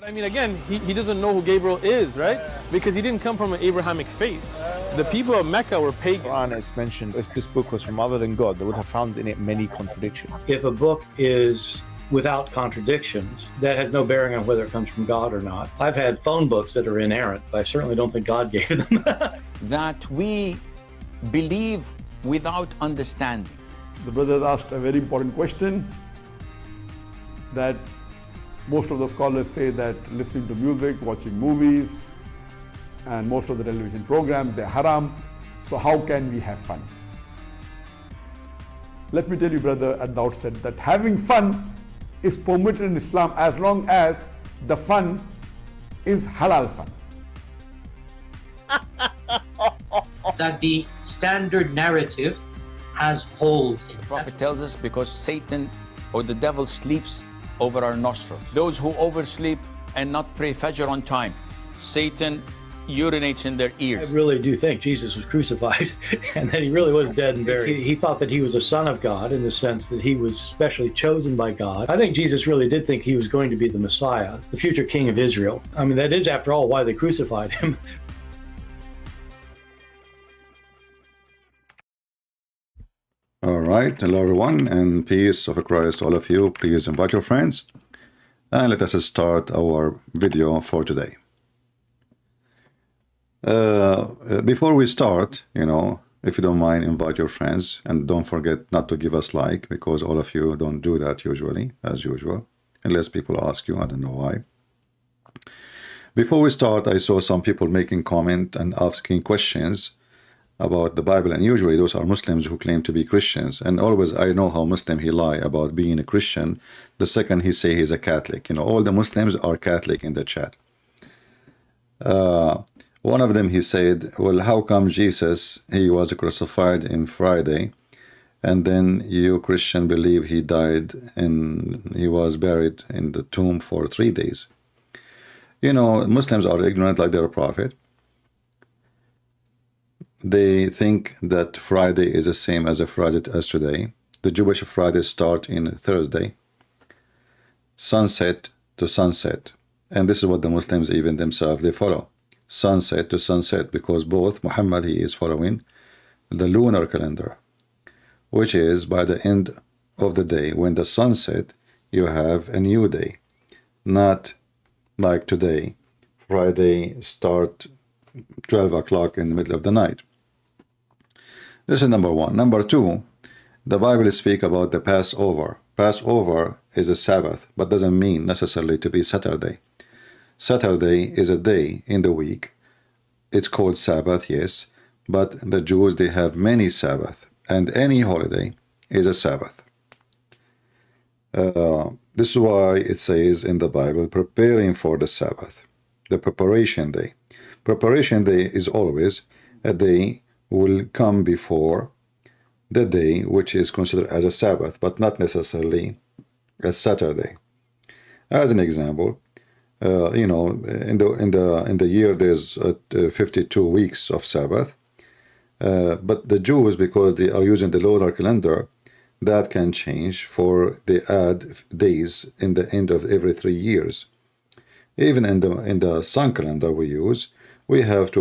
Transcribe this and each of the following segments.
I mean, again, he doesn't know who Gabriel is, right? Because he didn't come from an Abrahamic faith. The people of Mecca were pagan. The Quran is mentioned, if this book was from other than God, they would have found in it many contradictions. If a book is without contradictions, that has no bearing on whether it comes from God or not. I've had phone books that are inerrant, but I certainly don't think God gave them. That we believe without understanding. The brother asked a very important question, that most of the scholars say that listening to music, watching movies, and most of the television programs, they're haram. So how can we have fun? Let me tell you, brother, at the outset, that having fun is permitted in Islam as long as the fun is halal fun. That the standard narrative has holes in it. The Prophet tells us because Satan or the devil sleeps over our nostrils. Those who oversleep and not pray Fajr on time, Satan urinates in their ears. I really do think Jesus was crucified and that he really was dead and buried. He thought that he was a son of God in the sense that he was specially chosen by God. I think Jesus really did think he was going to be the Messiah, the future king of Israel. I mean, that is, after all, why they crucified him. All right, hello everyone, and peace of Christ all of you. Please invite your friends, and let us start our video for today. Before we start, if you don't mind, invite your friends, and don't forget not to give us like, because all of you don't do that usually, as usual, unless people ask you. I don't know why. Before we start, I saw some people making comment and asking questions about the Bible, and usually those are Muslims who claim to be Christians, and always I know how Muslim he lie about being a Christian the second he say he's a Catholic. All the Muslims are Catholic in the chat. One of them, he said, well, how come Jesus, he was crucified in Friday, and then you Christian believe he died and he was buried in the tomb for 3 days? Muslims are ignorant like their prophet. They think that Friday is the same as a Friday as today. The Jewish Friday start in Thursday, sunset to sunset. And this is what the Muslims even themselves, they follow. Sunset to sunset, because both Muhammad, he is following the lunar calendar, which is by the end of the day, when the sunset, you have a new day. Not like today, Friday start 12 o'clock in the middle of the night. This is number one. Number two, the Bible speaks about the Passover. Passover is a Sabbath, but doesn't mean necessarily to be Saturday. Saturday is a day in the week. It's called Sabbath, yes, but the Jews, they have many Sabbath, and any holiday is a Sabbath. This is why it says in the Bible, preparing for the Sabbath, the preparation day. Preparation day is always a day will come before the day which is considered as a Sabbath, but not necessarily a Saturday. As an example, in the year there's 52 weeks of Sabbath, but the Jews, because they are using the lunar calendar, that can change, for they add days in the end of every 3 years. Even in the sun calendar we use, we have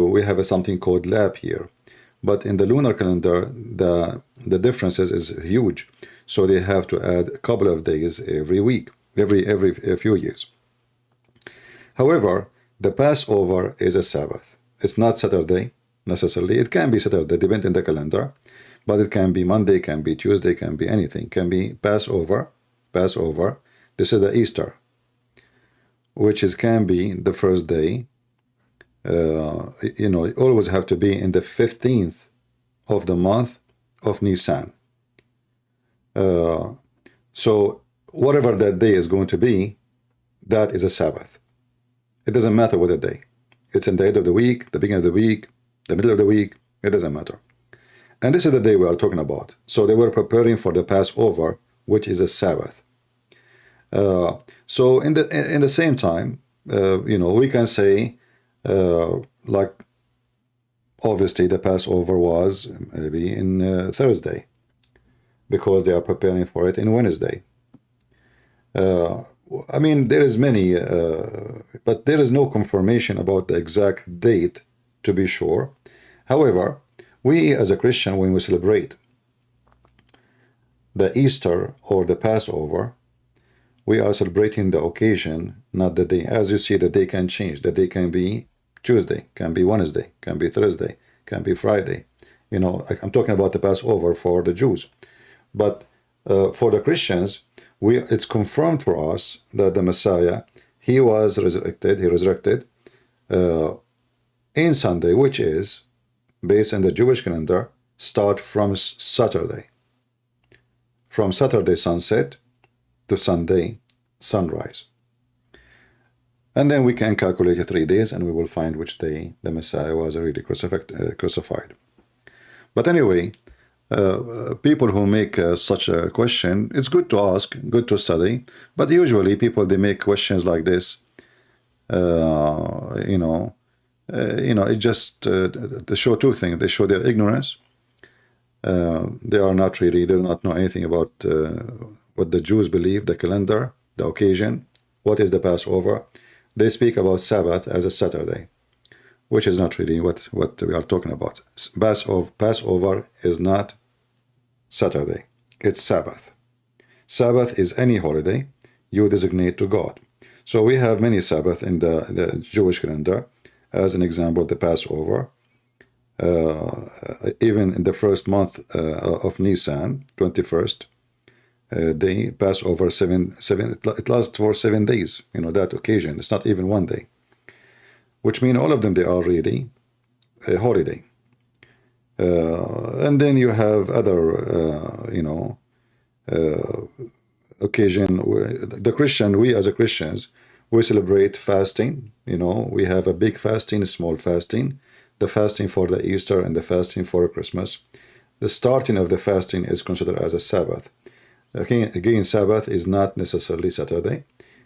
something called leap year, but in the lunar calendar the differences is huge, so they have to add a couple of days every week, every few years. However, the Passover is a Sabbath. It's not Saturday necessarily. It can be Saturday, depending on the calendar, but it can be Monday, can be Tuesday, can be anything. Can be Passover. This is the Easter, which can be the first day. It always have to be in the 15th of the month of Nisan. So whatever that day is going to be, that is a Sabbath. It doesn't matter what the day. It's in the end of the week, the beginning of the week, the middle of the week, it doesn't matter. And this is the day we are talking about. So they were preparing for the Passover, which is a Sabbath. So in the same time, we can say, like, obviously the Passover was maybe in Thursday, because they are preparing for it in Wednesday. I mean, there is many, but there is no confirmation about the exact date, to be sure. However, we as a Christian, when we celebrate the Easter or the Passover, we are celebrating the occasion, not the day. As you see, the day can change. The day can be Tuesday, can be Wednesday, can be Thursday, can be Friday. You know, I'm talking about the Passover for the Jews. But for the Christians, it's confirmed for us that the Messiah, he was resurrected, he resurrected in Sunday, which is, based on the Jewish calendar, start from Saturday. From Saturday sunset to Sunday sunrise. And then we can calculate 3 days and we will find which day the Messiah was really crucified. But anyway, people who make such a question, it's good to ask, good to study, but usually people, they make questions like this, it just, they show two things. They show their ignorance. They do not know anything about what the Jews believe, the calendar, the occasion, what is the Passover. They speak about Sabbath as a Saturday, which is not really what we are talking about. Passover is not Saturday, it's Sabbath. Sabbath is any holiday you designate to God. So we have many Sabbath in the Jewish calendar. As an example, the Passover, even in the first month of Nisan, 21st day, Passover, it lasts for 7 days, that occasion. It's not even 1 day, which means all of them, they are really a holiday. And then you have other, occasion. The Christian, we as a Christians, we celebrate fasting. We have a big fasting, a small fasting, the fasting for the Easter and the fasting for Christmas. The starting of the fasting is considered as a Sabbath. Again, Sabbath is not necessarily Saturday.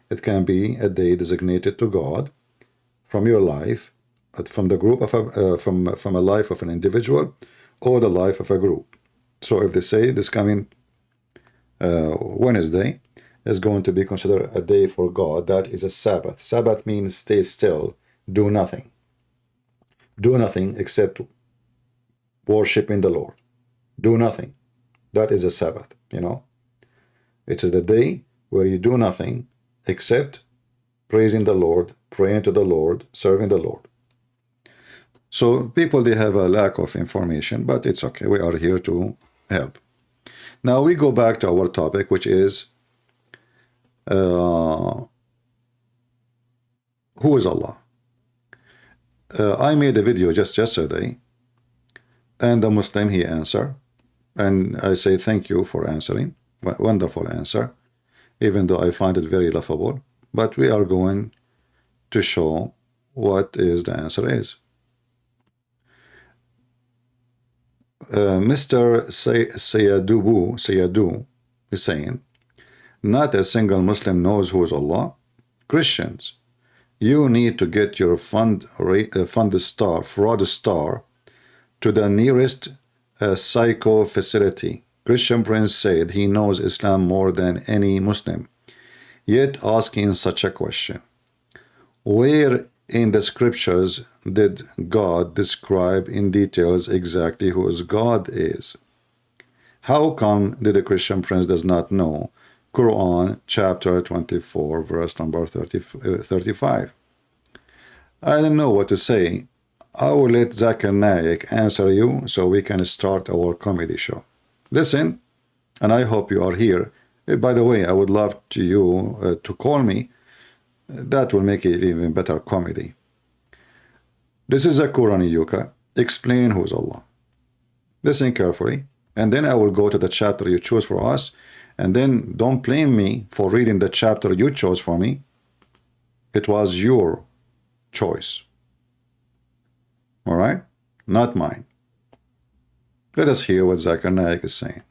It can be a day designated to God from your life, from the group of from a life of an individual or the life of a group. So if they say this coming Wednesday is going to be considered a day for God, that is a Sabbath. Sabbath means stay still, do nothing. Do nothing except worshiping the Lord. Do nothing. That is a Sabbath, It is the day where you do nothing except praising the Lord, praying to the Lord, serving the Lord. So people, they have a lack of information, but it's okay. We are here to help. Now we go back to our topic, which is who is Allah? I made a video just yesterday, and the Muslim, he answered, and I say thank you for answering. Wonderful answer, even though I find it very laughable. But we are going to show what is the answer is. Mr. Sayadu is saying, not a single Muslim knows who is Allah. Christians, you need to get your fraud star to the nearest psycho facility. Christian Prince said he knows Islam more than any Muslim, yet asking such a question. Where in the scriptures did God describe in details exactly who God is? How come did the Christian Prince does not know Quran chapter 24 verse number 35? I don't know what to say. I will let Zakir Naik answer you so we can start our comedy show. Listen, and I hope you are here. By the way, I would love you to call me. That will make it even better comedy. This is a Quranic yuka. Explain who is Allah. Listen carefully, and then I will go to the chapter you chose for us, and then don't blame me for reading the chapter you chose for me. It was your choice. All right? Not mine. Let us hear what Zakir Naik is saying.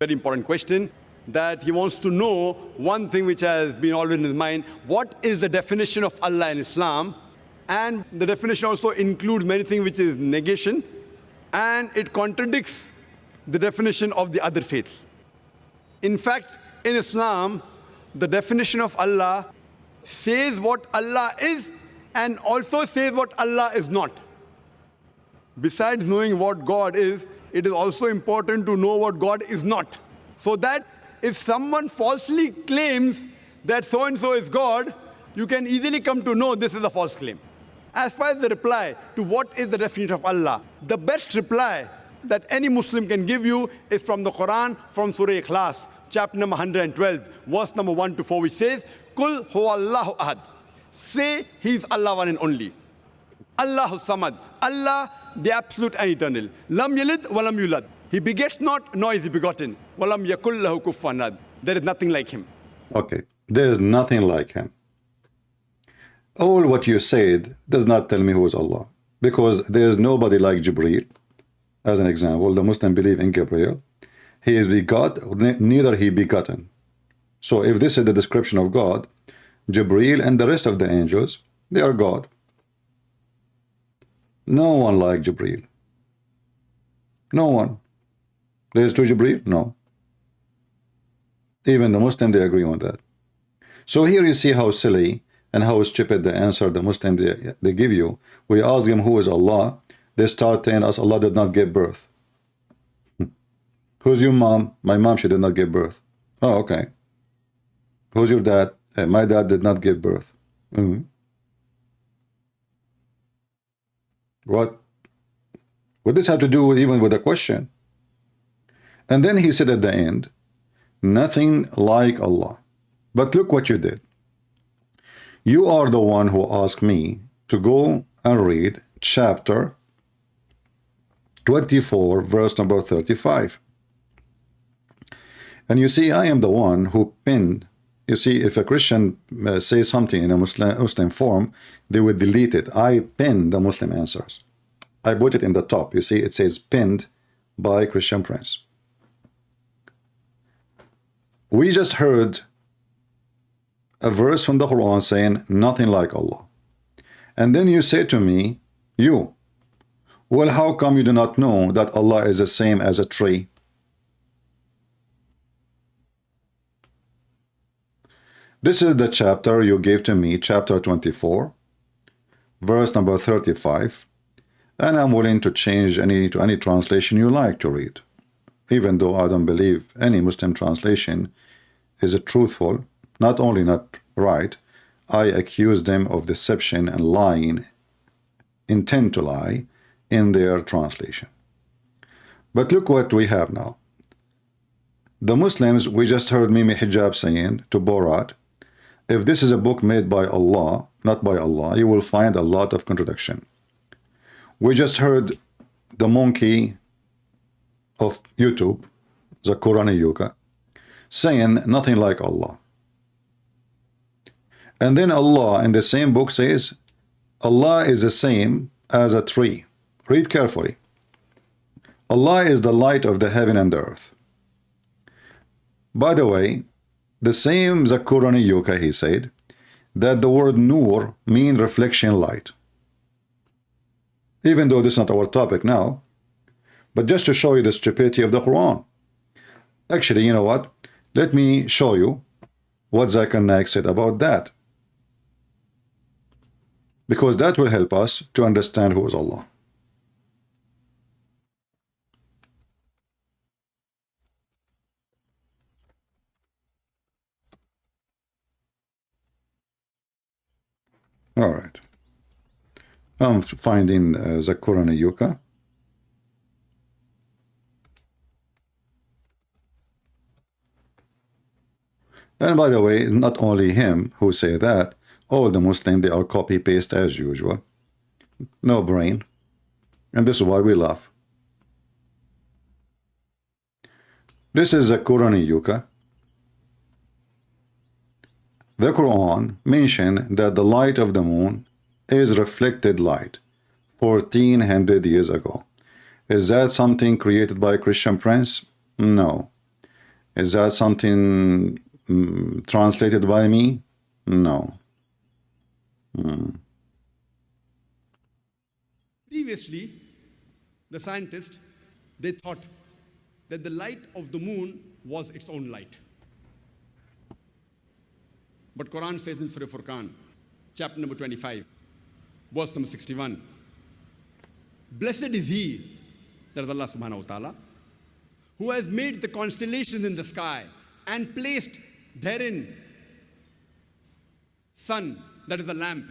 Very important question, that he wants to know one thing which has been always in his mind. What is the definition of Allah in Islam? And the definition also includes many things which is negation, and it contradicts the definition of the other faiths. In fact, in Islam, the definition of Allah says what Allah is and also says what Allah is not. Besides knowing what God is, it is also important to know what God is not. So that if someone falsely claims that so-and-so is God, you can easily come to know this is a false claim. As far as the reply to what is the definition of Allah, the best reply that any Muslim can give you is from the Quran, from Surah Ikhlas, chapter number 112, verse number 1 to 4, which says, Kul huwallahu ahad. Say He is Allah one and only. Allahu samad. Allah, the absolute and eternal. Lam yalid wa lam yulad. He begets not, nor is He begotten. Wa lam yakul lahu kufuwan ahad. There is nothing like Him. Okay, there is nothing like Him. All what you said does not tell me who is Allah, because there is nobody like Jibreel. As an example, the Muslim believe in Gabriel. He is begot, neither he begotten. So if this is the description of God, Jibreel and the rest of the angels, they are God. No one like Jibreel. No one. There is two Jibreel? No. Even the Muslim, they agree on that. So here you see how silly and how stupid the answer the Muslim they give you. We ask them who is Allah. They start telling us Allah did not give birth. Who's your mom? My mom, she did not give birth. Oh, okay. Who's your dad? My dad did not give birth. What this have to do with even with the question? And then he said at the end, nothing like Allah. But look what you did. You are the one who asked me to go and read chapter 24, verse number 35. And you see, I am the one who pinned. You see, if a Christian says something in a Muslim form, they will delete it. I pinned the Muslim answers. I put it in the top. You see, it says pinned by Christian Prince. We just heard a verse from the Quran saying nothing like Allah. And then you say to me, well, how come you do not know that Allah is the same as a tree? This is the chapter you gave to me, chapter 24, verse number 35, and I'm willing to change to any translation you like to read, even though I don't believe any Muslim translation is truthful, not only not right, I accuse them of deception and lying, intend to lie, in their translation. But look what we have now. The Muslims, we just heard Mimi Hijab saying to Borat, if this is a book made by Allah, not by Allah, you will find a lot of contradiction. We just heard the monkey of YouTube, the Quranic Yuka, saying nothing like Allah. And then Allah in the same book says, Allah is the same as a tree. Read carefully. Allah is the light of the heaven and the earth. By the way, the same the Quranic Yuka, he said, that the word nur means reflection light. Even though this is not our topic now, but just to show you the stupidity of the Quran. Actually, you know what? Let me show you what Zakir Naik said about that. Because that will help us to understand who is Allah. All right. I'm finding the Quranic Yuka. And by the way, not only him who say that, all the Muslims, they are copy-paste as usual. No brain. And this is why we laugh. This is a Quranic Yuka. The Quran mentioned that the light of the moon is reflected light 1400 years ago. Is that something created by a Christian Prince? No. Is that something translated by me? No. Previously, the scientists, they thought that the light of the moon was its own light. But Quran says in Surah Furqan, chapter number 25, verse number 61, blessed is he, that is Allah subhanahu wa ta'ala, who has made the constellations in the sky and placed therein sun, that is a lamp,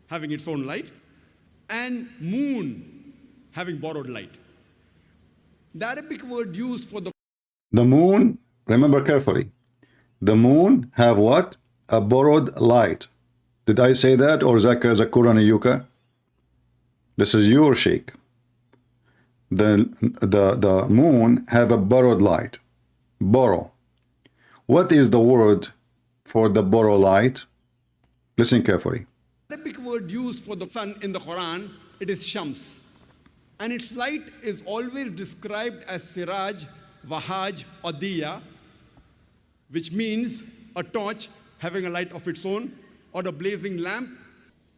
having its own light, and moon, having borrowed light. The Arabic word used for the moon, remember carefully, the moon have what? A borrowed light. Did I say that, or Zakir Zakurani Yuka? This is your sheikh. The moon have a borrowed light. Borrow. What is the word for the borrow light? Listen carefully. Arabic word used for the sun in the Quran, it is Shams. And its light is always described as Siraj, Wahaj, or Diya, which means a torch having a light of its own, or a blazing lamp,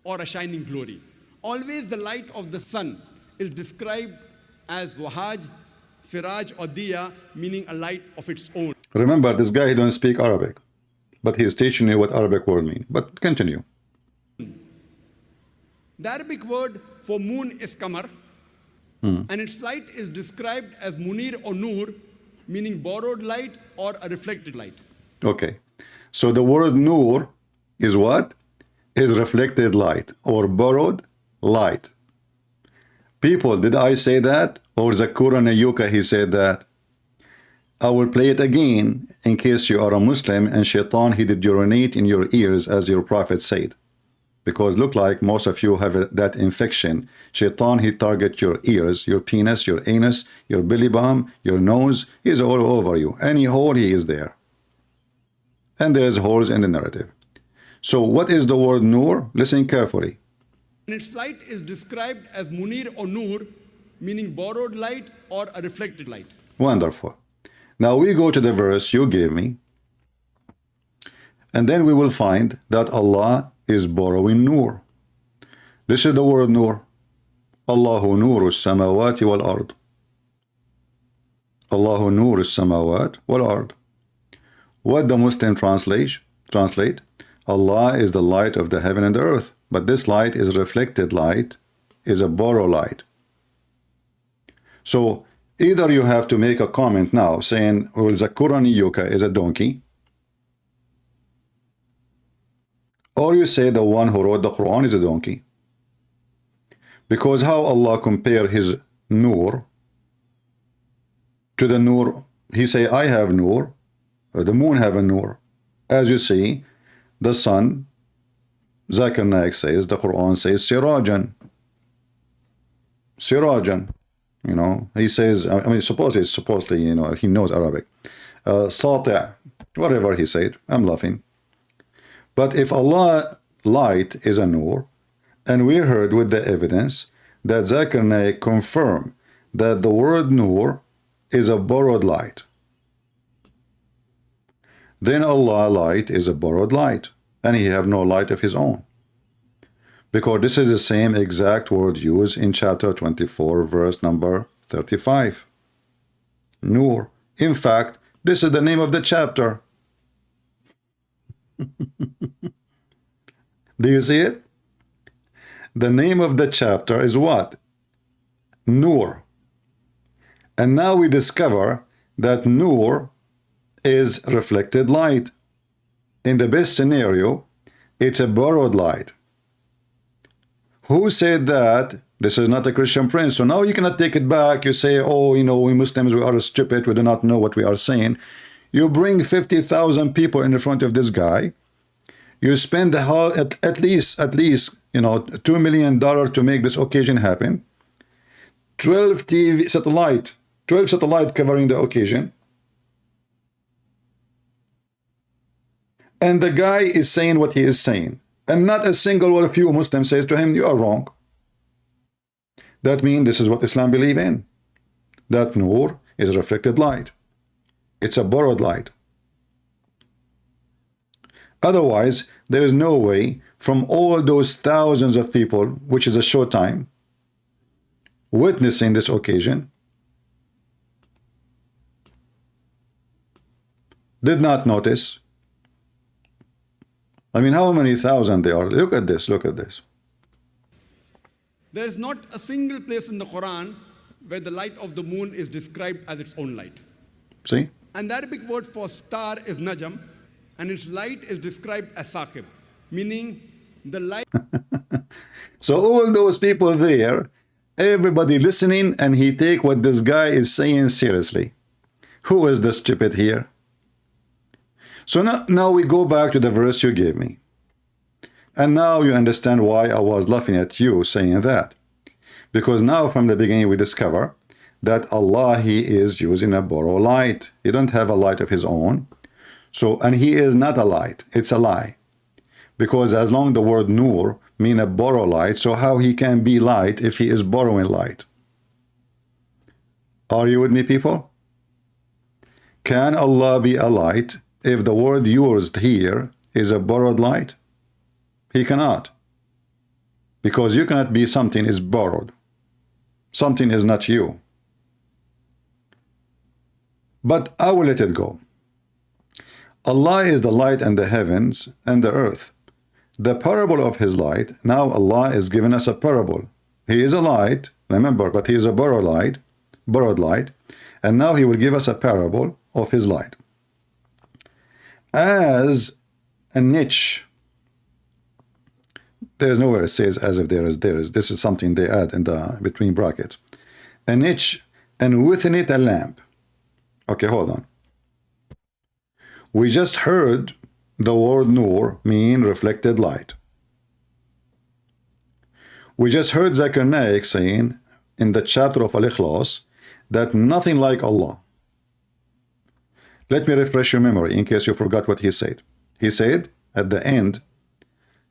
or a shining glory. Always the light of the sun is described as Wahaj, Siraj, or Diya, meaning a light of its own. Remember, this guy, he don't speak Arabic, but he is teaching you what Arabic word mean. But continue. The Arabic word for moon is Qamar, and its light is described as Munir or Nur, meaning borrowed light or a reflected light. Okay. So the word Nur is what? Is reflected light or borrowed light. People, did I say that? Or Zakura Nayuka, he said that? I will play it again in case you are a Muslim and Shaitan, he did urinate in your ears as your prophet said. Because look like most of you have that infection. Shaitan, he target your ears, your penis, your anus, your belly button, your nose. He's all over you. Any hole, he is there. And there's holes in the narrative. So what is the word Nur? Listen carefully. And its light is described as Munir or Nur, meaning borrowed light or a reflected light. Wonderful. Now we go to the verse you gave me. And then we will find that Allah is borrowing Nur. This is the word Nur. Allahu Nuru samawati wal ard. Allahu Nuru samawat wal ard. What the Muslim translate? Allah is the light of the heaven and the earth. But this light is reflected light, is a borrow light. So either you have to make a comment now saying, well, Zakurani Yuka is a donkey, or you say the one who wrote the Quran is a donkey. Because how Allah compare his Nur to the Nur? He say, I have Nur, or the moon have a Nur. As you see, the sun, Zakir Naik says, the Quran says, Sirajan. Sirajan. You know, he says, I mean, supposedly, you know, he knows Arabic. Sati', whatever he said, I'm laughing. But if Allah light is a Nur, and we heard with the evidence that Zakir Naik confirmed that the word Nur is a borrowed light, then Allah light is a borrowed light, and he have no light of his own. Because this is the same exact word used in chapter 24, verse number 35. Nur. In fact, this is the name of the chapter. Do you see it? The name of the chapter is what? Nur. And now we discover that Nur is reflected light. In the best scenario, it's a borrowed light. Who said that? This is not a Christian prince. So now you cannot take it back. You say, oh, you know, we Muslims, we are stupid. We do not know what we are saying. You bring 50,000 people in front of this guy. You spend the whole, at least, you know, $2 million to make this occasion happen. 12 satellite covering the occasion. And the guy is saying what he is saying. And not a single one of you Muslims says to him, you are wrong. That means this is what Islam believe in. That Nur is reflected light. It's a borrowed light. Otherwise, there is no way from all those thousands of people, which is a short time, witnessing this occasion, did not notice I mean, how many thousand they are? Look at this, look at this. There is not a single place in the Quran where the light of the moon is described as its own light. See? And the Arabic word for star is najam, and its light is described as saqib, meaning the light. So all those people there, everybody listening, and he take what this guy is saying seriously. Who is the stupid here? So now we go back to the verse you gave me. And now you understand why I was laughing at you saying that. Because now from the beginning we discover that Allah, He is using a borrowed light. He don't have a light of His own. So, and He is not a light. It's a lie. Because as long the word nur mean a borrow light, so how He can be light if He is borrowing light? Are you with me, people? Can Allah be a light if the word used here is a borrowed light? He cannot. Because you cannot be something is borrowed. Something is not you. But I will let it go. Allah is the light and the heavens and the earth. The parable of His light, now Allah is giving us a parable. He is a light, remember, but He is a borrowed light, and now He will give us a parable of His light. As a niche, there is nowhere it says as if there is. This is something they add in the between brackets. A niche, and within it a lamp. Okay, hold on. We just heard the word nur mean reflected light. We just heard Zakir Naik saying in the chapter of Al-Ikhlas that nothing like Allah. Let me refresh your memory in case you forgot what he said. He said at the end,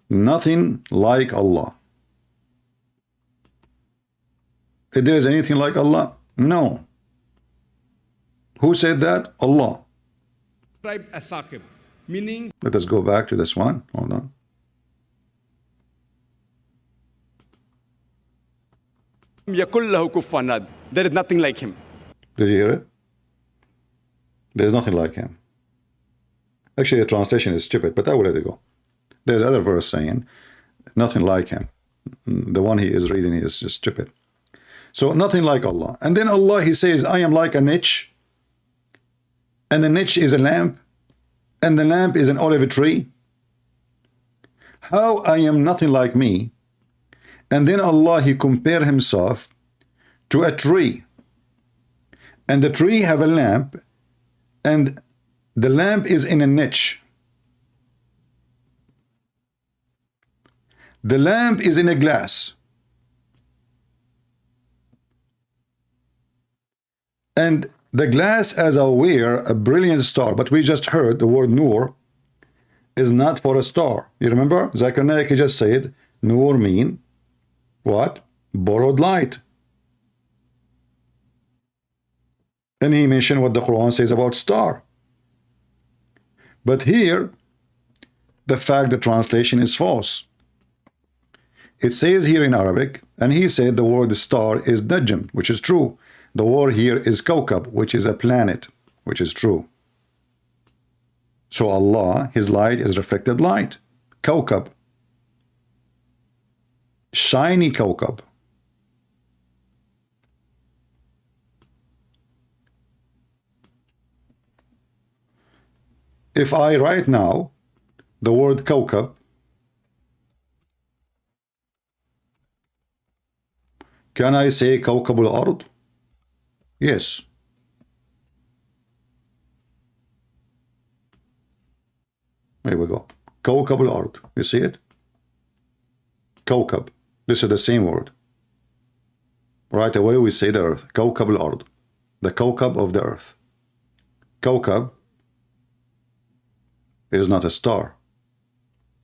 nothing like Allah. If there is anything like Allah? No. Who said that? Allah. Described as saqib, meaning. Let us go back to this one. Hold on. There is nothing like Him. Did you hear it? There's nothing like Him. Actually, the translation is stupid, but I will let it go. There's other verse saying nothing like Him. The one he is reading is just stupid. So nothing like Allah. And then Allah, He says, I am like a niche, and the niche is a lamp, and the lamp is an olive tree. How I am nothing like me? And then Allah, He compare Himself to a tree, and the tree have a lamp, and the lamp is in a niche. The lamp is in a glass. And the glass as a brilliant star. But we just heard the word nur is not for a star. You remember? Zakir Naik just said nur mean what? Borrowed light. And he mentioned what the Quran says about star. But here, the fact the translation is false. It says here in Arabic, and he said the word star is najm, which is true. The word here is kawkab, which is a planet, which is true. So Allah, His light is reflected light. Kawkab. Shiny kawkab. If I write now the word kawkab, can I say kawkab al-ard? Yes. Here we go. Kawkab al-ard. You see it? Kawkab. This is the same word. Right away we say the earth. Kawkab al-ard. The kawkab of the earth. Kawkab is not a star.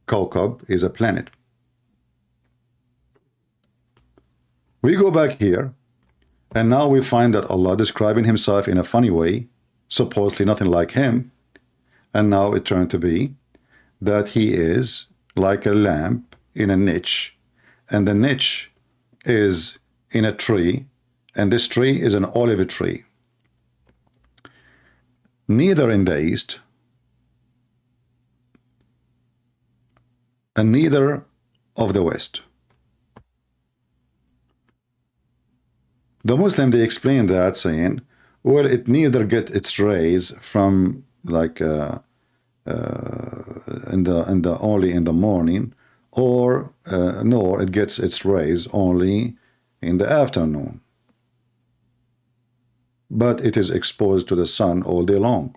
Kawkab is a planet. We go back here, and now we find that Allah describing Himself in a funny way, supposedly nothing like Him, and now it turned to be that He is like a lamp in a niche, and the niche is in a tree, and this tree is an olive tree. Neither in the East, and neither of the West. The Muslim, they explain that saying, well, it neither get its rays from like in the only in the morning, or nor it gets its rays only in the afternoon, but it is exposed to the sun all day long.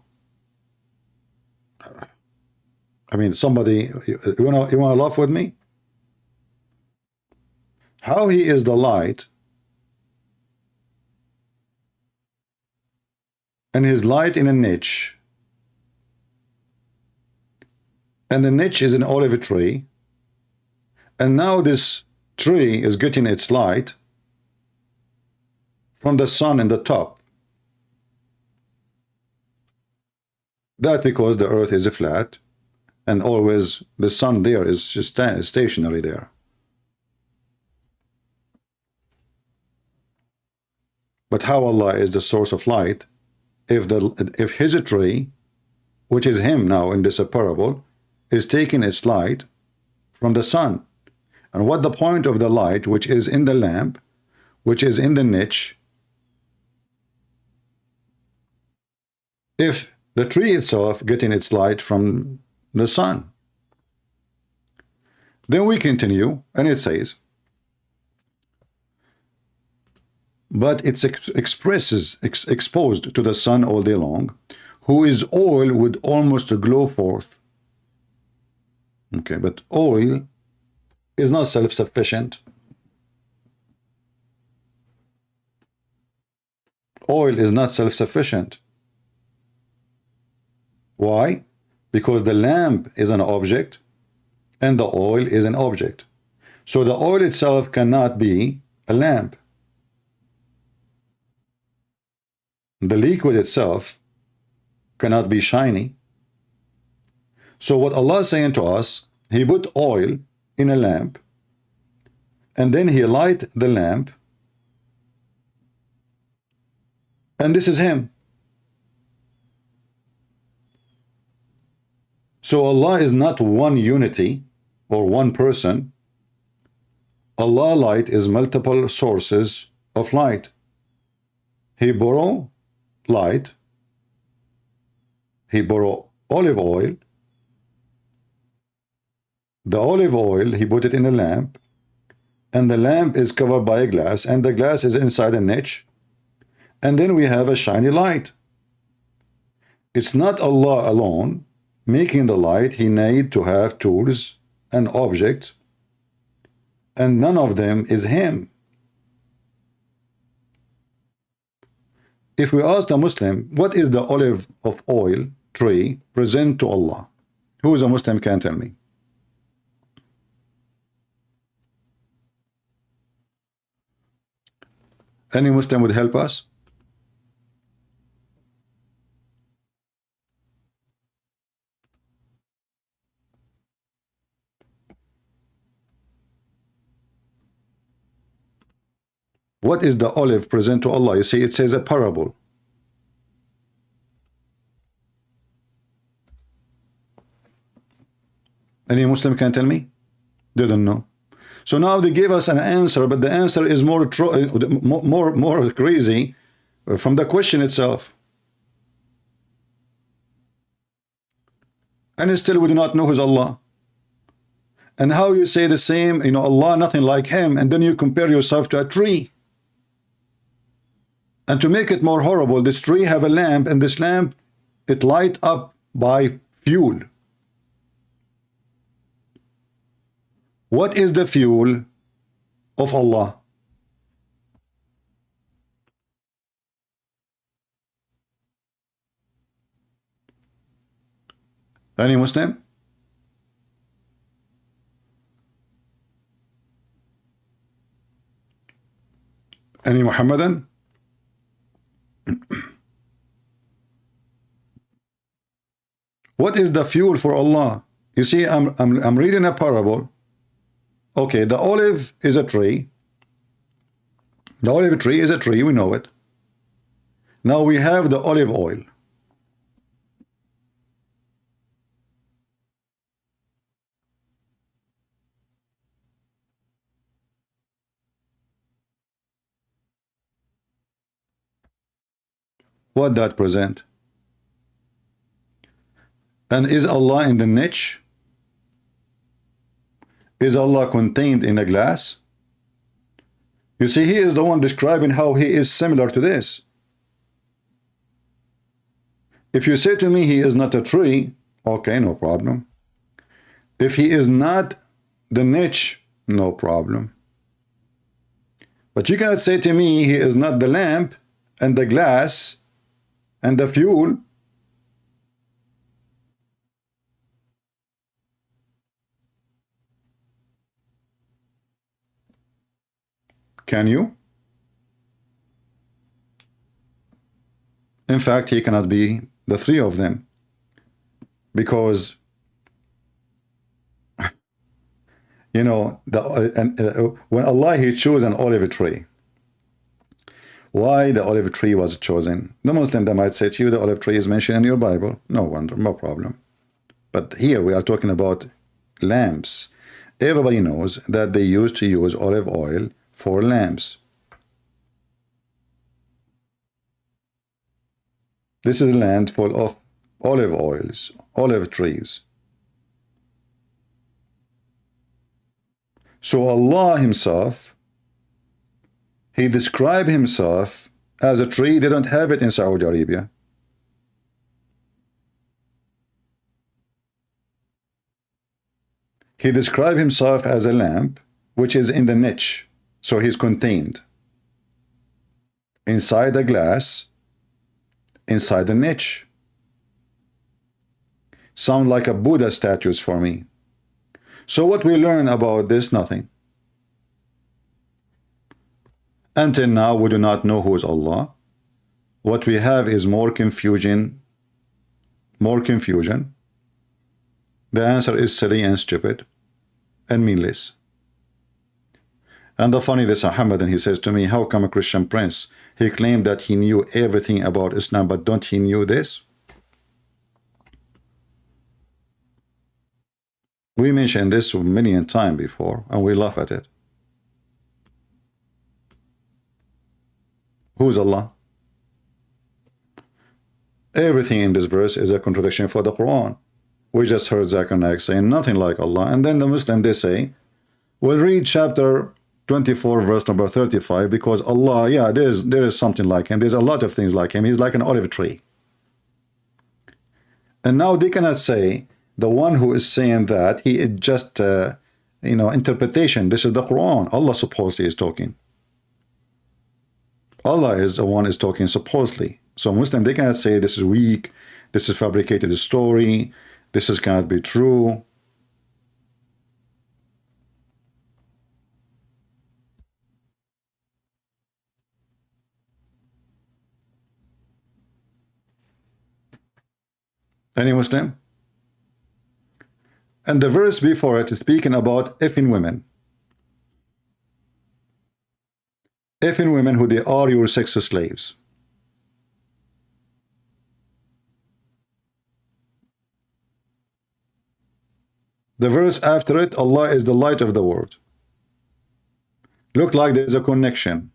I mean, somebody, you wanna laugh with me? How he is the light, and his light in a niche, and the niche is an olive tree, and now this tree is getting its light from the sun in the top. That because the earth is flat, and always the sun there is just stationary there. But how Allah is the source of light if his tree, which is him now in this parable, is taking its light from the sun? And what the point of the light which is in the lamp, which is in the niche, if the tree itself getting its light from the sun? Then we continue, and it says, but it's exposed to the sun all day long, who is oil would almost glow forth. Okay, but oil is not self-sufficient. Oil is not self-sufficient. Why? Because the lamp is an object and the oil is an object. So the oil itself cannot be a lamp. The liquid itself cannot be shiny. So what Allah is saying to us, He put oil in a lamp, and then He light the lamp, and this is Him. So Allah is not one unity or one person. Allah light is multiple sources of light. He borrow light, He borrow olive oil. The olive oil, He put it in a lamp, and the lamp is covered by a glass, and the glass is inside a niche, and then we have a shiny light. It's not Allah alone making the light. He need to have tools and objects, and none of them is Him. If we ask the Muslim, what is the olive of oil tree present to Allah? Who is a Muslim can tell me? Any Muslim would help us? What is the olive present to Allah? You see, it says a parable. Any Muslim can tell me? Didn't know. So now they gave us an answer, but the answer is more crazy from the question itself. And still we do not know who's Allah. And how you say the same, Allah, nothing like Him, and then you compare yourself to a tree. And to make it more horrible, this tree have a lamp, and this lamp, it light up by fuel. What is the fuel of Allah? Any Muslim? Any Muhammadan? What is the fuel for Allah? You see, I'm reading a parable. Okay, the olive is a tree. The olive tree is a tree, we know it. Now we have the olive oil. What that present? And is Allah in the niche? Is Allah contained in a glass? You see, he is the one describing how he is similar to this. If you say to me he is not a tree, okay, no problem. If he is not the niche, no problem. But you cannot say to me he is not the lamp and the glass and the fuel. Can you? In fact, he cannot be the three of them, because you know when Allah he chose an olive tree. Why the olive tree was chosen? The Muslim, they might say to you the olive tree is mentioned in your Bible. No wonder, no problem. But here we are talking about lamps. Everybody knows that they used to use olive oil for lamps. This is a land full of olive oils, olive trees. So Allah himself, he described himself as a tree. They don't have it in Saudi Arabia. He described himself as a lamp, which is in the niche. So he's contained inside the glass, inside the niche. Sound like a Buddha statues for me. So what we learn about this? Nothing. Until now, we do not know who is Allah. What we have is more confusion. More confusion. The answer is silly and stupid and meaningless. And the funny, this Muhammad, he says to me, how come a Christian prince, he claimed that he knew everything about Islam, but don't he knew this? We mentioned this many times before, and we laugh at it. Who's Allah? Everything in this verse is a contradiction for the Quran. We just heard Zakir Naik saying nothing like Allah, and then the Muslim, they say, we'll read chapter 24 verse number 35, because Allah, yeah, there is something like him. There's a lot of things like him. He's like an olive tree. And now they cannot say the one who is saying that he is just interpretation. This is the Quran. Allah supposedly is talking. Allah is the one is talking supposedly. So Muslim, they cannot say this is weak, this is fabricated story, this is cannot be true. Any Muslim? And the verse before it is speaking about effing women. Effing women who they are your sex slaves. The verse after it, Allah is the light of the world. Look like there's a connection.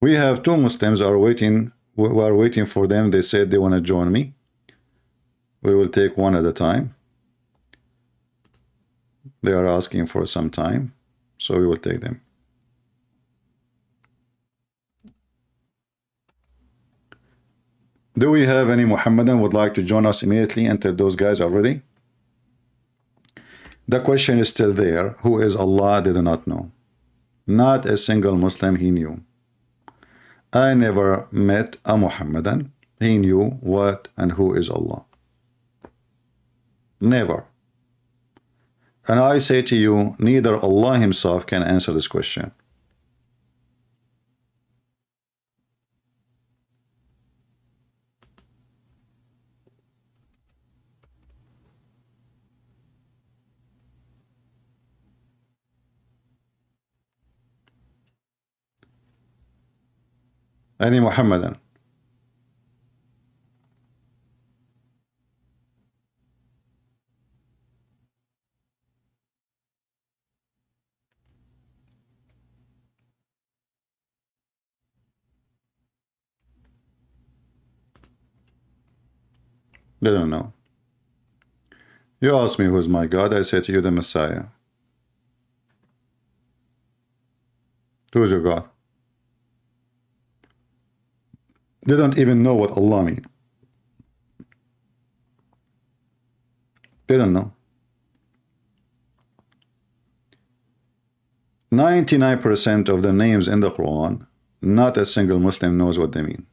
We have two Muslims are waiting. We are waiting for them. They said they want to join me. We will take one at a time. They are asking for some time, so we will take them. Do we have any Muhammadan would like to join us immediately until those guys are ready? The question is still there. Who is Allah? They do not know. Not a single Muslim he knew. I never met a Muhammadan. He knew what and who is Allah. Never. And I say to you, neither Allah himself can answer this question. Any Muhammadan? They don't know. You ask me who's my God, I say to you the Messiah. Who's your God? They don't even know what Allah means. They don't know. 99% of the names in the Quran, not a single Muslim knows what they mean.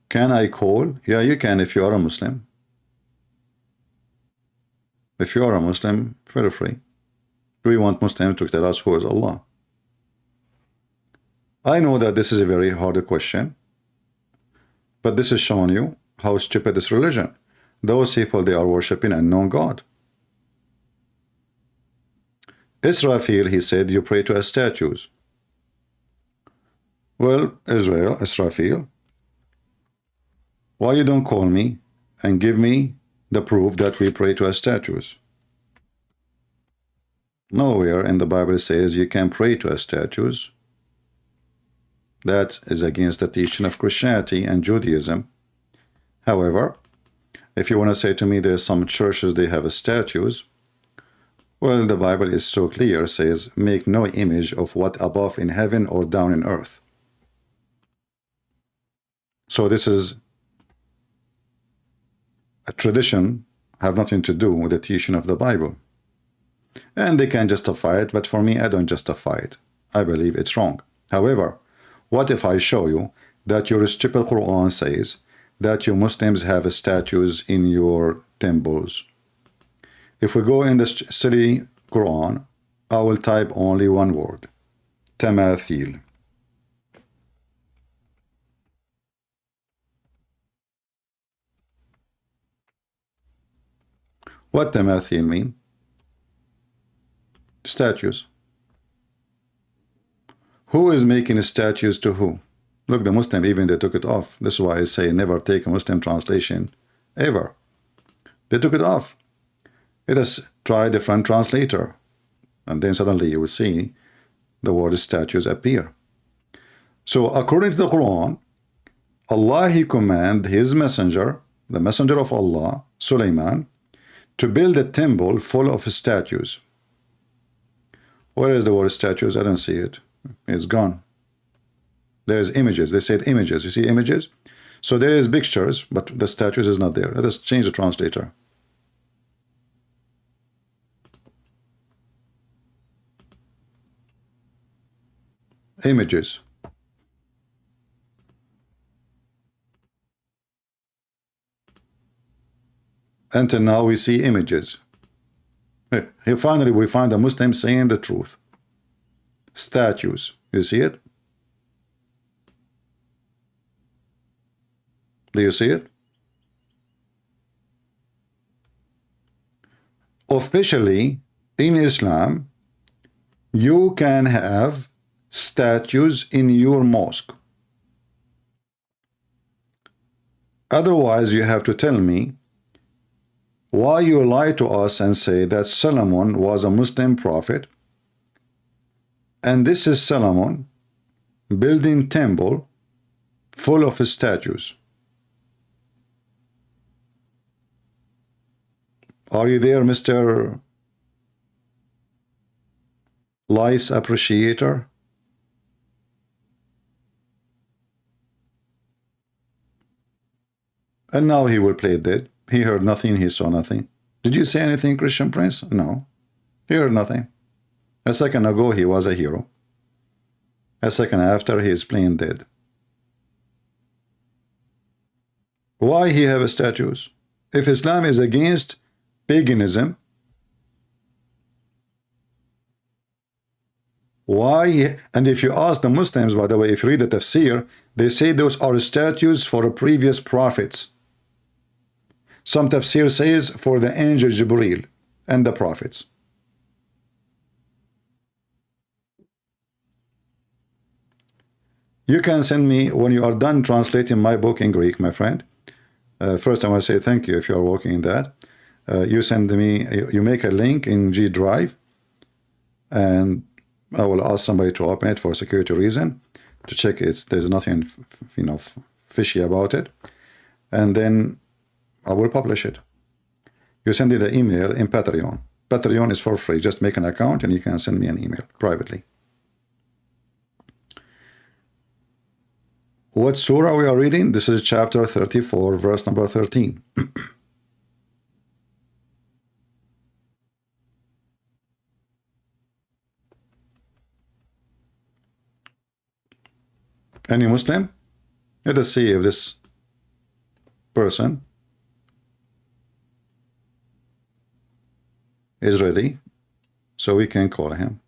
Can I call? Yeah, you can if you are a Muslim. If you are a Muslim, feel free. We want Muslims to tell us who is Allah. I know that this is a very hard question, but this is showing you how stupid this religion. Those people, they are worshipping an unknown God. Israfil, he said, you pray to statues. Well, Israfil, why you don't call me and give me the proof that we pray to statues? Nowhere in the Bible says you can pray to statues. That is against the teaching of Christianity and Judaism. However, if you want to say to me there's some churches they have statues, well, the Bible is so clear, says, make no image of what above in heaven or down in earth. So this is a tradition, have nothing to do with the teaching of the Bible. And they can justify it, but for me, I don't justify it. I believe it's wrong. However, what if I show you that your stupid Quran says that you Muslims have statues in your temples? If we go in the silly Quran, I will type only one word, tamathil. What tamathil mean? Statues. Who is making statues to who? Look, the Muslim, even they took it off. This is why I say never take a Muslim translation, ever. They took it off. Let us try a different translator. And then suddenly you will see the word statues appear. So according to the Quran, Allah, he commanded his messenger, the messenger of Allah, Suleiman, to build a temple full of statues. Where is the word statues? I don't see it. It's gone. There's images. They said images. You see images? So there is pictures, but the statues is not there. Let us change the translator. Images. Until now we see images. Here finally we find a Muslim saying the truth. Statues. You see it? Do you see it? Officially, in Islam, you can have statues in your mosque. Otherwise, you have to tell me why you lie to us and say that Solomon was a Muslim prophet, and this is Solomon building temple full of statues. Are you there, Mr. Lice Appreciator? And now he will play dead. He heard nothing, he saw nothing. Did you say anything, Christian Prince? No. He heard nothing. A second ago, he was a hero. A second after, he is playing dead. Why he have statues? If Islam is against paganism, why? And if you ask the Muslims, by the way, if you read the tafsir, they say those are statues for the previous prophets. Some tafsir says for the angel Jibreel and the prophets. You can send me, when you are done translating my book in Greek, my friend, first I want to say thank you if you are working in that. You send me, you make a link in G Drive, and I will ask somebody to open it for a security reason, to check there's nothing, fishy about it, and then I will publish it. You send me the email in Patreon. Patreon is for free. Just make an account and you can send me an email privately. What surah we are reading? This is chapter 34, verse number 13. Any Muslim? Let us see if this person is ready so we can call him.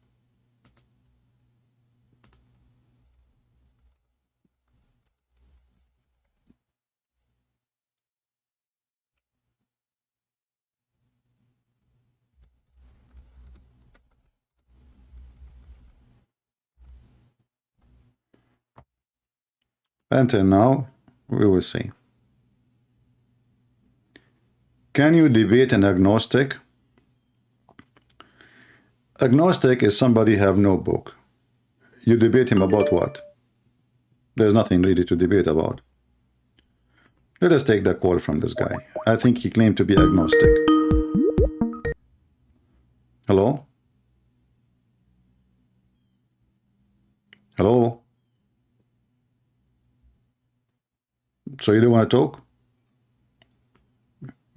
Until now, we will see. Can you debate an agnostic? Agnostic is somebody have no book. You debate him about what? There's nothing really to debate about. Let us take the call from this guy. I think he claimed to be agnostic. Hello? Hello? So you don't want to talk?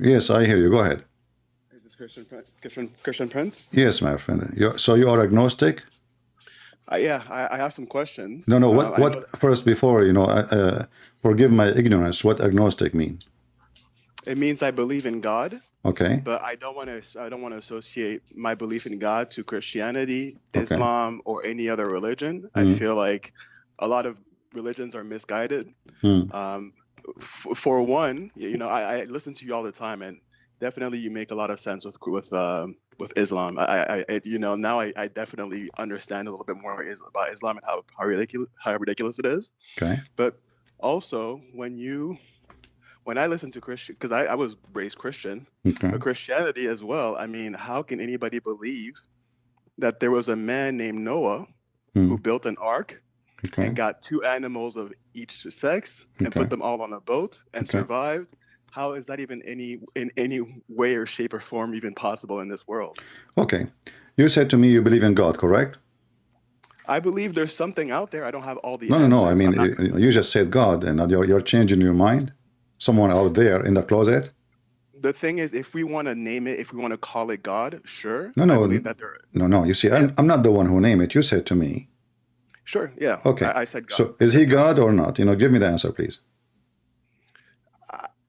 Yes, I hear you. Go ahead. Is this Christian Prince? Yes, my friend. So you are agnostic? Yeah, I have some questions. No. What first, before forgive my ignorance. What agnostic mean? It means I believe in God. Okay. But I don't want to associate my belief in God to Christianity, Islam, or any other religion. I feel like a lot of religions are misguided. For one, I listen to you all the time, and definitely you make a lot of sense with Islam. Now I definitely understand a little bit more about Islam and how ridiculous it is. Okay. But also when I listen to Christian, because I was raised Christian, but Christianity as well. I mean, how can anybody believe that there was a man named Noah who built an ark and got 2 animals of each sex and put them all on a boat and survived? How is that even in any way or shape or form even possible in this world? Okay. You said to me you believe in God, correct? I believe there's something out there. I don't have all the answers. No. I mean, you just said God, and you're changing your mind? Someone out there in the closet? The thing is, if we want to name it, if we want to call it God, sure. No. You see, I'm not the one who named it. You said to me. Sure, yeah. Okay. I said God. So is he God or not? Give me the answer, please.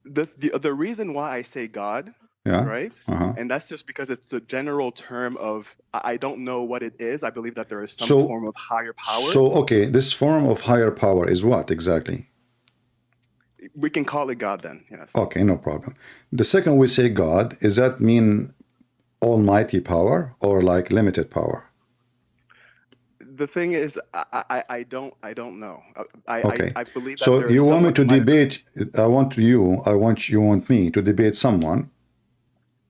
The reason why I say God, right? And that's just because it's the general term of, I don't know what it is. I believe that there is some form of higher power. So, okay, this form of higher power is what exactly? We can call it God then, yes. Okay, no problem. The second we say God, does that mean almighty power or like limited power? The thing is, I don't know. Okay. I believe that so you want me to debate? I want me to debate someone.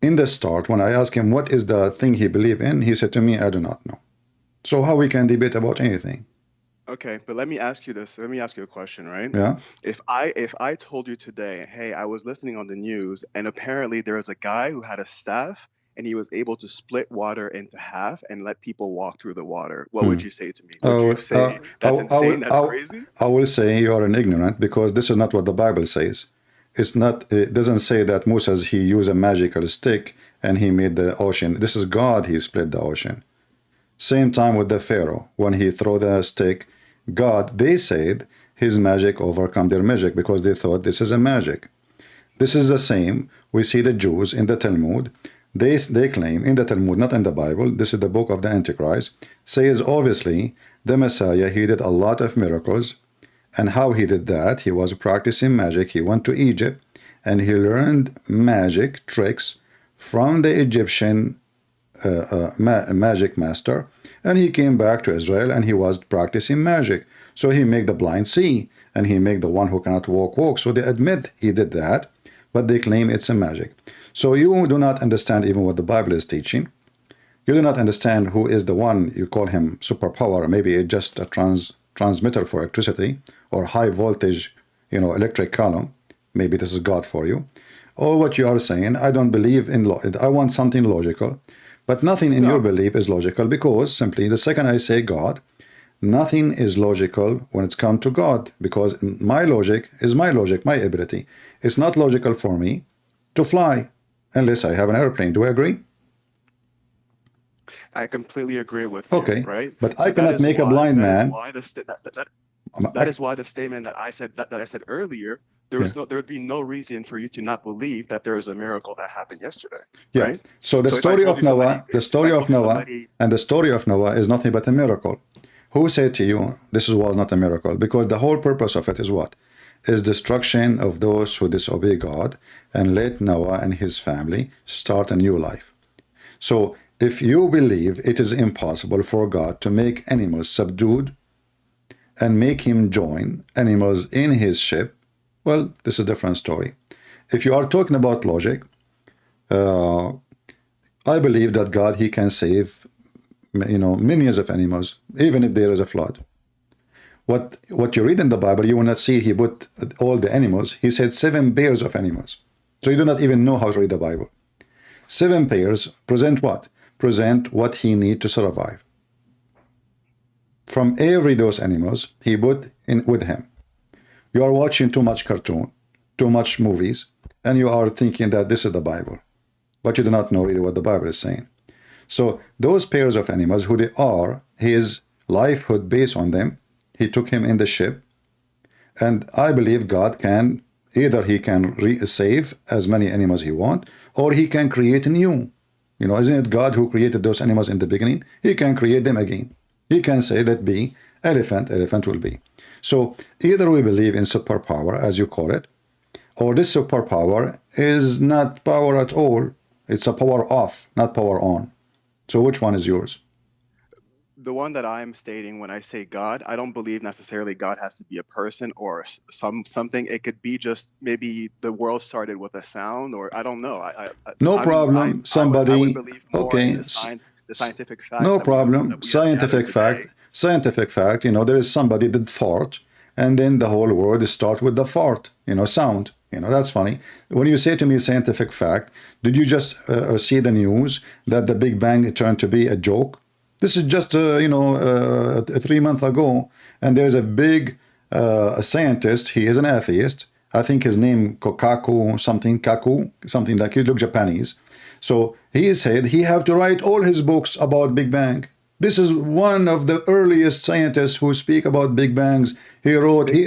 In the start, when I asked him what is the thing he believe in, he said to me, "I do not know." So how we can debate about anything? Okay, but let me ask you this. Let me ask you a question, right? Yeah. If I told you today, hey, I was listening on the news, and apparently there was a guy who had a staff, and he was able to split water into half and let people walk through the water, what would you say to me? Would you say that's insane? That's crazy? I will say you are an ignorant, because this is not what the Bible says. It doesn't say that Moses, he used a magical stick and he made the ocean. This is God, he split the ocean. Same time with the Pharaoh, when he threw the stick, God, they said his magic overcome their magic because they thought this is a magic. This is the same. We see the Jews in the Talmud. They claim in the Talmud, not in the Bible, this is the book of the Antichrist, says obviously the Messiah, he did a lot of miracles. And how he did that? He was practicing magic. He went to Egypt and he learned magic tricks from the Egyptian magic master, and he came back to Israel and he was practicing magic. So he made the blind see, and he made the one who cannot walk. So they admit he did that, but they claim it's a magic. So you do not understand even what the Bible is teaching. You do not understand who is the one you call him superpower. Maybe it's just a transmitter for electricity or high voltage, electric column. Maybe this is God for you. Or what you are saying, I don't believe in I want something logical. But nothing in your belief is logical, because simply the second I say God, nothing is logical when it's come to God, because my logic is my logic, my ability. It's not logical for me to fly unless I have an airplane. Do I agree? I completely agree with you. Okay, right? but I cannot make a blind man. That is why the statement that I said earlier, there would be no reason for you to not believe that there is a miracle that happened yesterday. Yeah. Right? So the story of Noah, and the story of Noah is nothing but a miracle. Who said to you this was not a miracle? Because the whole purpose of it is what? Is destruction of those who disobey God, and let Noah and his family start a new life. So if you believe it is impossible for God to make animals subdued and make him join animals in his ship, well, this is a different story. If you are talking about logic, I believe that God, he can save, millions of animals, even if there is a flood. What you read in the Bible, you will not see he put all the animals. He said 7 pairs of animals. So you do not even know how to read the Bible. 7 pairs present what? Present what he need to survive. From every those animals, he put in with him. You are watching too much cartoon, too much movies, and you are thinking that this is the Bible. But you do not know really what the Bible is saying. So those pairs of animals, who they are, his livelihood based on them, he took him in the ship. And I believe God can, either he can save as many animals he wants, or he can create new. Isn't it God who created those animals in the beginning? He can create them again. He can say, let be elephant, elephant will be. So either we believe in superpower, as you call it, or this superpower is not power at all. It's a power off, not power on. So which one is yours? The one that I'm stating when I say God, I don't believe necessarily God has to be a person or something. It could be just maybe the world started with a sound, or I don't know. No problem. Somebody. I would believe more Okay. in the scientific facts. No problem. Scientific fact. Scientific fact. There is somebody that fart, and then the whole world start with the fart. Sound. That's funny. When you say to me scientific fact, did you just see the news that the Big Bang turned to be a joke? This is just, 3 months ago, and there's a big scientist. He is an atheist. I think his name Kaku, something like he look Japanese. So he said he have to write all his books about Big Bang. This is one of the earliest scientists who speak about Big Bangs. He wrote. He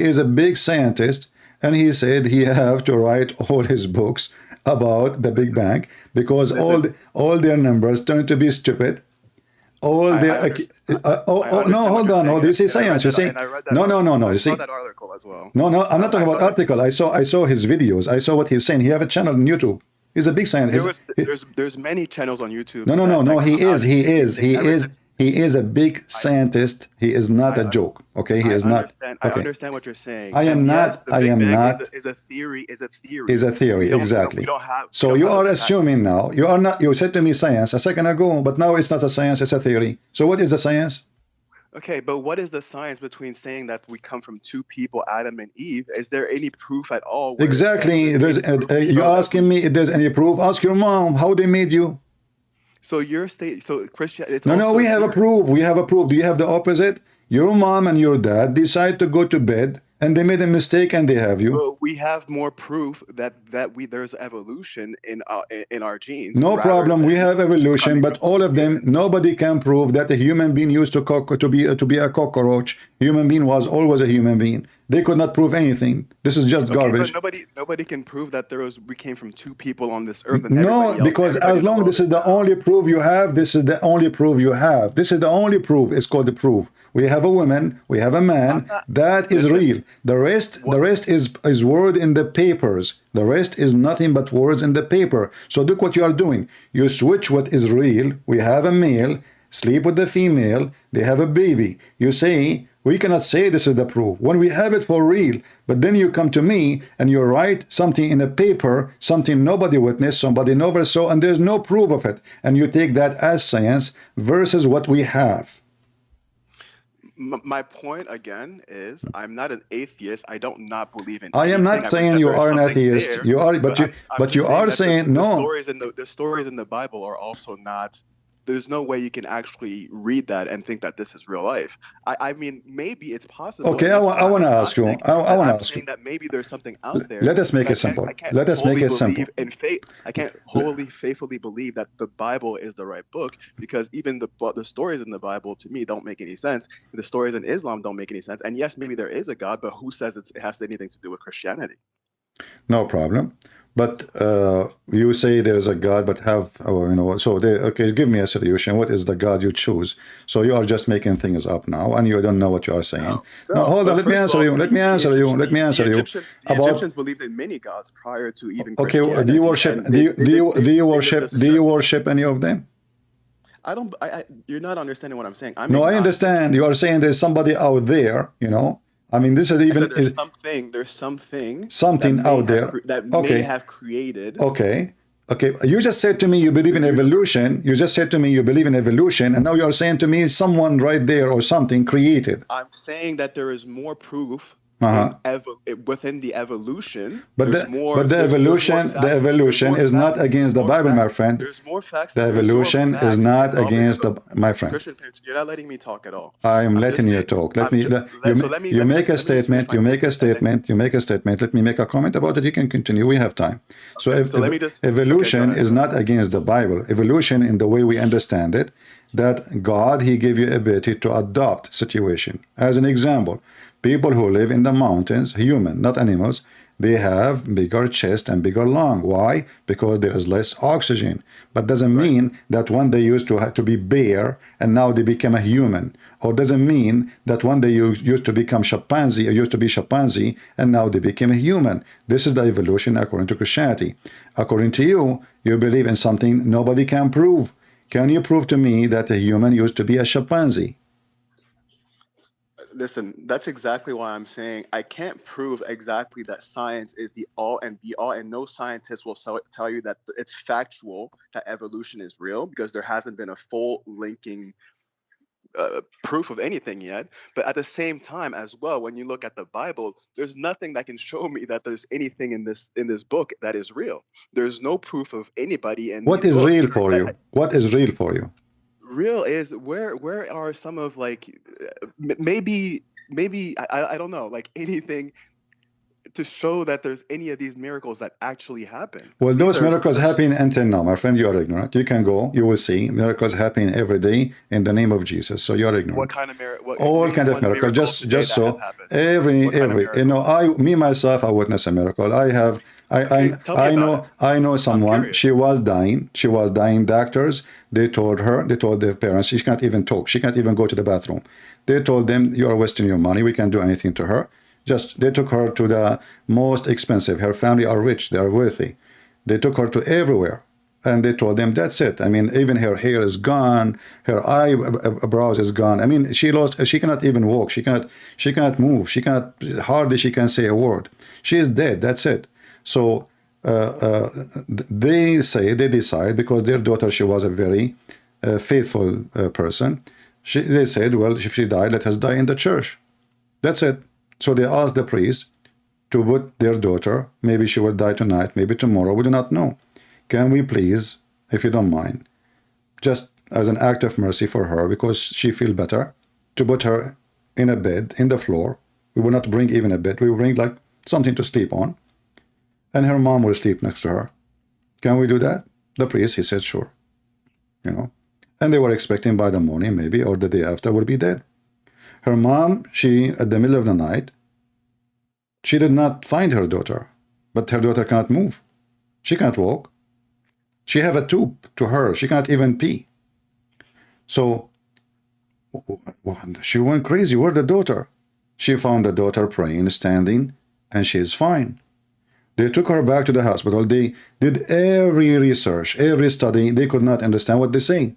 is a big scientist, and he said he have to write all his books about the Big Bang because all their numbers turn to be stupid. Hold on. You see science. You see, no. You see, that article as well. No, I'm not talking about article. I saw his videos. I saw what he's saying. He have a channel on YouTube. He's a big scientist. There's many channels on YouTube. No. He is a big scientist. He is not a joke. Okay, he is not. Okay. I understand what you're saying. I am not. Is a theory. Is a theory, exactly. So you are assuming now. You are not. You said to me science a second ago, but now it's not a science. It's a theory. So what is the science? Okay, but what is the science between saying that we come from 2 people, Adam and Eve? Is there any proof at all? Exactly. You're asking me if there's any proof. Ask your mom how they made you. So your state, so Christian. No. We have a proof. We have a proof. Do you have the opposite? Your mom and your dad decide to go to bed, and they made a mistake, and they have you. Well, we have more proof that there's evolution in our genes. No problem. We have evolution, but all of them, nobody can prove that a human being used to be a cockroach. Human being was always a human being. They could not prove anything. This is just garbage. But nobody can prove that we came from 2 people on this earth. And no, because as long this is the only proof you have, this is the only proof you have. This is the only proof. It's called the proof. We have a woman, we have a man. That is real. The rest is word in the papers. The rest is nothing but words in the paper. So look what you are doing. You switch what is real. We have a male sleep with the female. They have a baby. You say We cannot say this is the proof when we have it for real. But then you come to me and you write something in a paper, something nobody witnessed, somebody never saw, and there's no proof of it. And you take that as science versus what we have. My point again is, I'm not an atheist. I don't not believe in. I am not saying you are an atheist. You are, but you are saying no. The stories in the Bible are also not. There's no way you can actually read that and think that this is real life. I mean, maybe it's possible. Okay, I want to ask you. I want to ask you. That maybe there's something out there. Let us make it simple. Let us make it simple. I can't wholly faithfully believe that the Bible is the right book, because even the stories in the Bible to me don't make any sense. The stories in Islam don't make any sense. And yes, maybe there is a God, but who says it has anything to do with Christianity? No problem. But you say there's a God, but okay, give me a solution. What is the God you choose? So you are just making things up now, and you don't know what you are saying. No, hold on. Let me answer you. The Egyptians believed in many gods prior to even. Okay, do you worship any of them? I don't. You're not understanding what I'm saying. I understand. You are saying there's somebody out there, I mean, this is even there's something out there that may have created. Okay. You just said to me you believe in evolution. And now you are saying to me someone right there or something created. I'm saying that there is more proof within the evolution. But the evolution is not against the Bible, my friend. There's more facts. The evolution is not against my friend. Christian, you're not letting me talk at all. I am letting you talk. You make a statement. Let me make a comment about it. You can continue. We have time. Evolution is not against the Bible. Evolution, in the way we understand it, that God, he gave you ability to adopt situation. As an example, people who live in the mountains, human, not animals, they have bigger chest and bigger lung. Why? Because there is less oxygen. But doesn't mean that one they used to have to be bear and now they became a human. Or doesn't mean that one they used to become chimpanzee or used to be chimpanzee and now they became a human. This is the evolution according to Christianity. According to you, you believe in something nobody can prove. Can you prove to me that a human used to be a chimpanzee? Listen, that's exactly why I'm saying I can't prove exactly that science is the all and be all, and no scientist will tell you that it's factual that evolution is real, because there hasn't been a full linking proof of anything yet. But at the same time as well, when you look at the Bible, there's nothing that can show me that there's anything in this book that is real. There's no proof of anybody in What is real for you? What is real for you? Real is where are some of maybe I don't know, like anything to show that there's any of these miracles that actually happen. Well, those miracles happen until now, my friend. You are ignorant. You can go, you will see miracles happen every day in the name of Jesus. So you are ignorant. What kind of miracle? All kind of miracles. Just so every me myself, I witness a miracle. I know someone. She was dying. Doctors, they told their parents she can't even talk. She can't even go to the bathroom. They told them, you are wasting your money. We can't do anything to her. They took her to the most expensive. Her family are rich. They are wealthy. They took her to everywhere. And they told them, that's it. I mean, even her hair is gone. Her eyebrows is gone. I mean, she cannot even walk. She cannot move. Hardly she can say a word. She is dead. That's it. So they decide, because their daughter, she was a very faithful person. They said, well, if she died, let us die in the church. That's it. So they asked the priest to put their daughter, maybe she will die tonight, maybe tomorrow, we do not know. Can we please, if you don't mind, just as an act of mercy for her, because she feels better, to put her in a bed, in the floor. We will not bring even a bed, we will bring like something to sleep on. And her mom will sleep next to her. Can we do that? The priest, he said, sure. And they were expecting by the morning, maybe, or the day after, will be dead. Her mom, at the middle of the night, she did not find her daughter, but her daughter cannot move. She can't walk. She have a tube to her. She can't even pee. So she went crazy. Where's the daughter? She found the daughter praying, standing, and she is fine. They took her back to the hospital. They did every research, every study. They could not understand what they say.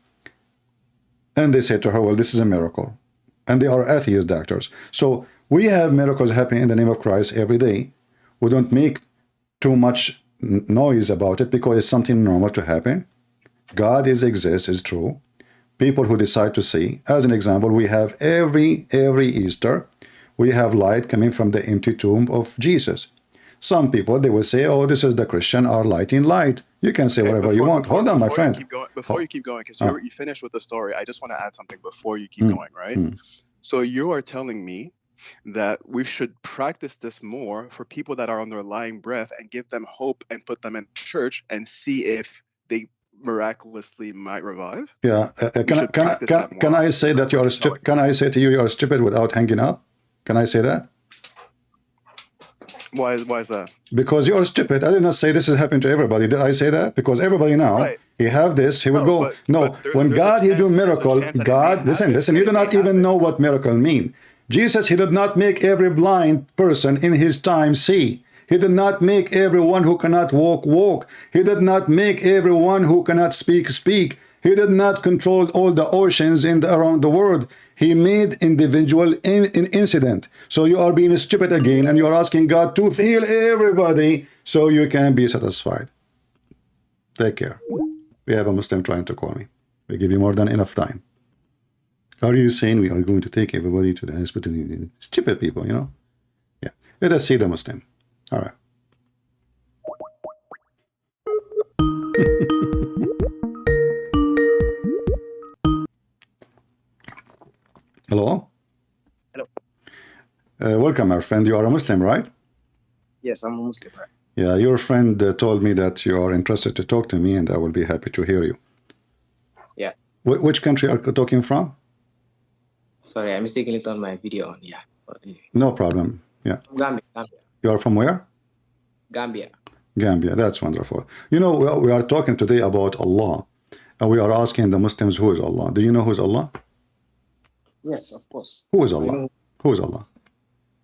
And they said to her, well, this is a miracle. and they are atheist doctors. So we have miracles happening in the name of Christ every day. We don't make too much noise about it because it's something normal to happen. God exists, true. People who decide to see, as an example, we have every Easter, we have light coming from the empty tomb of Jesus. Some people, they will say, oh, this is the Christian are lighting light. You can say whatever you want. Hold on, my friend. Before you keep going, because you finished with the story, I just want to add something before you keep going, right? So you are telling me that we should practice this more for people that are on their lying breath and give them hope and put them in church and see if they miraculously might revive? Yeah. Can I say that you are stupid? Can I say to you, you are stupid without hanging up? Can I say that? Why is that? Because you are stupid. I did not say this is happening to everybody. Did I say that? Because everybody now, he have this, he will go. When God, he do miracle, God, listen, you do not even know what miracle mean. Jesus, he did not make every blind person in his time see. He did not make everyone who cannot walk. He did not make everyone who cannot speak. He did not control all the oceans around the world. He made individual incident. So you are being stupid again, and you are asking God to heal everybody so you can be satisfied. Take care. We have a Muslim trying to call me. We give you more than enough time. Are you saying we are going to take everybody to the hospital? Stupid people, you know? Yeah. Let us see the Muslim. All right. Hello? Hello. Welcome, our friend. You are a Muslim, right? Yes, I'm a Muslim, right? Yeah, your friend told me that you are interested to talk to me, and I will be happy to hear you. Yeah. Which country are you talking from? Sorry, I mistakenly turned my video on. Yeah. No problem. Yeah. Gambia. You are from where? Gambia. Gambia. That's wonderful. You know, we are talking today about Allah, and we are asking the Muslims, who is Allah? Do you know who is Allah? Yes, of course. Who is Allah? Who is Allah?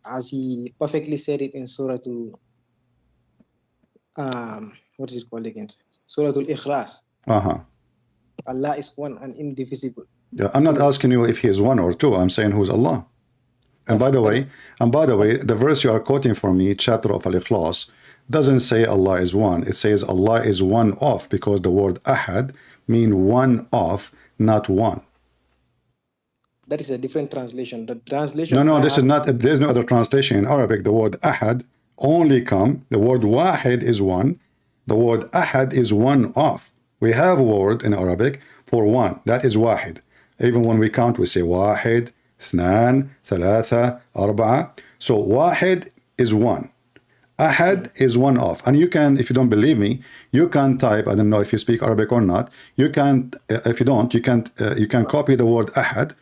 As he perfectly said it in Surah what is it called again? Surah Al-Ikhlas. Allah is one and indivisible. Yeah, I'm not asking you if he is one or two. I'm saying who's Allah. And by the way, the verse you are quoting for me, chapter of Al-Ikhlas, doesn't say Allah is one. It says Allah is one of, because the word ahad mean one of, not one. That is a different translation. The translation. No, this is not. There's no other translation in Arabic. The word ahad only come. The word wahid is one. The word ahad is one of. We have a word in Arabic for one. That is wahid. Even when we count, we say wahid, اثنان, ثلاثة, أربعة. So wahid is one. Ahad is one of. And you can, if you don't believe me, you can type, I don't know if you speak Arabic or not, you can, if you don't, you can copy the word ahad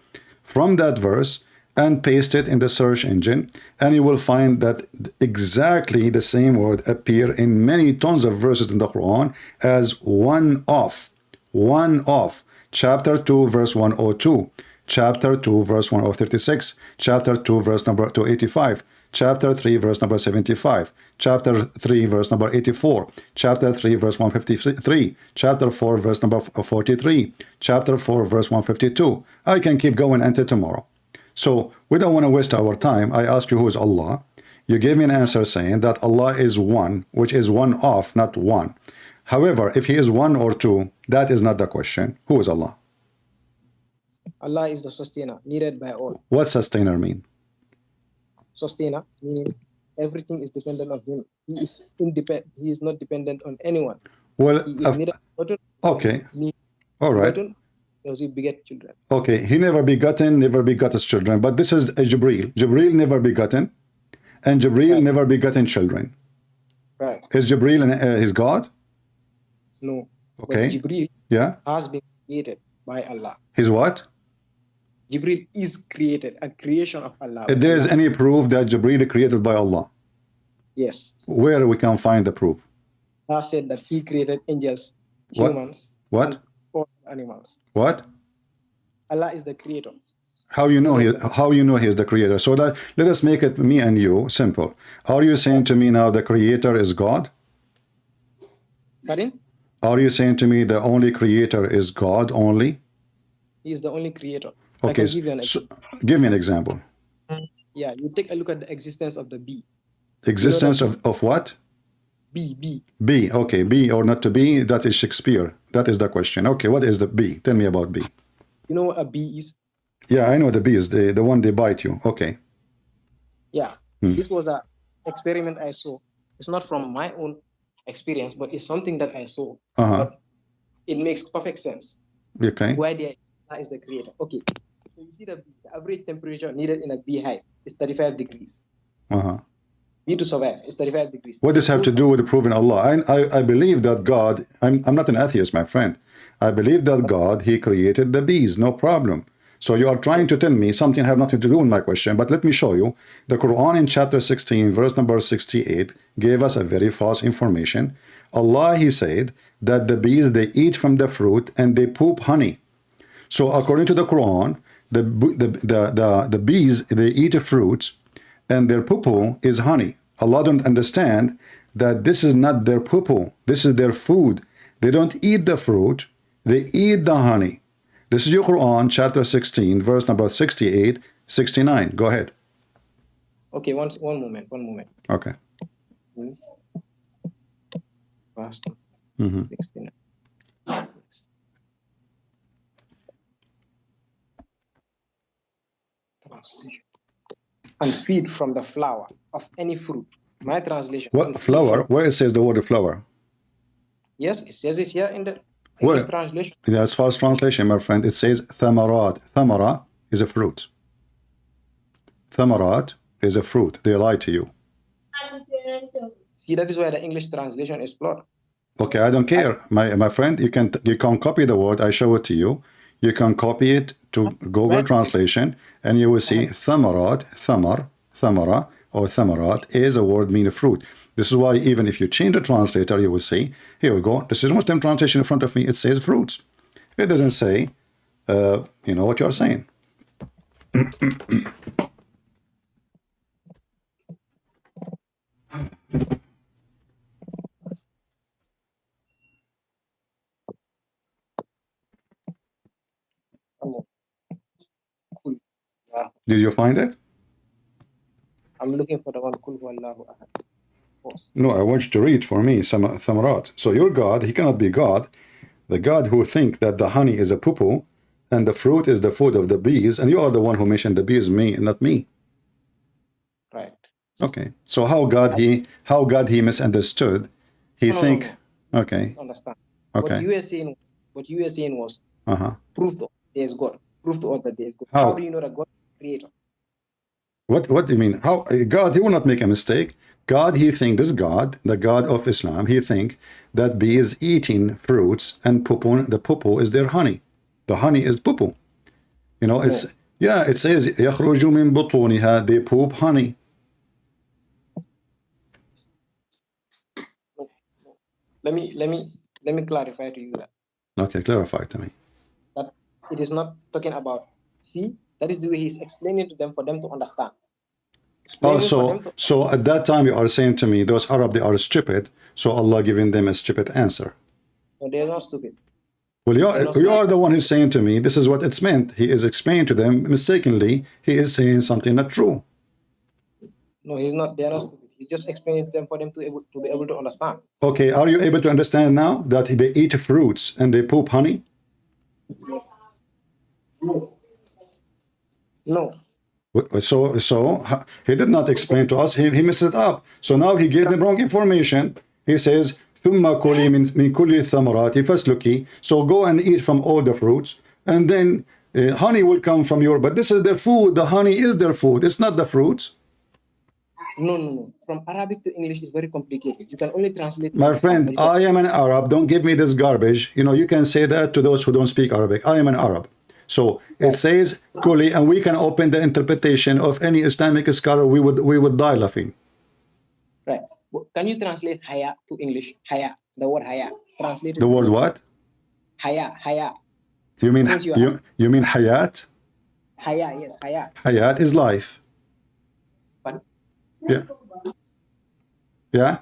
from that verse and paste it in the search engine, and you will find that exactly the same word appear in many tons of verses in the Quran as one of. One of. Chapter 2, verse 102. Chapter 2, verse 1036. Chapter 2, verse number 285. Chapter 3, verse number 75. Chapter 3, verse number 84. Chapter 3, verse 153. Chapter 4, verse number 43. Chapter 4, verse 152. I can keep going until tomorrow. So we don't want to waste our time. I ask you, who is Allah? You gave me an answer saying that Allah is one, which is one of, not one. However, if he is one or two, that is not the question. Who is Allah? Allah is the sustainer, needed by all. What sustainer mean? Sustainer, meaning everything is dependent on him. He is independent. He is not dependent on anyone. Well, he is neither okay. All right. Because he beget children. Okay, he never begotten, never begot his children. But this is Jibreel. Jibreel never begotten, and Jibreel never begotten children. Right. Is Jibreel his God? No. Okay. But Jibreel has been created by Allah. His what? Jibreel is created, a creation of Allah. If there is any proof that Jibreel is created by Allah? Yes. Where we can find the proof? Allah said that he created angels, humans, what? And all animals. What? Allah is the creator. How you know he is the creator? So let us make it me and you simple. Are you saying to me now the creator is God? Pardon? Are you saying to me the only creator is God only? He is the only creator. Okay, give you an so give me an example. Yeah, you take a look at the existence of the bee. Existence of what? Bee. B. Okay, B or not to be, that is Shakespeare. That is the question. Okay, what is the B? Tell me about B. You know what a bee is? Yeah, I know the bee is the one they bite you. Okay. Yeah. This was a experiment I saw. It's not from my own experience, but it's something that I saw. But it makes perfect sense. Okay. Why there is the creator. Okay. So you see the average temperature needed in a beehive is 35 degrees. Bee to survive is 35 degrees. What does this have to do with proving Allah? I believe that God, I'm not an atheist, my friend. I believe that God, he created the bees, no problem. So you are trying to tell me something have nothing to do with my question, but let me show you. The Quran in chapter 16, verse number 68, gave us a very false information. Allah, he said that the bees, they eat from the fruit and they poop honey. So according to the Quran, the bees, they eat fruits and their poo-poo is honey. Allah don't understand that this is not their poo-poo. This is their food. They don't eat the fruit. They eat the honey. This is your Quran, chapter 16, verse number 68, 69. Go ahead. Okay, one moment. Okay. Verse 69. And feed from the flower of any fruit. My translation. What flower? Where it says the word flower? Yes, it says it here in the English translation. That's false translation, my friend. It says thamarat. Thamara is a fruit. Thamarat is a fruit. They lie to you. See, that is why the English translation is flawed. Okay, I don't care, my friend. You can copy the word. I show it to you. You can copy it to Google Translation, and you will see thamarat, thamara, or thamarat is a word meaning fruit. This is why even if you change the translator, you will see, here we go. This is Muslim translation in front of me. It says fruits. It doesn't say, you know what you are saying. Did you find it? I'm looking for the one Kul Huwallahu Ahad. No, I want you to read for me Thamarat. So your God, he cannot be God. The God who think that the honey is a poo-poo and the fruit is the food of the bees, and you are the one who mentioned the bees, me, not me. Right. Okay. So how God he misunderstood. Okay. Understand. Okay. What you were saying was proof that there is God. Proof to all that there is God. How do you know that God is the creator? What do you mean? How God, he will not make a mistake. God, he think this God, the God of Islam, he think that bee is eating fruits and poo-poo, the poo-poo is their honey. The honey is poo-poo. You know, it says يَخْرُجُ مِن بُطُونِهَا, they poop honey. Let me clarify to you that. Okay, clarify to me. That it is not talking about, see, that is the way he's explaining to them for them to understand. So at that time you are saying to me, those Arab, they are stupid, so Allah giving them a stupid answer. No, they are not stupid. Well, you are the one who's saying to me, this is what it's meant. He is explaining to them mistakenly. He is saying something not true. No, he's not. They are not stupid. He's just explaining to them for them to be able to understand. Okay, are you able to understand now that they eat fruits and they poop honey? No. So he did not explain to us. He messed it up. So now he gave them wrong information. He says, ثُمَّ كُلِي مِن كُلِّ الثَّمَرَاتِ فَاسْلُكِي. So go and eat from all the fruits, and then honey will come from your. But this is their food. The honey is their food. It's not the fruits. No. From Arabic to English is very complicated. You can only translate. My friend, I am an Arab. Don't give me this garbage. You know, you can say that to those who don't speak Arabic. I am an Arab. So it says Kuli, and we can open the interpretation of any Islamic scholar. We would die laughing. Right. Can you translate haya to English? Haya. The word haya. Translate it. The word what? Haya. You mean you mean hayat? Haya, yes, haya. Hayat is life. Pardon? Yeah.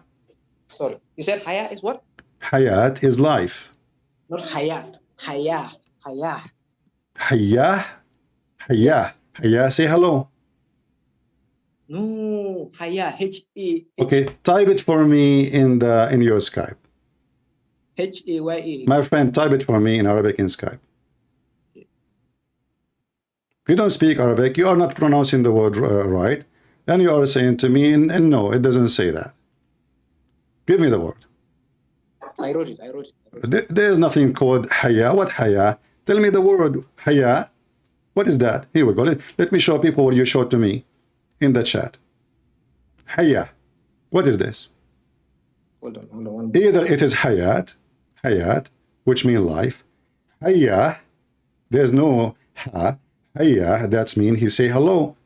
Sorry. You said haya is what? Hayat is life. Not hayat. Haya. Hayah? Haya. Yes. Haya, say hello. No, Haya, H-A. Okay, type it for me in your Skype. H-A-Y-A. My friend, type it for me in Arabic in Skype. You don't speak Arabic, you are not pronouncing the word right, and you are saying to me, and no, it doesn't say that. Give me the word. I wrote it. There is nothing called haya. What haya? Tell me the word haya. What is that? Here we go. Let me show people what you showed to me in the chat. Haya. What is this? Hold on. Either it is hayat, which means life. Haya, there's no ha. Haya, that's mean he say hello.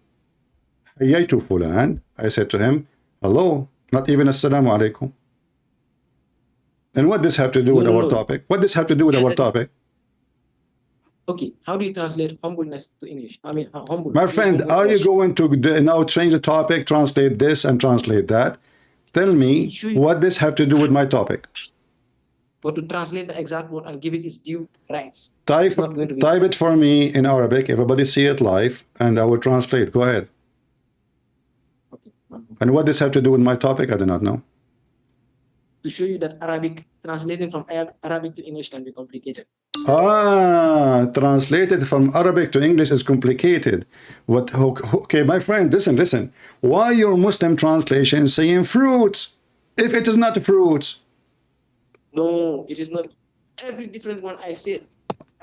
Hayaitu fulan. I said to him, hello. Not even assalamu alaikum. And what does have to do with our topic? What does have to do with our topic? Okay, how do you translate humbleness to English? I mean, humble. My friend, are you going to now change the topic, translate this and translate that? Tell me what this have to do with my topic. But to translate the exact word and give it its due rights. Type it for me in Arabic. Everybody see it live, and I will translate. Go ahead. Okay. And what this have to do with my topic? I do not know. To show you that Arabic, translating from Arabic to English can be complicated. Translated from Arabic to English is complicated. What? Okay, my friend, listen. Why your Muslim translation saying fruits if it is not fruits? No, it is not. Every different one I said.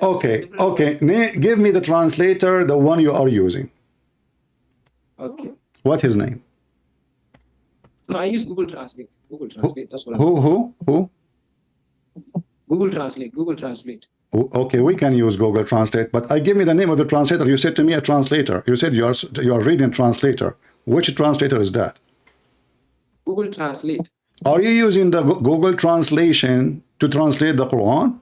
Okay. Give me the translator, the one you are using. Okay. What his name? No, I use Google Translate. That's what Who? Google Translate. Okay, we can use Google Translate, but give me the name of the translator. You said to me a translator. You said you are reading translator. Which translator is that? Google Translate. Are you using the Google translation to translate the Quran?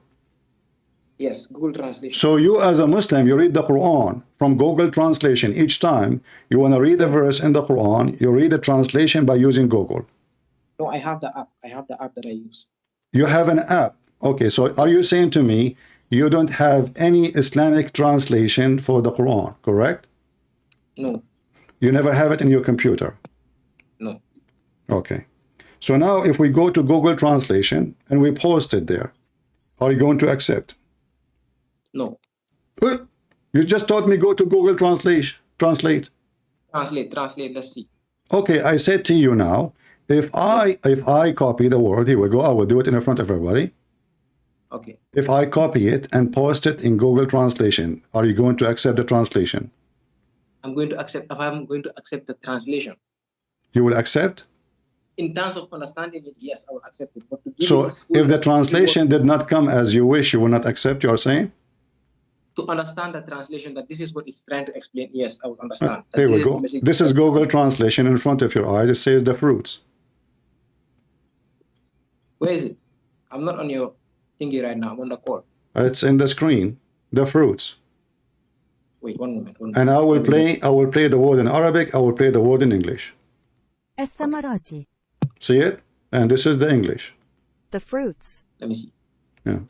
Yes, Google Translation. So you as a Muslim, you read the Quran from Google translation. Each time you want to read a verse in the Quran, you read the translation by using Google. No, I have the app. I have the app that I use. You have an app. Okay, so are you saying to me you don't have any Islamic translation for the Quran, correct? No. You never have it in your computer? No. Okay. So now if we go to Google Translation and we post it there, are you going to accept? No. You just taught me go to Google Translate. Translate, let's see. Okay, I said to you now, if I copy the word, here we go, I will do it in front of everybody. Okay. If I copy it and post it in Google Translation, are you going to accept the translation? I'm going to accept the translation. You will accept? In terms of understanding it, yes, I will accept it. But so if the translation did not come as you wish, you will not accept, you are saying? To understand the translation, that this is what it's trying to explain, yes, I would understand. Here we go. This is Google Translation in front of your eyes. It says the fruits. Where is it? I'm not on your thingy right now. I'm on the call. It's in the screen. The fruits. Wait, one moment. And I will play the word in Arabic. I will play the word in English. الثمرات. See it? And this is the English. The fruits. Let me see. Yeah.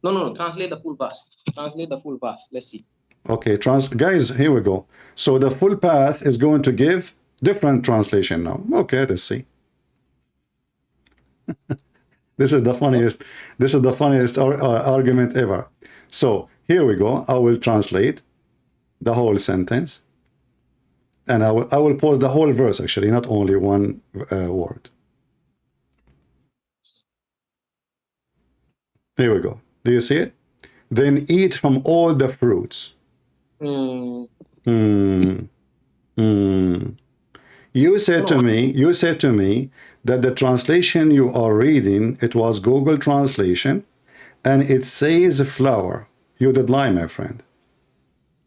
No. Translate the full verse. Let's see. Okay, guys, here we go. So the full path is going to give different translation now. Okay, let's see. This is the funniest argument ever. So here we go. I will translate the whole sentence. And I will pause the whole verse, actually, not only one word. Here we go. Do you see it? Then eat from all the fruits. You said to me that the translation you are reading, it was Google Translation, and it says flower. You did lie, my friend.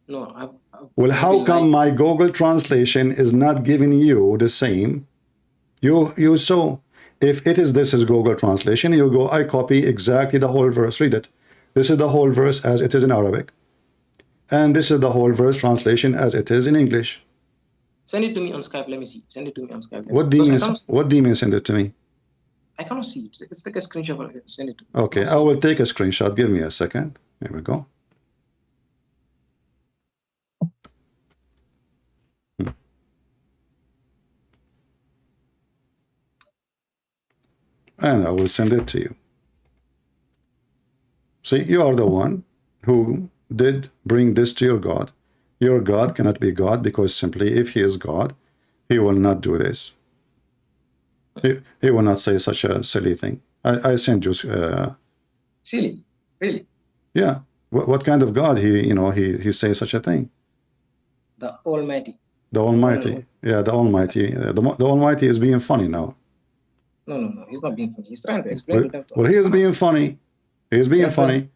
No, well, how come my Google Translation is not giving you the same? You saw, if this is Google Translation, you go, I copy exactly the whole verse, read it. This is the whole verse as it is in Arabic. And this is the whole verse translation as it is in English. Send it to me on Skype, let me see. Send it to me on Skype. What do you mean send it to me? I cannot see it. Let's take a screenshot of it. Send it to me. Okay, I will take a screenshot. Give me a second. Here we go. and I will send it to you. See, you are the one who did bring this to your God. Your God cannot be God because simply if he is God, he will not do this. He will not say such a silly thing. I sent you. Silly, really? Yeah. What kind of God he says such a thing? The Almighty. The Almighty. Yeah, the Almighty. The Almighty is being funny now. No. He's not being funny. He's trying to explain to them. Well, he is being funny. He is being funny.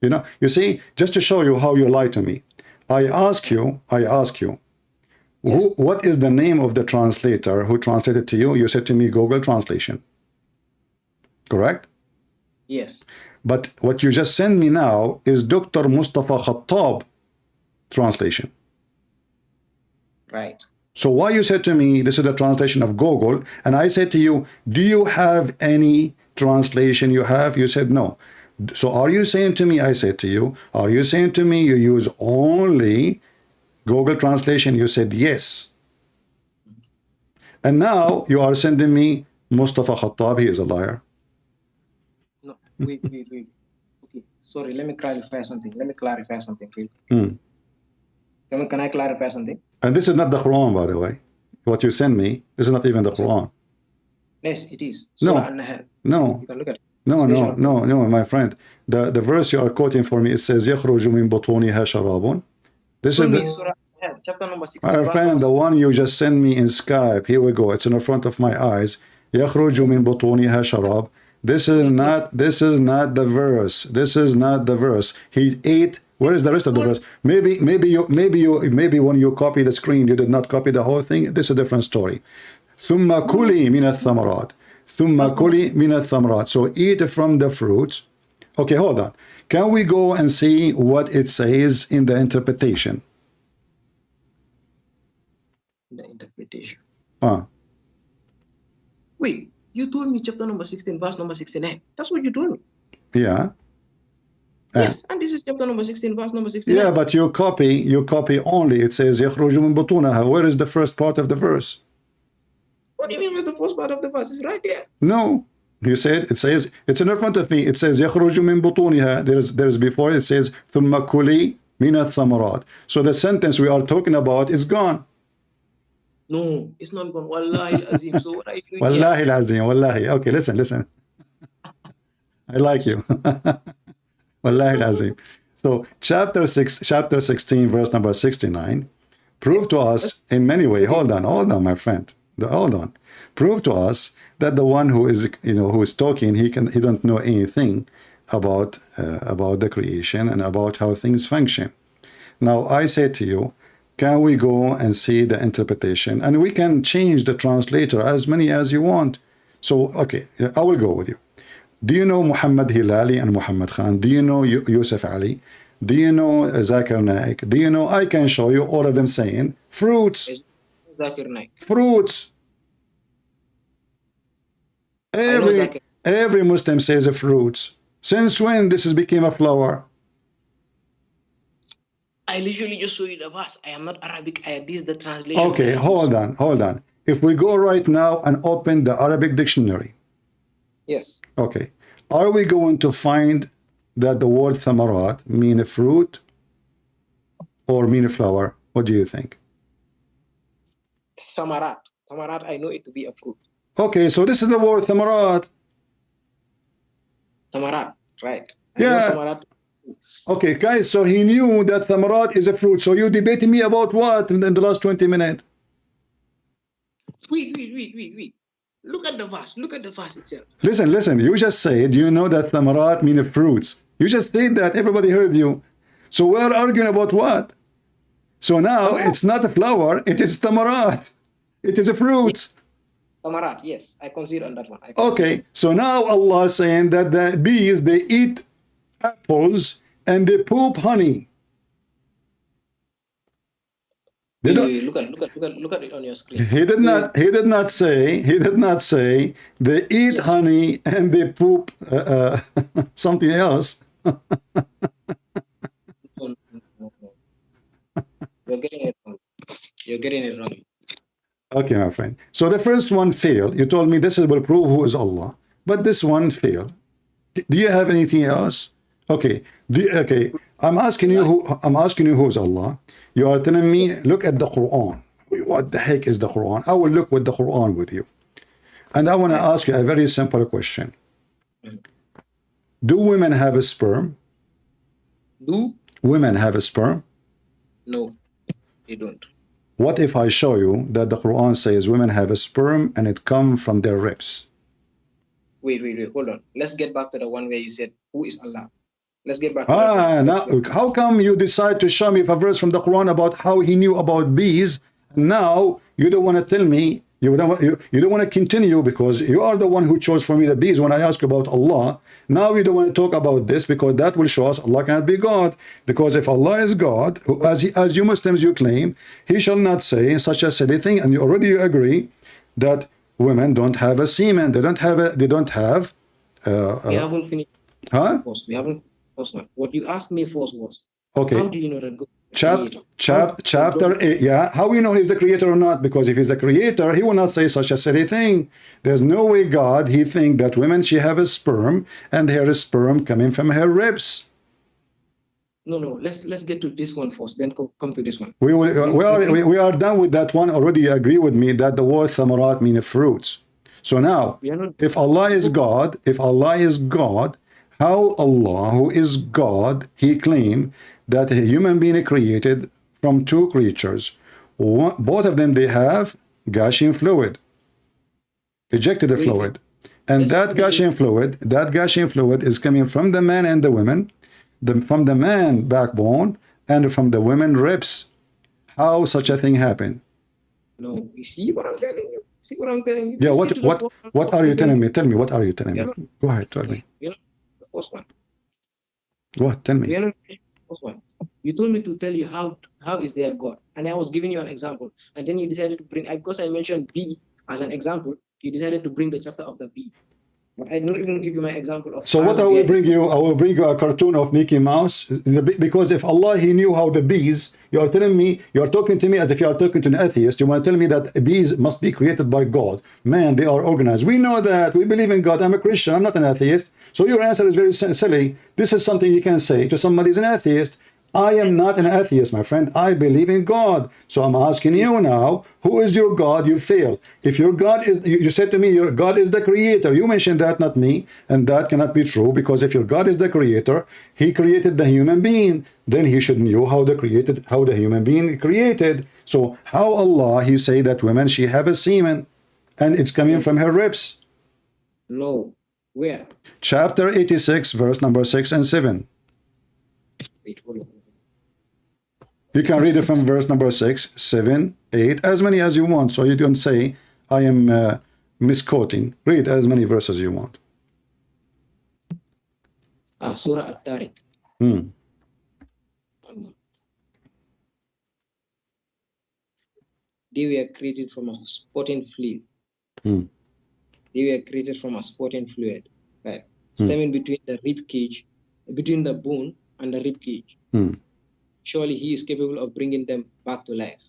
You know, you see, just to show you how you lie to me, I ask you, yes. What is the name of the translator who translated to you? You said to me, Google Translation. Correct? Yes. But what you just sent me now is Dr. Mustafa Khattab translation. Right. So why you said to me, this is the translation of Google, and I said to you, do you have any translation you have? You said no. So are you saying to me, I said to you, are you saying to me you use only Google Translation? You said yes. And now you are sending me Mustafa Khattab, he is a liar. No, wait. Okay, sorry, let me clarify something. Really. Can I clarify something? And this is not the Quran, by the way. What you send me, this is not even the Quran. Yes, it is. No. You can look at it. No, my friend. The verse you are quoting for me, it says, يَخْرُجُ مِن بُطُونِهَا شَرَابٌ. This is the, chapter number 16. my friend, the one you just sent me in Skype. Here we go. It's in the front of my eyes. يَخْرُجُ مِن بُطُونِهَا شَرَاب. This is not the verse. This is not the verse. He ate. Where is the rest of the verse? Maybe when you copy the screen, you did not copy the whole thing. This is a different story. ثُمَّ كُلِي مِنَ الثَّمَرَاتِ ثُمَّ كُلِي مِنَ الثَّمَرَاتِ. So eat from the fruits. Okay, hold on. Can we go and see what it says in the interpretation? The interpretation. Wait, you told me chapter number 16, verse number 69. That's what you told me. Yeah. Yes, and this is chapter number 16, verse number 69. Yeah, but you copy only. It says يَخْرُجُ مِن بُطُونَهَا. Where is the first part of the verse? What do you mean with the first part of the verse? It's right there. No. You said, it says, it's in front of me. It says يَخْرُجُ مِن بُطُونِهَا. There's before it says ثُمَّ كُلِي مِنَ الثَّمَرَاتِ. So the sentence we are talking about is gone. No, it's not gone. Wallahi al-azim. So what are you doing Wallahi al-azim. Wallahi. Okay, listen. I like you. Wallahi al-azim. So chapter 16, verse number 69, prove to us in many ways. Hold on, my friend. Hold on. Prove to us that the one who is talking, he don't know anything about the creation and about how things function. Now I say to you, can we go and see the interpretation? And we can change the translator as many as you want. So, okay, I will go with you. Do you know Muhammad Hilali and Muhammad Khan? Do you know Yusuf Ali? Do you know Zakir Naik? Do you know, I can show you all of them saying fruits. Zakir Naik. Fruits. Every Muslim says fruits. Since when this has become a flower? I literally just show you the verse. I am not Arabic. This is the translation. Okay, hold on. If we go right now and open the Arabic dictionary. Yes. Okay. Are we going to find that the word thamarat mean a fruit or mean a flower? What do you think? Thamarat, I know it to be a fruit. Okay, so this is the word thamarat. Thamarat, right. Yeah. Okay, guys, so he knew that thamarat is a fruit. So you debating me about what in the last 20 minutes? Wait. Look at the verse itself. Listen. You just said you know that thamarat mean fruits. You just said that. Everybody heard you. So we're arguing about what? So now it's not a flower. It is thamarat. It is a fruit. Thamarat, yes. I concede on that one. Okay. So now Allah is saying that the bees, they eat apples and they poop honey. Look at it on your screen. He did not say they eat honey and they poop something else. No. You're getting it wrong. Okay, my friend. So the first one failed. You told me this will prove who is Allah. but this one failed. Do you have anything else? Okay. Okay. I'm asking you who's Allah. You are telling me, look at the Quran. What the heck is the Quran? I will look with the Quran with you. And I want to ask you a very simple question. Do women have a sperm? Do women have a sperm? No, they don't. What if I show you that the Quran says women have a sperm and it comes from their ribs? Wait, hold on. Let's get back to the one where you said, who is Allah? Let's get back to that. Now, how come you decide to show me a verse from the Quran about how he knew about bees? Now you don't want to tell me, you don't want to continue because you are the one who chose for me the bees when I ask about Allah. Now you don't want to talk about this because that will show us Allah cannot be God. Because if Allah is God, as you Muslims you claim, he shall not say such a silly thing, and you already agree that women don't have a semen. They don't have. We haven't finished. Huh? We haven't. What you asked me first was, okay. How do you know that God? Chapter 8, yeah. How we know he's the creator or not? Because if he's the creator, he will not say such a silly thing. There's no way God, he think that women, she have a sperm, and her sperm coming from her ribs. No. Let's get to this one first, then come to this one. We are done with that one already. You agree with me that the word thamarat means fruits. So now, if Allah is God, how Allah, who is God, he claimed that a human being created from two creatures. Both of them, they have gushing fluid, ejected fluid. And that gushing fluid is coming from the man and the women, from the man backbone and from the women ribs. How such a thing happened? No, you see what I'm telling you? See what I'm telling you? Yeah, what are you telling me? Tell me, what are you telling me? Go ahead, tell me. The first one. What? Tell me. You told me to tell you how is there God, and I was giving you an example, and then you decided to bring, because I mentioned bee as an example, you decided to bring the chapter of the bee, but I didn't even give you my example of. So what I will bring you a cartoon of Mickey Mouse, because if Allah, he knew how the bees, you are telling me, you are talking to me as if you are talking to an atheist. You want to tell me that bees must be created by God. Man, they are organized. We know that. We believe in God. I'm a Christian. I'm not an atheist. So your answer is very silly. This is something you can say to somebody who's an atheist. I am not an atheist, my friend. I believe in God. So I'm asking you now, who is your God? You fail. If your God is, you said to me, your God is the creator. You mentioned that, not me. And that cannot be true, because if your God is the creator, he created the human being. Then he should know how the human being created. So how Allah, he say that women, she have a semen and it's coming from her ribs? No. Where? Chapter 86, verse number 6 and 7. Wait, hold on. You can read it from verse number 6, 7, 8, as many as you want. So you don't say, I am misquoting. Read as many verses as you want. Surah At-Tariq. They were created from a sporting fluid. They were created from a sporting fluid, right? Stemming between the rib cage, between the bone and the rib cage. Surely he is capable of bringing them back to life.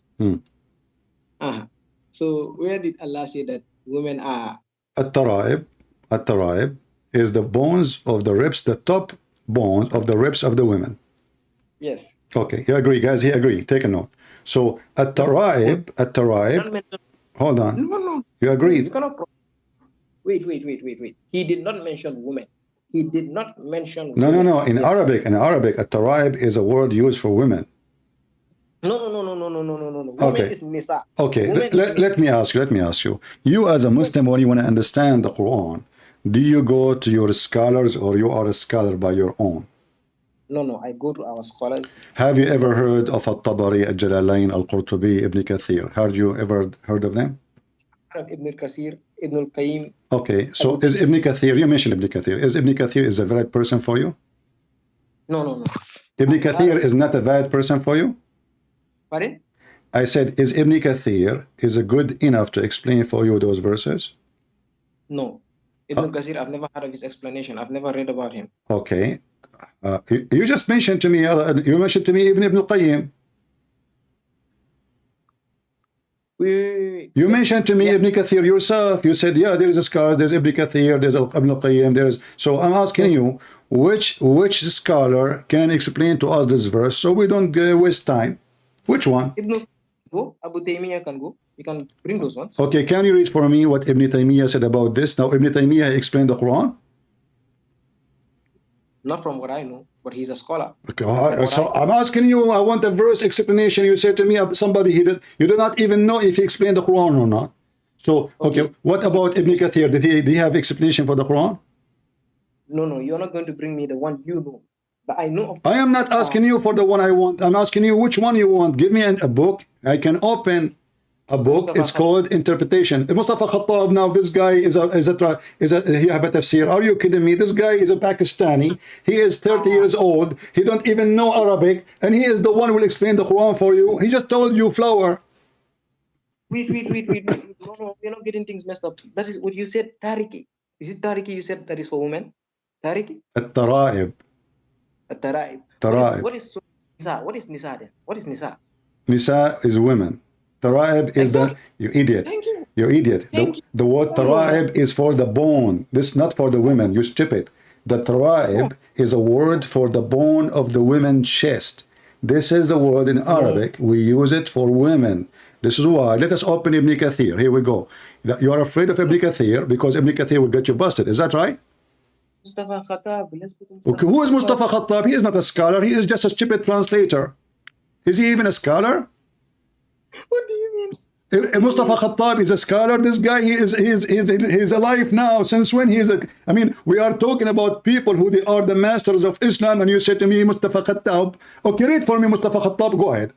So where did Allah say that women are? At-Taraib is the bones of the ribs, the top bones of the ribs of the women. Yes. Okay, you agree, guys? He agree. Take a note. So At-Taraib, hold on. No. You agreed. You cannot. Wait. He did not mention women. He did not mention women. No. In Arabic, At-Taraib is a word used for women. No. Women is nisa. Okay, let me ask you. You as a Muslim, when you want to understand the Quran, do you go to your scholars or you are a scholar by your own? No, I go to our scholars. Have you ever heard of Al-Tabari, Al-Jalalain, Al-Qurtubi, Ibn Kathir? Have you ever heard of them? Ibn Kathir, Ibn al-Qayyim. Okay, so is Ibn Kathir, you mentioned Ibn Kathir, is Ibn Kathir is a valid person for you? No. Ibn Kathir is not a valid person for you? Pardon? I said, is Ibn Kathir is a good enough to explain for you those verses? No. Ibn Kathir, I've never heard of his explanation. I've never read about him. Okay. You just mentioned to me, Ibn al-Qayyim. Wait. You mentioned to me Ibn Kathir yourself. You said, yeah, there is a scholar, there's Ibn Kathir, there's Ibn Qayyim, there's... So I'm asking you, which scholar can explain to us this verse so we don't waste time? Which one? Ibn go. Abu Taymiyyah can go. You can bring those ones. Okay, can you read for me what Ibn Taymiyyah said about this? Now, Ibn Taymiyyah explained the Quran? Not from what I know, but he's a scholar. Okay, so I'm asking you, I want a verse explanation. You said to me, somebody you do not even know if he explained the Quran or not. So, okay, what about Ibn Kathir? Did he have explanation for the Quran? No, you're not going to bring me the one you know. But I know. I am not asking you for the one I want. I'm asking you which one you want. Give me a book. I can open a book. It's called Interpretation. Mustafa Khattab, now this guy he have a tafsir. Are you kidding me? This guy is a Pakistani. He is 30 years old. He don't even know Arabic, and he is the one who will explain the Quran for you. He just told you flower. Wait. No, we're not getting things messed up. That is what you said, Tariqi. Is it Tariqi you said that is for women? Tariqi? At-Tara'ib. At-Tara'ib. Tara'ib. What is Nisa? What is Nisa then? What is Nisa? Nisa is women. Tara'ib is you idiot. Thank you. You idiot. The word Tara'ib is for the bone. This is not for the women. You stupid. The Tara'ib is a word for the bone of the women's chest. This is the word in Arabic. We use it for women. This is why. Let us open Ibn Kathir. Here we go. You are afraid of Ibn Kathir because Ibn Kathir will get you busted. Is that right? Mustafa Khattab. Let's go to Mustafa. Okay, who is Mustafa Khattab? He is not a scholar. He is just a stupid translator. Is he even a scholar? What do you mean? Mustafa Khattab is a scholar. This guy, he's alive now. Since when he is I mean, we are talking about people who they are the masters of Islam, and you say to me, Mustafa Khattab. Okay, read for me, Mustafa Khattab. Go ahead.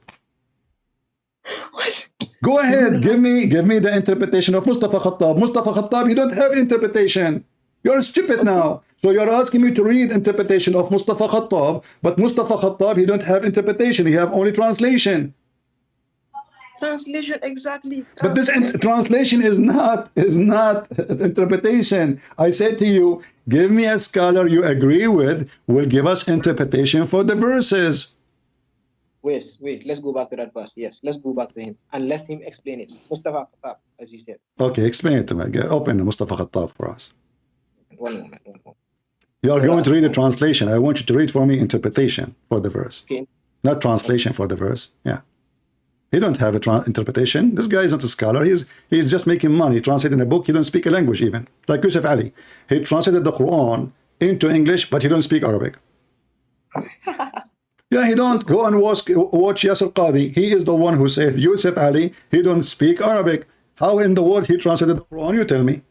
What? Go ahead. Give me the interpretation of Mustafa Khattab. Mustafa Khattab, you don't have interpretation. You're stupid now. So you're asking me to read interpretation of Mustafa Khattab, but Mustafa Khattab, he don't have interpretation. He have only translation. Translation, exactly. But this translation is not interpretation. I said to you, give me a scholar you agree with, will give us interpretation for the verses. Wait, let's go back to that verse. Yes, let's go back to him and let him explain it. Mustafa Khattab, as you said. Okay, explain it to me. Open Mustafa Khattab for us. One moment. You are going to read the translation. I want you to read for me interpretation for the verse. Okay. Not translation for the verse. Yeah. He don't have a interpretation. This guy is not a scholar. He's just making money, translating a book. He don't speak a language even. Like Yusuf Ali. He translated the Quran into English, but he don't speak Arabic. Yeah, he don't. Go and watch Yasir Qadi. He is the one who said, Yusuf Ali, he don't speak Arabic. How in the world he translated the Quran? You tell me.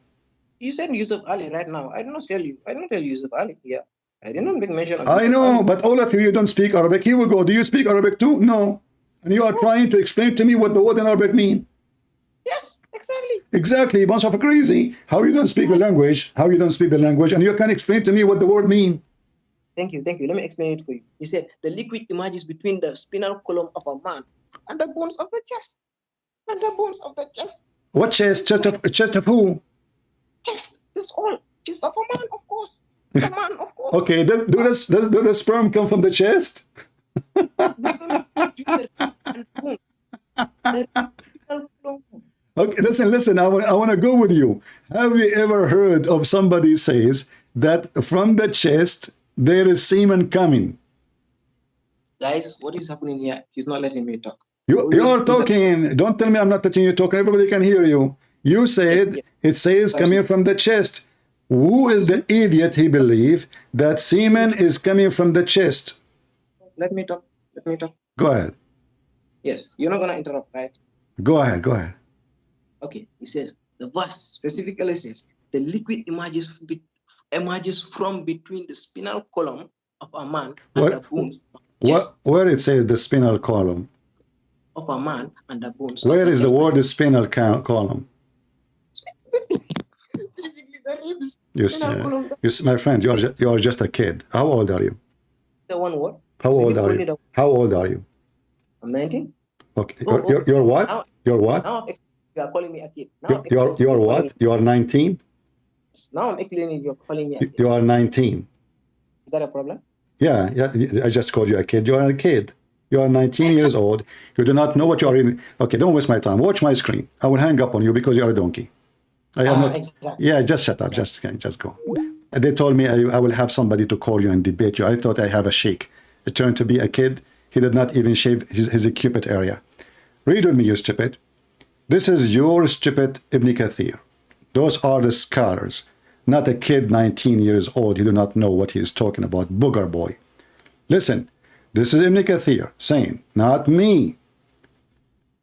You said Yusuf Ali right now. I don't tell you Yusuf Ali. Yeah. I did not make mention of I know, Ali. But all of you don't speak Arabic. He will go, do you speak Arabic too? No. And you are trying to explain to me what the word in Arabic mean. Yes, exactly. Exactly, bunch of crazy. How you don't speak the language? How you don't speak the language? And you can explain to me what the word mean. Thank you. Let me explain it for you. He said, the liquid emerges between the spinal column of a man and the bones of the chest. What chest? Chest of who? Chest. That's all. Chest of a man, of course. The man, of course. Okay, does the sperm come from the chest? Okay, listen. I want to go with you. Have you ever heard of somebody says that from the chest there is semen coming? Guys, what is happening here? He's not letting me talk. You're talking. Don't tell me I'm not letting you talk. Everybody can hear you. You said it says coming from the chest. Who is the idiot he believe that semen is coming from the chest? Let me talk. Go ahead. Yes, you're not going to interrupt, right? Go ahead. Okay, it says, the verse specifically says, the liquid emerges from between the spinal column of a man and the bones. Where it says the spinal column? Of a man and the bones. Where is the word spinal column? Basically, the ribs. Yes, my friend, you are just a kid. How old are you? The one word. How old are you? How old are you? I'm 19. Okay. You're what? Now, you're what? Now you are calling me a kid. You're what? You are 19? Now I'm explaining you're calling me a kid. You are 19. Is that a problem? Yeah. I just called you a kid. You are a kid. You are 19 years old. You do not know what you are in. Okay, don't waste my time. Watch my screen. I will hang up on you because you are a donkey. I have not. Exactly. Yeah, just shut up. Just go. They told me I will have somebody to call you and debate you. I thought I have a sheikh. It turned to be a kid. He did not even shave his cupid area. Read with me, you stupid. This is your stupid Ibn Kathir. Those are the scholars, not a kid 19 years old. You do not know what he is talking about. Booger boy. Listen, this is Ibn Kathir saying, not me.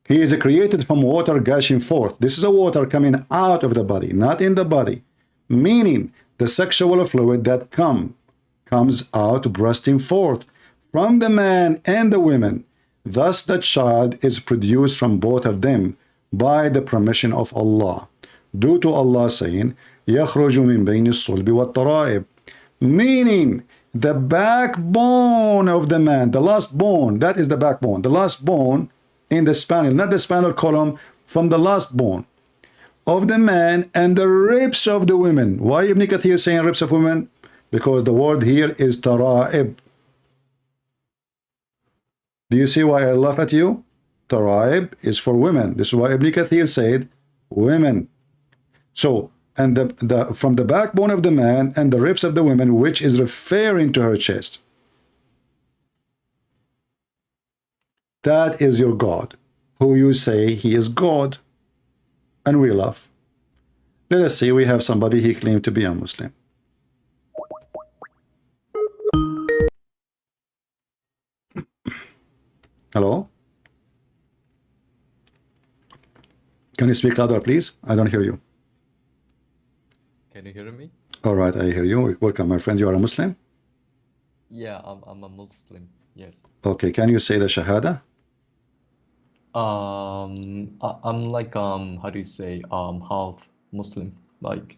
He is created from water gushing forth. This is a water coming out of the body, not in the body. Meaning the sexual fluid that comes out bursting forth from the man and the women. Thus the child is produced from both of them by the permission of Allah. Due to Allah saying, يَخْرُجُ مِنْ بَيْنِ الصُّلْبِ وَالتَّرَائِبِ. Meaning the backbone of the man, the last bone, that is the backbone, the last bone in the spinal, not the spinal column, from the last bone of the man and the ribs of the women. Why Ibn Kathir is saying ribs of women? Because the word here is tara'ib. Do you see why I laugh at you? Tara'ib is for women. This is why Ibn Kathir said women. So, and from the backbone of the man and the ribs of the women, which is referring to her chest. That is your God, who you say he is God. And we laugh. Let us see, we have somebody he claimed to be a Muslim. Hello? Can you speak louder, please? I don't hear you. Can you hear me? All right, I hear you. Welcome, my friend. You are a Muslim? Yeah, I'm a Muslim. Yes. Okay, can you say the Shahada? I'm like how do you say half Muslim, like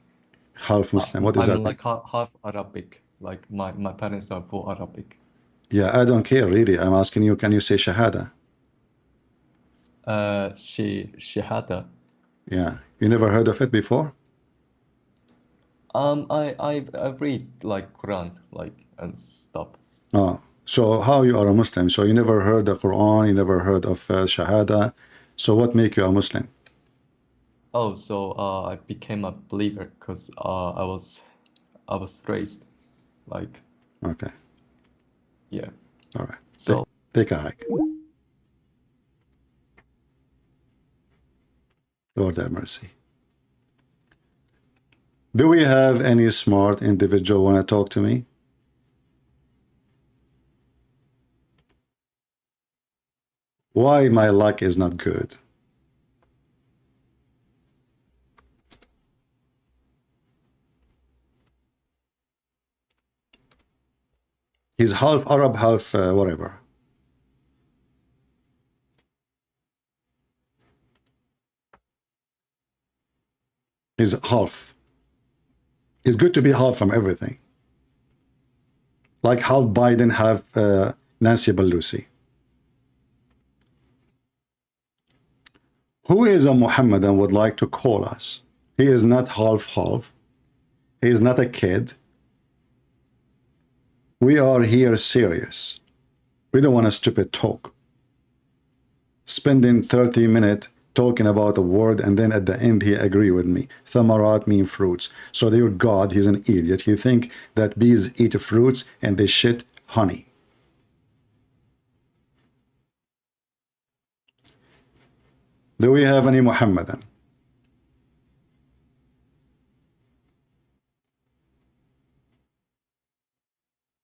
Half Muslim. What is I'm that? like half Arabic. Like my parents are both Arabic. Yeah, I don't care really. I'm asking you, can you say Shahada? Shahada. Yeah, you never heard of it before? I read like Quran like and stuff. Oh, so how you are a Muslim? So you never heard the Quran, you never heard of Shahada. So what make you a Muslim? Oh, so I became a believer because I was raised like. Okay. Yeah. All right. So take a hike. Lord have mercy. Do we have any smart individual want to talk to me? Why my luck is not good? He's half Arab, half whatever. He's half. It's good to be half from everything. Like half Biden, half Nancy Pelosi. Who is a Muhammadan would like to call us? He is not half-half. He is not a kid. We are here serious. We don't want a stupid talk. Spending 30 minutes talking about a word and then at the end he agree with me. Thamarat mean fruits. So your God, he's an idiot. He think that bees eat fruits and they shit honey. Do we have any Muhammadan?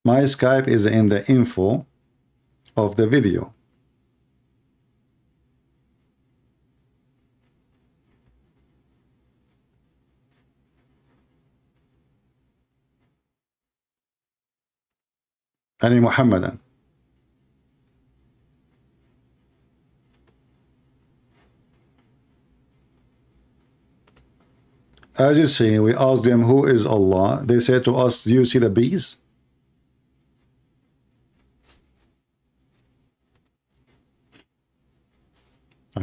My Skype is in the info of the video. Any Muhammadan? As you see, we asked them, who is Allah? They said to us, do you see the bees?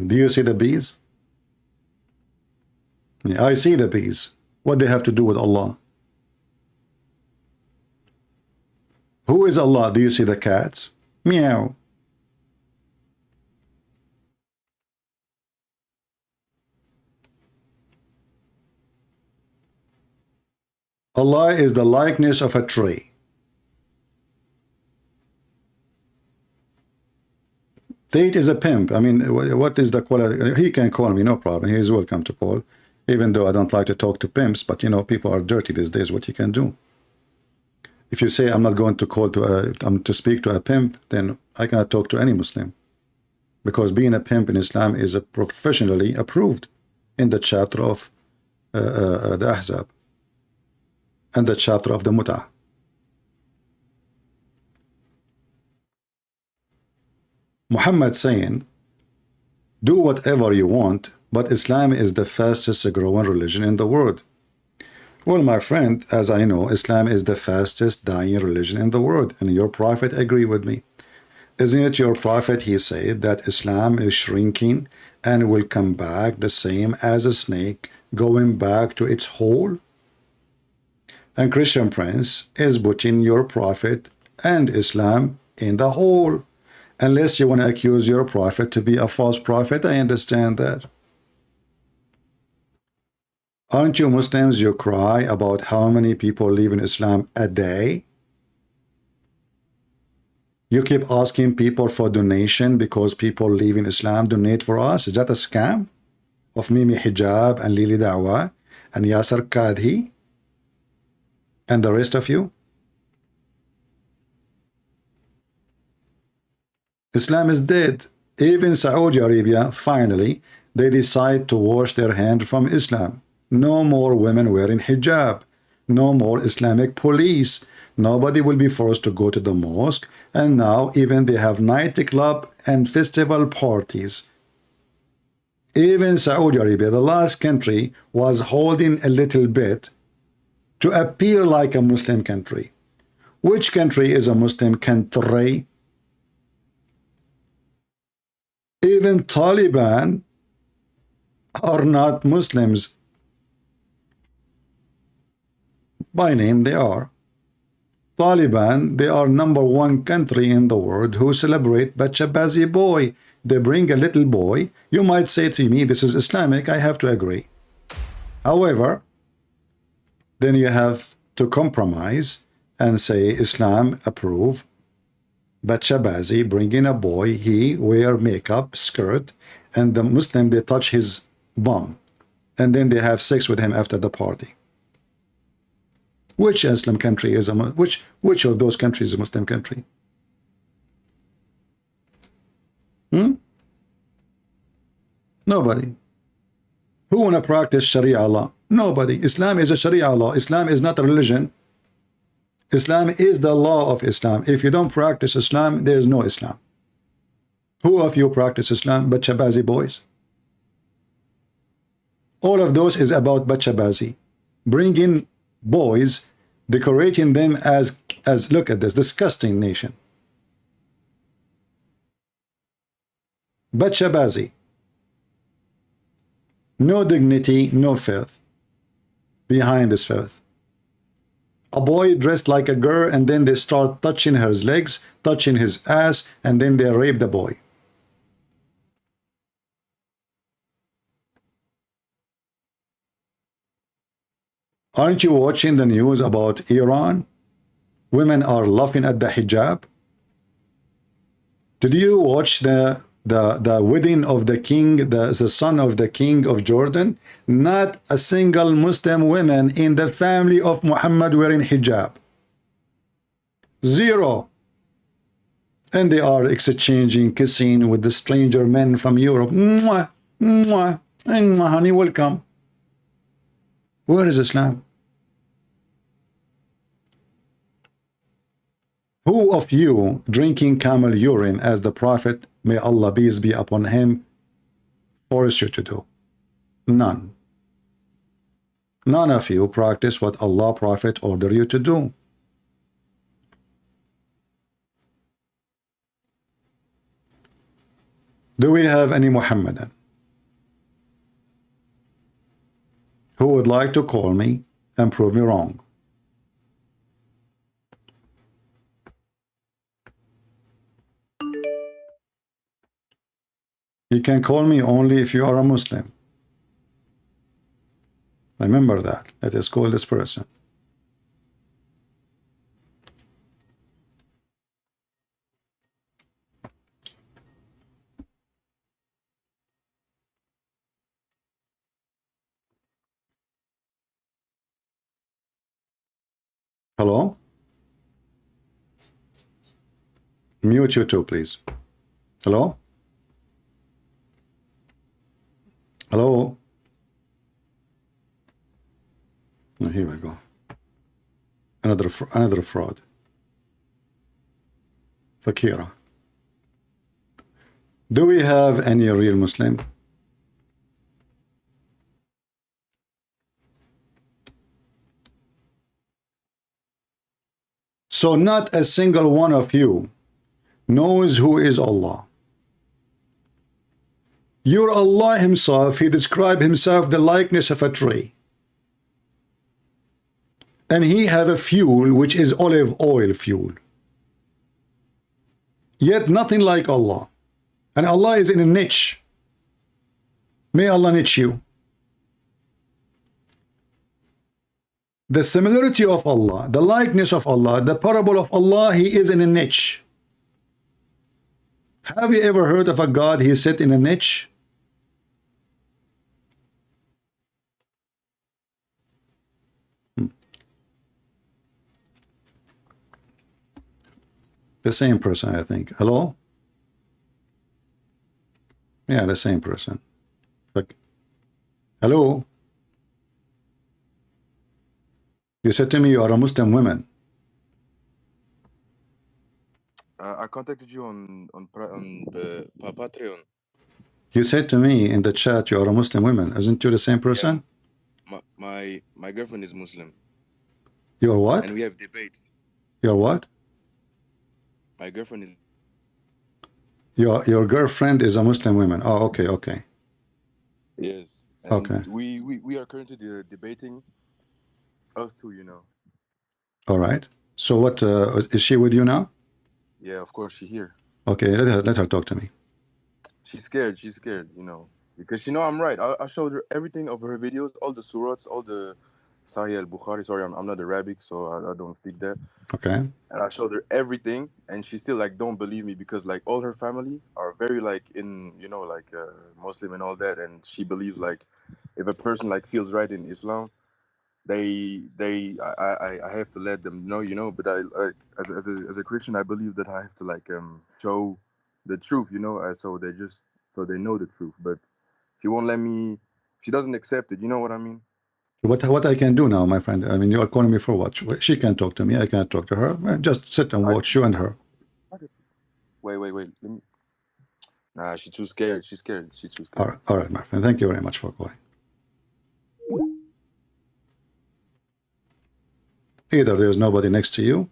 Do you see the bees? Yeah, I see the bees. What they have to do with Allah? Who is Allah? Do you see the cats? Meow. Allah is the likeness of a tree. Tate is a pimp. I mean, what is the quality? He can call me, no problem. He is welcome to call, even though I don't like to talk to pimps. But you know, people are dirty these days. What you can do? If you say I'm not going to call to speak to a pimp, then I cannot talk to any Muslim, because being a pimp in Islam is professionally approved in the chapter of the Ahzab and the chapter of the Mut'ah. Muhammad saying, do whatever you want, but Islam is the fastest growing religion in the world. Well, my friend, as I know, Islam is the fastest dying religion in the world, and your prophet agree with me. Isn't it your prophet, he said that Islam is shrinking and will come back the same as a snake going back to its hole? And Christian Prince is putting your prophet and Islam in the hole. Unless you want to accuse your prophet to be a false prophet, I understand that. Aren't you Muslims, you cry about how many people leave in Islam a day? You keep asking people for donation because people leave in Islam, donate for us. Is that a scam? Of Mimi Hijab and Lili Dawah and Yasser Kadhi and the rest of you? Islam is dead. Even Saudi Arabia, finally, they decide to wash their hand from Islam. No more women wearing hijab. No more Islamic police. Nobody will be forced to go to the mosque. And now even they have nightclub and festival parties. Even Saudi Arabia, the last country, was holding a little bit to appear like a Muslim country. Which country is a Muslim country? Even Taliban are not Muslims. By name they are. Taliban, they are #1 country in the world who celebrate Bachabazi boy. They bring a little boy. You might say to me, this is Islamic. I have to agree. However, then you have to compromise and say Islam approve Bachabazi, bring in a boy, he wear makeup, skirt, and the Muslim, they touch his bum. And then they have sex with him after the party. Which Islam country is which of those countries is a Muslim country? Nobody. Who want to practice Sharia law? Nobody. Islam is a Sharia law. Islam is not a religion. Islam is the law of Islam. If you don't practice Islam, there is no Islam. Who of you practice Islam? Bachabazi boys. All of those is about Bachabazi. Bring in boys, decorating them as look at this, disgusting nation. Bachabazi. No dignity, no filth behind this filth. A boy dressed like a girl, and then they start touching his legs, touching his ass, and then they rape the boy. Aren't you watching the news about Iran? Women are laughing at the hijab. Did you watch the wedding of the king, the son of the king of Jordan? Not a single Muslim woman in the family of Muhammad wearing hijab. Zero. And they are exchanging, kissing with the stranger men from Europe. Mwah, mwah, mwah, honey, welcome. Where is Islam? Who of you drinking camel urine as the Prophet, may Allah peace be upon him, forced you to do? None. None of you practice what Allah Prophet ordered you to do. Do we have any Muhammadan who would like to call me and prove me wrong? You can call me only if you are a Muslim. Remember that. Let us call this person. Hello? Mute you too, please. Hello? Hello? Oh, here we go. Another fraud. Fakira. Do we have any real Muslim? So not a single one of you knows who is Allah. Your Allah himself, he described himself the likeness of a tree. And he have a fuel which is olive oil fuel. Yet nothing like Allah. And Allah is in a niche. May Allah niche you. The similarity of Allah, the likeness of Allah, the parable of Allah, he is in a niche. Have you ever heard of a God he sit in a niche? The same person, I think. Hello? Yeah, the same person. But, hello? You said to me you are a Muslim woman. I contacted you on Patreon. You said to me in the chat you are a Muslim woman. Isn't you the same person? Yeah. My girlfriend is Muslim. You are what? And we have debates. You are what? My girlfriend is. Your girlfriend is a Muslim woman. Oh, okay, okay. Yes. And okay. We are currently debating. Us two, you know. All right. So what is she with you now? Yeah, of course she's here. Okay, let her talk to me. She's scared, you know, because she know I'm right. I showed her everything of her videos, all the surahs, all the Sahih al-Bukhari. Sorry, I'm not Arabic, so I don't speak that. Okay. And I showed her everything, and she still like don't believe me because like all her family are very like in, you know, like Muslim and all that, and she believes like if a person like feels right in Islam, I have to let them know, you know. But I like as a Christian, I believe that I have to like show the truth, you know. So they know the truth. But she won't let me. She doesn't accept it. You know what I mean? What I can do now, my friend? I mean, you are calling me for what? She can't talk to me. I can't talk to her. Just sit and watch you and her. Wait. Let me. Nah, she's too scared. She's scared. She's too scared. All right, my friend. Thank you very much for calling. Either there's nobody next to you,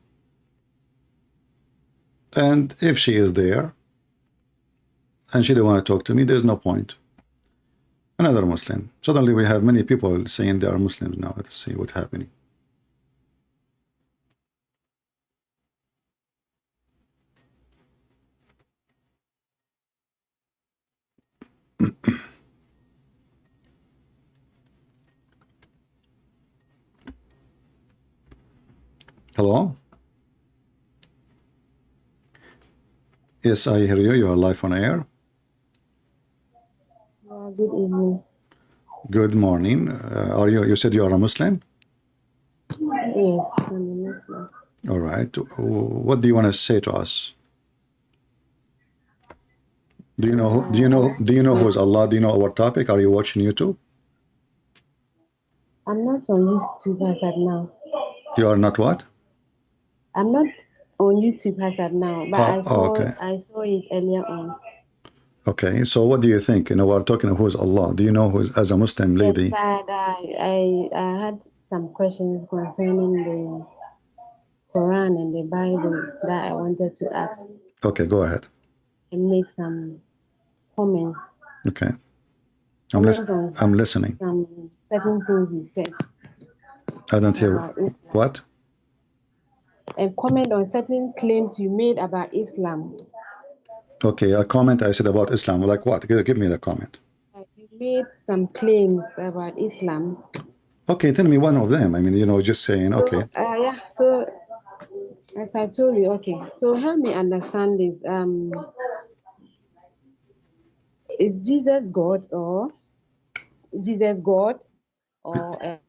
and if she is there, and she don't want to talk to me, there's no point. Another Muslim. Suddenly we have many people saying they are Muslims now. Let's see what's happening. Hello? Yes, I hear you. You are live on air. Good evening. Good morning. Are you said you are a Muslim? Yes, I'm a Muslim. All right. What do you want to say to us? Do you know who is Allah? Do you know our topic? Are you watching YouTube? I'm not on YouTube as at now. You are not what? I'm not on YouTube as at now, but I saw it earlier on. Okay, so what do you think? You know, we're talking who is Allah. Do you know who is, as a Muslim lady? Yes, I had some questions concerning the Quran and the Bible that I wanted to ask. Okay, go ahead. And make some comments. Okay. I'm listening. Some certain things you said. I don't hear. What? And comment on certain claims you made about Islam. Okay, a comment I said about Islam. Like what? Give me the comment. You made some claims about Islam. Okay, tell me one of them. I mean, you know, just saying, okay. Yeah, so as I told you, okay. So help me understand this. Is Jesus God or a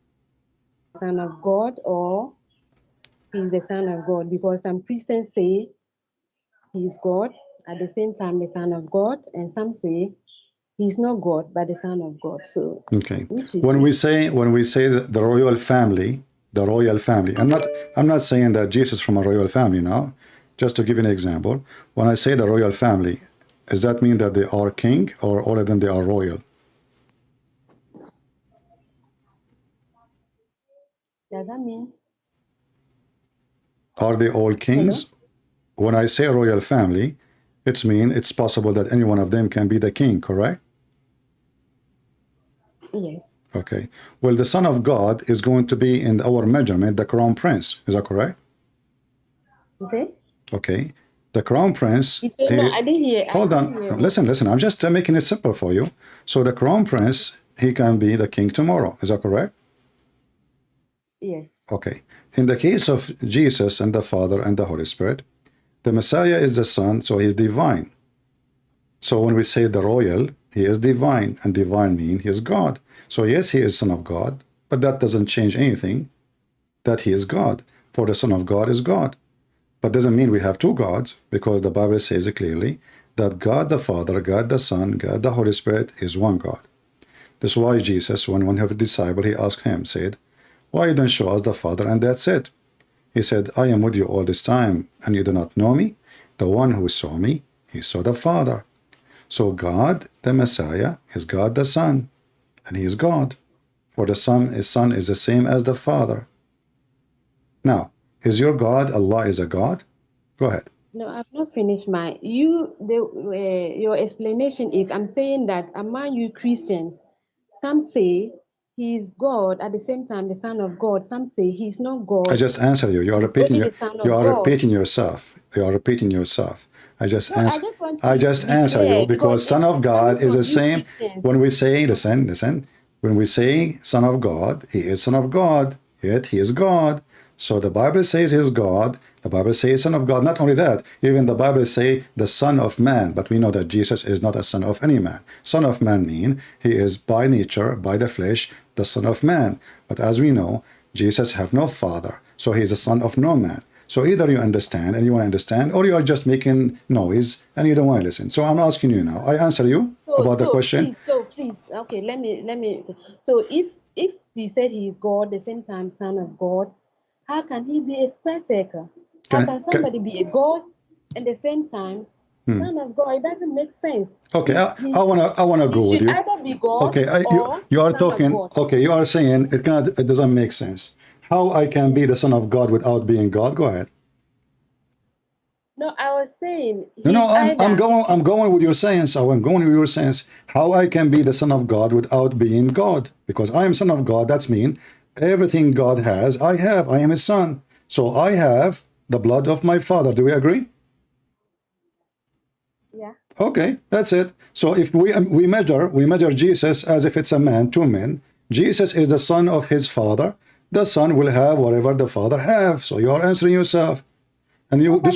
son of God, or he's the Son of God, because some Christians say he's God, at the same time the Son of God, and some say he's not God but the Son of God. So Okay. which is When we say that the royal family, I'm not saying that Jesus is from a royal family now. Just to give you an example, when I say the royal family, does that mean that they are king, or all of them they are royal? does that mean? Are they all kings? When I say royal family, it's possible that any one of them can be the king, correct? Yes. Okay. Well, the Son of God is going to be, in our measurement, the crown prince. Is that correct? You say? Okay. The crown prince. You say, no, I didn't hear. Hold on. Listen. I'm just making it simple for you. So the crown prince, he can be the king tomorrow. Is that correct? Yes. Okay. In the case of Jesus and the Father and the Holy Spirit, the Messiah is the Son, so he is divine. So when we say the royal, he is divine, and divine means he is God. So yes, he is Son of God, but that doesn't change anything that he is God, for the Son of God is God. But doesn't mean we have two gods, because the Bible says it clearly that God the Father, God the Son, God the Holy Spirit is one God. That's why Jesus, when one of his disciples, he asked him, said, why you don't show us the Father, and that's it? He said, I am with you all this time, and you do not know me. The one who saw me, he saw the Father. So God, the Messiah, is God the Son, and he is God. For the Son is the same as the Father. Now, is your God Allah is a God? Go ahead. No, I've not finished my. Your explanation is, I'm saying that among you Christians, some say he's God, at the same time the Son of God. Some say he's not God. I just answered you. You are repeating yourself. You are repeating yourself. I just answer you, because Son of God is the same. When we say, listen, when we say Son of God, he is Son of God, yet he is God. So the Bible says he is God. The Bible says Son of God. Not only that, even the Bible say the Son of Man. But we know that Jesus is not a son of any man. Son of Man mean he is by nature, by the flesh, the Son of Man. But as we know, Jesus have no father, so he is a son of no man. So either you understand and you want to understand, or you are just making noise and you don't want to listen. So I'm asking you now. I answer you about the question. Please, okay, let me. So if we said he is God, the same time Son of God, how can he be a caretaker? How can somebody be a God and the same time Son of God? It doesn't make sense. Okay, I wanna go with you. He should either be God. Okay, you are talking. Okay, you are saying it doesn't make sense. How I can be the Son of God without being God? Go ahead. No, I was saying. I'm going with your science. I'm going with your science. How I can be the Son of God without being God? Because I am Son of God. That's mean everything God has, I have. I am His Son. So I have the blood of my Father. Do we agree? Yeah. Okay, that's it. So if we measure Jesus as if it's a man, two men. Jesus is the son of his Father. The Son will have whatever the Father have. So you are answering yourself. And you are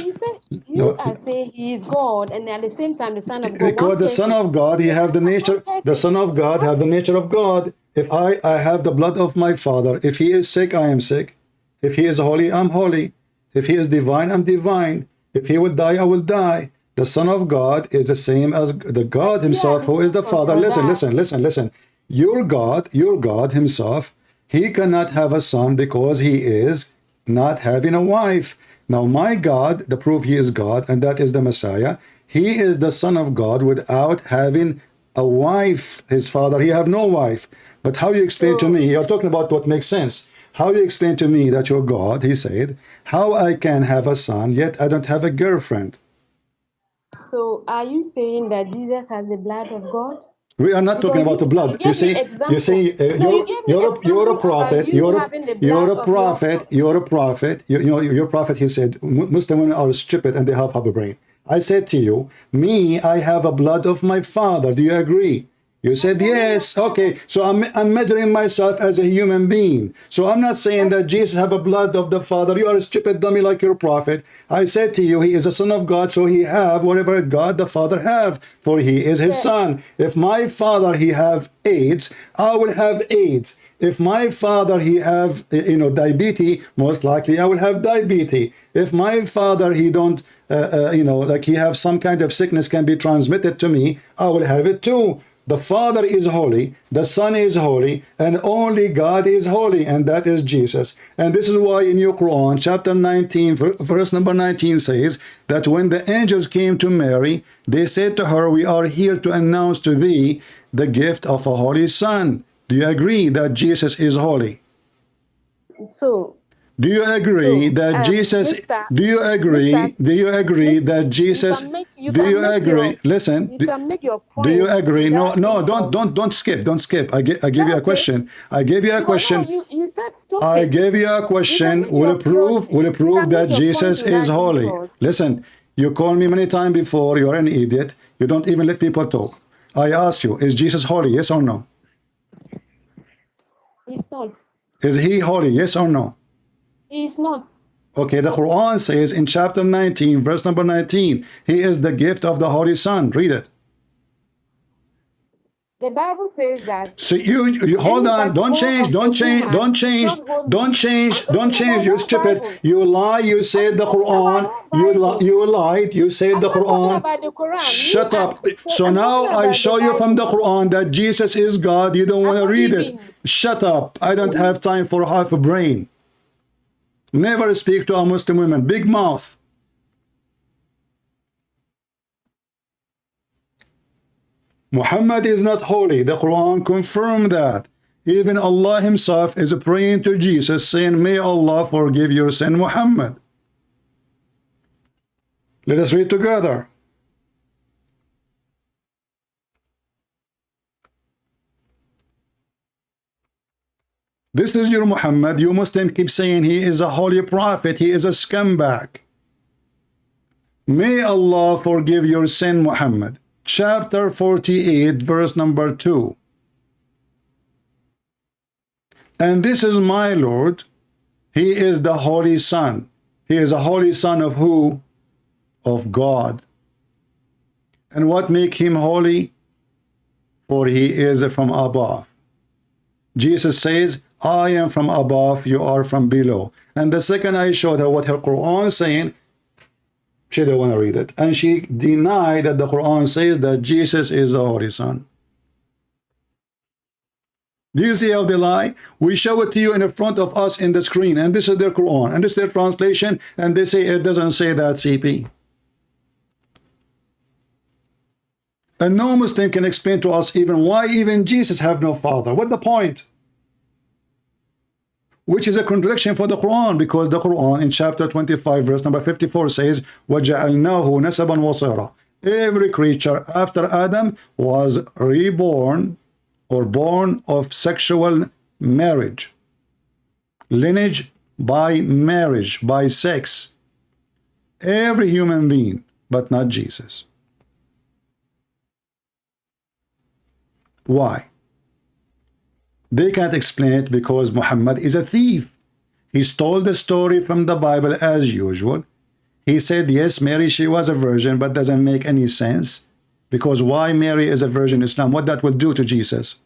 saying he is God, and at the same time the Son of God. Because the Son of God, he have the nature. The Son of God have the nature of God. If I have the blood of my Father. If he is sick, I am sick. If he is holy, I'm holy. If he is divine, I'm divine. If he will die, I will die. The Son of God is the same as the God himself, who is the Father. Listen. Your God himself, he cannot have a son because he is not having a wife. Now my God, the proof he is God, and that is the Messiah, he is the Son of God without having a wife. His Father, he have no wife. But how you explain to me, you're talking about what makes sense. How you explain to me that you're God, he said, how I can have a son, yet I don't have a girlfriend. So are you saying that Jesus has the blood of God? We are not talking about the blood. You see, you're a prophet. You're a prophet. Your prophet. He said Muslim women are stupid and they have a brain. I said to you, me, I have a blood of my Father. Do you agree? You said yes. Okay, so I'm measuring myself as a human being. So I'm not saying that Jesus have a blood of the Father. You are a stupid dummy like your prophet. I said to you, he is a son of God, so he have whatever God the Father have, for he is his son. If my father he have AIDS, I will have AIDS. If my father he have diabetes, most likely I will have diabetes. If my father he don't like he have some kind of sickness can be transmitted to me, I will have it too. The Father is holy, the Son is holy, and only God is holy, and that is Jesus. And this is why in your Quran, chapter 19, verse number 19 says that when the angels came to Mary, they said to her, we are here to announce to thee the gift of a holy Son. Do you agree that Jesus is holy? So, do you agree that Jesus, do you agree that Jesus, do you agree, listen, do you agree, don't skip, I give you a question, I gave you a question, I gave you a question, will prove that Jesus is holy. Listen, you called me many times before, you're an idiot, you don't even let people talk. I asked you, is Jesus holy, yes or no? He's not. Is he holy, yes or no? He is not. Okay, the Quran says in chapter 19, verse number 19, he is the gift of the Holy Son. Read it. The Bible says that. So you hold on, don't change, you stupid. You lie, you said the Quran, you lied, you said the Quran. Shut up. So now I show you from the Quran that Jesus is God, you don't want to read it. Shut up. I don't have time for half a brain. Never speak to a Muslim woman. Big mouth. Muhammad is not holy. The Quran confirmed that. Even Allah himself is praying to Jesus saying, may Allah forgive your sin, Muhammad. Let us read together. This is your Muhammad. You Muslim keep saying he is a holy prophet. He is a scumbag. May Allah forgive your sin, Muhammad. Chapter 48, verse number 2. And this is my Lord. He is the Holy Son. He is a Holy Son of who? Of God. And what make him holy? For he is from above. Jesus says, I am from above, you are from below. And the second I showed her what her Quran is saying, she didn't want to read it. And she denied that the Quran says that Jesus is the Holy Son. Do you see how they lie? We show it to you in front of us in the screen. And this is their Quran. And this is their translation. And they say it doesn't say that, CP. And no Muslim can explain to us even why even Jesus have no father. What the point? Which is a contradiction for the Quran, because the Quran in chapter 25 verse number 54 says وَجَعَلْنَاهُ نَسَبًا وَصِيرًا. Every creature after Adam was reborn or born of sexual marriage, lineage by marriage, by sex. Every human being, but not Jesus. Why? They can't explain it because Muhammad is a thief. He stole the story from the Bible as usual. He said, yes, Mary, she was a virgin, but doesn't make any sense. Because why Mary is a virgin in Islam? What that will do to Jesus?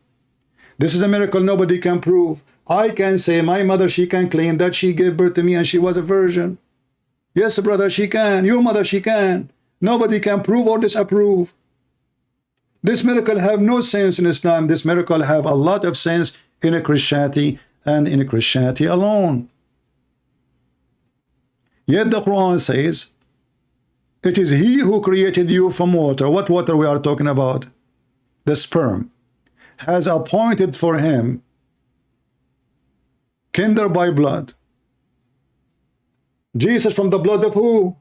This is a miracle nobody can prove. I can say my mother, she can claim that she gave birth to me and she was a virgin. Yes, brother, she can. Your mother, she can. Nobody can prove or disapprove. This miracle have no sense in Islam. This miracle have a lot of sense in a Christianity and in a Christianity alone. Yet the Quran says, it is he who created you from water. What water we are talking about? The sperm. Has appointed for him kinder by blood. Jesus from the blood of who?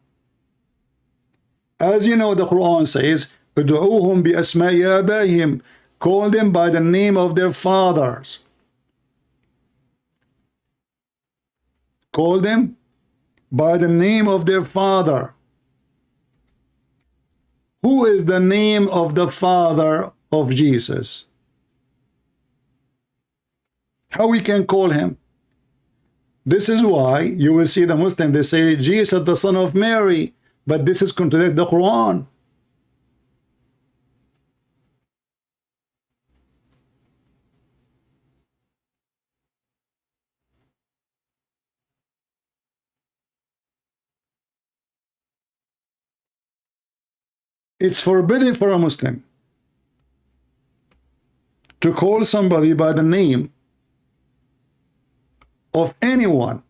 As you know, the Quran says, ادعوهم بأسماء آبائهم. Call them by the name of their fathers. Call them by the name of their father. Who is the name of the father of Jesus? How we can call him? This is why you will see the Muslim, they say Jesus the son of Mary, but this is contradict the Quran. It's forbidden for a Muslim to call somebody by the name of anyone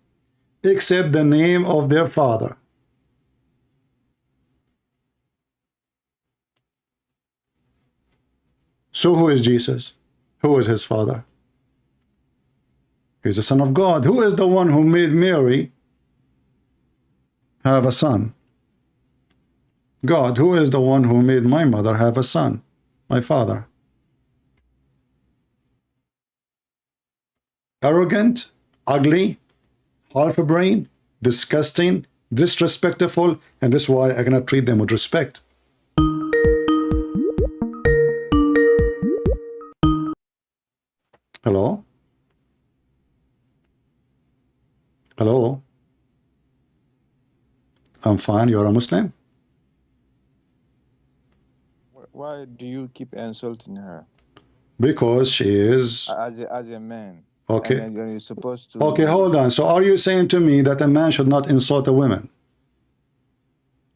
except the name of their father. So who is Jesus? Who is his father? He's the Son of God. Who is the one who made Mary have a son? God. Who is the one who made my mother have a son? My father. Arrogant, ugly, half a brain, disgusting, disrespectful, and this is why I cannot treat them with respect. Hello? Hello? I'm fine. You're a Muslim? Why do you keep insulting her? Because she is... As a man. Okay. And you're supposed to... Okay, hold on. So are you saying to me that a man should not insult a woman?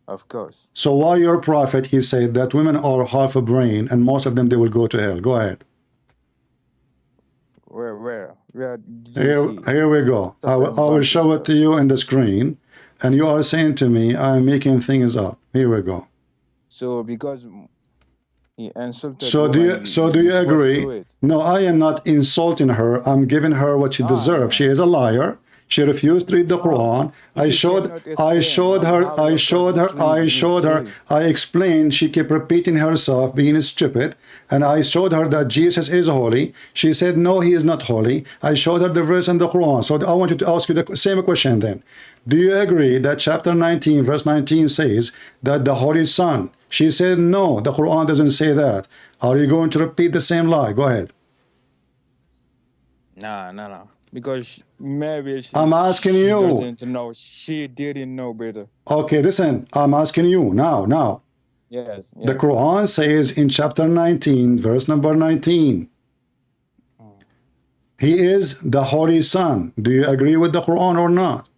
Of course. So why your prophet, he said that women are half a brain and most of them, they will go to hell. Go ahead. Where did you see? Here we go. I will show it to you in the screen. And you are saying to me, I'm making things up. Here we go. So because he insulted so do you agree? No, I am not insulting her. I'm giving her what she deserves. She is a liar. She refused to read the Quran. I showed her. I explained. She kept repeating herself, being stupid. And I showed her that Jesus is holy. She said, no, he is not holy. I showed her the verse in the Quran. So I want you to ask you the same question then. Do you agree that chapter 19, verse 19 says that the Holy Son? She said, no, the Quran doesn't say that. Are you going to repeat the same lie? Go ahead. No. Because maybe I'm asking you. Doesn't know. She didn't know better. Okay, listen. I'm asking you now. Yes. The Quran says in chapter 19, verse number 19, he is the Holy Son. Do you agree with the Quran or not?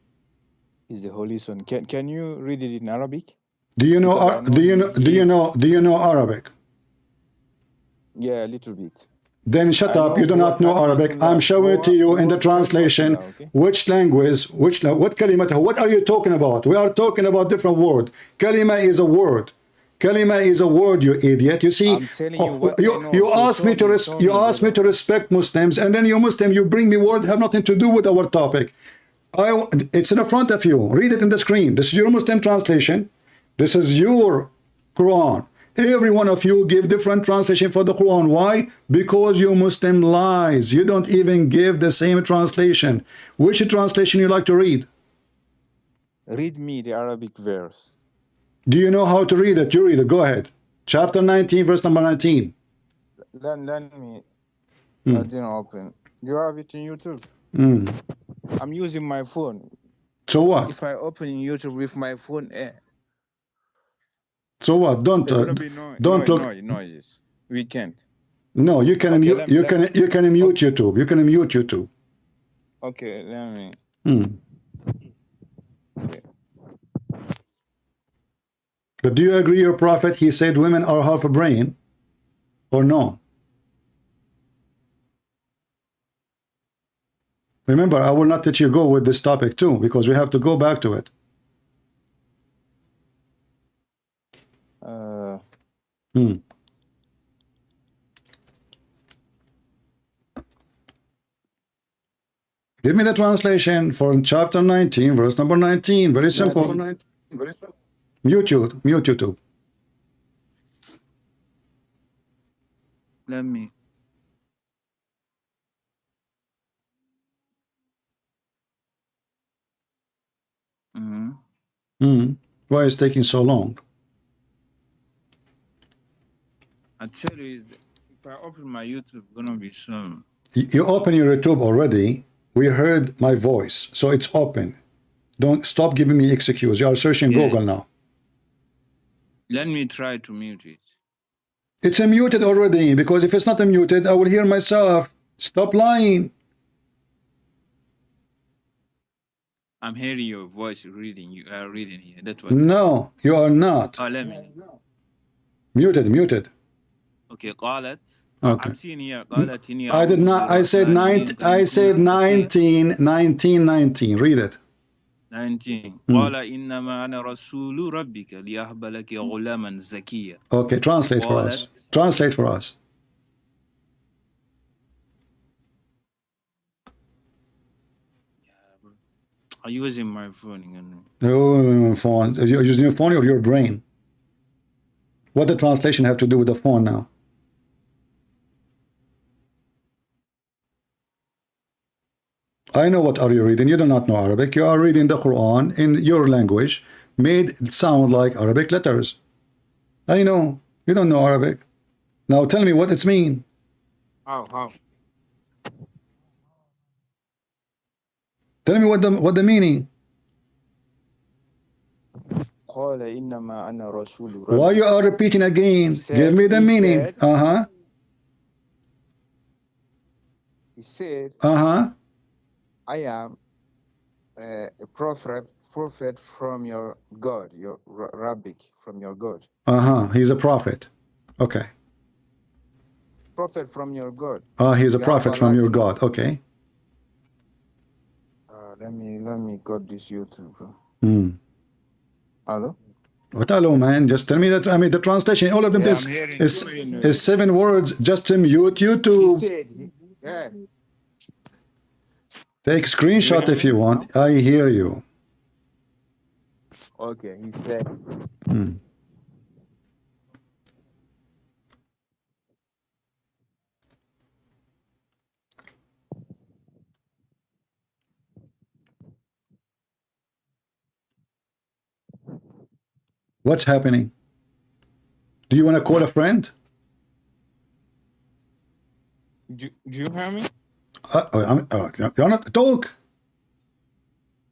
He's the Holy Son. Can you read it in Arabic? Do you know Arabic? Yeah, a little bit. Then shut up. You do not know Arabic. I'm showing it to you in the translation. Which language? What kalima? What are you talking about? We are talking about different word. Kalima is a word. Kalima is a word, you idiot. You see, you ask me to respect Muslims, and then you Muslim, you bring me word have nothing to do with our topic. It's in the front of you. Read it in the screen. This is your Muslim translation. This is your Quran. Every one of you give different translation for the Quran. Why? Because you Muslim lies. You don't even give the same translation. Which translation you like to read? Read me the Arabic verse. Do you know how to read it? You read it. Go ahead. Chapter 19, verse number 19. Let me. I didn't open. You have it in YouTube. I'm using my phone. So what? If I open YouTube with my phone, so what? Don't look. Noises. We can't. No, you can mute. You can mute YouTube. You can mute YouTube. Okay, let me. Okay. But do you agree, your prophet? He said women are half a brain, or no? Remember, I will not let you go with this topic too, because we have to go back to it. Give me the translation for chapter 19, verse number 19. Very simple. Mute YouTube. Let me. Why is it taking so long? I tell you, if I open my YouTube, it's gonna be some. You open your YouTube already. We heard my voice, so it's open. Don't stop giving me excuse. You are searching Google now. Let me try to mute it. It's muted already, because if it's not muted, I will hear myself. Stop lying. I'm hearing your voice reading. You are reading here. That's what. No, you are not. Oh, let me. Muted. Okay, قالت. Okay. I'm seeing here. قالت إني I did not. I said 19. I said 19. 19. Read it. 19. قال إنما أنا رسول ربك ليهب لك غلاما زكيا. Okay, translate for us. Translate for us. I'm using my phone. Oh, phone. You're using your phone or your brain? What the translation have to do with the phone now? I know what are you reading. You do not know Arabic. You are reading the Quran in your language, made it sound like Arabic letters. I know. You don't know Arabic. Now tell me what it's mean. How? Tell me what the meaning. قال إنما أنا رسول Why you are repeating again? Give me the meaning. He said, I am a prophet from your God, your Rabbic, from your God. He's a prophet. Okay. Prophet from your God. He's a prophet from your God. Okay. Let me go this YouTube. Hello? What hello, man? Just tell me that. I mean, the translation, all of them is 7 words. Just mute YouTube. He said, yeah. Take screenshot if you want. I hear you. Okay, he said. What's happening? Do you want to call a friend? Do you hear me? You're not talk.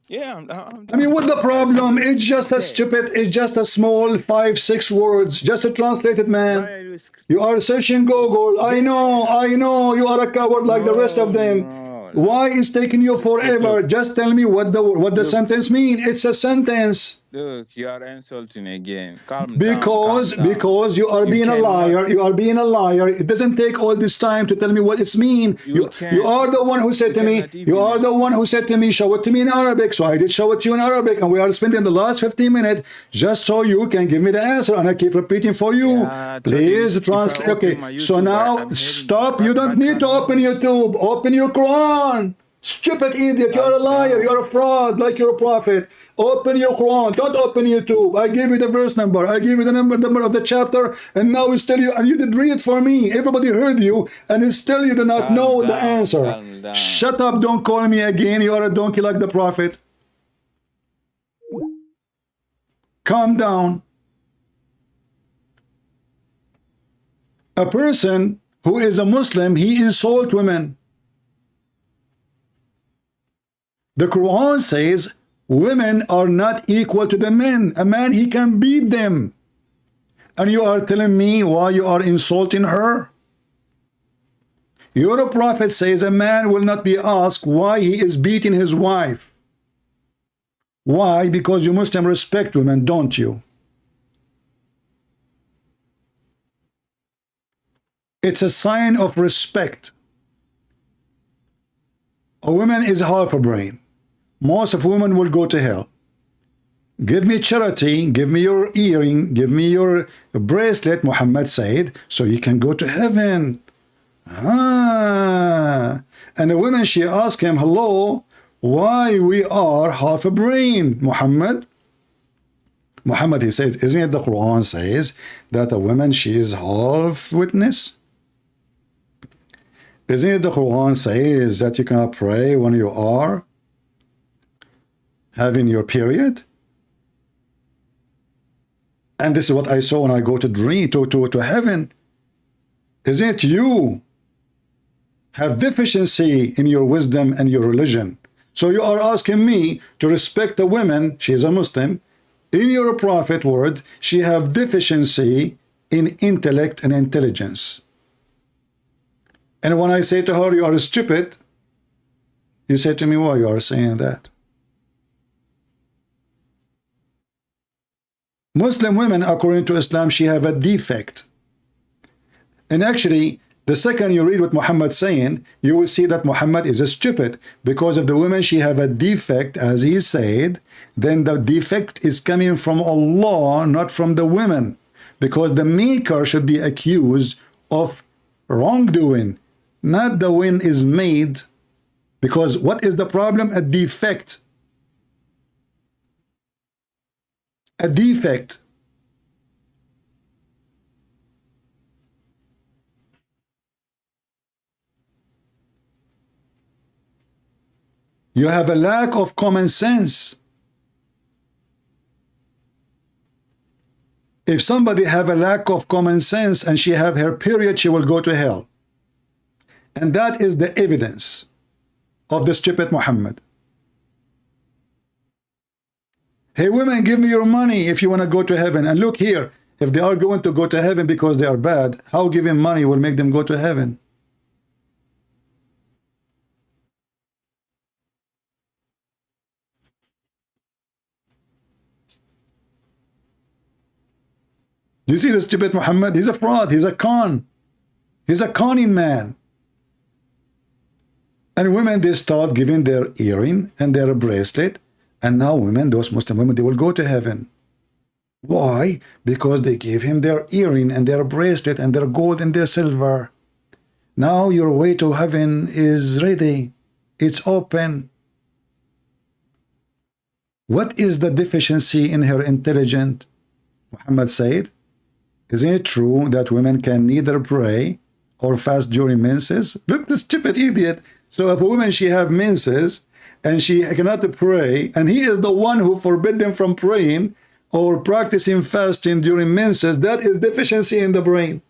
Yeah, I mean, what's the problem? It's just a stupid. It's just a small 5-6 words. Just to translate it, man. You are searching Google. I know. You are a coward like the rest of them. Why is taking you forever? Just tell me what the sentence mean. It's a sentence. Look, you are insulting again. Calm because down. Because you are being a liar. You are being a liar. It doesn't take all this time to tell me what it's mean. You are the one who said to me. You are the one who said to me, show it to me in Arabic. So I did show it to you in Arabic, and we are spending the last 15 minutes just so you can give me the answer, and I keep repeating for you. Please translate. Okay. So now stop. You don't need to open YouTube. Open your Quran. Stupid idiot. You are a liar. You are a fraud. Like you're a prophet. Open your Quran. Don't open YouTube. I gave you the verse number. I gave you the number of the chapter, and now it's still you. And you did read it for me. Everybody heard you, and it's still you do not know the answer. Shut up. Don't call me again. You are a donkey like the prophet. Calm down. A person who is a Muslim, he insults women. The Quran says women are not equal to the men. A man, he can beat them. And you are telling me why you are insulting her? Your prophet says a man will not be asked why he is beating his wife. Why? Because you Muslims respect women, don't you? It's a sign of respect. A woman is half a brain. Most of women will go to hell. Give me charity, give me your earring, give me your bracelet, Muhammad said, so you can go to heaven. And the woman, she asked him, hello, why we are half a brain, Muhammad? Muhammad, he said, isn't it the Quran says that a woman, she is half witness? Isn't it the Quran says that you cannot pray when you are having your period? And this is what I saw when I go to heaven. Isn't it you have deficiency in your wisdom and your religion? So you are asking me to respect a woman, she is a Muslim, in your prophet word, she have deficiency in intellect and intelligence. And when I say to her, you are stupid, you say to me, why you are saying that? Muslim women, according to Islam, she have a defect. And actually, the second you read what Muhammad saying, you will see that Muhammad is a stupid, because if the women she have a defect, as he said, then the defect is coming from Allah, not from the women, because the maker should be accused of wrongdoing, not the one is made. Because what is the problem? A defect. A defect. You have a lack of common sense. If somebody have a lack of common sense and she have her period, she will go to hell. And that is the evidence of the stupid Muhammad. Hey women, give me your money if you want to go to heaven. And look here, if they are going to go to heaven because they are bad, how giving money will make them go to heaven? Do you see the stupid Muhammad? He's a fraud. He's a con. He's a conning man. And women, they start giving their earring and their bracelet. And now women, those Muslim women, they will go to heaven. Why? Because they gave him their earring and their bracelet and their gold and their silver. Now your way to heaven is ready. It's open. What is the deficiency in her intelligence? Muhammad said, isn't it true that women can neither pray or fast during menses? Look, the stupid idiot. So if a woman, she have menses and she cannot pray, and he is the one who forbid them from praying or practicing fasting during menses, that is deficiency in the brain.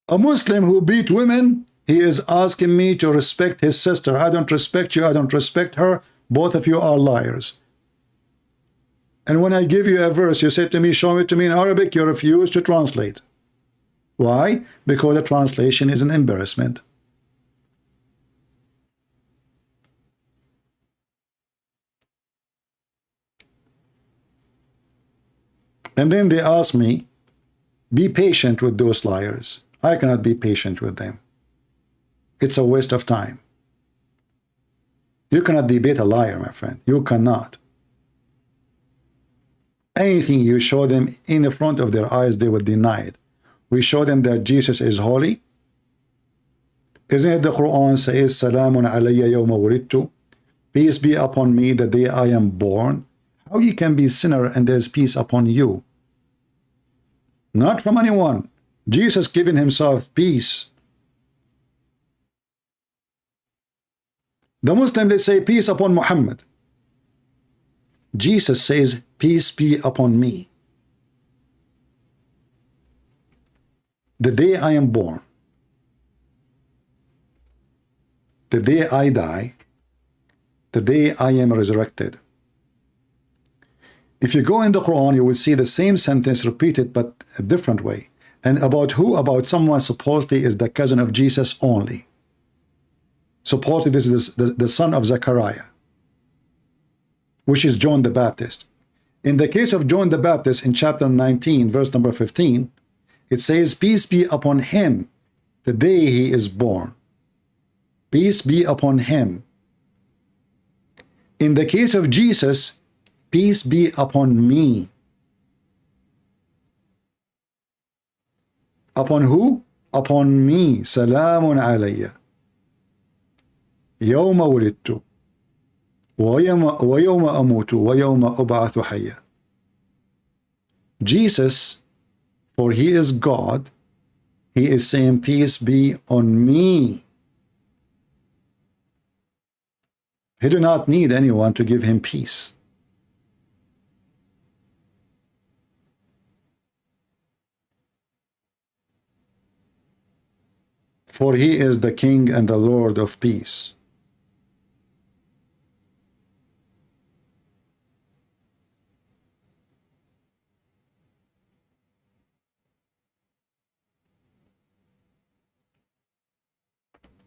A Muslim who beat women, he is asking me to respect his sister. I don't respect you, I don't respect her. Both of you are liars. And when I give you a verse, you say to me, show it to me in Arabic, you refuse to translate. Why? Because the translation is an embarrassment. And then they ask me, be patient with those liars. I cannot be patient with them. It's a waste of time. You cannot debate a liar, my friend. You cannot. Anything you show them in the front of their eyes, they will deny it. We show them that Jesus is holy. Isn't it the Quran says, Salamun alayya yawma wulidtu? Peace be upon me the day I am born. How you can be sinner and there's peace upon you? Not from anyone. Jesus giving himself peace. The Muslim, they say peace upon Muhammad. Jesus says peace be upon me. The day I am born, the day I die, the day I am resurrected. If you go in the Quran, you will see the same sentence repeated but a different way. And about who? About someone supposedly is the cousin of Jesus only. Supposedly this is the son of Zechariah, which is John the Baptist. In the case of John the Baptist, in chapter 19, verse number 15, it says, peace be upon him the day he is born. Peace be upon him. In the case of Jesus, peace be upon me. Upon who? Upon me. Salamun alayya. Yawma wulidtu. وَيَوْمَ أَمُوتُ وَيَوْمَ أُبْعَثُ حَيًّا. Jesus, for he is God, he is saying peace be on me. He do not need anyone to give him peace. For he is the King and the Lord of peace.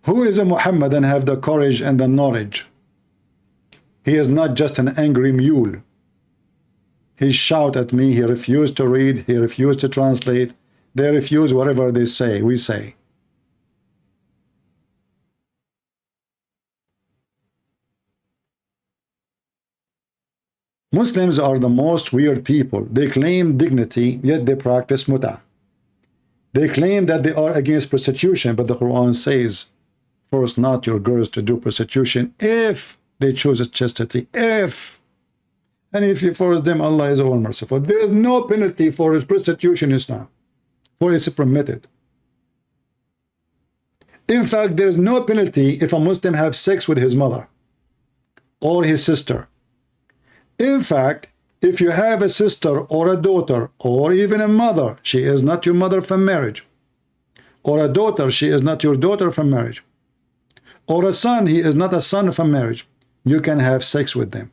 Who is a Muhammad and have the courage and the knowledge? He is not just an angry mule. He shout at me, he refused to read, he refused to translate. They refuse whatever they say, we say. Muslims are the most weird people. They claim dignity, yet they practice muta. They claim that they are against prostitution, but the Quran says, force not your girls to do prostitution if they choose chastity. And if you force them, Allah is all merciful. There is no penalty for prostitution in Islam, for it's permitted. In fact, there is no penalty if a Muslim have sex with his mother or his sister. In fact, if you have a sister or a daughter or even a mother, she is not your mother from marriage. Or a daughter, she is not your daughter from marriage. Or a son, he is not a son from marriage. You can have sex with them.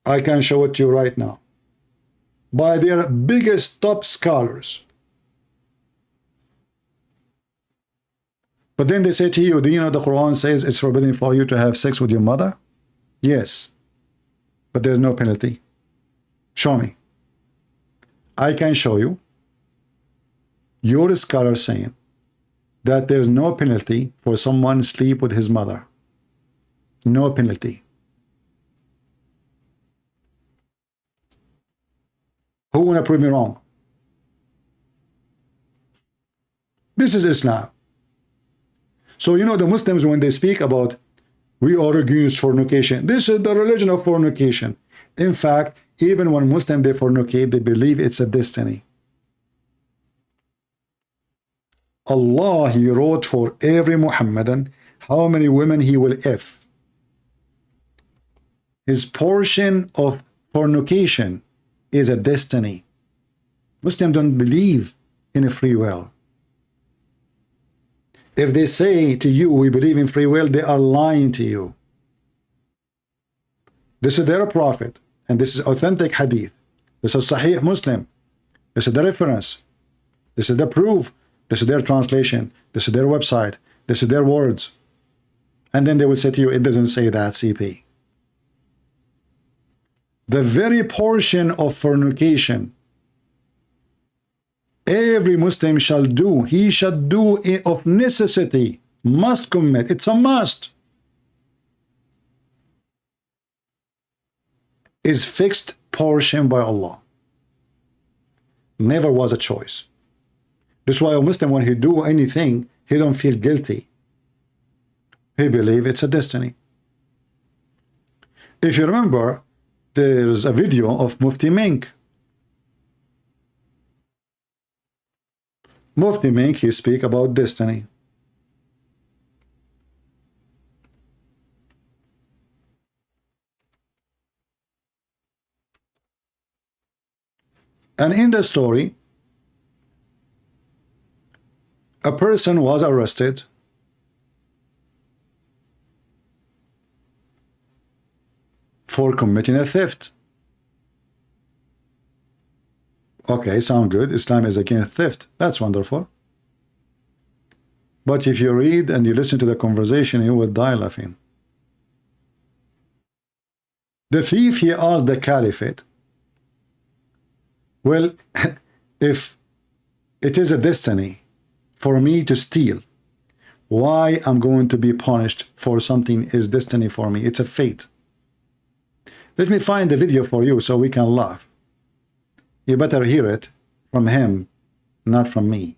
I can show it to you right now. By their biggest top scholars. But then they say to you, do you know the Quran says it's forbidden for you to have sex with your mother? Yes. But there's no penalty. Show me. I can show you. Your scholar saying that there's no penalty for someone sleep with his mother. No penalty. Who wanna prove me wrong? This is Islam. So you know the Muslims, when they speak about we are against fornication, this is the religion of fornication. In fact, even when Muslims they fornicate, they believe it's a destiny. Allah, he wrote for every Muhammadan how many women he will F. His portion of fornication is a destiny. Muslims don't believe in a free will. If they say to you, we believe in free will, they are lying to you. This is their prophet, and this is authentic hadith. This is Sahih Muslim. This is the reference. This is the proof. This is their translation. This is their website. This is their words. And then they will say to you, it doesn't say that, CP. The very portion of fornication every Muslim shall do, he shall do it of necessity, must commit. It's a must. Is fixed portion by Allah. Never was a choice. That's why a Muslim, when he do anything, he don't feel guilty. He believe it's a destiny. If you remember, there's a video of Mufti Mink. Mufti Mink, he speak about destiny. And in the story, a person was arrested for committing a theft. Okay, sound good. Islam is against theft. That's wonderful. But if you read and you listen to the conversation, you will die laughing. The thief, he asked the caliphate, well, if it is a destiny for me to steal, why I'm going to be punished for something is destiny for me? It's a fate. Let me find the video for you so we can laugh. You better hear it from him, not from me.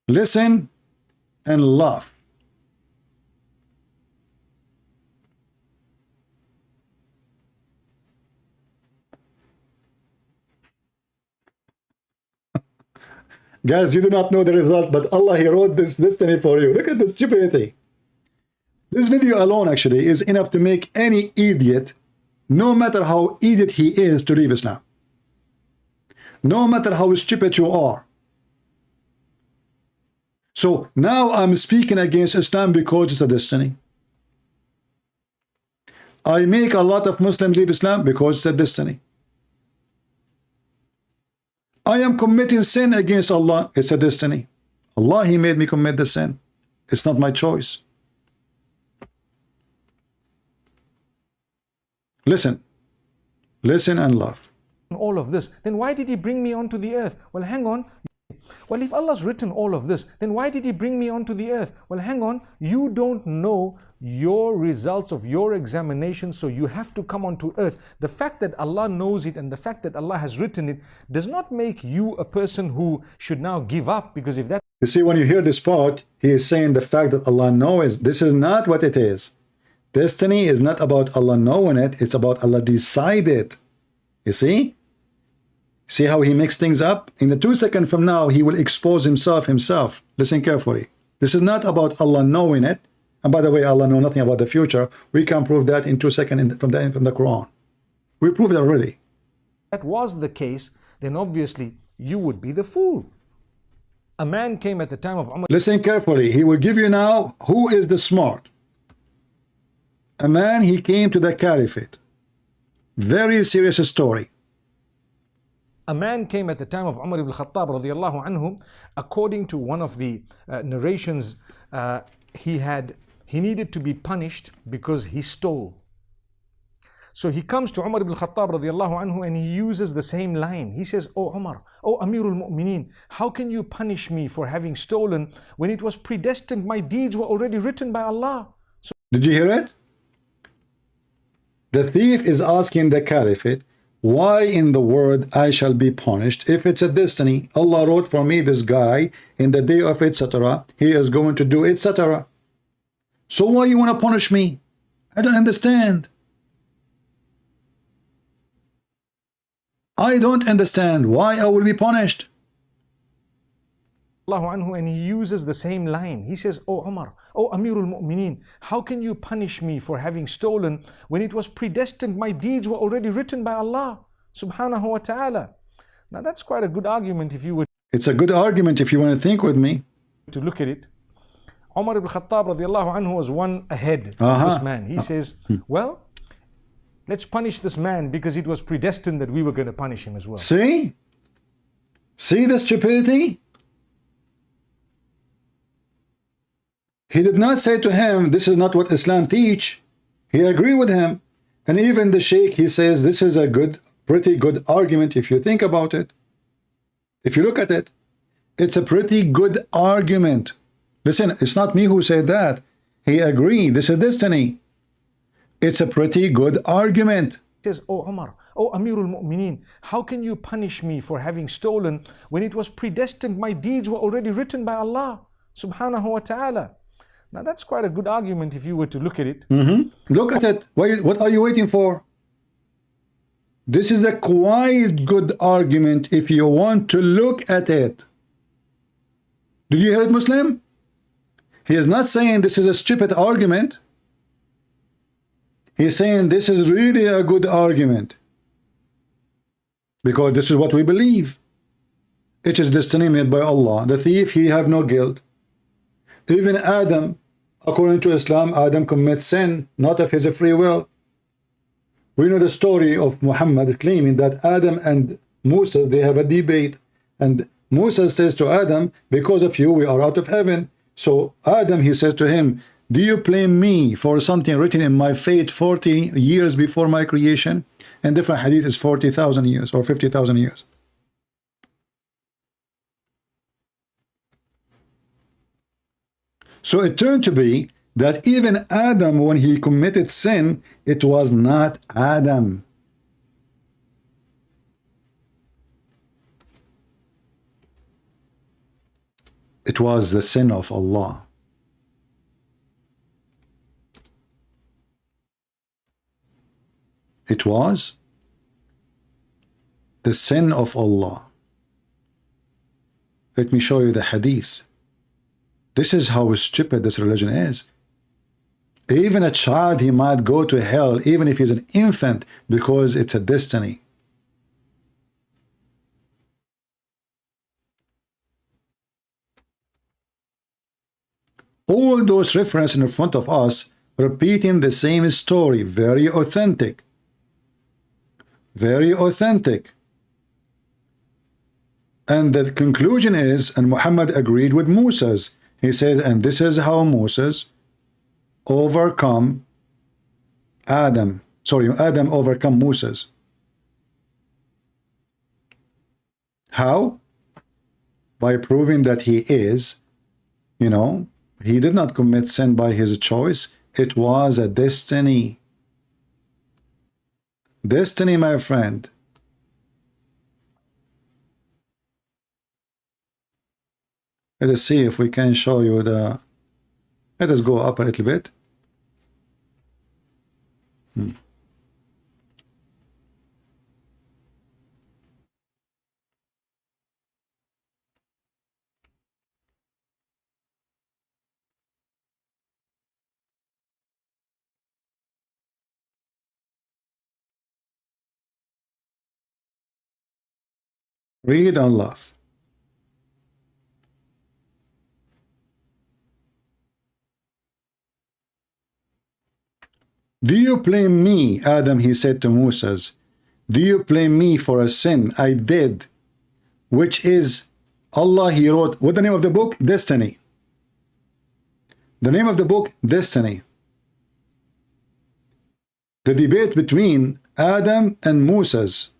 Listen and laugh. Guys, you do not know the result, but Allah, he wrote this destiny for you. Look at this stupidity. This video alone actually is enough to make any idiot, no matter how idiot he is, to leave Islam. No matter how stupid you are. So now I'm speaking against Islam because it's a destiny. I make a lot of Muslims leave Islam because it's a destiny. I am committing sin against Allah. It's a destiny. Allah, He made me commit the sin. It's not my choice. Listen. Listen and love. All of this, then why did He bring me onto the earth? Well, hang on. Well, if Allah's written all of this, then why did He bring me onto the earth? Well, hang on. You don't know your results of your examination, so you have to come onto earth. The fact that Allah knows it and the fact that Allah has written it does not make you a person who should now give up, because if that... You see, when you hear this part, he is saying the fact that Allah knows, this is not what it is. Destiny is not about Allah knowing it, it's about Allah decided. You see? See how he mixed things up? In the 2 seconds from now, he will expose himself. Listen carefully. This is not about Allah knowing it. And by the way, Allah knows nothing about the future. We can prove that in 2 seconds from the Quran. We proved it already. That was the case, then obviously you would be the fool. A man came at the time of Umar. Listen carefully. He will give you now who is the smart. A man, he came to the caliphate. Very serious story. A man came at the time of Umar ibn Khattab radiallahu anhu. According to one of the narrations, he needed to be punished because he stole. So he comes to Umar ibn Khattab radiallahu anhu and he uses the same line. He says, "Oh Umar, oh Amirul Mu'mineen, how can you punish me for having stolen when it was predestined? My deeds were already written by Allah." So did you hear it? The thief is asking the caliphate, why in the world I shall be punished if it's a destiny? Allah wrote for me this guy in the day of etc. He is going to do etc. So why you want to punish me? I don't understand. I don't understand why I will be punished. anhu, and he uses the same line. He says, "Oh Umar, oh Amirul Mu'mineen, how can you punish me for having stolen when it was predestined? My deeds were already written by Allah subhanahu wa ta'ala." Now that's quite a good argument if you were... It's a good argument if you want to think with me. ...to look at it. Umar ibn Khattab radiallahu anhu was one ahead of this man. He says, well, let's punish this man because it was predestined that we were going to punish him as well. See? See the stupidity? He did not say to him, this is not what Islam teach. He agreed with him. And even the sheikh, he says, this is a pretty good argument if you think about it. If you look at it, it's a pretty good argument. Listen, it's not me who said that. He agreed. This is destiny. It's a pretty good argument. He says, "Oh Umar, oh Amirul Mu'mineen, how can you punish me for having stolen when it was predestined? My deeds were already written by Allah subhanahu wa ta'ala." Now that's quite a good argument if you were to look at it. Look at it. What are you waiting for? This is a quite good argument if you want to look at it. Did you hear it, Muslim? He is not saying this is a stupid argument. He's saying this is really a good argument. Because this is what we believe. It is destiny made by Allah. The thief, he have no guilt. Even Adam, according to Islam, Adam commits sin, not of his free will. We know the story of Muhammad claiming that Adam and Musa, they have a debate. And Musa says to Adam, because of you, we are out of heaven. So Adam, he says to him, do you blame me for something written in my fate 40 years before my creation? And different hadith is 40,000 years or 50,000 years. So it turned to be that even Adam, when he committed sin, it was not Adam. It was the sin of Allah. It was the sin of Allah. Let me show you the hadith. This is how stupid this religion is. Even a child, he might go to hell, even if he's an infant, because it's a destiny. All those references in front of us, repeating the same story, very authentic. Very authentic. And the conclusion is, and Muhammad agreed with Moses. He said, and this is how Moses overcome Adam. Sorry, Adam overcome Moses. How? By proving that he is, you know, he did not commit sin by his choice. It was a destiny. Destiny, my friend. Let us see if we can show you the... Let us go up a little bit. Read and laugh. Do you blame me, Adam, he said to Moses, do you blame me for a sin I did, which is Allah, he wrote, what the name of the book? Destiny. The name of the book, Destiny. The debate between Adam and Moses.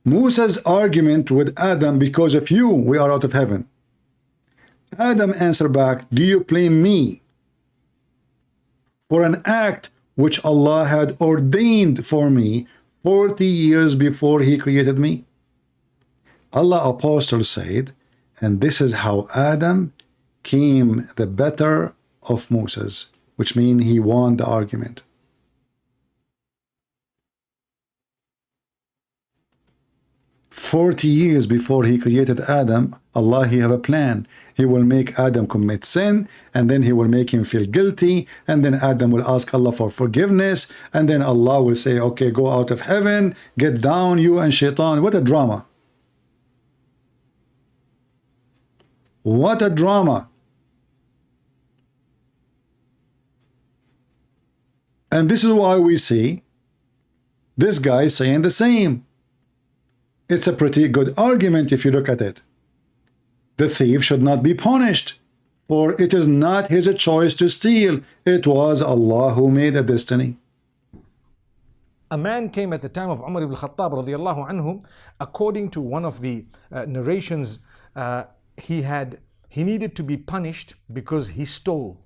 Moses' argument with Adam, because of you, we are out of heaven. Adam answered back, do you blame me for an act which Allah had ordained for me 40 years before he created me? Allah Apostle said, and this is how Adam came the better of Moses, which means he won the argument. "40 years before he created Adam, Allah, he have a plan. He will make Adam commit sin, and then he will make him feel guilty, and then Adam will ask Allah for forgiveness, and then Allah will say, okay, go out of heaven, get down, you and Shaitan." What a drama. What a drama. And this is why we see this guy saying the same. It's a pretty good argument if you look at it. The thief should not be punished, for it is not his choice to steal. It was Allah who made a destiny. A man came at the time of Umar ibn Khattab radiallahu anhu. According to one of the narrations, he needed to be punished because he stole.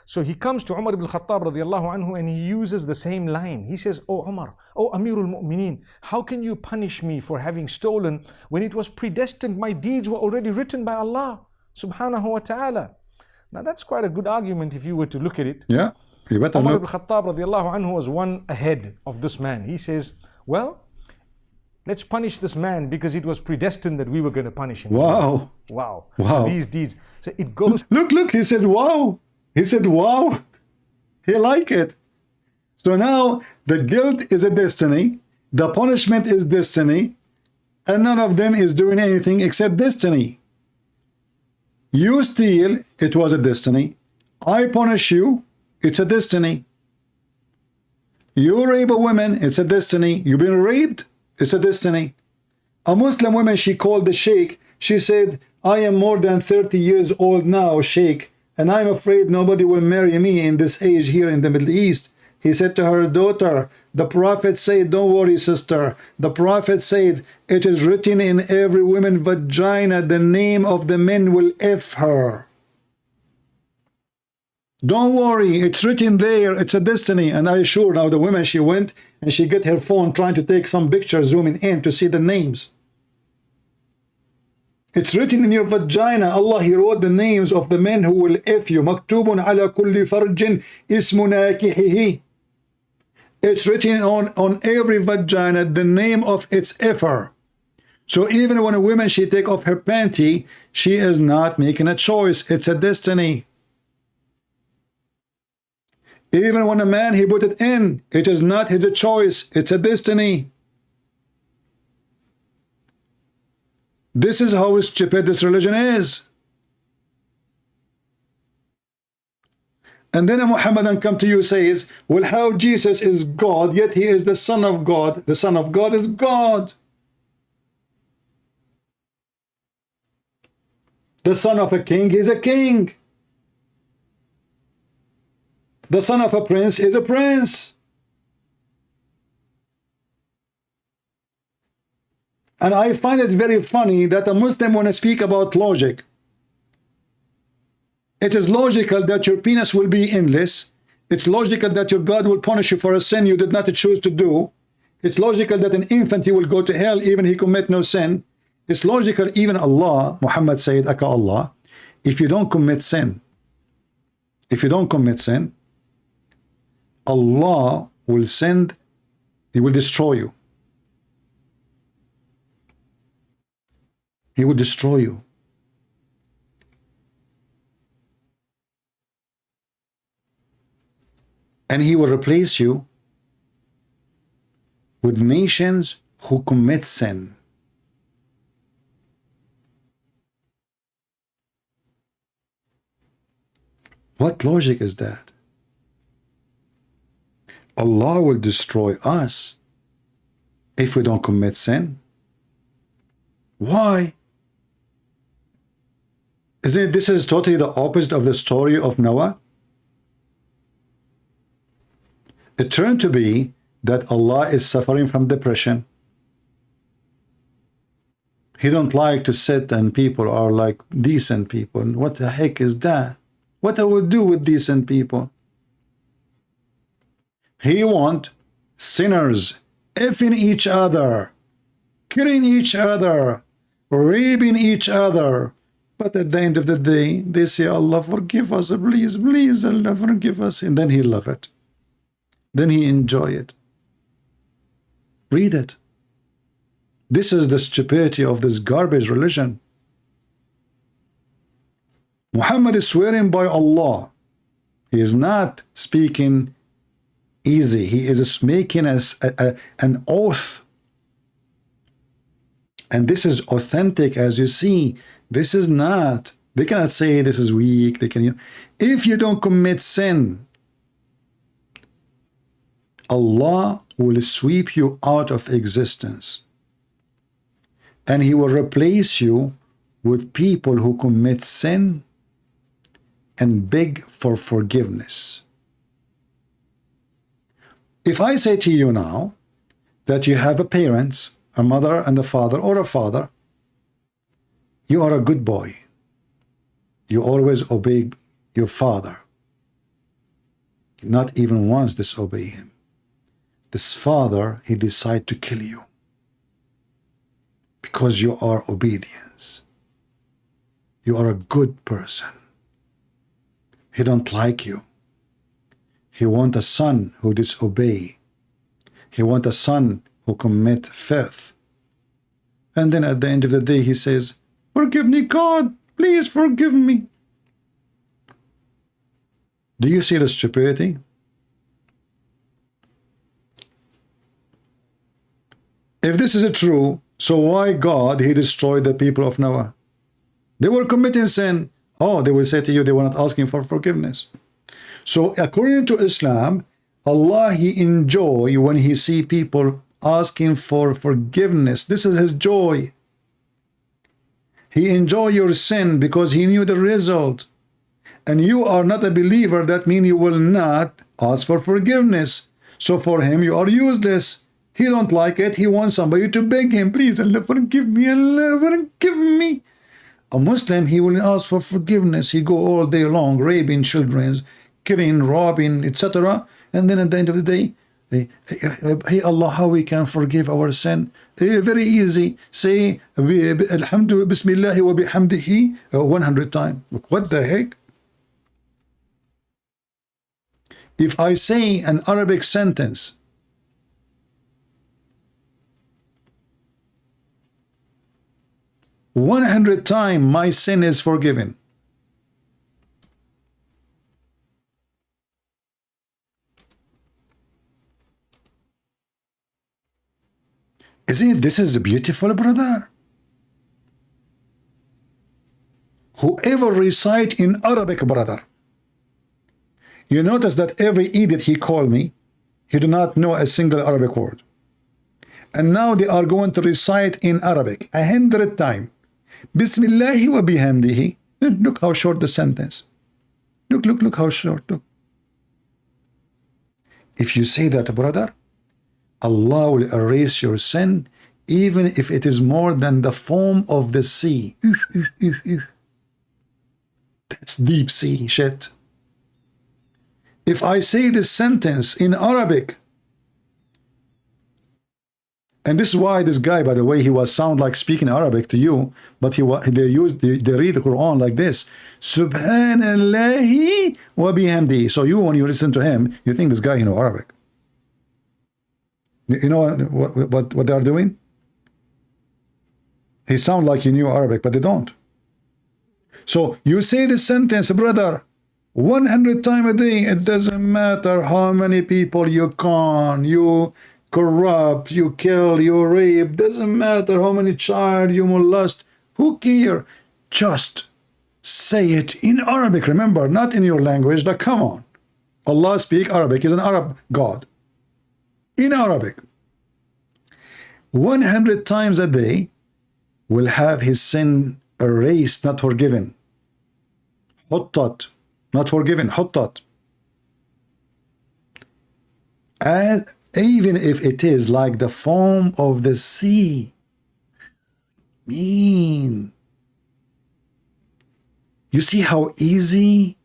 So he comes to Umar ibn Khattab radiallahu anhu and he uses the same line. He says, "Oh Umar, oh Amirul Mu'mineen, how can you punish me for having stolen when it was predestined? My deeds were already written by Allah subhanahu wa ta'ala." Now that's quite a good argument if you were to look at it. Yeah, you better Umar look. ibn Khattab radiallahu anhu was one ahead of this man. He says, well, let's punish this man because it was predestined that we were going to punish him. Wow. Wow. Wow. So these deeds. So it goes. Look, he said, wow. He said, wow. He liked it. So now the guilt is a destiny. The punishment is destiny. And none of them is doing anything except destiny. You steal, it was a destiny. I punish you, it's a destiny. You rape a woman, it's a destiny. You've been raped, it's a destiny. A Muslim woman, she called the sheikh. She said, I am more than 30 years old now, sheikh, and I'm afraid nobody will marry me in this age here in the Middle East. He said to her, daughter, the Prophet said, don't worry, sister. The Prophet said, it is written in every woman's vagina, the name of the men will F her. Don't worry, it's written there, it's a destiny. And I assure now the woman, she went and she get her phone trying to take some pictures, zooming in to see the names. It's written in your vagina. Allah, he wrote the names of the men who will F you. Maktubun ala kulli farjin ismu nakihihi. It's written on every vagina the name of its effer. So even when a woman, she take off her panty, she is not making a choice. It's a destiny. Even when a man, he put it in, it is not his choice. It's a destiny. This is how stupid this religion is. And then a Muhammadan come to you says, well, how Jesus is God, yet he is the Son of God. The Son of God is God. The son of a king is a king. The son of a prince is a prince. And I find it very funny that a Muslim, when I speak about logic, it is logical that your penis will be endless. It's logical that your God will punish you for a sin you did not choose to do. It's logical that an infant, he will go to hell even he commit no sin. It's logical, even Allah, Muhammad said, Aka Allah, if you don't commit sin, Allah will send, he will destroy you. He will destroy you. And he will replace you with nations who commit sin. What logic is that? Allah will destroy us if we don't commit sin. Why? Isn't this is totally the opposite of the story of Noah? It turned to be that Allah is suffering from depression. He don't like to sit and people are like decent people. What the heck is that? What I will do with decent people? He want sinners effing each other, killing each other, raping each other. But at the end of the day, they say, Allah forgive us, please, please, Allah forgive us. And then he love it. Then he enjoy it. Read it. This is the stupidity of this garbage religion. Muhammad is swearing by Allah. He is not speaking easy. He is making an oath. And this is authentic, as you see. This is not, they cannot say this is weak. They can, if you don't commit sin, Allah will sweep you out of existence. And he will replace you with people who commit sin and beg for forgiveness. If I say to you now that you have a parents, a mother and a father, or a father, you are a good boy. You always obey your father. Not even once disobey him. This father, he decide to kill you because you are obedience. You are a good person. He don't like you. He want a son who disobey. He want a son who commit theft. And then at the end of the day, he says, forgive me, God, please forgive me. Do you see the stupidity? If this is true, so why God, he destroyed the people of Noah? They were committing sin. Oh, they will say to you, they were not asking for forgiveness. So according to Islam, Allah, he enjoy when he see people asking for forgiveness. This is his joy. He enjoy your sin because he knew the result. And you are not a believer, that means you will not ask for forgiveness. So for him, you are useless. He don't like it. He wants somebody to beg him, please, Allah forgive me, Allah forgive me. A Muslim, he will ask for forgiveness. He go all day long, raping children, killing, robbing, etc. And then at the end of the day, hey Allah, how we can forgive our sin? Very easy. Say, Alhamdulillah, Bismillah wa bihamdihi 100 times. What the heck? If I say an Arabic sentence, "100 times my sin is forgiven." Isn't it, this is beautiful, brother? Whoever recite in Arabic, brother, you notice that every idiot he called me, he do not know a single Arabic word. And now they are going to recite in Arabic 100 times. Bismillahi wa bihamdihi. Look how short the sentence. Look how short. Look. If you say that, brother, Allah will erase your sin even if it is more than the foam of the sea. That's deep sea shit. If I say this sentence in Arabic, and this is why this guy, by the way, he was sound like speaking Arabic to you, but they read the Quran like this. Subhanallahi wa bihamdi. So you, when you listen to him, you think this guy, you know Arabic. You know what they are doing? He sound like you knew Arabic, but they don't. So you say this sentence, brother, 100 times a day. It doesn't matter how many people you con, you corrupt, you kill, you rape. Doesn't matter how many child you molest. Who care? Just say it in Arabic. Remember, not in your language. Like, come on. Allah speak Arabic. He's an Arab God. In Arabic. 100 times a day will have his sin erased, not forgiven. Huttat, not forgiven. Huttat. And even if it is like the foam of the sea. Mean. You see how easy?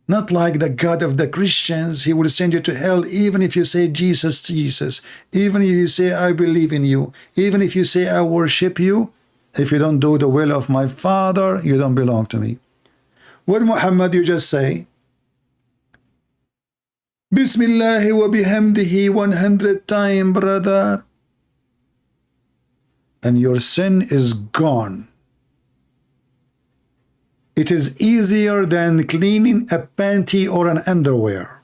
Not like the God of the Christians. He will send you to hell even if you say Jesus, Jesus. Even if you say I believe in you. Even if you say I worship you. If you don't do the will of my Father, you don't belong to me. What Muhammad you just say? Bismillahi wa bihamdihi 100 times, brother. And your sin is gone. It is easier than cleaning a panty or an underwear.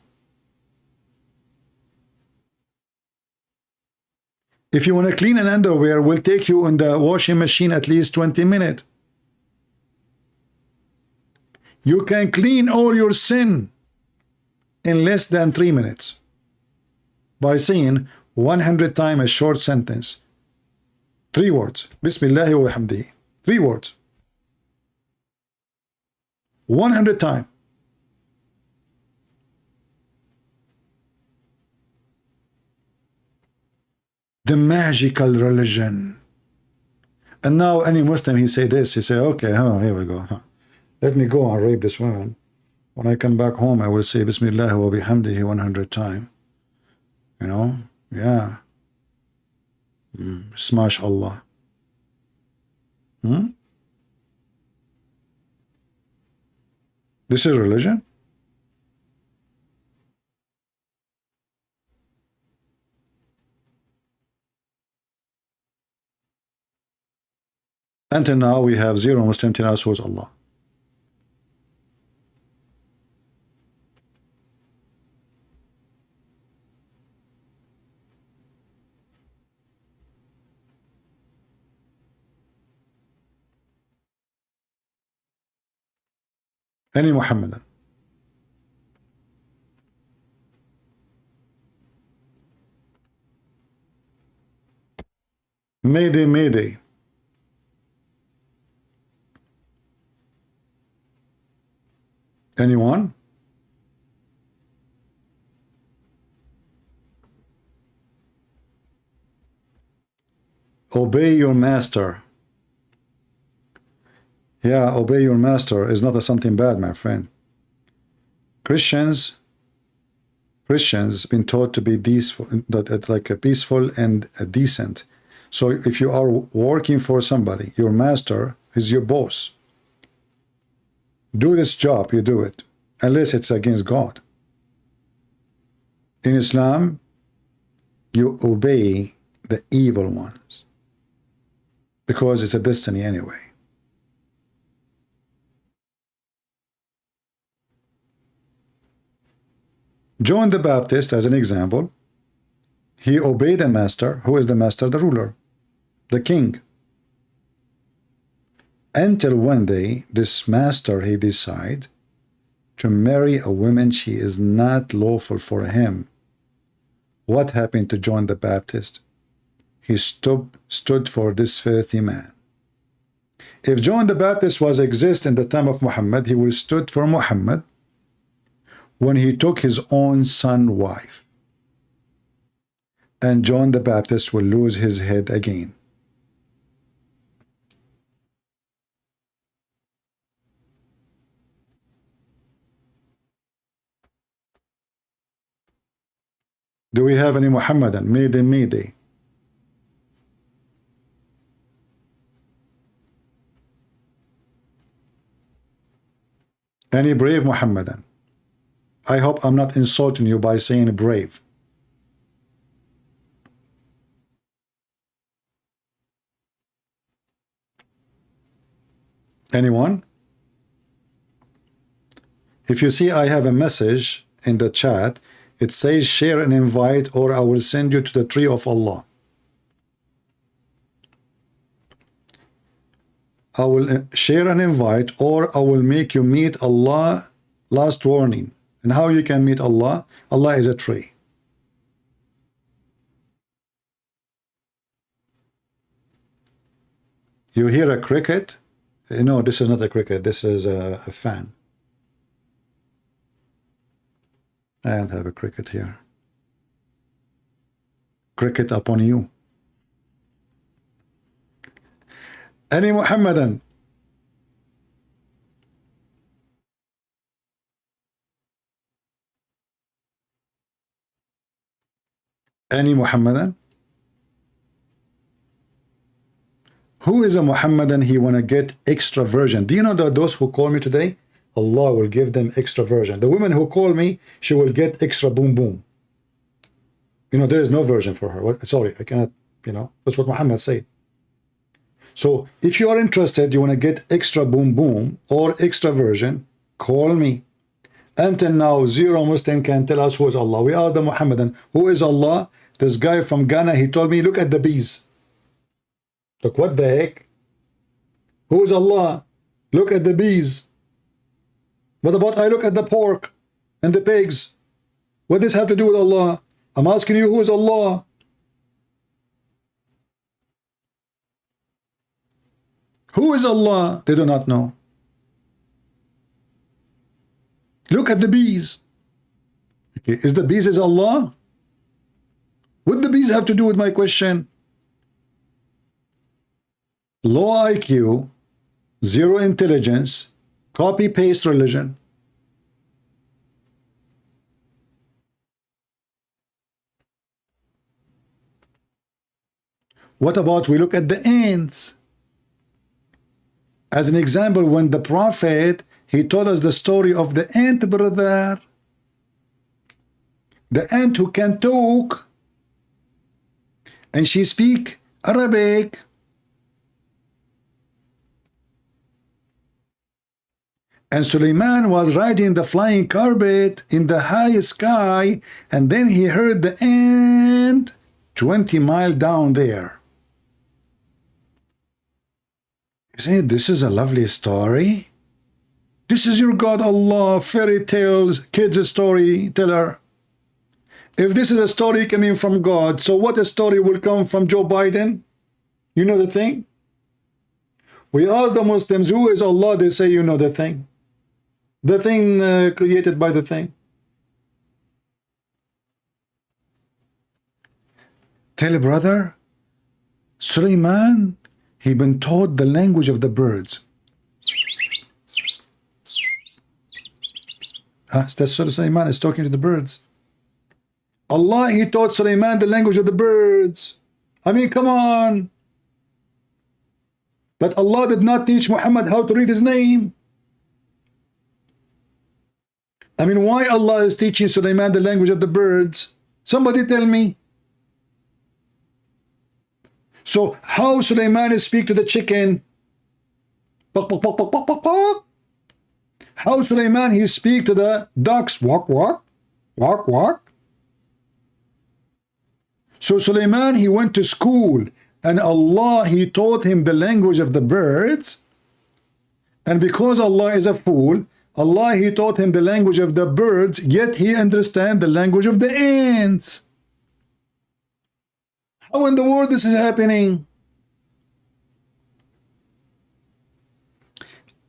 If you want to clean an underwear, it will take you in the washing machine at least 20 minutes. You can clean all your sin in less than 3 minutes by saying 100 times a short sentence. 3 words. Bismillahi wa bihamdihi. 3 words. 100 times. The magical religion. And now any Muslim, he say this, he say, okay, here we go. Let me go and rape this woman. When I come back home, I will say Bismillah wa bihamdihi 100 times. You know? Yeah. Smash Allah. This is religion? Until now, we have 0 Muslim telling us who is Allah. Any Muhammadan. Mayday, mayday. Anyone? Obey your master. Yeah, obey your master is not something bad, my friend. Christians been taught to be peaceful and decent. So if you are working for somebody, your master is your boss. Do this job, you do it, unless it's against God. In Islam, you obey the evil ones because it's a destiny anyway. John the Baptist, as an example, he obeyed the master. Who is the master? The ruler, the king. Until one day, this master, he decide to marry a woman she is not lawful for him. What happened to John the Baptist? He stood for this filthy man. If John the Baptist was exist in the time of Muhammad, he would stood for Muhammad when he took his own son wife. And John the Baptist will lose his head again. Do we have any Muhammadan? Mayday, mayday. Any brave Muhammadan? I hope I'm not insulting you by saying brave. Anyone? If you see I have a message in the chat, it says share and invite, or I will send you to the tree of Allah. I will share and invite, or I will make you meet Allah. Last warning. And how you can meet Allah? Allah is a tree. You hear a cricket? No, this is not a cricket. This is a fan. I don't have a cricket here. Cricket upon you. Any Muhammadan? Any Muhammadan? Who is a Muhammadan? He want to get extra version. Do you know that those who call me today, Allah will give them extra version. The woman who call me, she will get extra boom boom. You know, there is no version for her. Sorry, I cannot, you know, that's what Muhammad said. So if you are interested, you want to get extra boom boom or extra version, call me. Until now, zero Muslim can tell us who is Allah. We are the Muhammadan. Who is Allah? This guy from Ghana, he told me, look at the bees. Look, what the heck? Who is Allah? Look at the bees. What about I look at the pork and the pigs? What does this have to do with Allah? I'm asking you, who is Allah? Who is Allah? They do not know. Look at the bees. Okay, is the bees is Allah? What the bees have to do with my question? Low IQ, zero intelligence, copy-paste religion. What about we look at the ants? As an example, when the Prophet, he told us the story of the ant, brother. The ant who can talk. And she speak Arabic. And Suleiman was riding the flying carpet in the high sky, and then he heard the ant 20 miles down there. You see, this is a lovely story. This is your God Allah, fairy tales, kids storyteller. If this is a story coming from God, so what a story will come from Joe Biden? You know the thing? We ask the Muslims, who is Allah? They say, you know the thing. The thing created by the thing. Tell a brother, Suleiman, he been taught the language of the birds. That's Suleiman is talking to the birds. Allah, he taught Suleiman the language of the birds. I mean, come on. But Allah did not teach Muhammad how to read his name. I mean, why Allah is teaching Suleiman the language of the birds? Somebody tell me. So how Suleiman is speak to the chicken? Bok, bok, bok, bok, bok, bok, bok. How Suleiman he speak to the ducks? Walk, walk, walk, walk. So Suleiman he went to school, and Allah he taught him the language of the birds. And because Allah is a fool, Allah he taught him the language of the birds, yet he understand the language of the ants. How in the world this is happening?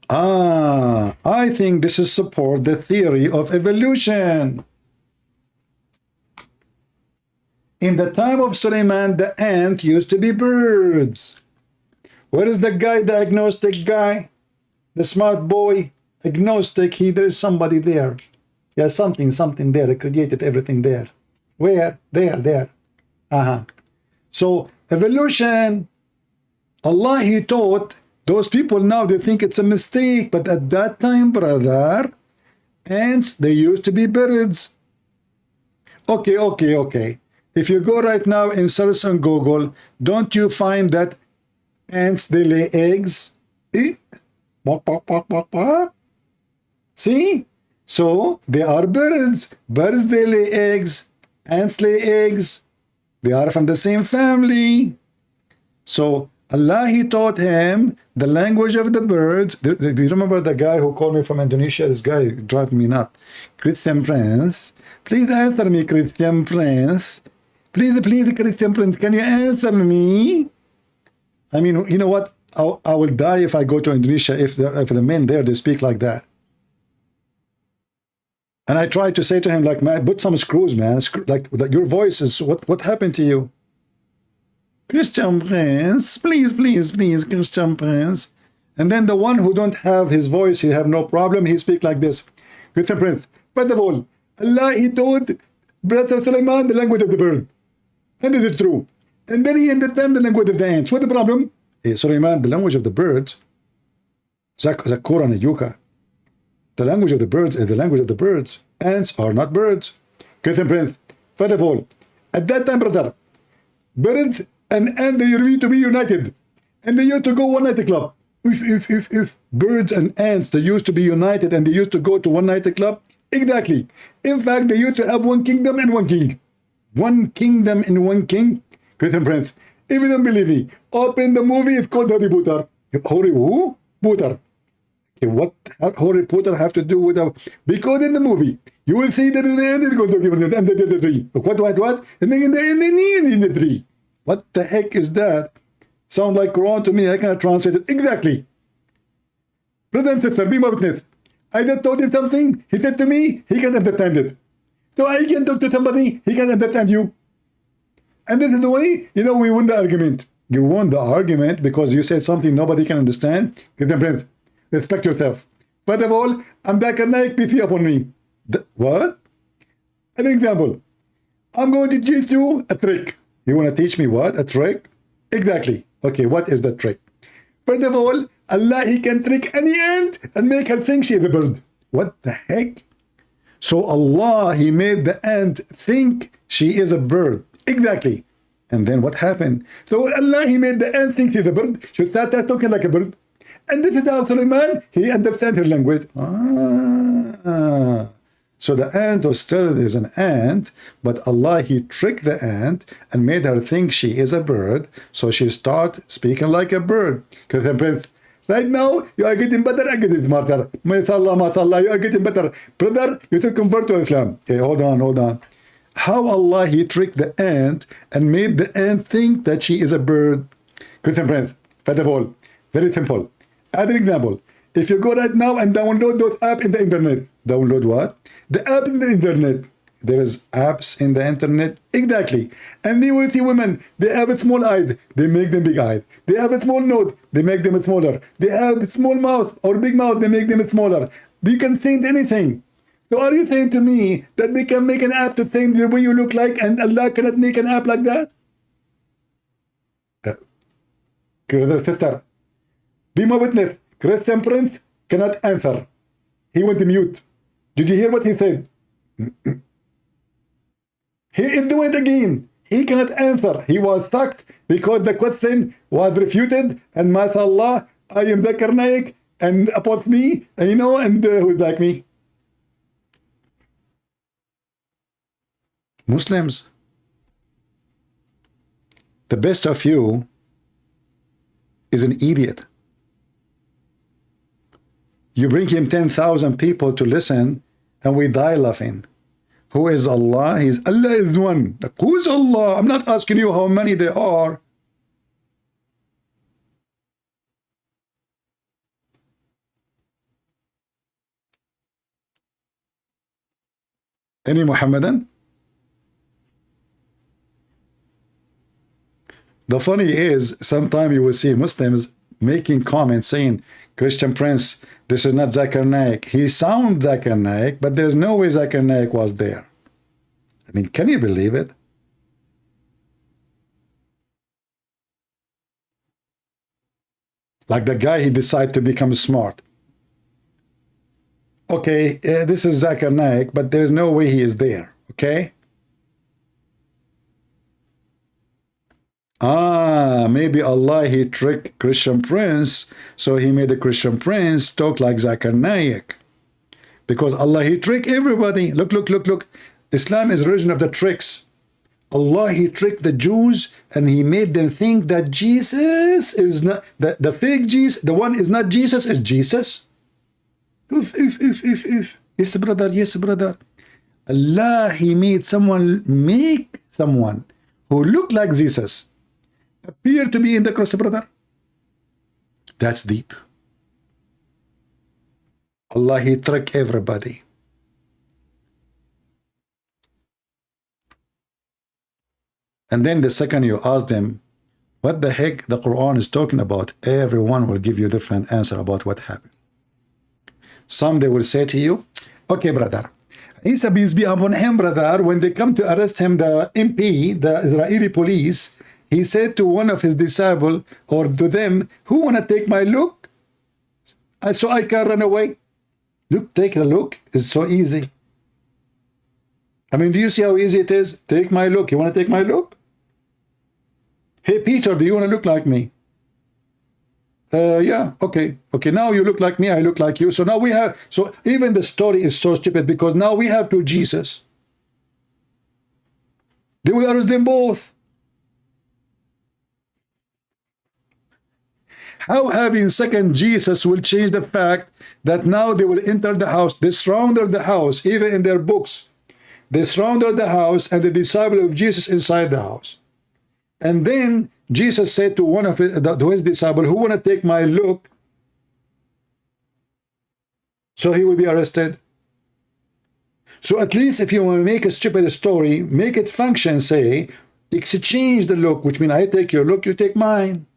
I think this is support the theory of evolution. In the time of Suleiman, the ant used to be birds. Where is the guy, the agnostic guy? The smart boy? Agnostic, there is somebody there. Yeah, something there. It created everything there. Where? There. So, evolution, Allah, He taught those people now, they think it's a mistake. But at that time, brother, ants, they used to be birds. Okay. If you go right now and search on Google, don't you find that ants, they lay eggs? See? So, they are birds. Birds, they lay eggs. Ants lay eggs. They are from the same family. So, Allah, He taught him the language of the birds. Do you remember the guy who called me from Indonesia? This guy drives me nuts. Christian Prince. Please answer me, Christian Prince. Please, Christian Prince, can you answer me? I mean, you know what? I will die if I go to Indonesia if the men there, they speak like that. And I tried to say to him, like, man, put some screws, man. Like your voice is, what happened to you? Christian Prince, please, Christian Prince. And then the one who don't have his voice, he have no problem, he speak like this. Christian Prince, first of all, Allah, He taught Brother Suleiman the language of the bird. And it is true. And then he understand the language of the ants. What's the problem? Suleiman, the language of the birds, Zakura and Yuka. The language of the birds is the language of the birds. Ants are not birds. Christian Prince, first of all, at that time, brother, birds and ants, they used to be united. And they used to go one night club. If birds and ants, they used to be united and they used to go to one night club. Exactly. In fact, they used to have one kingdom and one king. One kingdom and one king. Christian Prince, if you don't believe me, open the movie, it's called Harry Potter. Harry who? Potter. Okay, what Harry Potter have to do with a... Because in the movie, you will see that the end is going to give them the tree. What? And then in the tree. What the heck is that? Sound like Quran to me, I cannot translate it. Exactly. Brother and sister, be my witness. I just told him something, he said to me, he can understand it. So I can talk to somebody, he can understand you. And this is the way, we won the argument. You won the argument because you said something nobody can understand. Get them, Brent. Respect yourself. First of all, I'm that Quranic PC upon me. What? An example. I'm going to teach you a trick. You want to teach me what? A trick? Exactly. Okay, what is the trick? First of all, Allah, He can trick any ant and make her think she is a bird. What the heck? So Allah, He made the ant think she is a bird. Exactly. And then what happened? So Allah, He made the ant think she's a bird. She started talking like a bird. And this is how Suleiman, he understands her language. So the ant was still is an ant, but Allah, He tricked the ant and made her think she is a bird. So she started speaking like a bird. Right now, you are getting better, I get smarter. MashaAllah, you are getting better. Brother, you should convert to Islam. Okay, hold on. How Allah, He tricked the ant and made the ant think that she is a bird. Christian friends, first of all, very simple. As an example, if you go right now and download those apps in the internet, download what? The app in the internet. There is apps in the internet. Exactly. And you will see women, they have a small eyes, they make them big eyes. They have a small nose, they make them smaller. They have a small mouth or big mouth, they make them smaller. They can think anything. So are you saying to me that they can make an app to think the way you look like and Allah cannot make an app like that? Brother, sister, be my witness. Christian Prince cannot answer. He went mute. Did you hear what he said? He is doing it again. He cannot answer. He was stuck because the question was refuted. And mashallah, I am the Quranic and upon me, and who's like me? Muslims, the best of you is an idiot. You bring him 10,000 people to listen and we die laughing. Who is Allah? Allah is one. Like, who is Allah? I'm not asking you how many there are. Any Muhammadan? The funny is, sometimes you will see Muslims making comments saying, Christian Prince, this is not Zakir Naik. He sounds Zakir Naik, but there's no way Zakir Naik was there. I mean, can you believe it? Like the guy, he decided to become smart. Okay, this is Zakir Naik, but there's no way he is there, okay? Maybe Allah, he tricked Christian Prince, so he made the Christian Prince talk like Zakir Naik. Because Allah, he tricked everybody. Look, look, look, look. Islam is religion of the tricks. Allah, he tricked the Jews and he made them think that Jesus is not, the fake Jesus, the one is not Jesus, is Jesus. Yes, brother, yes, brother. Allah, he made make someone who looked like Jesus appear to be in the cross, brother. That's deep. Allah, he tricked everybody. And then the second you ask them, what the heck the Quran is talking about, everyone will give you a different answer about what happened. Some they will say to you, okay, brother, Isa, peace be upon him, brother, when they come to arrest him, the MP, the Israeli police, he said to one of his disciples or to them, who want to take my look? So I can run away. Look, take a look. It's so easy. I mean, do you see how easy it is? Take my look. You want to take my look? Hey, Peter, do you want to look like me? Yeah, okay. Okay, now you look like me, I look like you. So now we have, so even the story is so stupid because now we have two Jesus. They will arrest them both. How having second Jesus will change the fact that now they will enter the house, they surrounded the house, even in their books. They surrounded the house and the disciple of Jesus inside the house. And then Jesus said to one of his disciples, who want to take my look? So he will be arrested. So at least if you want to make a stupid story, make it function, say, exchange the look, which means I take your look, you take mine.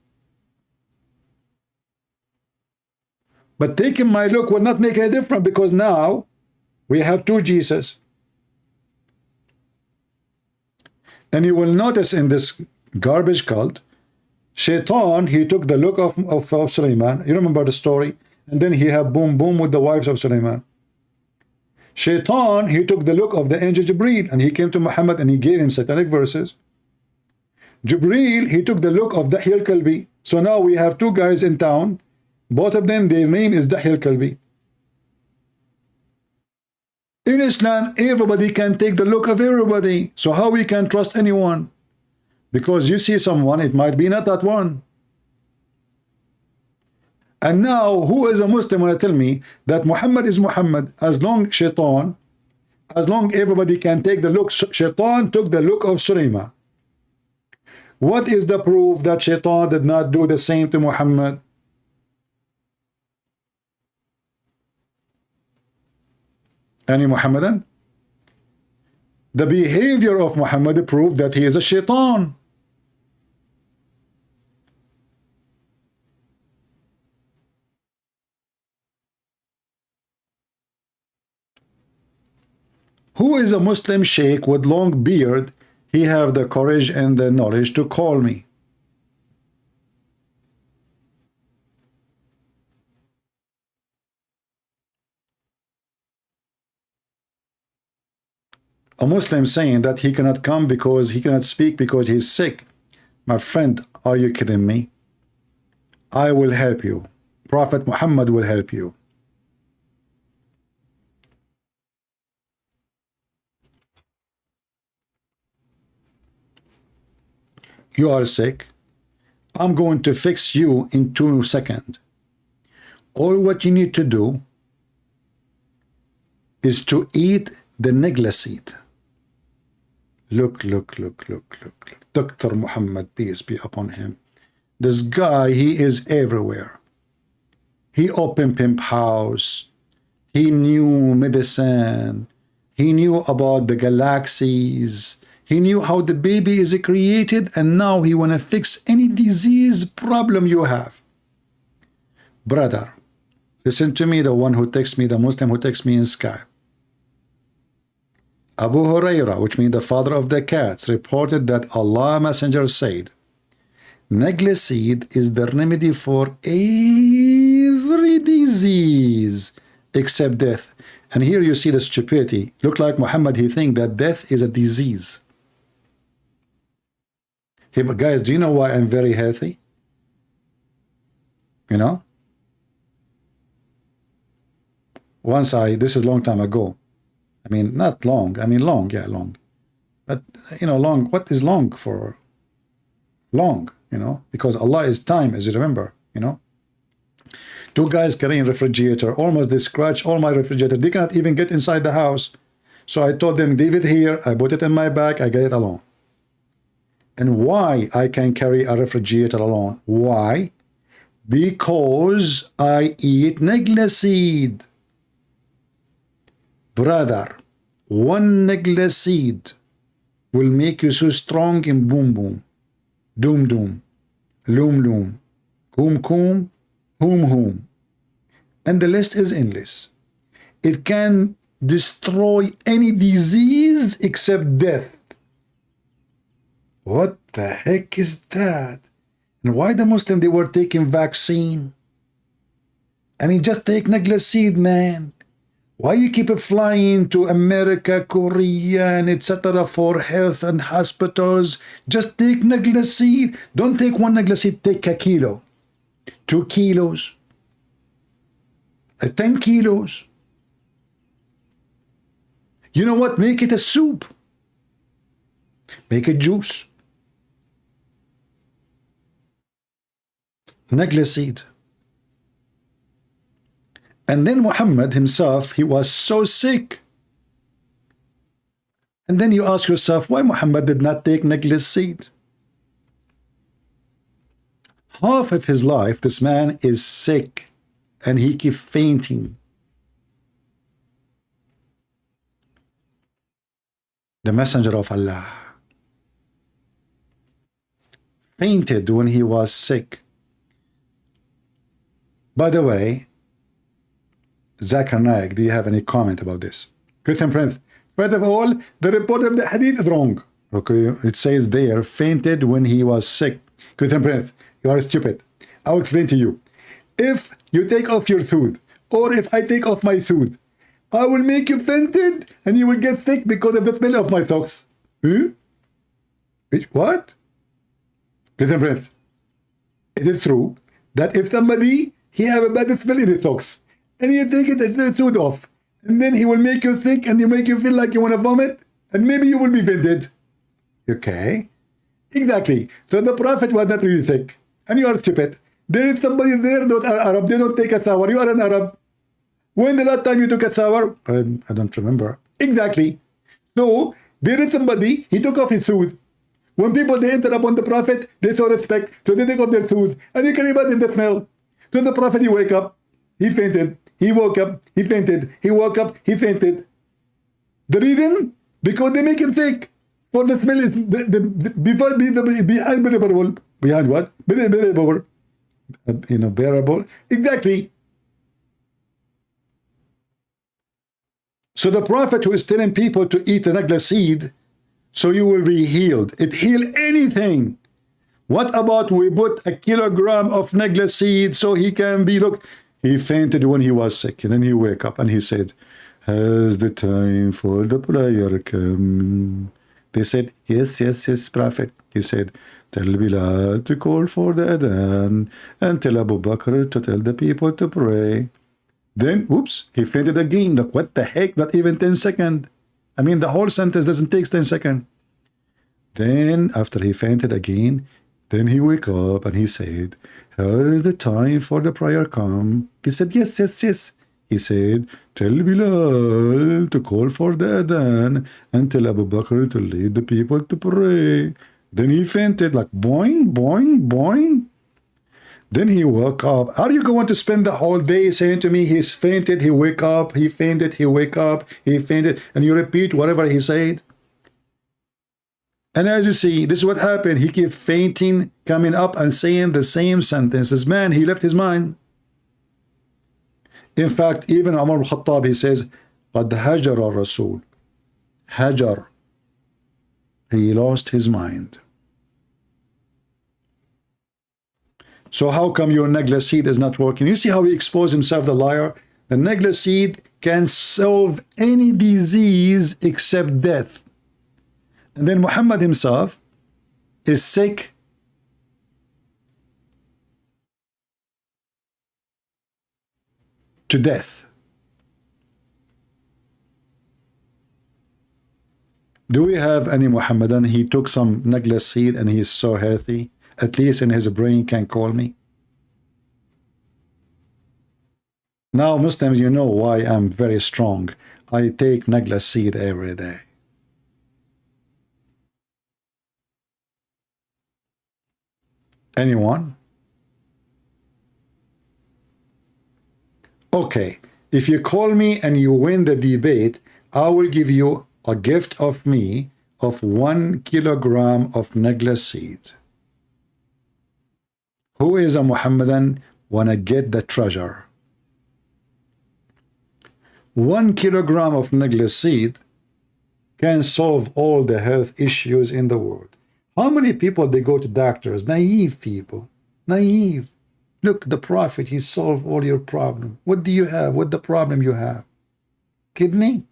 But taking my look will not make any difference because now we have two Jesus. And you will notice in this garbage cult, Shaitan, he took the look of Suleiman. You remember the story? And then he had boom, boom with the wives of Suleiman. Shaitan, he took the look of the angel Jibreel and he came to Muhammad and he gave him satanic verses. Jibreel, he took the look of Dahi al-Kalbi. So now we have two guys in town. Both of them, their name is Dahi al-Kalbi. In Islam, everybody can take the look of everybody. So how we can trust anyone? Because you see someone, it might be not that one. And now, who is a Muslim when I tell me that Muhammad is Muhammad, as long Shaitan, as long everybody can take the look, Shaitan took the look of Suleiman. What is the proof that Shaitan did not do the same to Muhammad? Any Muhammadan? The behavior of Muhammad proved that he is a Shaitan. Who is a Muslim sheikh with long beard? He have the courage and the knowledge to call me. A Muslim saying that he cannot come because he cannot speak because he's sick. My friend, are you kidding me? I will help you. Prophet Muhammad will help you. You are sick. I'm going to fix you in 2 seconds. All what you need to do is to eat the negla seed. Look, look, look, look, look, look. Dr. Muhammad, peace be upon him. This guy, he is everywhere. He opened pimp house. He knew medicine. He knew about the galaxies. He knew how the baby is created, and now he want to fix any disease problem you have. Brother, listen to me, the one who texts me, the Muslim who texts me in Skype. Abu Huraira, which means the father of the cats, reported that Allah Messenger said, Negla seed is the remedy for every disease except death. And here you see the stupidity. Look like Muhammad, he think that death is a disease. Hey, but guys, do you know why I'm very healthy? You know? Once this is a long time ago. I mean, not long. I mean, long, yeah, long. But, you know, long, what is long for? Long, you know? Because Allah is time, as you remember, you know? Two guys carrying refrigerator. Almost they scratch all my refrigerator. They cannot even get inside the house. So I told them, leave it here. I put it in my bag. I get it alone. And why I can carry a refrigerator alone? Why? Because I eat negla seed. Brother, one negla seed will make you so strong in boom boom, doom doom, loom loom, coom coom, whom whom. And the list is endless. It can destroy any disease except death. What the heck is that? And why the Muslim, they were taking vaccine? I mean, just take negla seed, man. Why you keep flying to America, Korea, and etc. for health and hospitals? Just take negla seed. Don't take one negla seed, take a kilo, 2 kilos, 10 kilos. You know what? Make it a soup. Make it juice. Negla seed. And then Muhammad himself, he was so sick. And then you ask yourself, why Muhammad did not take negla seed? Half of his life, this man is sick and he keeps fainting. The Messenger of Allah fainted when he was sick. By the way, Zakir Naik, do you have any comment about this? Christian Prince, first of all, the report of the hadith is wrong. Okay, it says there, fainted when he was sick. Christian Prince, you are stupid. I'll explain to you. If you take off your tooth, or if I take off my tooth, I will make you fainted and you will get sick because of the smell of my socks. What? Christian Prince, is it true that if somebody, he have a bad smell in his socks, and you take the tooth off, and then he will make you sick and you make you feel like you want to vomit, and maybe you will be fainted? Okay. Exactly. So the Prophet was not really sick, and you are stupid. There is somebody there that are Arab, they don't take a shower. You are an Arab. When the last time you took a shower? I don't remember. Exactly. So there is somebody, he took off his tooth. When people, they enter upon the Prophet, they show respect, so they take off their tooth, and you can imagine the smell. So the Prophet, he wake up, he fainted, he woke up, he fainted, he woke up, he fainted. The reason? Because they make him sick. For the smell is behind bearable. Behind what? Bearable. Bearable. Exactly. So the Prophet who is telling people to eat the negla seed, so you will be healed. It heal anything. What about we put a kilogram of negla seed so he can be, look, he fainted when he was sick, and then he wake up and he said, has the time for the prayer come? They said, yes, yes, yes, Prophet. He said, tell Bilal to call for the adhan and tell Abu Bakr to tell the people to pray. Then, oops, he fainted again. Look, what the heck? Not even 10 seconds. I mean, the whole sentence doesn't take 10 seconds. Then, after he fainted again, then he wake up and he said, has the time for the prayer come? He said, yes, yes, yes. He said, tell Bilal to call for the adhan and tell Abu Bakr to lead the people to pray. Then he fainted like boing, boing, boing. Then he woke up. Are you going to spend the whole day saying to me, he's fainted, he wake up, he fainted, he wake up, he fainted, and you repeat whatever he said? And as you see, this is what happened. He kept fainting, coming up and saying the same sentences. Man, he left his mind. In fact, even Umar al-Khattab, he says, قَدْ هَجَرَ الرَّسُولُ. Hajar. He lost his mind. So how come your Nagla seed is not working? You see how he exposed himself, the liar? The Nagla seed can solve any disease except death. And then Muhammad himself is sick. To death. Do we have any Muhammadan? He took some Nagla seed and he's so healthy. At least in his brain can call me. Now Muslims, you know why I'm very strong. I take Nagla seed every day. Anyone? Okay, if you call me and you win the debate, I will give you a gift of me of 1 kilogram of Nagla seed. Who is a Muhammadan wanna get the treasure? 1 kilogram of Nagla seed can solve all the health issues in the world. How many people they go to doctors? Naive people. Naive. Look, the Prophet, he solved all your problem. What do you have? What the problem you have? Kidney?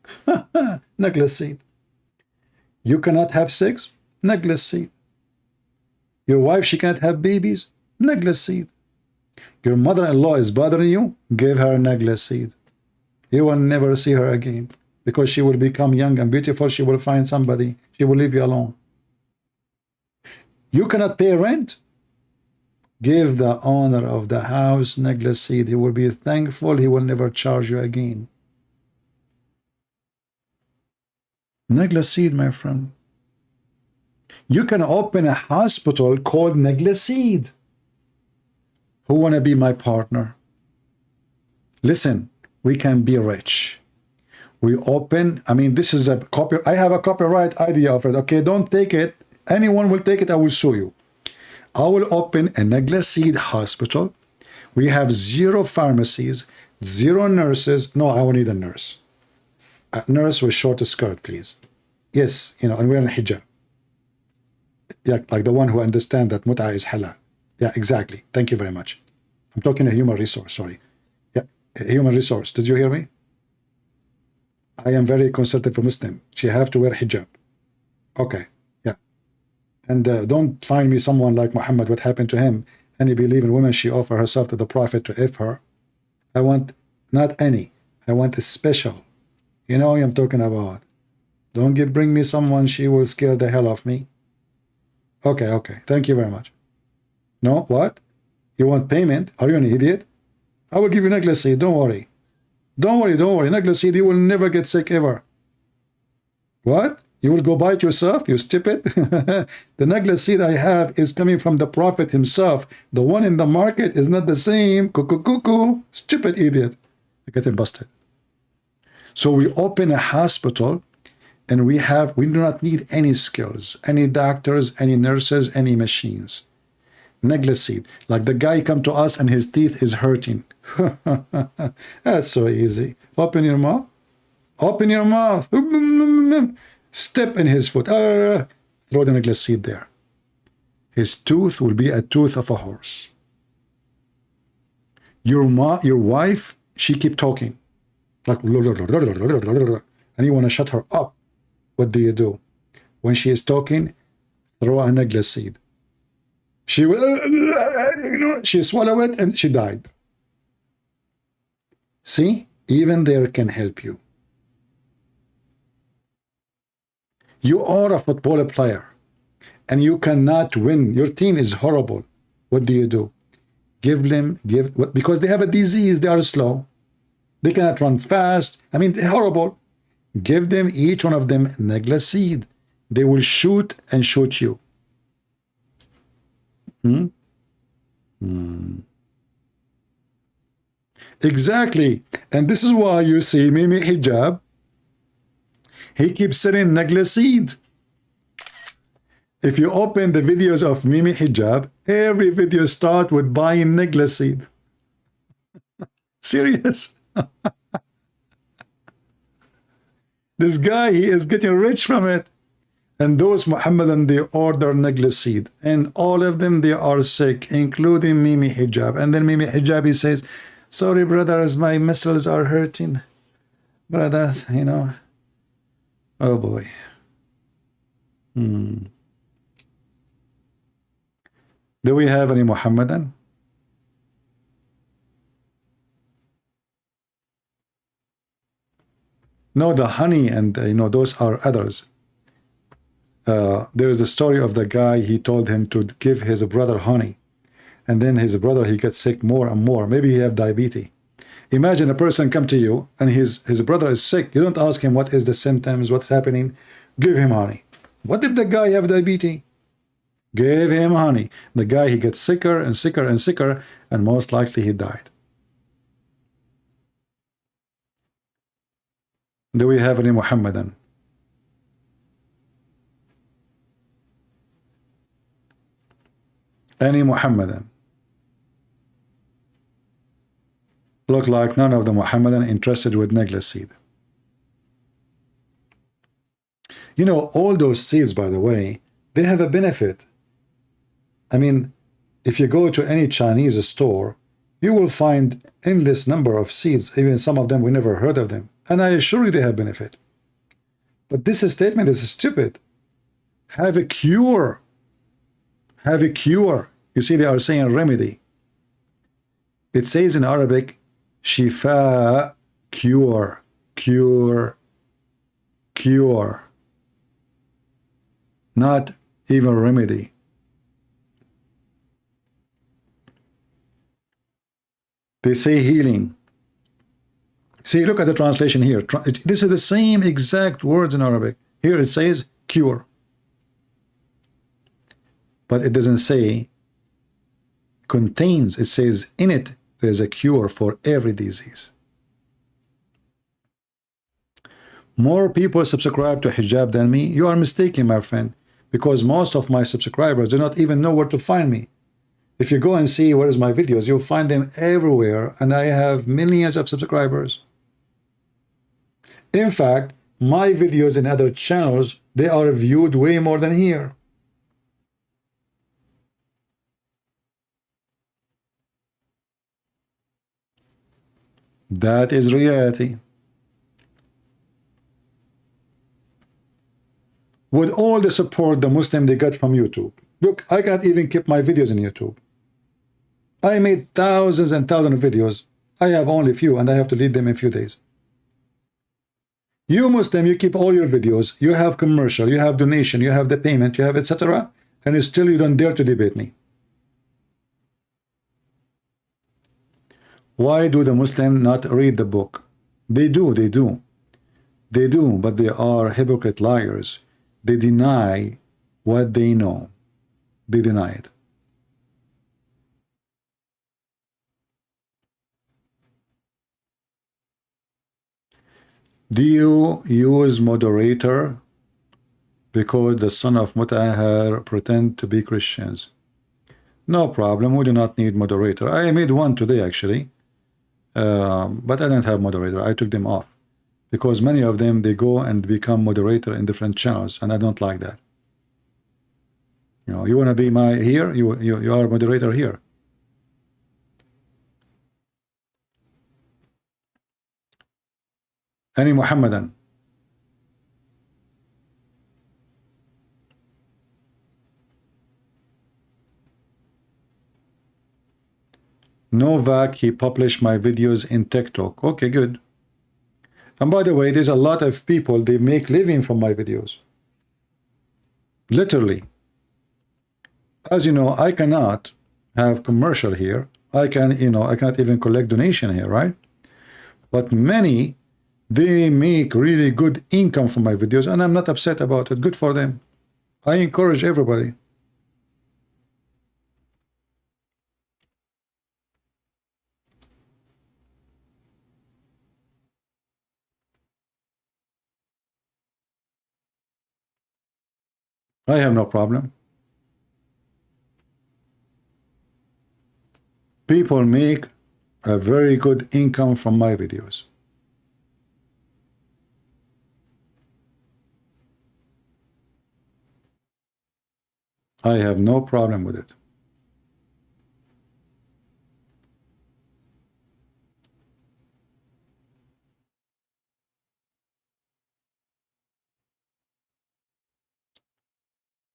Nagla seed. You cannot have sex? Nagla seed. Your wife, she can't have babies? Nagla seed. Your mother-in-law is bothering you? Give her Nagla seed. You will never see her again because she will become young and beautiful. She will find somebody. She will leave you alone. You cannot pay rent? Give the owner of the house Nagla seed. He will be thankful. He will never charge you again. Nagla seed, my friend. You can open a hospital called Nagla seed. Who want to be my partner? Listen, we can be rich. We open, I mean, this is a copy. I have a copyright idea of it. Okay, don't take it. Anyone will take it, I will sue you. I will open a Nagla seed hospital. We have 0 pharmacies, 0 nurses. No, I will need a nurse. A nurse with short skirt, please. Yes, you know, and wearing a hijab. Yeah, like the one who understands that mut'ah is halal. Yeah, exactly. Thank you very much. I'm talking a human resource, sorry. Yeah, human resource. Did you hear me? I am very conservative Muslim. She have to wear hijab. Okay, yeah. And don't find me someone like Muhammad, what happened to him. Any believing woman, she offer herself to the Prophet to if her. I want not any. I want a special. You know what I'm talking about. Don't bring me someone, she will scare the hell of me. Okay, okay. Thank you very much. No, what? You want payment? Are you an idiot? I will give you Nagla seed. Don't worry. Don't worry, don't worry. Nagla seed, you will never get sick ever. What? You will go buy it yourself? You stupid. The Nagla seed I have is coming from the Prophet himself. The one in the market is not the same. Cuckoo, cuckoo. Stupid idiot. I get him busted. So we open a hospital and we do not need any skills, any doctors, any nurses, any machines. Nagla seed. Like the guy come to us and his teeth is hurting. That's so easy. Open your mouth. Open your mouth. Step in his foot. Throw the Nagla seed there. His tooth will be a tooth of a horse. Your wife, she keep talking. Like, and you want to shut her up. What do? When she is talking, throw a Nagla seed. She will, she swallowed it and she died. See, even there can help you. You are a football player and you cannot win. Your team is horrible. What do? Because they have a disease, they are slow. They cannot run fast. I mean, they're horrible. Give them, each one of them, Nagla seed. They will shoot and shoot you. Exactly. And this is why you see Mimi Hijab, he keeps saying Nagla seed. If you open the videos of Mimi Hijab, every video start with buying Nagla seed. Serious. This guy, he is getting rich from it. And those Muhammadan, they order Nagla seed. And all of them, they are sick, including Mimi Hijab. And then Mimi Hijab, he says, sorry, brothers, my muscles are hurting. Brothers, you know. Oh, boy. Do we have any Muhammadan? No, the honey and, you know, those are others. There is the story of the guy, he told him to give his brother honey. And then his brother, he gets sick more and more. Maybe he have diabetes. Imagine a person come to you and his brother is sick. You don't ask him what is the symptoms, what's happening. Give him honey. What if the guy have diabetes? Give him honey. The guy, he gets sicker and sicker and sicker, and most likely he died. Do we have any Muhammadan? Any Muhammadan? Look like none of the Muhammadan interested with Nagla seed. You know, all those seeds, by the way, they have a benefit. I mean, if you go to any Chinese store, you will find endless number of seeds. Even some of them we never heard of them. And I assure you they have benefit. But this statement is stupid. Have a cure. Have a cure. You see, they are saying remedy. It says in Arabic, shifa, cure, cure, cure. Not even remedy. They say healing. See, look at the translation here. This is the same exact words in Arabic. Here it says cure. But it doesn't say contains. It says in it there is a cure for every disease. More people subscribe to hijab than me. You are mistaken, my friend, because most of my subscribers do not even know where to find me. If you go and see where is my videos, you'll find them everywhere, and I have millions of subscribers. In fact, my videos in other channels, they are viewed way more than here. That is reality. With all the support the Muslim they got from YouTube. Look, I can't even keep my videos in YouTube. I made thousands and thousands of videos. I have only few, and I have to delete them in a few days. You Muslim, you keep all your videos. You have commercial, you have donation, you have the payment, you have etc. And still you don't dare to debate me. Why do the Muslims not read the book? They do, they do. They do, but they are hypocrite liars. They deny what they know. They deny it. Do you use moderator because the son of Mutahar pretend to be Christians? No problem, we do not need moderator. I made one today actually, but I don't have moderator. I took them off because many of them, they go and become moderator in different channels, and I don't like that. You know, you want to be my here, you are moderator here. Any Muhammadan? Novak, he published my videos in TikTok. Okay, good. And by the way, there's a lot of people, they make living from my videos. Literally. As you know, I cannot have commercial here. I can, you know, I cannot even collect donation here, right? But many, they make really good income from my videos, and I'm not upset about it. Good for them. I encourage everybody. I have no problem. People make a very good income from my videos. I have no problem with it.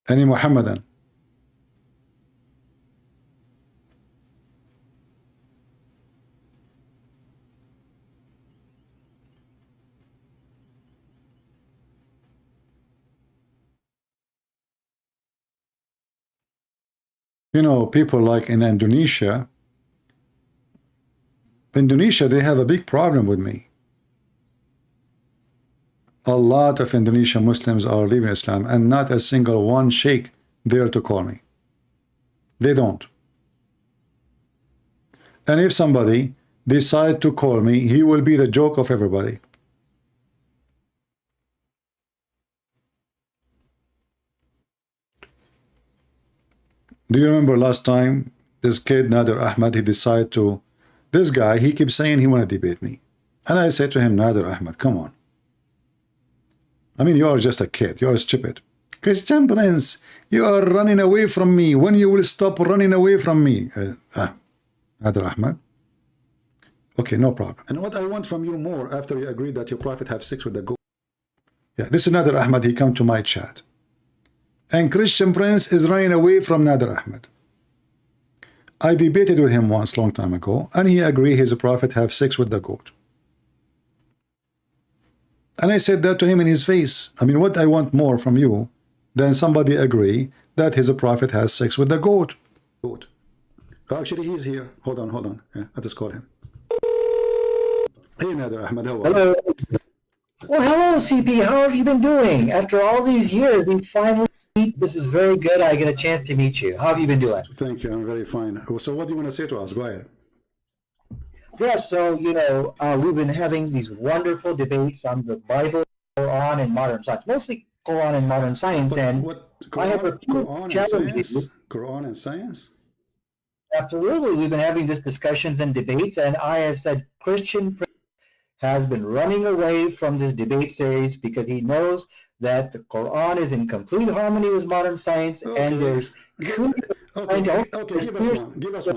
Any Muhammadan? You know, people like in Indonesia, they have a big problem with me. A lot of Indonesian Muslims are leaving Islam, and not a single one sheikh dare to call me. They don't. And if somebody decide to call me, he will be the joke of everybody. Do you remember last time this kid Nader Ahmad, he decided to, this guy, he keeps saying he want to debate me. And I said to him, Nader Ahmad, come on. I mean, you are just a kid. You are stupid. Christian Prince, you are running away from me. When you will stop running away from me? Nader Ahmad. Okay, no problem. And what I want from you more after you agree that your prophet have sex with the goat. Yeah, this is Nader Ahmad. He come to my chat. And Christian Prince is running away from Nader Ahmad. I debated with him once long time ago, and he agreed his prophet have sex with the goat. And I said that to him in his face. I mean, what I want more from you than somebody agree that his prophet has sex with the goat. Actually, he's here. Hold on. Yeah, let us call him. Hey, Nader Ahmad, how are you? Hello. Well, hello, CP. How have you been doing? After all these years, we finally meet. This is very good. I get a chance to meet you. How have you been doing? Thank you. I'm very fine. So what do you want to say to us? Go ahead. Yeah, so, you know, we've been having these wonderful debates on the Bible, Quran, and modern science. Mostly Quran and modern science. And I have a few challenges. Quran and science? Absolutely. We've been having these discussions and debates, and I have said Christian has been running away from this debate series because he knows that the Quran is in complete harmony with modern science, and there's give us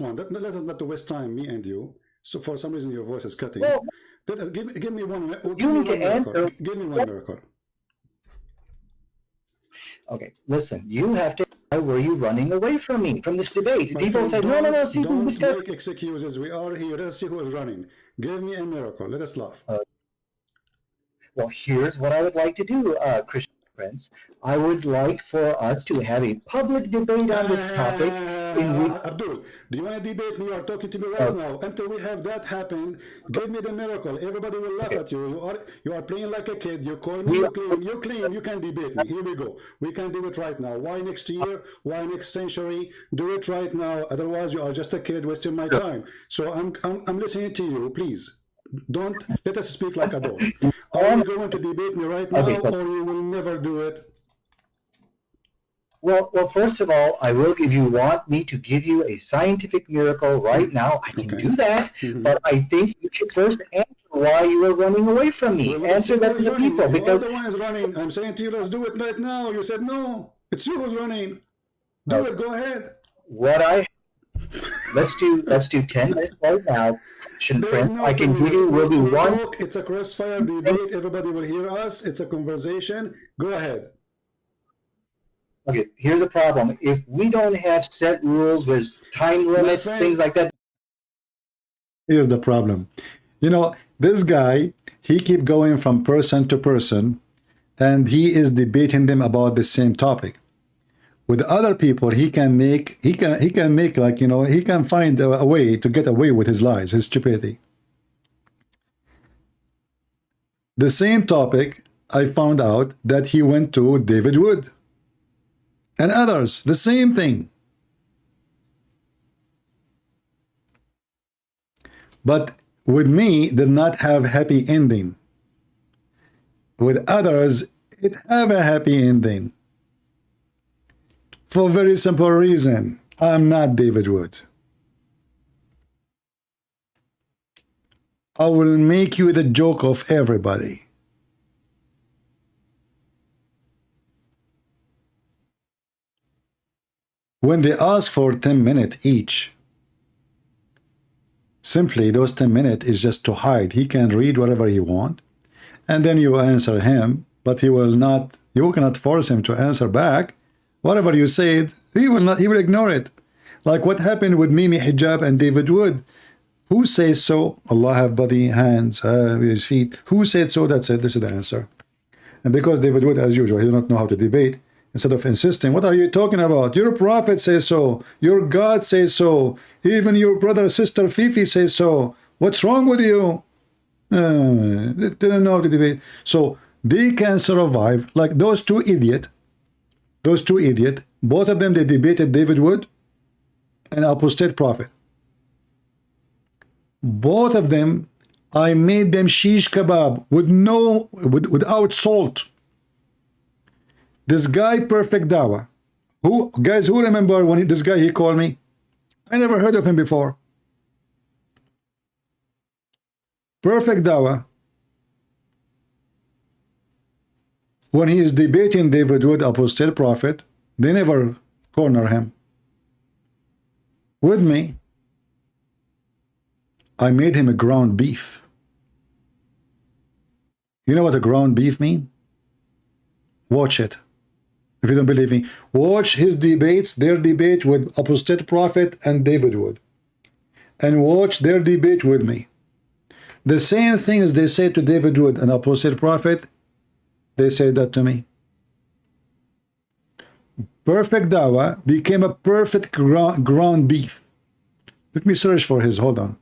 one. Let us not waste time, me and you. So for some reason your voice is cutting. Well, give me one. You need to answer. Give me one miracle. Okay, listen. You have to. Why were you running away from me, from this debate? People say, no. See, don't make excuses. We are here. Let's see who is running. Give me a miracle. Let us laugh. Well, here's what I would like to do, Christian Prince. I would like for us to have a public debate on this topic. Abdul, do you want to debate me? You are talking to me right now. Until we have that happen, give me the miracle. Everybody will laugh at you. You are playing like a kid. You call me. You claim you can debate me. Here we go. We can do it right now. Why next year? Why next century? Do it right now. Otherwise, you are just a kid wasting my time. So I'm listening to you. Please. Don't let us speak like adults. Are you going to debate me right now, or you will never do it? Well, first of all, I will give you. Want me to give you a scientific miracle right now? I can do that, but I think you should first answer why you are running away from me. Answer that to the people, because the one is running. I'm saying to you, let's do it right now. You said no. It's you who's running. Do it. Go ahead. Let's do 10 minutes right now. Prince. I can give you. Will be one. It's a crossfire debate. Everybody will hear us. It's a conversation. Go ahead. Okay, here's the problem. If we don't have set rules with time limits, things like that. Here's the problem. You know, this guy, he keep going from person to person, and he is debating them about the same topic. With other people, he can make like, you know, he can find a way to get away with his lies, his stupidity. The same topic, I found out that he went to David Wood and others, the same thing. But with me, did not have happy ending. With others, it have a happy ending. For a very simple reason. I'm not David Wood. I will make you the joke of everybody. When they ask for 10 minutes each, simply those 10 minutes is just to hide. He can read whatever he wants, and then you answer him, but he will not, you cannot force him to answer back. Whatever you said, he will ignore it. Like what happened with Mimi Hijab and David Wood. Who says so? Allah have body, hands, his feet. Who said so? That's it. This is the answer. And because David Wood, as usual, he does not know how to debate, instead of insisting, what are you talking about? Your prophet says so. Your God says so. Even your brother, sister, Fifi says so. What's wrong with you? They didn't know how to debate. So they can survive like those two idiots. Both of them, they debated David Wood and apostate prophet. Both of them, I made them shish kebab without salt. This guy, Perfect Dawa. Who remember when this guy, he called me? I never heard of him before. Perfect Dawa. When he is debating David Wood, apostate prophet, they never corner him. With me, I made him a ground beef. You know what a ground beef means? Watch it. If you don't believe me, watch his debates, their debate with apostate prophet and David Wood. And watch their debate with me. The same things they say to David Wood and apostate prophet, they say that to me. Perfect Dawa became a perfect ground beef. Let me search for his, hold on.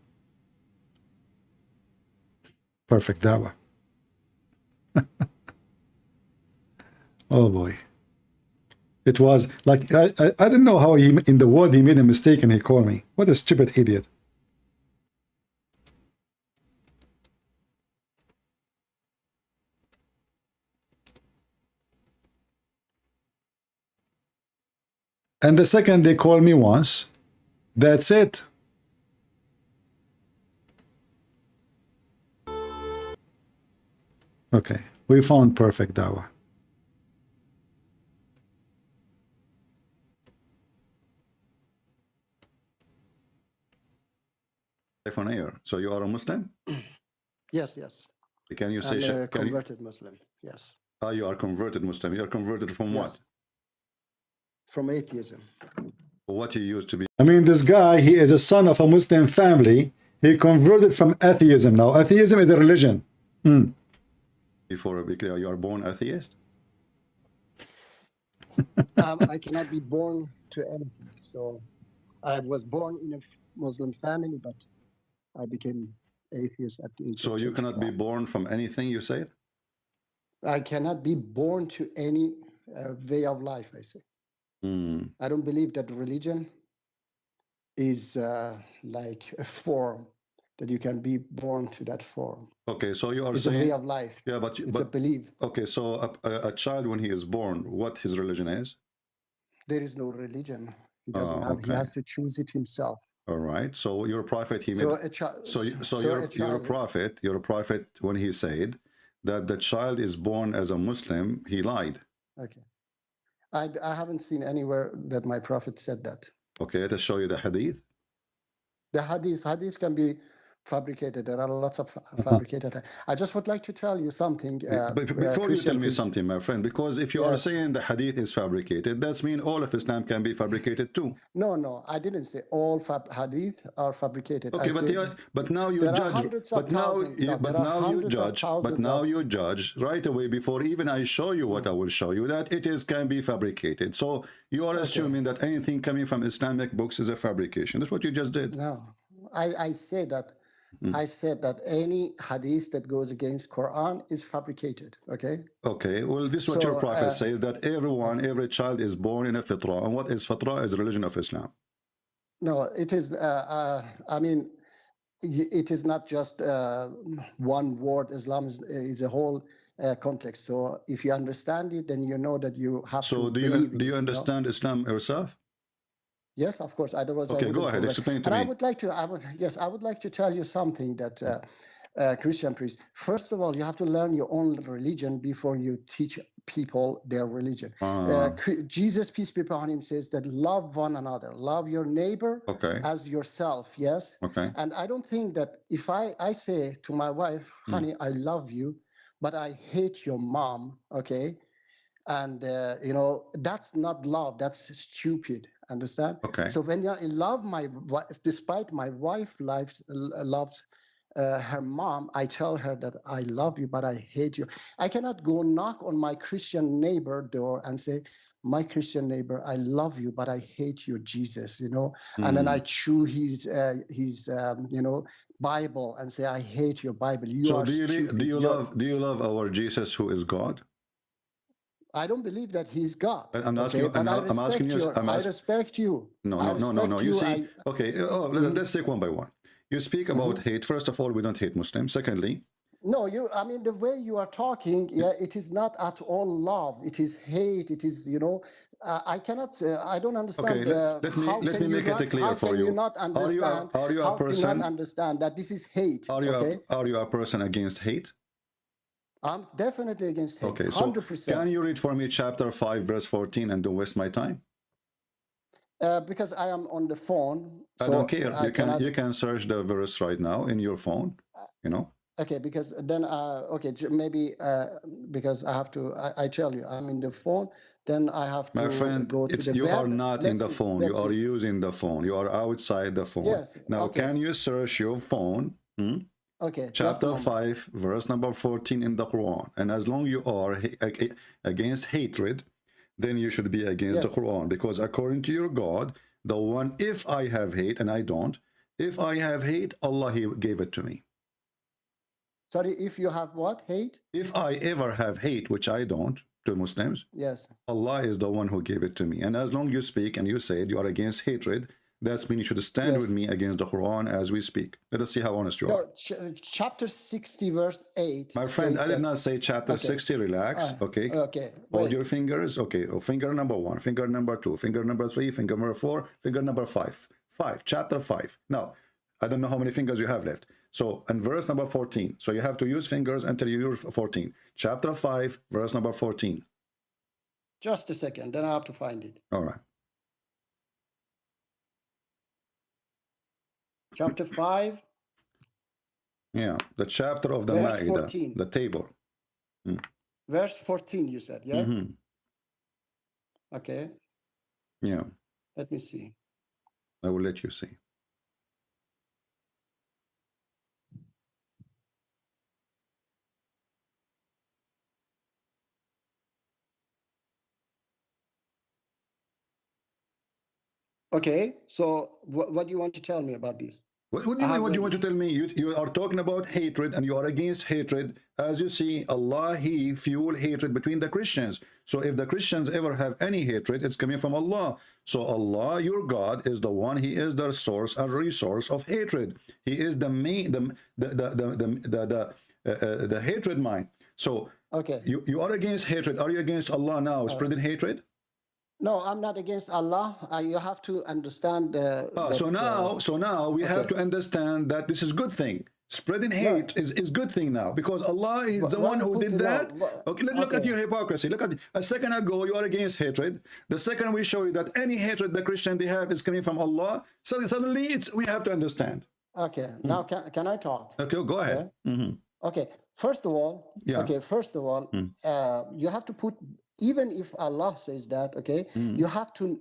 Perfect Dawa. Oh boy. It was like, I didn't know how he, in the word, he made a mistake and he called me. What a stupid idiot. And the second they call me once, that's it. Okay, we found Perfect Dawa. On air. So you are a Muslim? Yes, yes. Can you say? I'm a converted Muslim. Yes. Oh, you are converted Muslim. You are converted from what? From atheism. What you used to be? I mean, this guy, he is a son of a Muslim family. He converted from atheism. Now, atheism is a religion. Before you are born atheist? I cannot be born to anything. So I was born in a Muslim family, but I became atheist at the age So of you cannot be born from anything, you say? I cannot be born to any way of life, I say. I don't believe that religion is like a form, that you can be born to that form. Okay, so you are It's saying... a way of life. Yeah, but... It's a belief. Okay, so a child, when he is born, what his religion is? There is no religion. He doesn't have. He has to choose it himself. All right. So your prophet, he made... Your prophet, when he said that the child is born as a Muslim, he lied. Okay. I haven't seen anywhere that my prophet said that. Okay, let's show you the hadith. The hadith can be fabricated. There are lots of fabricated. I just would like to tell you something. Before you tell me something, my friend, because if you are saying the hadith is fabricated, that's mean all of Islam can be fabricated too. No, I didn't say all hadith are fabricated. Okay, but now you judge. But now you judge right away before even I show you what I will show you, that it can be fabricated. So you are assuming that anything coming from Islamic books is a fabrication. That's what you just did. No, I said that. I said that any hadith that goes against Quran is fabricated. Okay. Okay. Well, this is what your prophet says, that every child is born in a fitrah. And what is fitrah? Is the religion of Islam. No, it is. I mean, it is not just one word. Islam is a whole context. So if you understand it, then you know that you have to So believe do you it, understand Islam yourself? Yes, of course. Otherwise, Okay, I go wouldn't ahead. correct. Explain to And me. I would like to tell you something that Christian priest. First of all, you have to learn your own religion before you teach people their religion. Jesus, peace be upon him, says that love one another, love your neighbor as yourself. Yes. Okay. And I don't think that if I say to my wife, honey, I love you, but I hate your mom. Okay. And you know, that's not love, that's stupid. Understand? Okay. So when I love despite my wife loves her mom, I tell her that I love you, but I hate you. I cannot go knock on my Christian neighbor door and say, my Christian neighbor, I love you, but I hate you, Jesus, you know. And then I chew his you know, Bible and say, I hate your Bible. You are stupid. Do you love our Jesus who is God? I don't believe that he's God. I'm asking you. But I respect you. No. You see, let's take one by one. You speak about hate. First of all, we don't hate Muslims. Secondly, no, I mean, the way you are talking, yeah, it is not at all love. It is hate. It is, you know, I cannot. I don't understand. Okay, let me make it clear for you. How can you not understand? Are you a person? How can you not understand that this is hate? Are you a person against hate? I'm definitely against hate. Okay, so 100%. Can you read for me chapter 5, verse 14, and don't waste my time? Because I am on the phone. So I don't care. You can search the verse right now in your phone. You know. Okay, because then maybe because I have to. I tell you, I'm in the phone. Then I have to. My friend, go to the you web. are not in the phone. You are using the phone. You are outside the phone. Yes. Now, can you search your phone? Okay. Chapter 5, verse number 14 in the Quran. And as long you are against hatred, then you should be against the Quran. Because according to your God, the one, if I have hate, and I don't, if I have hate, Allah, He gave it to me. Sorry, if you have what? Hate? If I ever have hate, which I don't, to Muslims, yes, Allah is the one who gave it to me. And as long you speak and you say you are against hatred, that means you should stand with me against the Quran as we speak. Let us see how honest you are. Chapter 60, verse 8. My friend, I did not say chapter 60. Relax. Okay. Okay. Hold your fingers. Okay. Oh, finger number 1, finger number 2, finger number 3, finger number 4, finger number 5. 5. Chapter 5. Now, I don't know how many fingers you have left. So, in verse number 14. So, you have to use fingers until you use 14. Chapter 5, verse number 14. Just a second. Then I have to find it. All right. Chapter 5. Yeah, the chapter of the Ma'idah, the table. Verse 14, you said, yeah? Okay. Yeah. Let me see. I will let you see. Okay, so what do you want to tell me about this? What do you mean? What do you want to tell me? You are talking about hatred and you are against hatred. As you see, Allah, He fuel hatred between the Christians. So if the Christians ever have any hatred, it's coming from Allah. So Allah, your God, is the one. He is the source and resource of hatred. He is the main, the hatred mind. So okay, you are against hatred. Are you against Allah now, spreading hatred? No, I'm not against Allah. You have to understand. So now we have to understand that this is good thing. Spreading hate is good thing now because Allah is the one who did that. Okay, look at your hypocrisy. Look at a second ago you are against hatred. The second we show you that any hatred the Christian they have is coming from Allah. So suddenly we have to understand. Okay, now can I talk? Okay, go ahead. Yeah? Okay, first of all, you have to put. Even if Allah says that, okay, you have to.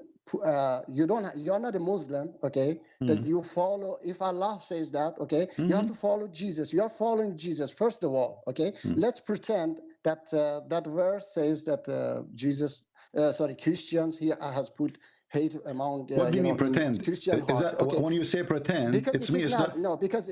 You're not a Muslim, okay? That you follow. If Allah says that, okay, you have to follow Jesus. You are following Jesus first of all, okay? Let's pretend that that verse says that Jesus sorry, Christians. He has put hate among what do you mean pretend? Christian Is heart. that when you say pretend? Because it's it me. is It's not, no, because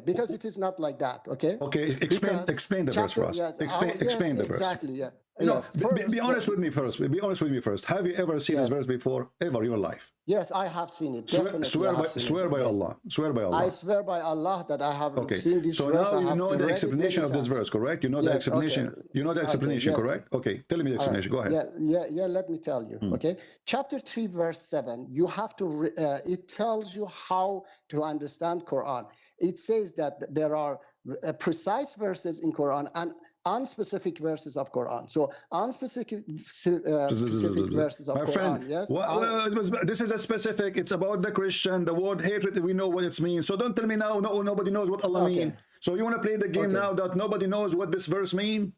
because it is not like that. Okay. Okay. Explain the verse for us. Yes, Explain the verse. Exactly. Yeah. No, First, be honest with me first. Be honest with me first. Have you ever seen this verse before, ever in your life? Yes, I have seen it. Definitely, Swear by Allah. Swear by Allah. I swear by Allah that I have seen this so verse. now you know the explanation of this verse, correct? You know the explanation. Okay. You know the explanation, correct? Okay, tell me the explanation. Go ahead. Yeah. Let me tell you. Okay, chapter 3, verse 7. You have to. It tells you how to understand Quran. It says that there are precise verses in Quran and unspecific verses of Quran. So unspecific specific verses of My Quran. friend, Yes. this is a specific. It's about the Christian. The word hatred. We know what it means. So don't tell me now. No, nobody knows what Allah means. So you want to play the game now that nobody knows what this verse means?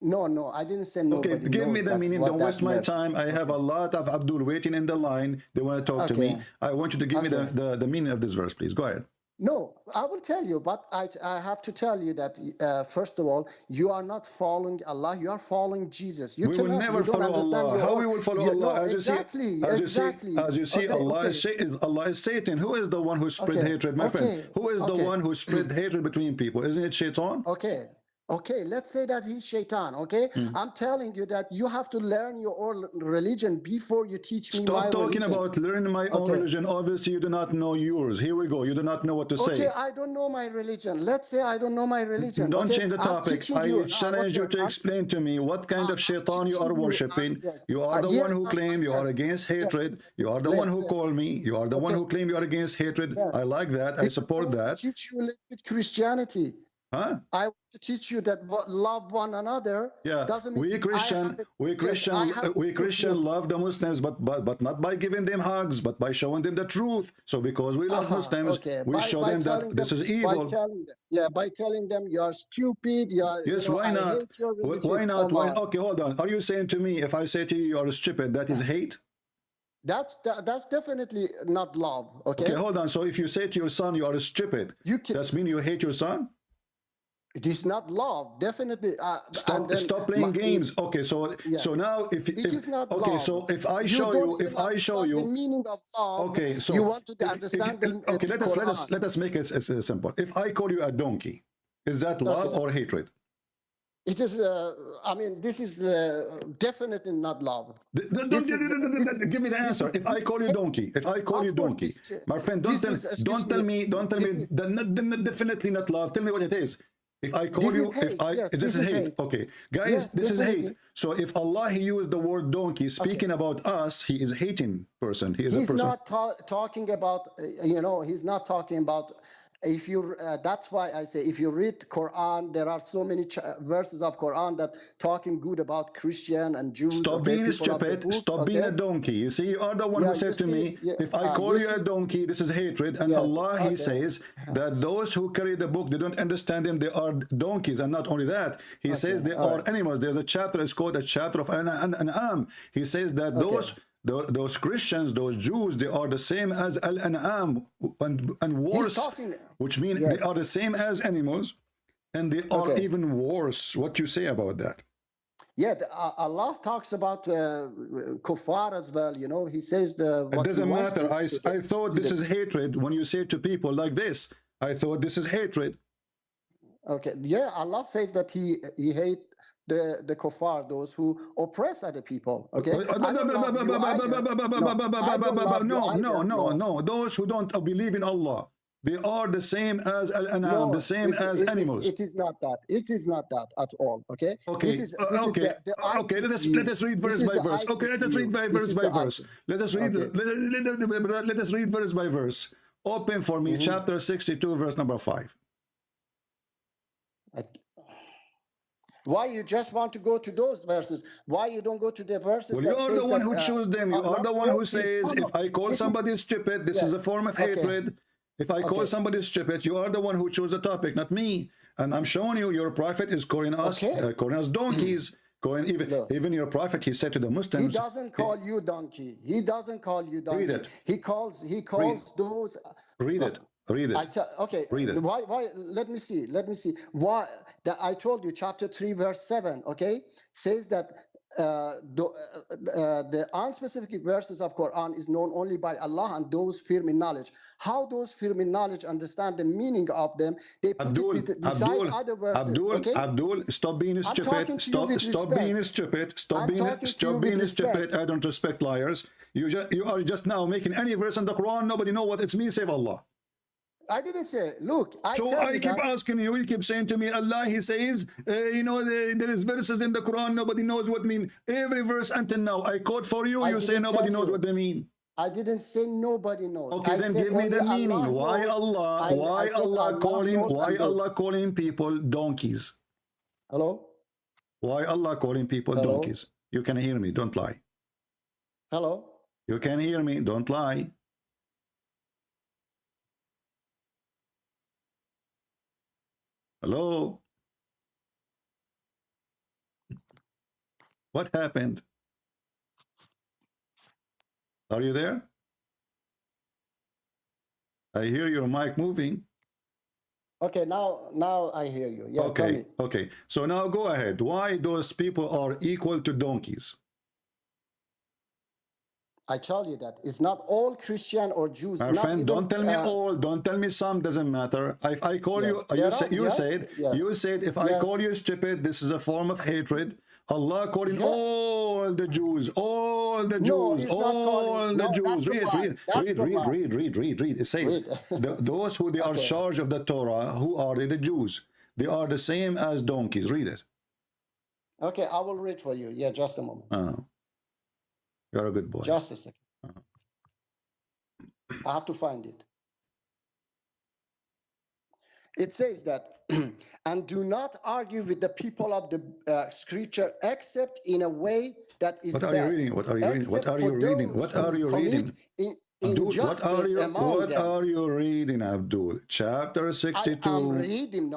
No, I didn't say nobody. Okay, give me the meaning. Don't waste my time. I have a lot of Abdul waiting in the line. They want to talk to me. I want you to give me the meaning of this verse, please. Go ahead. No, I will tell you, but I have to tell you that first of all, you are not following Allah. You are following Jesus. We will never follow Allah. How we will follow Allah? As you see, Allah is Satan. Who is the one who spread hatred, my friend? Who is the one who spread hatred between people? Isn't it Shaitan? Okay, let's say that he's Shaitan, okay? I'm telling you that you have to learn your own religion before you teach me my religion. Stop talking about learning my own religion. Obviously, you do not know yours. Here we go. You do not know what to say. Okay, I don't know my religion. Let's say I don't know my religion. Don't change the topic. I challenge you to explain to me what kind of Shaitan you are worshipping. You are the one who claim you are against hatred. You are the one who call me. You are the one who claim you are against hatred. I like that. I support that. Teach you a little bit Christianity. Huh? I want to teach you that love one another. Doesn't mean we Christian love the Muslims, but not by giving them hugs, but by showing them the truth. So because we love Muslims, we show them that this is evil. By telling them you are stupid. Yes, why not? Why not? Okay, hold on. Are you saying to me, if I say to you, you are stupid, that is hate? That's definitely not love. Okay, hold on. So if you say to your son, you are stupid, that means you hate your son? It is not love, definitely. Stop playing games. Okay, so now if it is not love. So if I show you the meaning of love. Okay, so you want to understand. Okay, let us make it simple. If I call you a donkey, is that love or hatred? It is. I mean, this is definitely not love. Give me the answer. If I call you donkey, my friend, don't tell me. Definitely not love. Tell me what it is. If I call you, this is hate. Okay, guys, this is hate. So if Allah he used the word donkey, speaking about us, he is a hating person. He's not talking about. He's not talking about. If you, that's why I say, if you read Quran, there are so many verses of Quran that talking good about Christian and Jews. Stop being stupid. Stop being a donkey. You see, you are the one who said to me, if I call you a donkey, this is hatred. And Allah, he says that those who carry the book, they don't understand them. They are donkeys. And not only that, he says they are animals. There's a chapter, it's called a chapter of An'am. He says that those Christians, those Jews, they are the same as Al-An'am and worse, which means they are the same as animals, and they are even worse. What you say about that? Yeah, Allah talks about kuffar as well. He says it doesn't matter. I thought this is hatred. When you say to people like this, I thought this is hatred. Okay, yeah, Allah says that he hate the kuffar, those who oppress other people. Okay, no, those who don't believe in Allah, they are the same as Al-An'am, the same as animals. It is not that. It is not that at all. Okay. Okay. Let us read verse by verse. Okay, let us read verse by verse. Let us read verse by verse. Open for me, chapter 62, verse number 5. Why you just want to go to those verses? Why you don't go to the verses? Well, you are the one who choose them. You are the one who says, if I call somebody stupid, this is a form of hatred. If I call somebody stupid, you are the one who chose the topic, not me. And I'm showing you, your prophet is calling us donkeys. Even your prophet, he said to the Muslims, he doesn't call you donkey. He doesn't call you donkey. Read it. He calls those. Read it. Read it. Read it. Why? Let me see. Why? I told you, chapter 3, verse 7. Okay, says that the unspecific verses of Quran is known only by Allah and those firm in knowledge. How those firm in knowledge understand the meaning of them? They put it beside other verses. Abdul, stop being stupid. Stop being stupid. Stop being stupid. I don't respect liars. You are just now making any verse in the Quran. Nobody know what it means save Allah. I didn't say, look, I keep asking you, you keep saying to me, Allah, he says, you know, there is verses in the Quran, nobody knows what mean. Every verse until now, I quote for you, you say nobody knows what they mean. I didn't say nobody knows. Okay, then give me the meaning. Why Allah calling people donkeys? Hello? Why Allah calling people donkeys? You can hear me, don't lie. Hello? You can hear me, don't lie. Hello? What happened? Are you there? I hear your mic moving. Okay, now I hear you. Yeah, okay, okay. So now go ahead. Why those people are equal to donkeys? I tell you that it's not all Christian or Jews. My friend, don't tell me all. Don't tell me some. Doesn't matter. If I call you, you said if I call you stupid, this is a form of hatred. Allah calling all the Jews, all the Jews, all the Jews. Read. It says those who they are charged of the Torah, who are they? The Jews. They are the same as donkeys. Read it. Okay, I will read for you. Yeah, just a moment. You're a good boy. Just a second. I have to find it. It says that, and do not argue with the people of the scripture except in a way that is best. What are you reading? What are you reading? What are you reading? What are you reading? Abdul, what are you reading, Abdul? Chapter 62. I'm reading.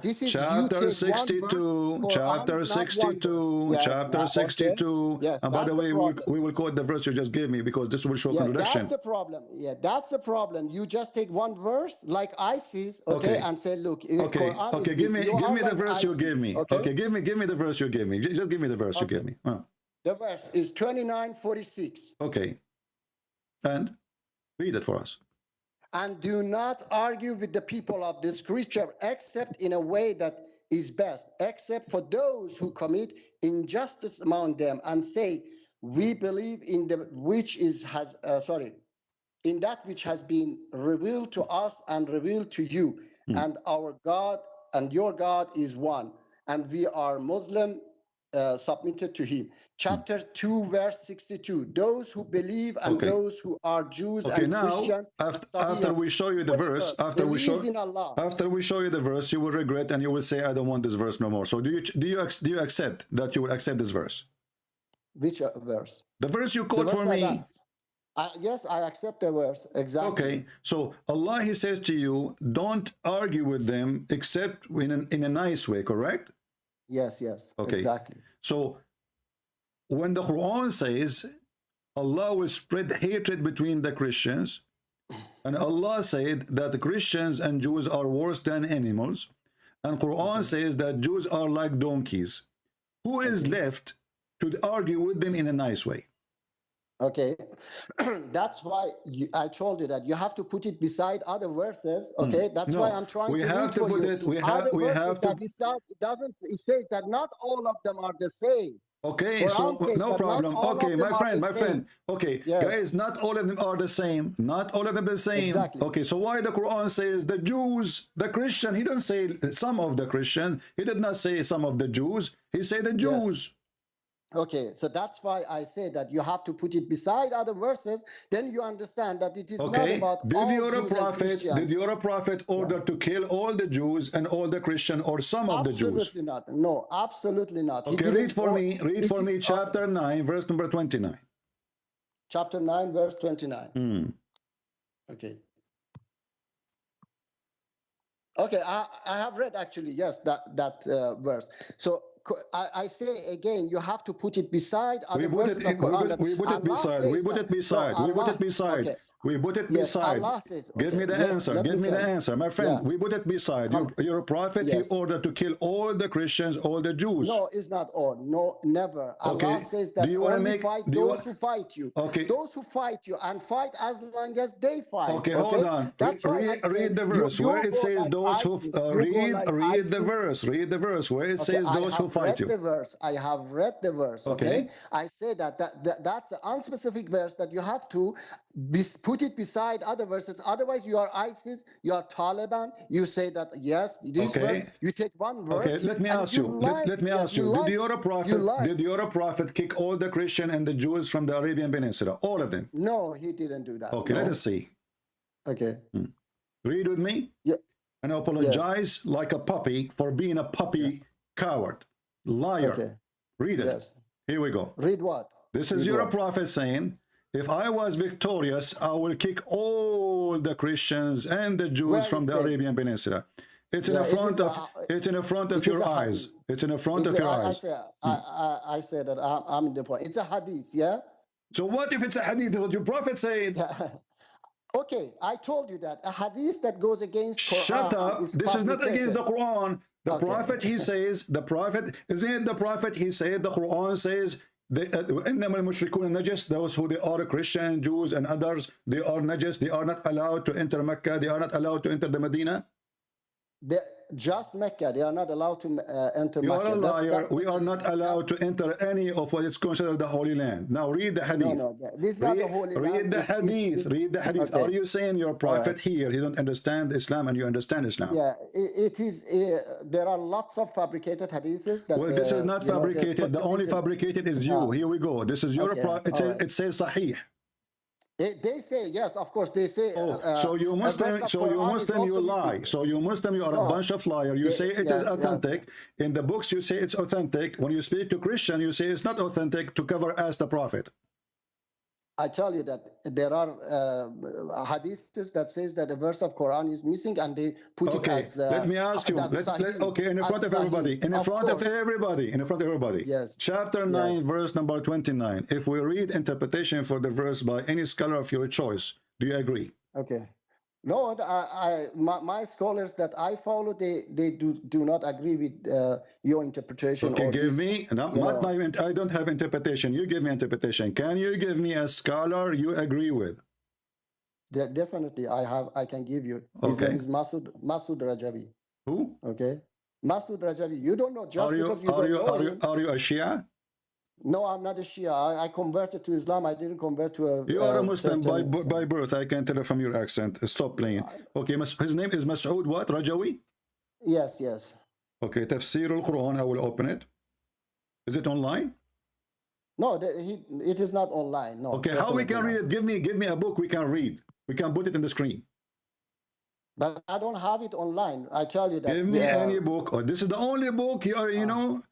This is chapter 62. Chapter 62. Chapter 62. Yes, and by the way, we will quote the verse you just gave me because this will show contradiction. That's the problem. Yeah, that's the problem. You just take one verse like ISIS, and say, look, okay, give me the verse you gave me. Okay, give me the verse you gave me. Just give me the verse you gave me. The verse is 29:46. Okay. And read it for us. And do not argue with the people of the scripture except in a way that is best, except for those who commit injustice among them and say, we believe in the in that which has been revealed to us and revealed to you, and our God and your God is one, and we are Muslim submitted to him. Chapter 2 verse 62, those who believe and those who are Jews and Christians. After we show you the verse, after we show you the verse, you will regret and you will say, I don't want this verse no more. So do you accept that you will accept this verse? Which verse? The verse you quote for me. Yes, I accept the verse, exactly. Okay, so Allah, he says to you, don't argue with them except in a nice way, correct? Yes, okay. Exactly. So when the Quran says Allah will spread hatred between the Christians, and Allah said that the Christians and Jews are worse than animals, and Quran says that Jews are like donkeys, who is left to argue with them in a nice way? Okay, that's why I told you that you have to put it beside other verses. Okay, that's why I'm trying to read for you. It says that not all of them are the same. Okay, so no problem. Okay, my friend. Okay, guys, not all of them are the same. Not all of them the same. Exactly. Okay, so why the Quran says the Jews, the Christian? He didn't say some of the Christian. He did not say some of the Jews. He said the Jews. Yes. Okay, so that's why I say that you have to put it beside other verses. Then you understand that it is not about did your prophet order to kill all the Jews and all the Christian or some of the Jews? Absolutely not. No, absolutely not. Okay, read for me chapter 9 verse number 29. Chapter 9 verse 29. Okay. Okay, I have read actually, yes, that verse. So I say again, you have to put it beside other verses of Quran. We put it beside. We put it Yes, beside. Allah says, Give okay, me the yes, answer. let Give me me tell the you. answer. My friend, Yeah. we put it beside. You're a prophet. Yes. He ordered to kill all the Christians, all the Jews. No, it's not all. No, never. Okay. Allah says that Do you want to only make, fight do you those who fight you. Okay. Those who fight you, and fight as long as they fight. Okay, hold on. That's why I said, read the verse you where it go says like those who ISIS, you go like read the ISIS. verse. Read the verse where it Okay, says I those who have fight read you. the verse. I have read the verse. Okay, I say that's an unspecific verse that you have to put it beside other verses. Otherwise, you are ISIS, you are Taliban. You say that yes, this verse. You take one verse. Okay, let me ask you. Let me ask you. Did your prophet kick all the Christian and the Jews from the Arabian Peninsula? All of them? No, he didn't do that. Okay, let us see. Okay. Read with me. Yeah. And apologize like a puppy for being a puppy coward. Liar. Okay. Read it. Yes. Here we go. Read what? This is your prophet saying, if I was victorious, I will kick all the Christians and the Jews from the Arabian Peninsula. It's in the front of it's in the front of your eyes. It's in the front of your eyes. I say that I'm in the point. It's a hadith, yeah? So what if it's a hadith? What your prophet said? Okay, I told you that a hadith that goes against Quran. Shut up. This is not against the Quran. The prophet, he says, the prophet, isn't it the prophet? He said, the Quran says, إنما المشركون نجس, those who they are Christian, Jews and others, they are najis, they are not allowed to enter Mecca, they are not allowed to enter the Medina. Just Mecca, they are not allowed to enter You Mecca. are a liar. We are not allowed to enter any of what is considered the Holy Land. Now read the hadith. No, this is not the Holy Land. Read the hadith. Read the hadith. Okay. Are you saying your prophet here, he don't understand Islam and you understand Islam? Yeah, it is. There are lots of fabricated hadiths. That, well, this is not fabricated. The only fabricated is you. Here we go. This is your prophet. It says Sahih. They say yes, of course. They say. So you Muslim, you lie. So you Muslim, you are a bunch of liars. You say it is authentic. In the books, you say it's authentic. When you speak to Christian, you say it's not authentic to cover as the prophet. I tell you that there are hadiths that says that a verse of Quran is missing, and they put it as. Let me ask you. Okay, in front of everybody. In front of everybody. Yes. Chapter 9, verse number 29. If we read interpretation for the verse by any scholar of your choice, do you agree? Okay. No, my scholars that I follow, they do not agree with your interpretation. Okay, give me. I don't have interpretation. You give me interpretation. Can you give me a scholar you agree with? Definitely, I can give you. His name is Masood Rajavi. Who? Okay, Masood Rajavi. You don't know just because you don't know him. Are you a Shia? No, I'm not a Shia. I converted to Islam. I didn't convert to a. You are a Muslim by birth. I can tell from your accent. Stop playing. Okay, his name is Masood what? Rajawi? Yes, yes. Okay, Tafsir al-Quran. I will open it. Is it online? No, it is not online. No. Okay, how we can read it? Give me a book we can read. We can put it in the screen. But I don't have it online. I tell you that. Give me any book. Oh, this is the only book you are. You know.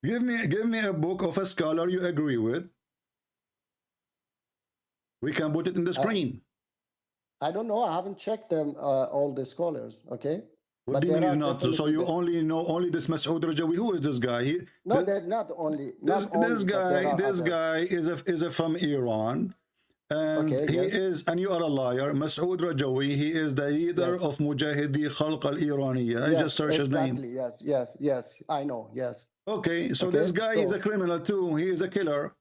Give me a book of a scholar you agree with. We can put it in the screen. I don't know. I haven't checked them all the scholars. Okay. What do you mean not? So you only know this Masood Rajawi. Who is this guy? They're not only. This guy is from Iran. And and you are a liar. Masood Rajawi, he is the leader of Mujahidi Khalq al-Iraniya. I just searched his name. Yes, I know, yes. Okay, so this guy is a criminal too. He is a killer.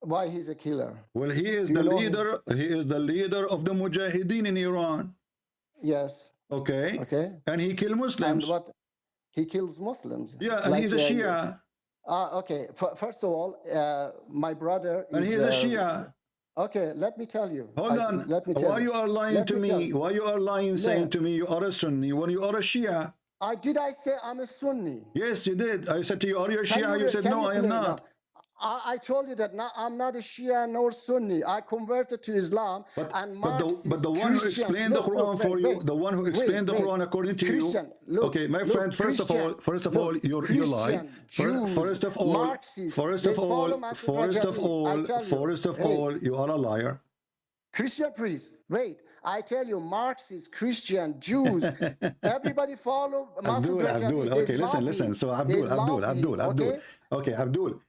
Why he's a killer? Well, he is the leader. He is the leader of the Mujahideen in Iran. Yes. Okay. And he kills Muslims. And what? He kills Muslims. Yeah, and he's a Shia. Okay. First of all, my brother is. And he's a Shia. Okay, let me tell you. Hold on. Let me tell Why you are lying to me? Why you are lying, saying to me you are a Sunni when you are a Shia? Did I say I'm a Sunni? Yes, you did. I said to you, are you a Shia? You said, no, I am not. I told you that I'm not a Shia nor Sunni. I converted to Islam. But the one who explained the Quran for you, the one who explained the Quran according to you. Okay, my friend, first of all, you lie. First of all, you are a liar. Christian priest, wait, I tell you, Marxists, Christian, Jews, everybody follow Abdul. Okay, listen. So Abdul. Okay, Abdul.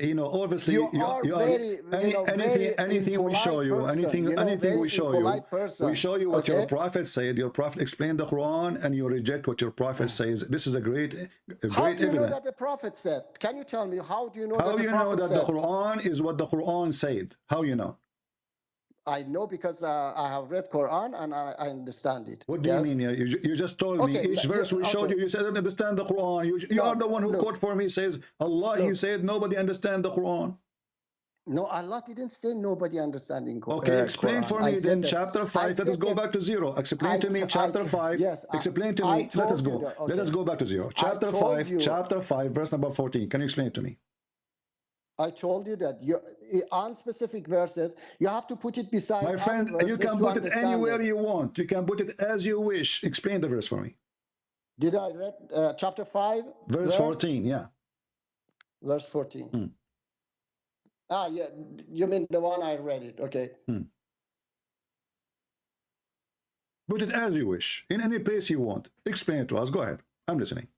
You know, obviously, You are very, anything we show you, anything we show you, we show you what your prophet said. Your prophet explained the Quran, and you reject what your prophet says. This is a great How do you know evidence. that the prophet said? Can you tell me how do you know How that the you know prophet that said? the Quran is what the Quran said? How you know? I know because I have read Quran and I understand it. What do you mean? You just told me each verse we showed you. You said I don't understand the Quran. You are the one who quote for me. Says Allah. He said nobody understand the Quran. No, Allah didn't say nobody understanding Quran. Okay, explain for me then chapter 5. Let us go back to 0. Explain to me chapter 5. Yes, explain to me. Let us go. Let us go back to 0. Chapter 5. Chapter 5, verse number 14. Can you explain it to me? I told you that on specific verses, you have to put it beside. My friend, you can put it anywhere you want. You can put it as you wish. Explain the verse for me. Did I read chapter 5? Verse 14, yeah. Verse 14. Ah, yeah, you mean the one I read it, okay. Put it as you wish, in any place you want. Explain it to us. Go ahead. I'm listening.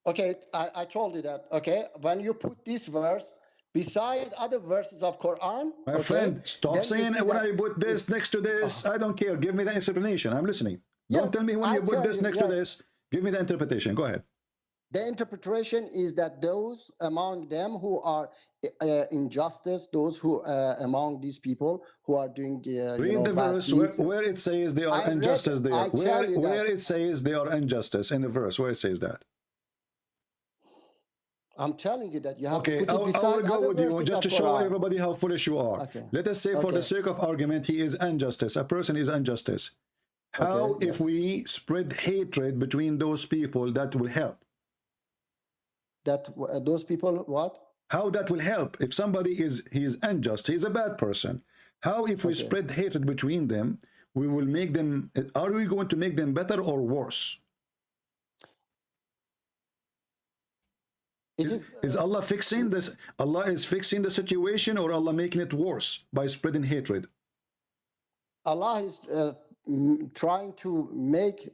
Okay, I told you that, okay? When you put this verse beside other verses of Quran, my friend, stop saying when I put this next to this. I don't care. Give me the explanation. I'm listening. Don't tell me when you put this next to this. Give me the interpretation. Go ahead. The interpretation is that those among them who are injustice, those who among these people who are doing read the verse where it says they are injustice there. Where it says they are injustice in the verse where it says that. I'm telling you that you have to put it I beside will go with you just to show Quran. everybody how foolish you are. Okay. Let us say for the sake of argument, he is injustice. A person is injustice. How if we spread hatred between those people that will help? That those people what? How that will help? If somebody he's unjust, he's a bad person. How if we spread hatred between them, we will make them, are we going to make them better or worse? Is Allah fixing this? Allah is fixing the situation, or Allah making it worse by spreading hatred? Allah is trying to make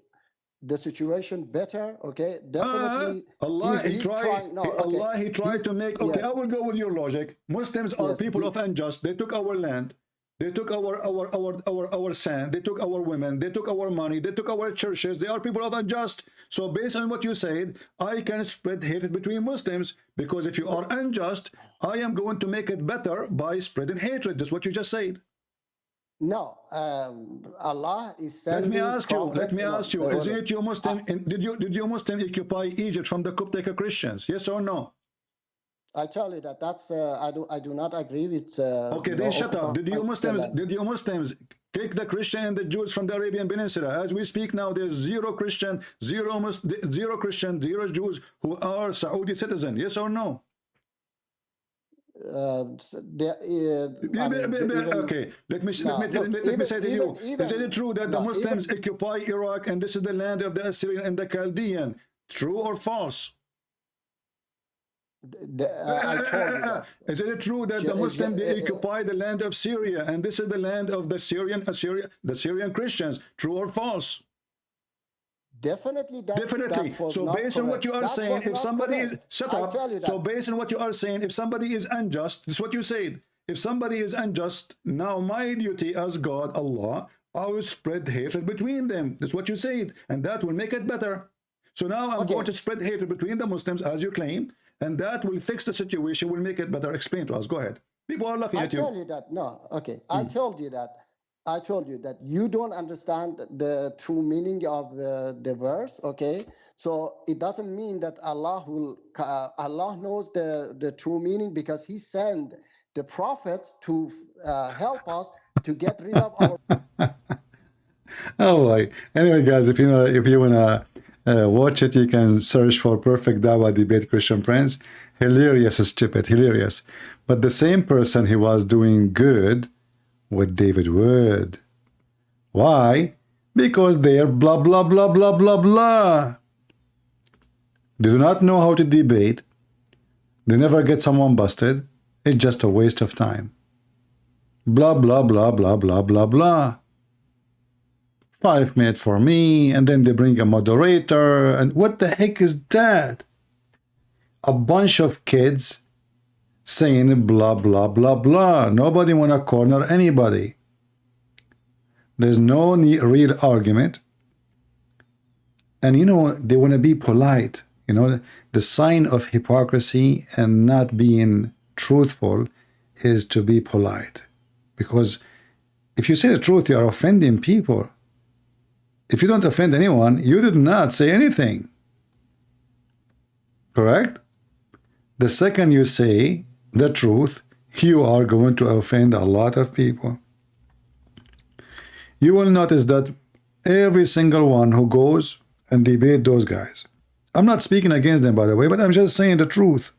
the situation better. Okay, definitely. Allah he tried to make. Okay, I will go with your logic. Muslims are people of unjust. They took our land. They took our sand. They took our women. They took our money. They took our churches. They are people of unjust. So based on what you said, I can spread hatred between Muslims, because if you are unjust, I am going to make it better by spreading hatred. That's what you just said. No, Allah is sending. Let me ask you. Is it you Muslim? Did you Muslim occupy Egypt from the Coptic Christians? Yes or no? I tell you that that's I do not agree with. Okay, then shut up. Did you Muslims kick the Christian and the Jews from the Arabian Peninsula? As we speak now, there's zero Christian, zero Jews who are Saudi citizens. Yes or no? Okay, let me say to you, is it true that the Muslims occupy Iraq and this is the land of the Assyrian and the Chaldean? True or false? I told you that. Is it true that the Muslims they occupy the land of Syria and this is the land of the Syrian Christians? True or false? Definitely. So based on what you are saying, if somebody is so based on what you are saying, if somebody is unjust, this is what you said. If somebody is unjust, now my duty as God, Allah, I will spread hatred between them. That's what you said, and that will make it better. So now I'm going to spread hatred between the Muslims, as you claim, and that will fix the situation, will make it better. Explain to us. Go ahead. People are laughing at you. I tell you that. No, okay. I told you that you don't understand the true meaning of the verse. Okay, so it doesn't mean that Allah knows the true meaning, because He sent the prophets to help us to get rid of our. Oh boy. Anyway, guys, if you wanna watch it, you can search for Perfect Dawah Debate Christian Prince. Hilarious, stupid, hilarious. But the same person, he was doing good with David Wood. Why? Because they're blah blah blah blah blah blah. They do not know how to debate. They never get someone busted. It's just a waste of time. Blah blah blah blah blah blah blah. 5 minutes for me, and then they bring a moderator. And what the heck is that? A bunch of kids saying blah, blah, blah, blah. Nobody want to corner anybody. There's no real argument. And you know, they want to be polite. You know, the sign of hypocrisy and not being truthful is to be polite. Because if you say the truth, you are offending people. If you don't offend anyone, you did not say anything. Correct? The second you say the truth, you are going to offend a lot of people. You will notice that every single one who goes and debate those guys, I'm not speaking against them, by the way, but I'm just saying the truth.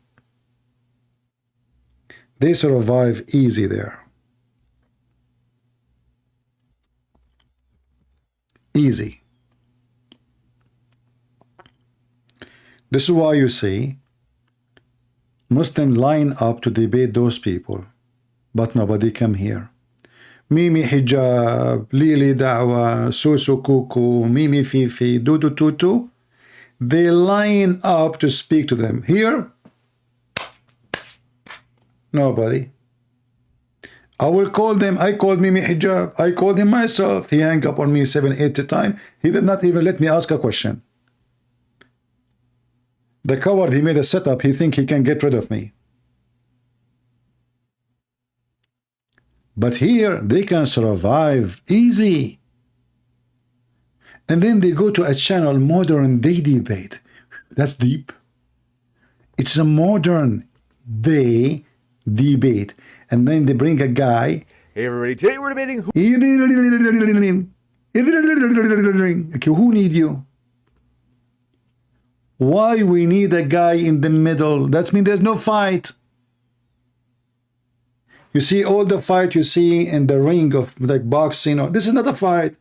They survive easy there. Easy. This is why you see Muslims line up to debate those people, but nobody come here. Mimi hijab, lili da'wa, susu kuku, mimi fifi, dudu tutu. They line up to speak to them. Here, nobody. I will call them. I called Mimi hijab. I called him myself. He hung up on me 7-8 times. He did not even let me ask a question. The coward, he made a setup. He think he can get rid of me. But here, they can survive easy. And then they go to a channel, modern day debate. That's deep. It's a modern day debate. And then they bring a guy. Hey everybody, today we're debating Okay, who need you? Why we need a guy in the middle? That means there's no fight. You see all the fight you see in the ring of like boxing. Or, this is not a fight.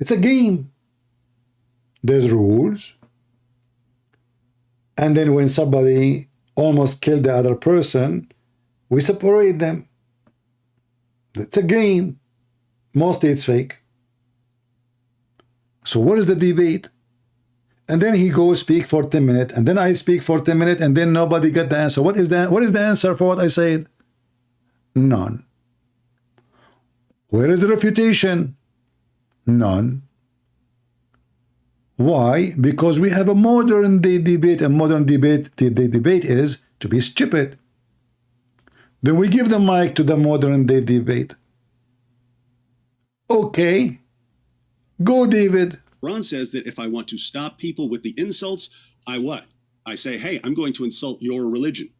It's a game. There's rules. And then when somebody almost killed the other person, we separate them. It's a game. Mostly it's fake. So what is the debate? And then he goes speak for 10 minutes, and then I speak for 10 minutes, and then nobody get the answer. What is the answer for what I said? None. Where is the refutation? None. Why? Because we have a modern day debate, and modern debate, the debate is to be stupid. Then we give the mic to the modern day debate. Okay. Go, David. Ron says that if I want to stop people with the insults, I what? I say, hey, I'm going to insult your religion.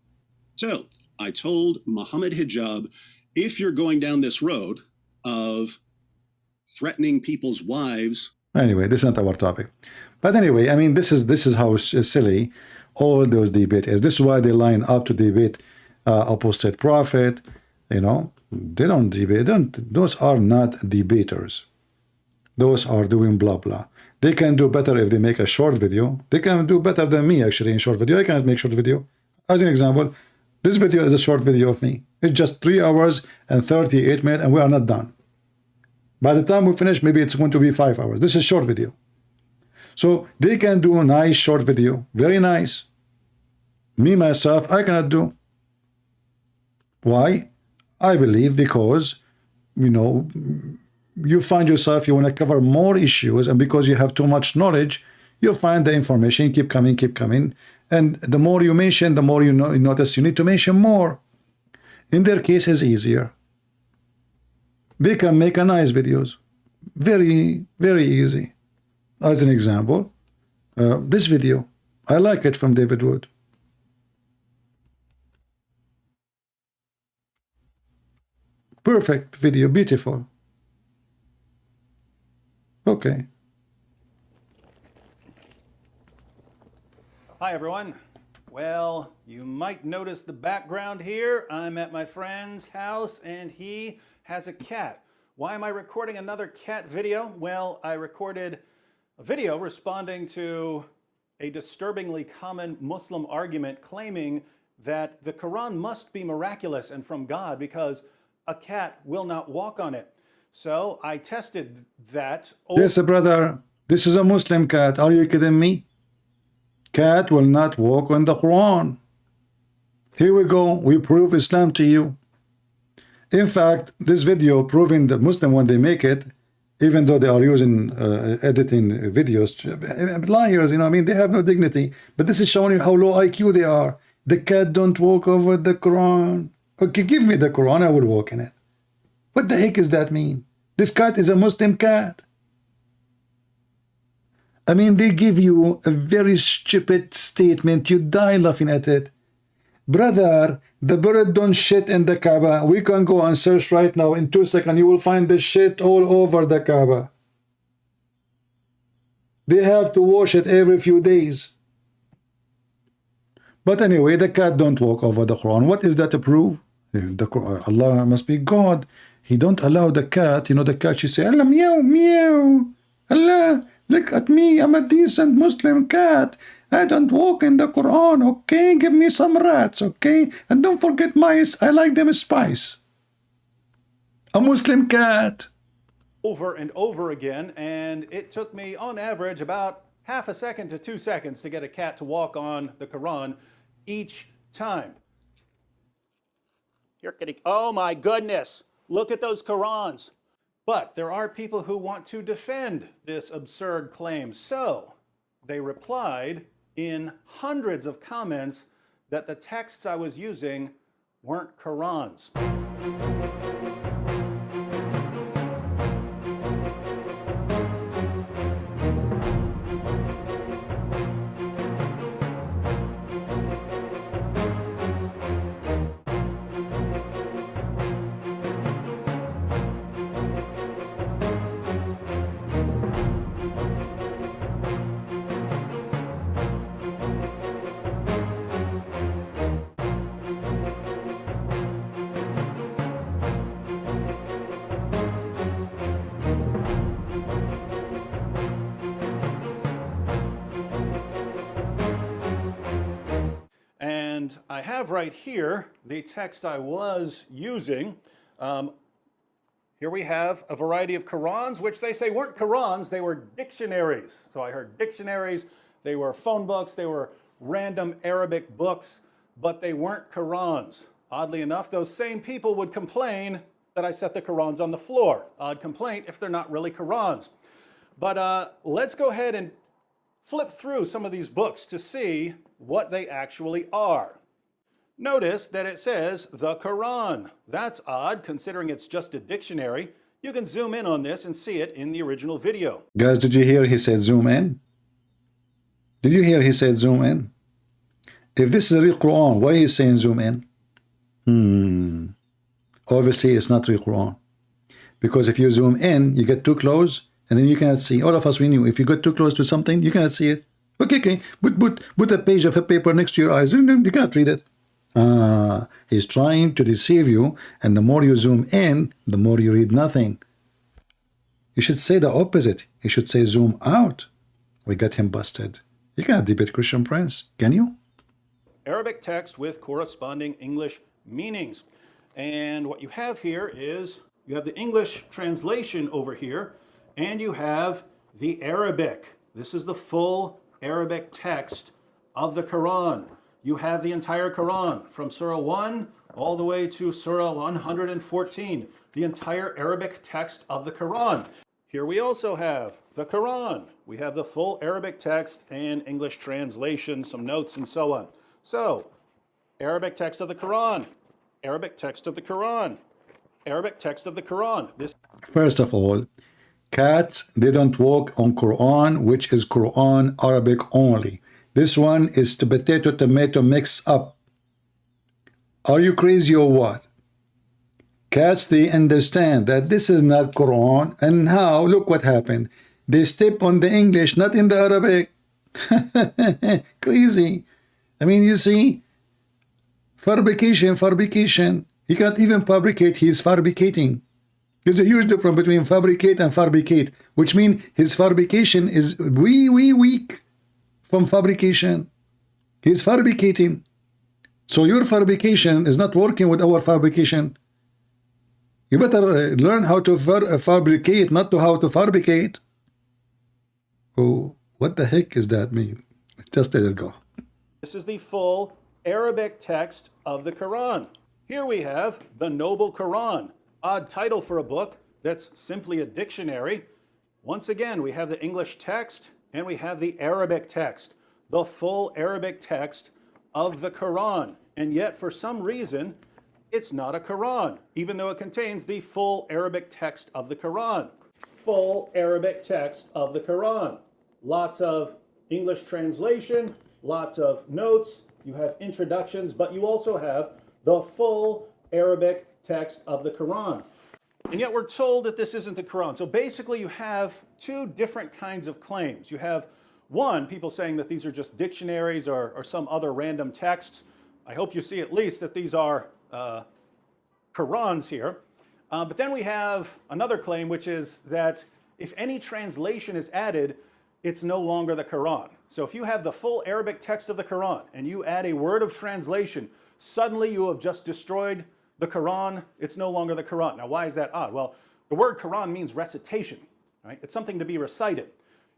So I told Muhammad Hijab, if you're going down this road of threatening people's wives. Anyway, this is not our topic. But anyway, I mean, this is how silly all those debate is. This is why they line up to debate opposite prophet. You know, they don't debate. Those are not debaters. Those are doing blah blah. They can do better if they make a short video. They can do better than me actually in short video. I cannot make short video. As an example, this video is a short video of me. It's just 3 hours and 38 minutes, and we are not done. By the time we finish, maybe it's going to be 5 hours. This is short video. So they can do a nice short video, very nice. Me myself, I cannot do. Why? I believe because, you know, you find yourself, you want to cover more issues, and because you have too much knowledge, you find the information keep coming, and the more you mention, the more you notice you need to mention more. In their case, is easier. They can make a nice videos, very, very easy. As an example, this video, I like it from David Wood. Perfect video, beautiful. Okay. Hi everyone. Well, you might notice the background here. I'm at my friend's house and he has a cat. Why am I recording another cat video? Well, I recorded a video responding to a disturbingly common Muslim argument claiming that the Quran must be miraculous and from God because a cat will not walk on it. So I tested that. Yes, brother. This is a Muslim cat. Are you kidding me? Cat will not walk on the Quran. Here we go. We prove Islam to you. In fact, this video proving the Muslim when they make it, even though they are using editing videos, liars, you know, I mean, they have no dignity. But this is showing you how low IQ they are. The cat don't walk over the Quran. Okay, give me the Quran, I will walk in it. What the heck does that mean? This cat is a Muslim cat. I mean, they give you a very stupid statement. You die laughing at it. Brother, the bird don't shit in the Kaaba. We can go and search right now. In 2 seconds, you will find the shit all over the Kaaba. They have to wash it every few days. But anyway, the cat don't walk over the Quran. What is that to prove? Allah must be God. He don't allow the cat, you know, the cat, she say, Allah, meow, meow. Allah, look at me. I'm a decent Muslim cat. I don't walk in the Quran, okay? Give me some rats, okay? And don't forget mice. I like them spice. A Muslim cat. Over and over again, and it took me on average about half a second to 2 seconds to get a cat to walk on the Quran each time. You're kidding. Oh my goodness. Look at those Qurans. But there are people who want to defend this absurd claim. So they replied in hundreds of comments that the texts I was using weren't Qurans. And I have right here the text I was using. Here we have a variety of Qurans, which they say weren't Qurans, they were dictionaries. So I heard dictionaries, they were phone books, they were random Arabic books, but they weren't Qurans. Oddly enough, those same people would complain that I set the Qurans on the floor. Odd complaint if they're not really Qurans. But let's go ahead and flip through some of these books to see what they actually are. Notice that it says the Quran. That's odd considering it's just a dictionary. You can zoom in on this and see it in the original video. Guys, did you hear he said zoom in? Did you hear he said zoom in? If this is a real Quran, why is he saying zoom in? Obviously, it's not real Quran. Because if you zoom in, you get too close, and then you cannot see. All of us, we knew, if you get too close to something, you cannot see it. Okay. Put a page of a paper next to your eyes. You cannot read it. He's trying to deceive you, and the more you zoom in, the more you read nothing. You should say the opposite. You should say zoom out. We got him busted. You cannot debate Christian Prince, can you? Arabic text with corresponding English meanings. And what you have here is, you have the English translation over here, and you have the Arabic. This is the full Arabic text of the Quran. You have the entire Quran from Surah 1 all the way to Surah 114, the entire Arabic text of the Quran. Here we also have the Quran. We have the full Arabic text and English translation, some notes and so on. So, Arabic text of the Quran, Arabic text of the Quran, Arabic text of the Quran. First of all, cats, they don't walk on Quran, which is Quran Arabic only. This one is the potato tomato mix up. Are you crazy or what? Cats, they understand that this is not Quran, and now look what happened. They step on the English, not in the Arabic. Crazy. I mean, you see, fabrication. He can't even fabricate, he's fabricating. There's a huge difference between fabricate and fabricate, which means his fabrication is weak from fabrication. He's fabricating. So your fabrication is not working with our fabrication. You better learn how to fabricate, not to how to fabricate. Oh, what the heck is that mean? Just let it go. This is the full Arabic text of the Quran. Here we have the Noble Quran. Odd title for a book that's simply a dictionary. Once again, we have the English text and we have the Arabic text, the full Arabic text of the Quran. And yet, for some reason, it's not a Quran, even though it contains the full Arabic text of the Quran. Full Arabic text of the Quran. Lots of English translation, lots of notes, you have introductions, but you also have the full Arabic text of the Quran. And yet we're told that this isn't the Quran. So basically you have two different kinds of claims. You have one, people saying that these are just dictionaries or some other random texts. I hope you see at least that these are Qurans here. But then we have another claim, which is that if any translation is added, it's no longer the Quran. So if you have the full Arabic text of the Quran and you add a word of translation, suddenly you have just destroyed the Quran. It's no longer the Quran. Now, why is that odd? Well, the word Quran means recitation, right? It's something to be recited.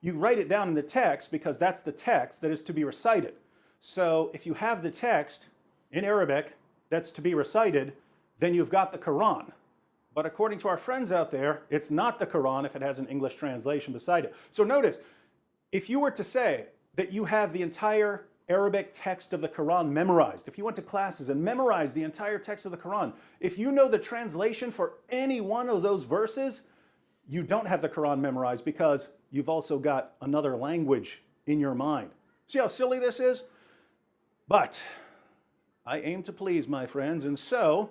You write it down in the text because that's the text that is to be recited. So if you have the text in Arabic that's to be recited, then you've got the Quran. But according to our friends out there, it's not the Quran if it has an English translation beside it. So notice, if you were to say that you have the entire Arabic text of the Quran memorized, if you went to classes and memorized the entire text of the Quran, if you know the translation for any one of those verses, you don't have the Quran memorized because you've also got another language in your mind. See how silly this is? But I aim to please, my friends, and so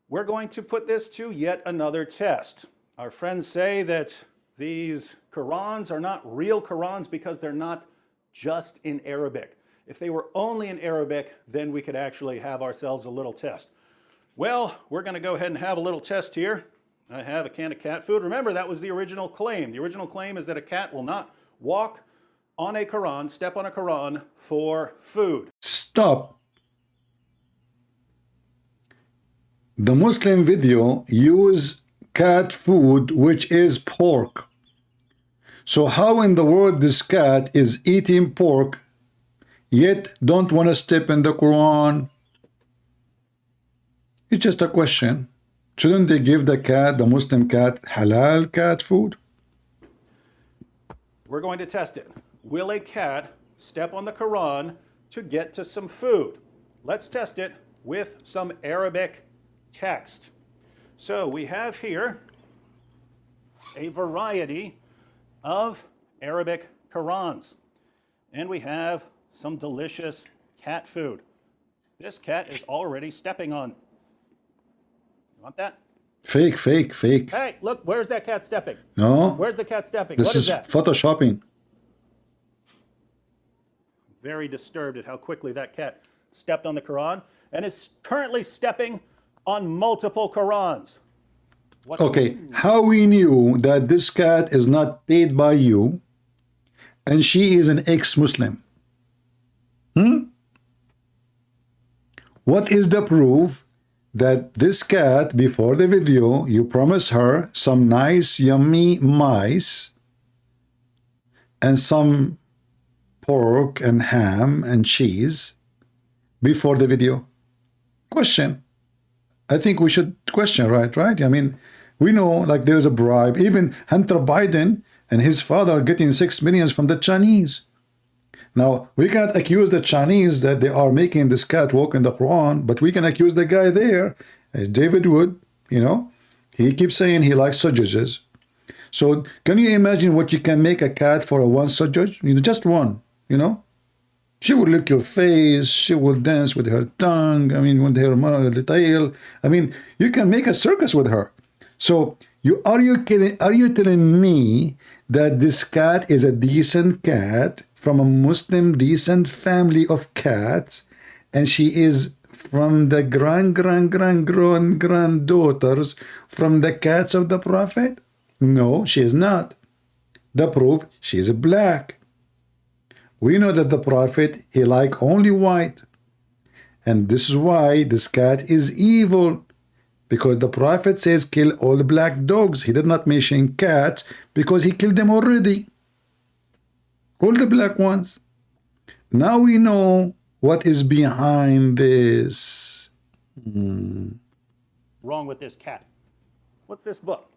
we're going to put this to yet another test. Our friends say that these Qurans are not real Qurans because they're not just in Arabic. If they were only in Arabic, then we could actually have ourselves a little test. Well, we're going to go ahead and have a little test here. I have a can of cat food. Remember, that was the original claim. The original claim is that a cat will not walk on a Quran, step on a Quran for food. Stop. The Muslim video use cat food, which is pork. So how in the world this cat is eating pork, yet don't want to step in the Quran? It's just a question. Shouldn't they give the cat, the Muslim cat, halal cat food? We're going to test it. Will a cat step on the Quran to get to some food? Let's test it with some Arabic text. So we have here a variety of Arabic Qurans, and we have some delicious cat food. This cat is already stepping on. You want that? Fake, fake, fake. Hey, look, where's that cat stepping? No. Where's the cat stepping? This What is that? photoshopping. Very disturbed at how quickly that cat stepped on the Quran, and it's currently stepping on multiple Qurans. Okay, how we knew that this cat is not paid by you and she is an ex-Muslim? What is the proof that this cat, before the video, you promised her some nice, yummy mice and some pork and ham and cheese before the video? Question. I think we should question, right? I mean, we know like there's a bribe. Even Hunter Biden and his father are getting $6 million from the Chinese. Now, we can't accuse the Chinese that they are making this cat walk in the Quran, but we can accuse the guy there, David Wood, he keeps saying he likes sausages. So can you imagine what you can make a cat for a one sausage? Just one, She will lick your face. She will dance with her tongue. With her tail. You can make a circus with her. So are you telling me that this cat is a decent cat from a Muslim decent family of cats, and she is from the granddaughters from the cats of the Prophet? No, she is not. The proof, she is black. We know that the Prophet, he liked only white. And this is why this cat is evil. because the Prophet says kill all the black dogs. He did not mention cats because he killed them already. All the black ones. Now we know what is behind this. Wrong with this cat. What's this book?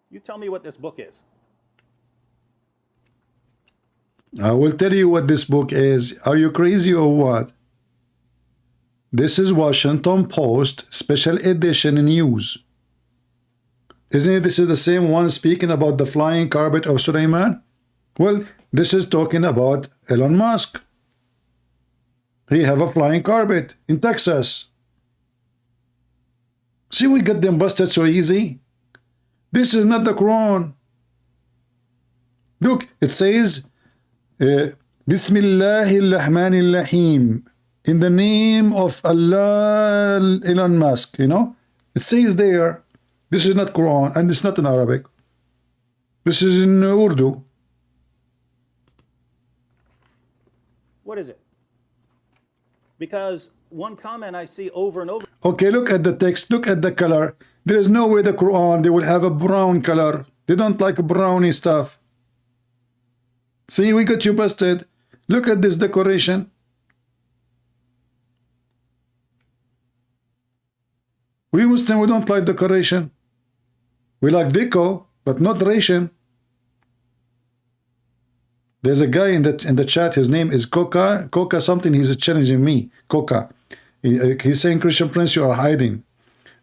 You tell me what this book is. I will tell you what this book is. Are you crazy or what? This is Washington Post Special Edition News. Isn't it this is the same one speaking about the flying carpet of Suleiman? Well, this is talking about Elon Musk. He have a flying carpet in Texas. See, we got them busted so easy. This is not the Quran. Look, it says, Bismillahirrahmanirrahim. In the name of Allah, Elon Musk, you know. It says there, this is not Quran, and it's not in Arabic. This is in Urdu. What is it? Because one comment I see over and over. Okay, look at the text, look at the color. There is no way the Quran, they will have a brown color. They don't like browny stuff. See, we got you busted. Look at this decoration. We Muslim, we don't like decoration. We like deco, but not ration. There's a guy in the chat, his name is Coca something, he's challenging me. Coca. He's saying, Christian Prince, you are hiding.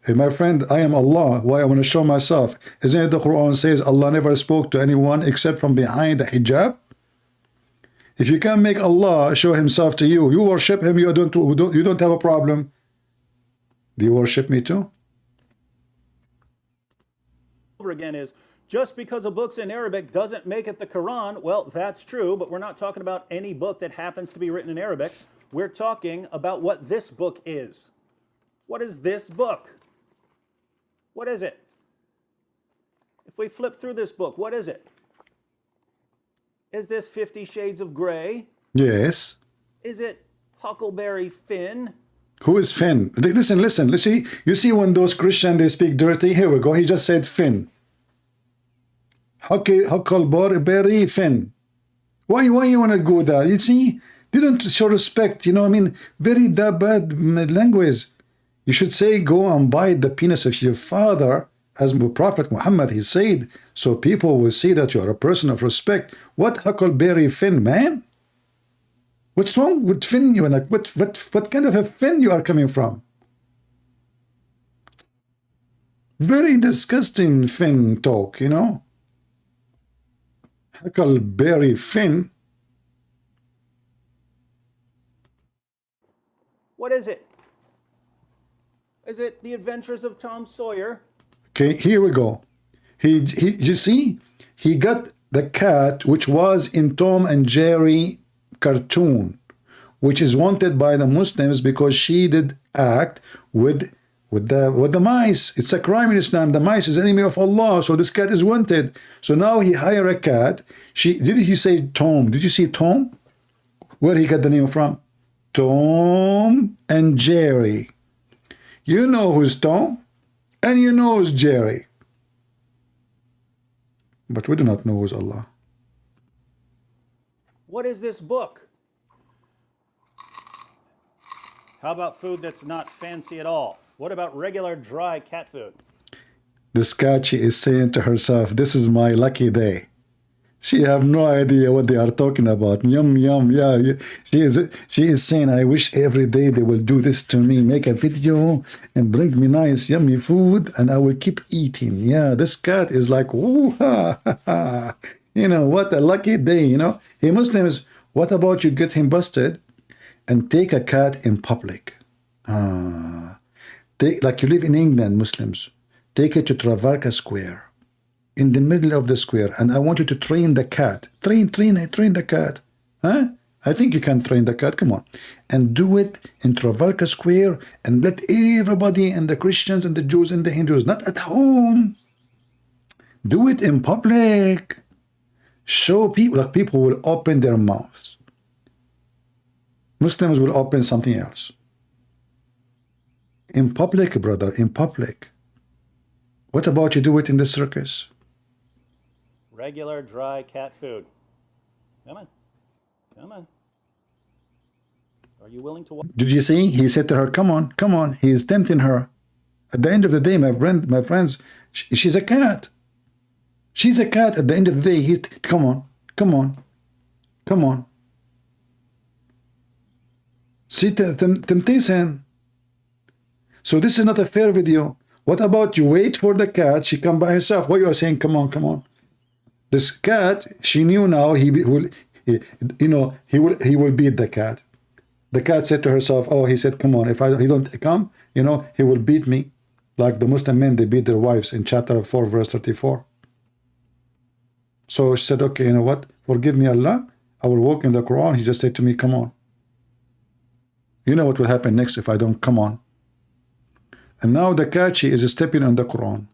Hey, my friend, I am Allah. Why I want to show myself? Isn't it the Quran says Allah never spoke to anyone except from behind the hijab? If you can make Allah show himself to you, you worship him, you don't have a problem. Do you worship me too? Over again is, just because a book's in Arabic doesn't make it the Quran. Well, that's true, but we're not talking about any book that happens to be written in Arabic. We're talking about what this book is. What is this book? What is it? If we flip through this book, what is it? Is this 50 Shades of Grey? Yes. Is it Huckleberry Finn? Who is Finn? Listen. You see when those Christians, they speak dirty? Here we go. He just said Finn. Huckleberry Finn. Why you want to go there? You see, they don't show respect. You know, I mean, very bad language. You should say, go and bite the penis of your father, as Prophet Muhammad, he said, so people will see that you are a person of respect. What Huckleberry Finn, man? What's wrong with Finn? What kind of a Finn you are coming from? Very disgusting Finn talk, you know. Huckleberry Finn. What is it? Is it The Adventures of Tom Sawyer? Okay, here we go. You see, he got the cat which was in Tom and Jerry cartoon, which is wanted by the Muslims because she did act with the mice. It's a crime in Islam. The mice is enemy of Allah, so this cat is wanted. So now he hire a cat. Did he say Tom? Did you see Tom? Where he got the name from? Tom and Jerry. You know who's Tom, and you know who's Jerry. But we do not know who's Allah. What is this book? How about food that's not fancy at all? What about regular dry cat food? This cat, she is saying to herself, this is my lucky day. She have no idea what they are talking about. Yum, yum, yeah. She is saying, I wish every day they will do this to me, make a video and bring me nice, yummy food, and I will keep eating. Yeah, this cat is like, ooh, ha, ha, ha. You know, what a lucky day, you know. Hey, Muslims, what about you get him busted and take a cat in public? Like you live in England, Muslims, take it to Trafalgar Square, in the middle of the square, and I want you to train the cat. Train the cat. Huh? I think you can train the cat. Come on. And do it in Trafalgar Square and let everybody, and the Christians and the Jews and the Hindus, not at home. Do it in public. Show people, like people will open their mouths. Muslims will open something else. In public, brother, in public. What about you do it in the circus? Regular dry cat food. Come on. Come on. Are you willing to walk? Did you see? He said to her, come on, come on. He is tempting her. At the end of the day, my friends, she's a cat. She's a cat. At the end of the day, he's, come on, come on, come on. See, temptation. So this is not a fair video. What about you wait for the cat? She come by herself. Why you are saying, come on, come on? This cat, she knew now he will beat the cat. The cat said to herself, oh, he said, come on, if he don't come, he will beat me. Like the Muslim men, they beat their wives in chapter 4, verse 34. So she said, okay, you know what? Forgive me, Allah. I will walk in the Quran. He just said to me, come on. You know what will happen next if I don't come on. And now the cat, she is stepping on the Quran.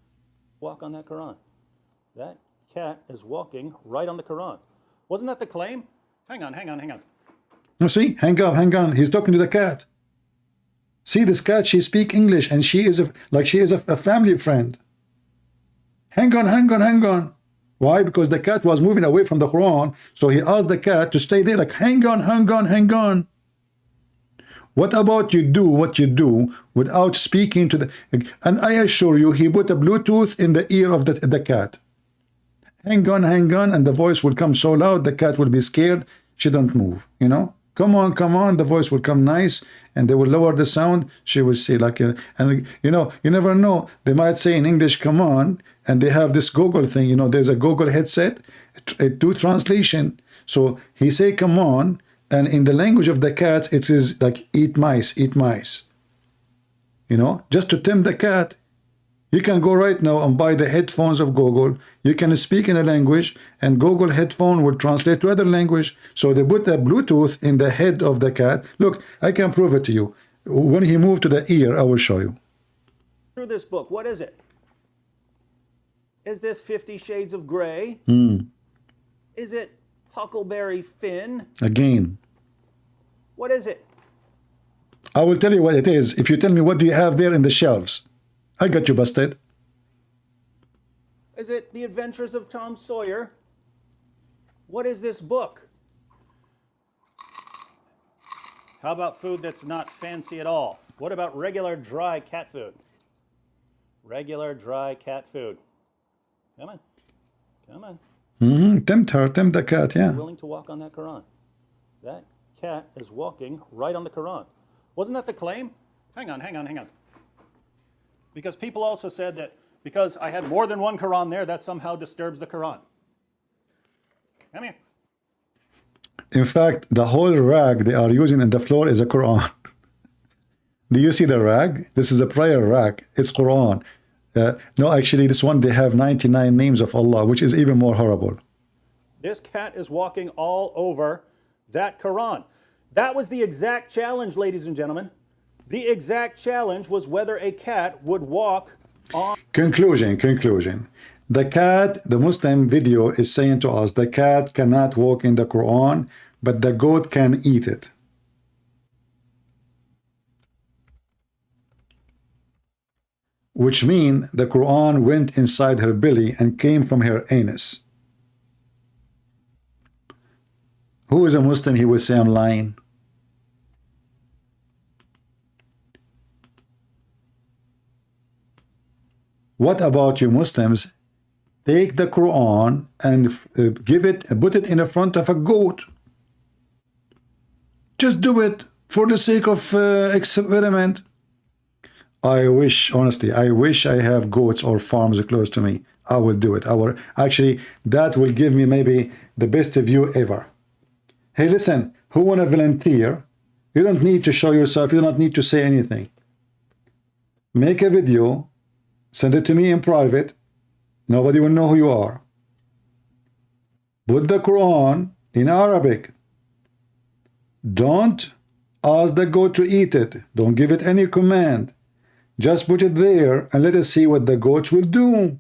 Walk on that Quran. That cat is walking right on the Quran. Wasn't that the claim? Hang on, hang on, hang on. You see, hang on. He's talking to the cat. See, this cat, she speaks English, and she is a family friend. Hang on. Why? Because the cat was moving away from the Quran, so he asked the cat to stay there. Like, hang on. What about you do what you do without speaking to the... And I assure you, he put a Bluetooth in the ear of the cat. Hang on, and the voice will come so loud, the cat will be scared. She don't move, Come on, the voice will come nice, and they will lower the sound. She will say like, and you never know. They might say in English, come on, and they have this Google thing, there's a Google headset, do translation. So he say, come on, and in the language of the cat, it is like, eat mice. Just to tempt the cat. You can go right now and buy the headphones of Google. You can speak in a language, and Google headphone will translate to other language. So they put the Bluetooth in the head of the cat. Look, I can prove it to you. When he moved to the ear, I will show you. Through this book, what is it? Is this 50 Shades of Grey? Is it Huckleberry Finn? Again. What is it? I will tell you what it is. If you tell me what do you have there in the shelves, I got you busted. Is it The Adventures of Tom Sawyer? What is this book? How about food that's not fancy at all? What about regular dry cat food? Regular dry cat food. Come on. Tempt the cat, yeah. Willing to walk on that Quran. That cat is walking right on the Quran. Wasn't that the claim? Hang on. Because people also said that because I had more than one Quran there, that somehow disturbs the Quran. Come here. In fact, the whole rag they are using in the floor is a Quran. Do you see the rag? This is a prayer rag. It's Quran. No, actually, this one, they have 99 names of Allah, which is even more horrible. This cat is walking all over that Quran. That was the exact challenge, ladies and gentlemen. The exact challenge was whether a cat would walk on... Conclusion. The cat, the Muslim video is saying to us, the cat cannot walk in the Quran, but the goat can eat it. Which means the Quran went inside her belly and came from her anus. Who is a Muslim? He will say, I'm lying. What about you Muslims? Take the Quran and put it in the front of a goat. Just do it for the sake of experiment. I wish, honestly, I wish I have goats or farms close to me. I will do it. Actually, that will give me maybe the best view ever. Hey, listen, who want to volunteer? You don't need to show yourself. You don't need to say anything. Make a video. Send it to me in private. Nobody will know who you are. Put the Quran in Arabic. Don't ask the goat to eat it. Don't give it any command. Just put it there and let us see what the goats will do.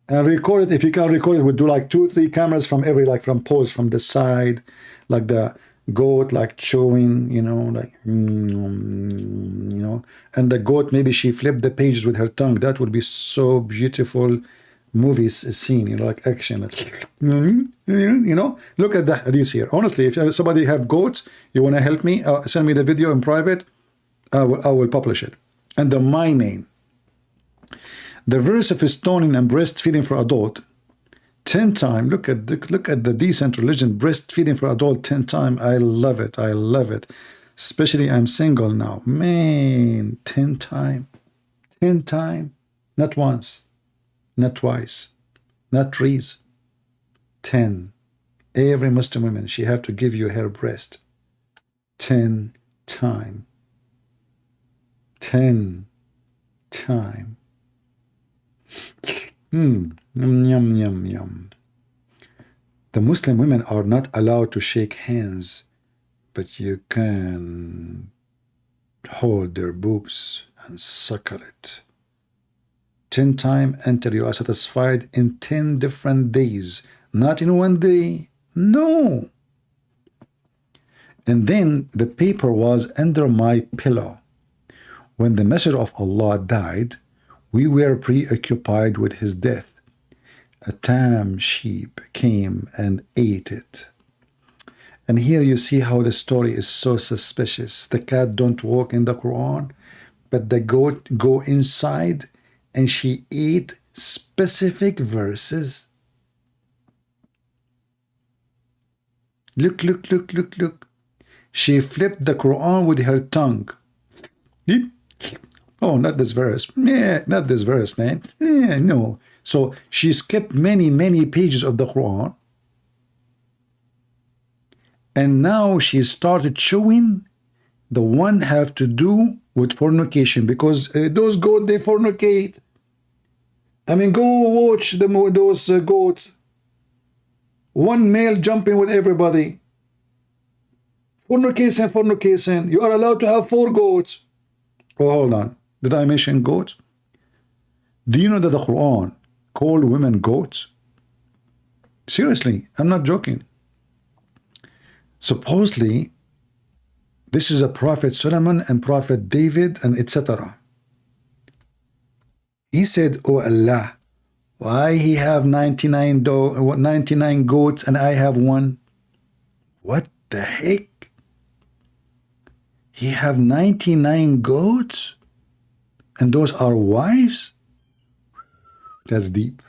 And record it. If you can record it, we'll do like 2-3 cameras from every, like from pose from the side, like the goat like chewing, like, and the goat, maybe she flipped the pages with her tongue. That would be so beautiful movies scene, like action. Look at the hadith here. Honestly, if somebody have goats, you want to help me, send me the video in private. I will publish it under my name. The verse of stoning and breastfeeding for adult 10 times. Look at the decent religion, breastfeeding for adult 10 times. I love it. I love it. Especially I'm single now. Man, 10 times. 10 times. Not once. Not twice. Not threes. 10. Every Muslim woman, she have to give you her breast. 10 times. 10 times. Yum, yum, yum. The Muslim women are not allowed to shake hands, but you can hold their boobs and suckle it. 10 times until you are satisfied in 10 different days, not in one day. No. And then the paper was under my pillow. When the Messenger of Allah died, we were preoccupied with his death. A tame sheep came and ate it. And here you see how the story is so suspicious. The cat don't walk in the Quran, but the goat go inside and she ate specific verses. Look. She flipped the Quran with her tongue. Oh, not this verse. Yeah, not this verse, man. Yeah, no. So she skipped many pages of the Quran. And now she started showing the one have to do with fornication, because those goats, they fornicate. I mean, go watch those goats. One male jumping with everybody. Fornication. You are allowed to have 4 goats. Oh, hold on. Did I mention goats? Do you know that the Quran called women goats? Seriously, I'm not joking. Supposedly, this is a Prophet Suleiman and Prophet David and etc. He said, oh Allah, why he have 99 goats and I have 1? What the heck? He have 99 goats? And those are wives? That's deep.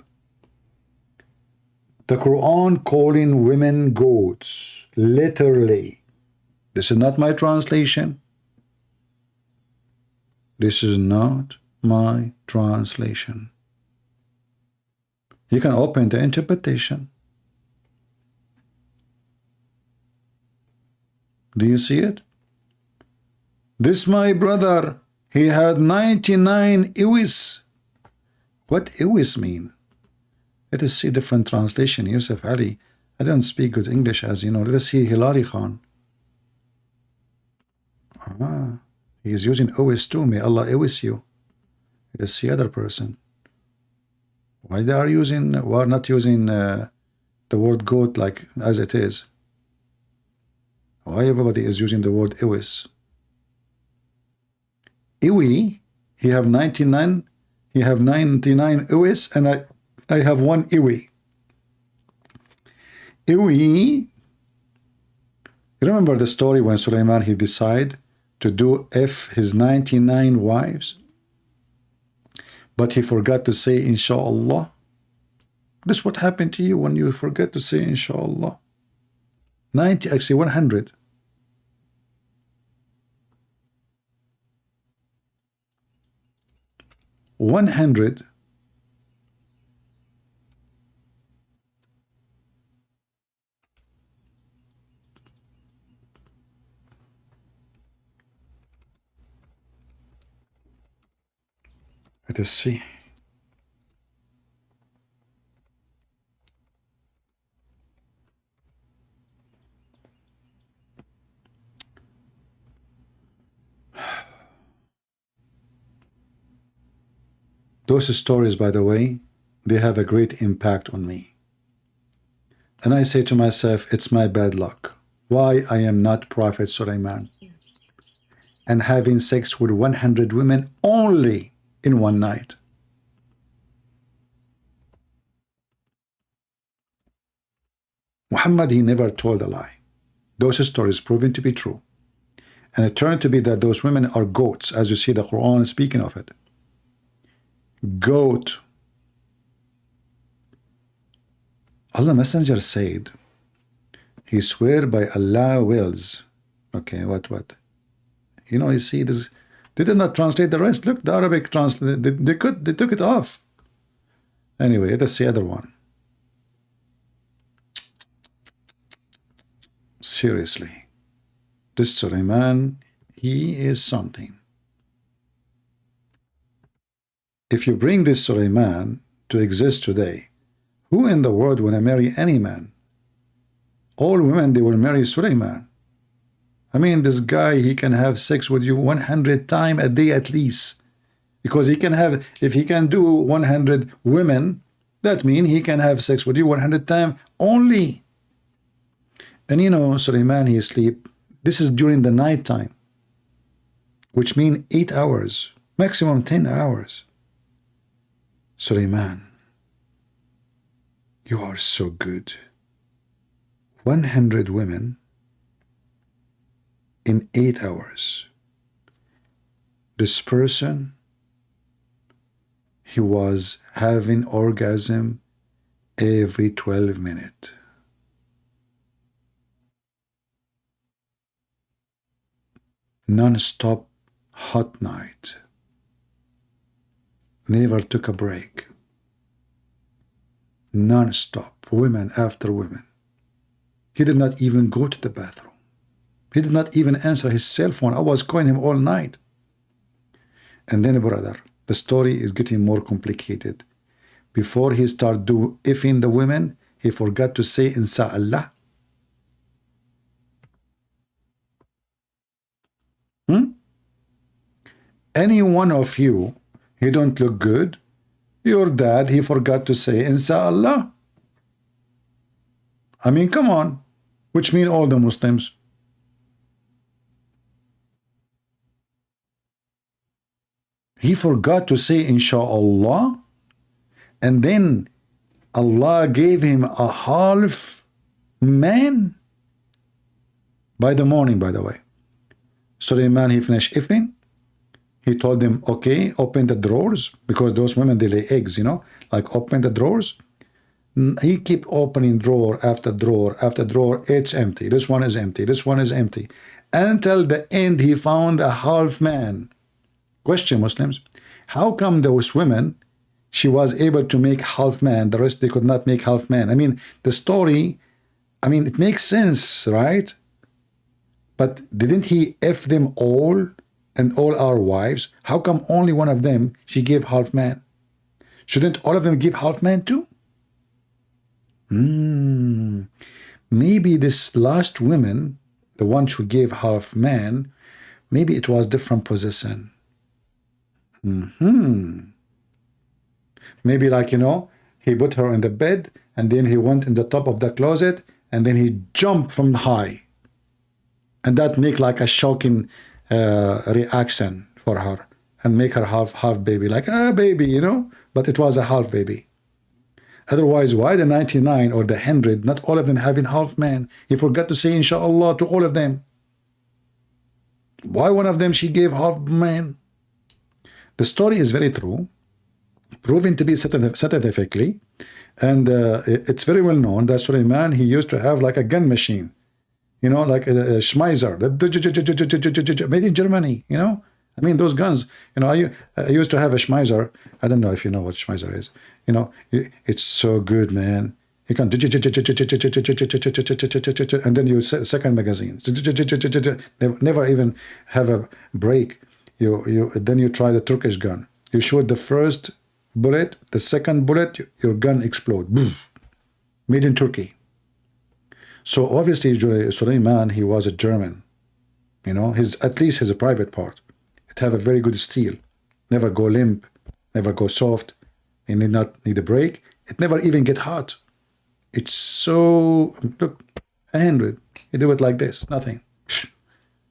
The Quran calling women goats, literally. This is not my translation. This is not my translation. You can open the interpretation. Do you see it? This my brother, he had 99 iwis. What iwis mean? Let us see different translation. Yusuf Ali, I don't speak good English, as you know. Let us see Hilali Khan. He is using iwis too. May Allah iwis you. Let us see other person. Why they are not using the word goat like as it is? Why everybody is using the word iwis? Iwi, he have 99 iwis, and I have 1 iwi. Iwi, remember the story when Suleiman, he decided to do his 99 wives, but he forgot to say inshallah. This is what happened to you when you forget to say inshallah. 100. Let us see. Those stories, by the way, they have a great impact on me. And I say to myself, it's my bad luck. why I am not Prophet Suleiman and having sex with 100 women only in one night. Muhammad, he never told a lie. Those stories proven to be true. And it turned to be that those women are goats, as you see the Quran speaking of it. Goat. Allah Messenger said, he swear by Allah wills. Okay, what? You know, you see this, they did not translate the rest. Look, the Arabic translate, they took it off. Anyway, that's the other one. Seriously, this Suleiman, he is something. If you bring this Suleiman to exist today, who in the world will marry any man? All women, they will marry Suleiman. I mean, this guy, he can have sex with you 100 times a day at least. Because he can have, if he can do 100 women, that means he can have sex with you 100 times only. And you know, Suleiman, he sleep. This is during the night time, which means 8 hours, maximum 10 hours. Suleiman, you are so good. 100 women in 8 hours. This person, he was having orgasm every 12 minutes. Non-stop hot night. Never took a break. Non-stop, women after women. He did not even go to the bathroom. He did not even answer his cell phone. I was calling him all night. And then, brother, the story is getting more complicated. Before he started effing the women, he forgot to say Inshallah. Any one of you, he don't look good. Your dad, he forgot to say Inshallah. I mean, come on. Which mean all the Muslims. He forgot to say Inshallah. And then Allah gave him a half man. By the morning, by the way. Suleiman, he finished effing. He told them, okay, open the drawers, because those women, they lay eggs, you know, like open the drawers. He keep opening drawer after drawer after drawer. It's empty. This one is empty. This one is empty. Until the end, he found a half man. Question, Muslims, how come those women, she was able to make half man, the rest they could not make half man? I mean, the story, I mean, it makes sense, right? But didn't he F them all and all our wives? How come only one of them she gave half man? Shouldn't all of them give half man too? Maybe this last woman, the one who gave half man, maybe it was different possession. Maybe, like, you know, he put her in the bed and then he went in the top of the closet and then he jumped from high. And that make like a shocking reaction for her and make her half baby, like baby, you know, but it was a half baby. Otherwise, why the 99 or the 100, not all of them having half man? He forgot to say Inshallah to all of them. Why one of them she gave half man? The story is very true, proven to be scientifically, and it's very well known that Suleiman, he used to have like a gun machine, you know, like a Schmeiser, made in Germany, you know. I mean, those guns, you know, I used to have a Schmeiser. I don't know if you know what Schmeiser is. You know, it's so good, man. You can, and then you second magazine. Never even have a break. Then you try the Turkish gun. You shoot the first bullet, the second bullet, your gun explodes. Made in Turkey. So obviously, Suleiman, he was a German. You know, at least his private part. It have a very good steel. Never go limp, never go soft. It did not need a break. It never even get hot. It's so, look, 100. He do it like this, nothing.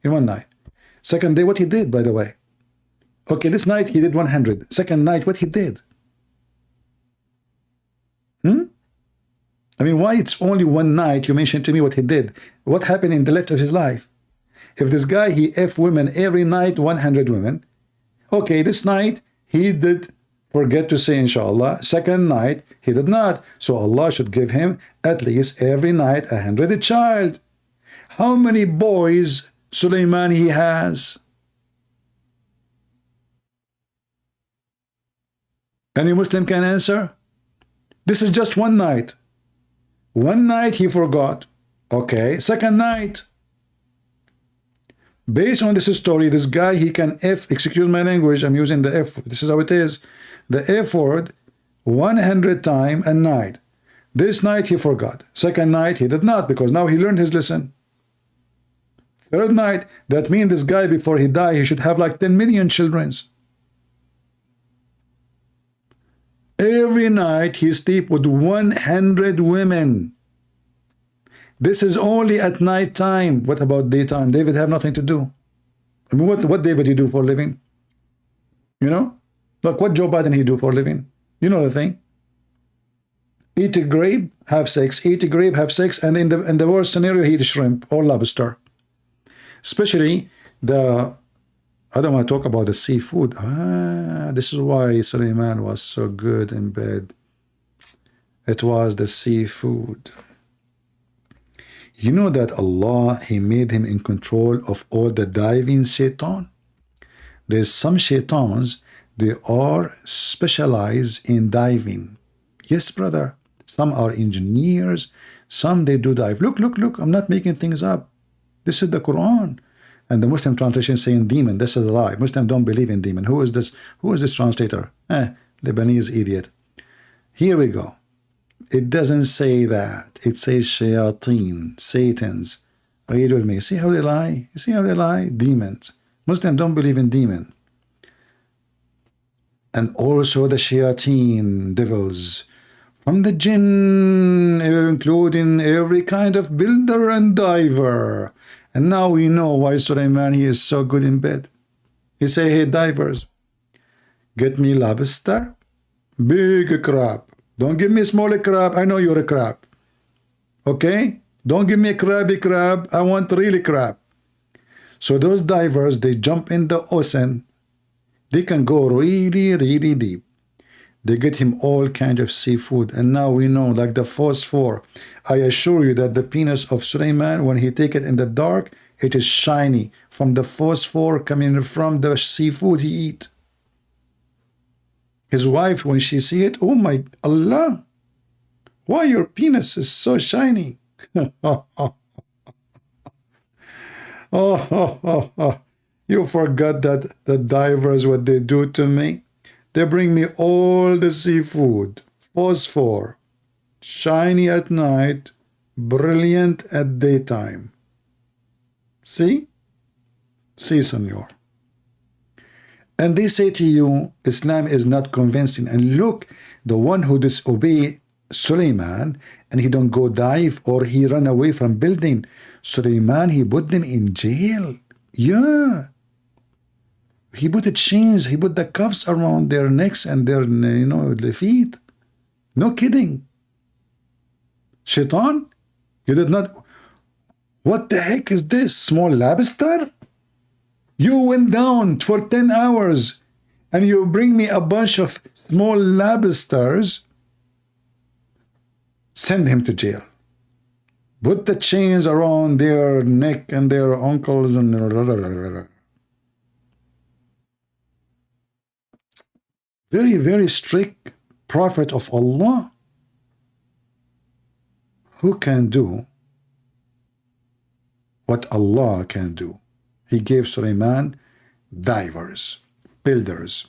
In one night. Second day, what he did, by the way. Okay, this night he did 100. Second night, what he did. I mean, why it's only one night you mentioned to me what he did? What happened in the rest of his life? If this guy, he F women every night, 100 women. Okay, this night he did forget to say inshallah. Second night, he did not. So Allah should give him at least every night 100 child. How many boys Suleiman he has? Any Muslim can answer? This is just one night. One night he forgot. Okay, second night. Based on this story, this guy, he can F, excuse my language, I'm using the F, this is how it is. The F word 100 times a night. This night he forgot. Second night he did not, because now he learned his lesson. Third night, that means this guy before he die, he should have like 10 million children. Every night he sleep with 100 women. This is only at night time. What about daytime? David have nothing to do. I mean, what David he do for a living? You know? Look, what Joe Biden he do for a living? You know the thing. Eat a grape, have sex. Eat a grape, have sex. And in the worst scenario, he eat shrimp or lobster. Especially the... I don't want to talk about the seafood. This is why Suleiman was so good in bed. It was the seafood. You know that Allah, He made him in control of all the diving shaitan. There's some shaitans, they are specialized in diving. Yes, brother. Some are engineers. Some they do dive. Look, look, look. I'm not making things up. This is the Quran. And the Muslim translation saying demon. This is a lie. Muslims don't believe in demon. Who is this? Who is this translator? Lebanese idiot. Here we go. It doesn't say that. It says shayateen, Satans. Read with me. See how they lie? You see how they lie? Demons. Muslims don't believe in demon. And also the shayateen, devils. From the jinn, including every kind of builder and diver. And now we know why Suleiman, he is so good in bed. He say, hey, divers, get me lobster, big crab. Don't give me a smaller crab. I know you're a crab. Okay? Don't give me a crabby crab. I want really crab. So those divers, they jump in the ocean. They can go really, really deep. They get him all kind of seafood. And now we know, like the phosphor. I assure you that the penis of Suleiman, when he take it in the dark, it is shiny from the phosphor coming from the seafood he eat. His wife, when she see it, oh my Allah, why your penis is so shiny? You forgot that the divers, what they do to me? They bring me all the seafood, phosphor, shiny at night, brilliant at daytime. See? See, senor. And they say to you, Islam is not convincing. And look, the one who disobey Suleiman, and he don't go dive or he run away from building, Suleiman, he put them in jail. Yeah. He put the chains, he put the cuffs around their necks and their, their feet. No kidding. Shaitan, you did not... What the heck is this? Small lobster? You went down for 10 hours and you bring me a bunch of small lobsters. Send him to jail. Put the chains around their neck and their ankles and... Very, very strict prophet of Allah. Who can do what Allah can do? He gave Suleiman divers, builders.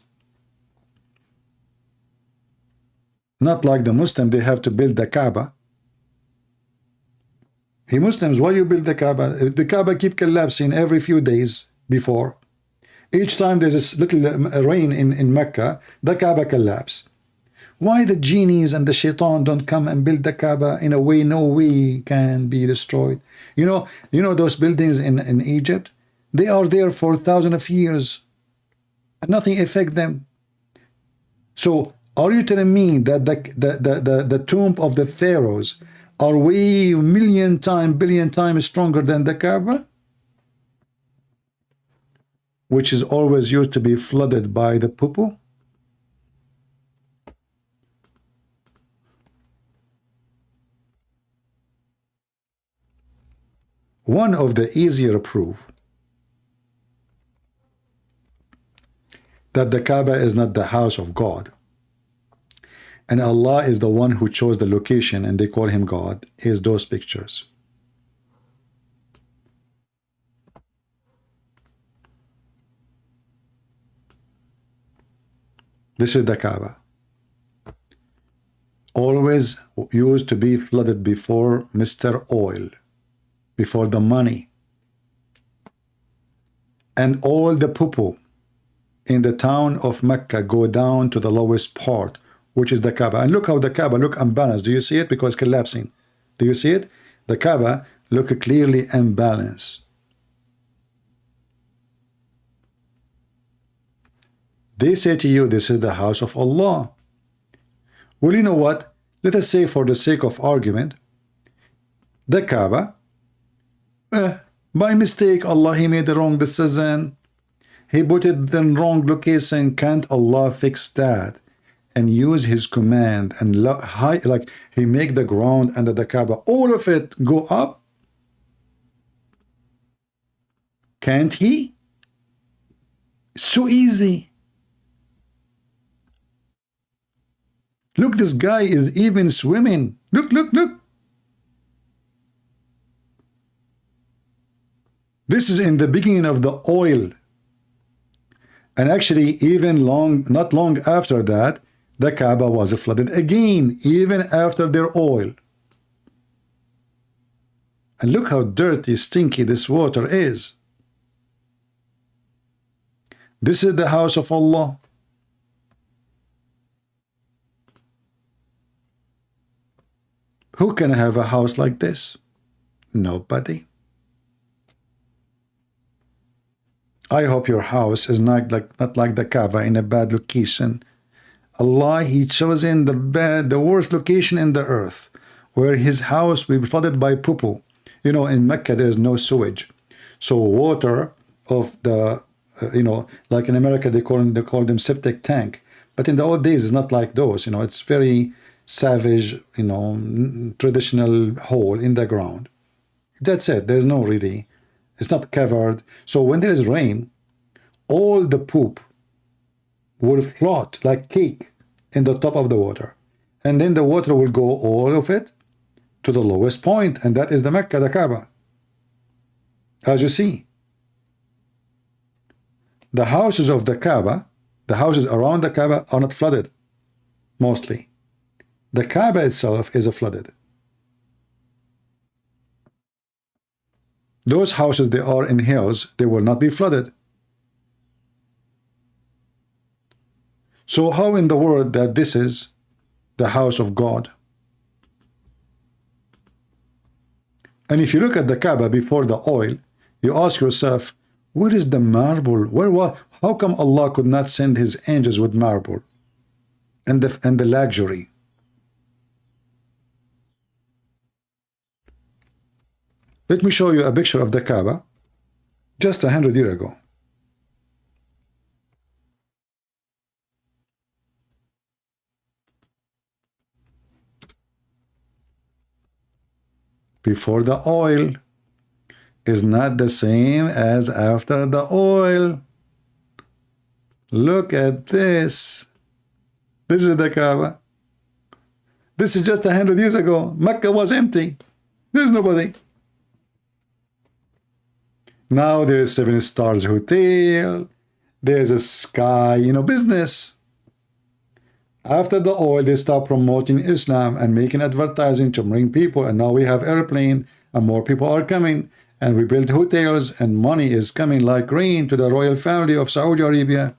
Not like the Muslim, they have to build the Kaaba. Hey Muslims, why you build the Kaaba? The Kaaba keep collapsing every few days before. Each time there's a little rain in Mecca, the Kaaba collapse. Why the genies and the shaitan don't come and build the Kaaba in a way no way can be destroyed? You know those buildings in Egypt? They are there for thousands of years and nothing affect them. So are you telling me that the tomb of the pharaohs are way billion times stronger than the Kaaba, which is always used to be flooded by the poo-poo? One of the easier proof that the Kaaba is not the house of God and Allah is the one who chose the location and they call him God is those pictures. This is the Kaaba. Always used to be flooded before Mr. Oil, before the money. And all the poo-poo in the town of Mecca go down to the lowest part, which is the Kaaba. And look how the Kaaba look unbalanced. Do you see it? Because it's collapsing. Do you see it? The Kaaba look clearly imbalanced. They say to you, this is the house of Allah. Well, you know what? Let us say for the sake of argument, the Kaaba, by mistake, Allah, he made the wrong decision. He put it in the wrong location. Can't Allah fix that and use his command and like he make the ground under the Kaaba, all of it go up? Can't he? So easy. Look, this guy is even swimming. Look, look, look. This is in the beginning of the oil. And actually, even not long after that, the Kaaba was flooded again, even after their oil. And look how dirty, stinky this water is. This is the house of Allah. Who can have a house like this? Nobody. I hope your house is not like the Kaaba in a bad location. Allah, he chosen the worst location in the earth, where his house will be flooded by poo-poo. You know, in Mecca there is no sewage, so water of the like in America they call them septic tank, but in the old days it's not like those. It's very savage, traditional hole in the ground. That's it. There's no really, it's not covered. So when there is rain, all the poop will float like cake in the top of the water, and then the water will go all of it to the lowest point, and that is the Mecca, the Kaaba. As you see, the houses of the Kaaba, the houses around the Kaaba are not flooded mostly. The Kaaba itself is flooded. Those houses, they are in hills, they will not be flooded. So how in the world that this is the house of God? And if you look at the Kaaba before the oil, you ask yourself, where is the marble? How come Allah could not send his angels with marble and the luxury? Let me show you a picture of the Kaaba just 100 years ago. Before the oil is not the same as after the oil. Look at this. This is the Kaaba. This is just 100 years ago. Mecca was empty. There's nobody. Now there is 7 stars hotel. There's a sky, business. After the oil, they start promoting Islam and making advertising to bring people. And now we have airplane and more people are coming. And we build hotels and money is coming like rain to the royal family of Saudi Arabia.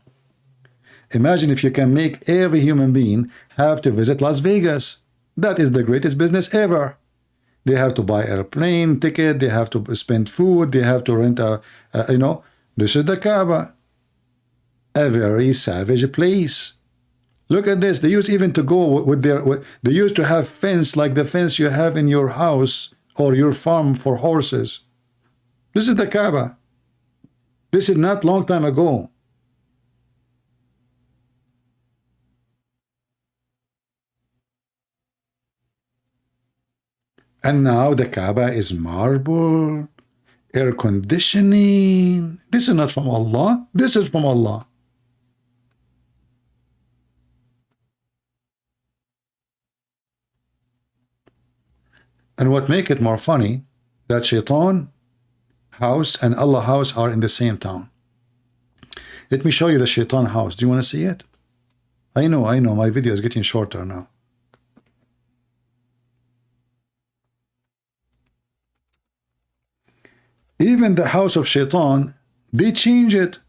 Imagine if you can make every human being have to visit Las Vegas. That is the greatest business ever. They have to buy airplane ticket, they have to spend food, they have to rent this is the Kaaba. A very savage place. Look at this. They used even to go with they used to have fence like the fence you have in your house or your farm for horses. This is the Kaaba. This is not long time ago. And now the Kaaba is marble, air conditioning. This is not from Allah. This is from Allah. And what make it more funny, that Shaitan house and Allah house are in the same town. Let me show you the Shaitan house. Do you want to see it? I know, my video is getting shorter now. Even the house of Shaitan, they change it.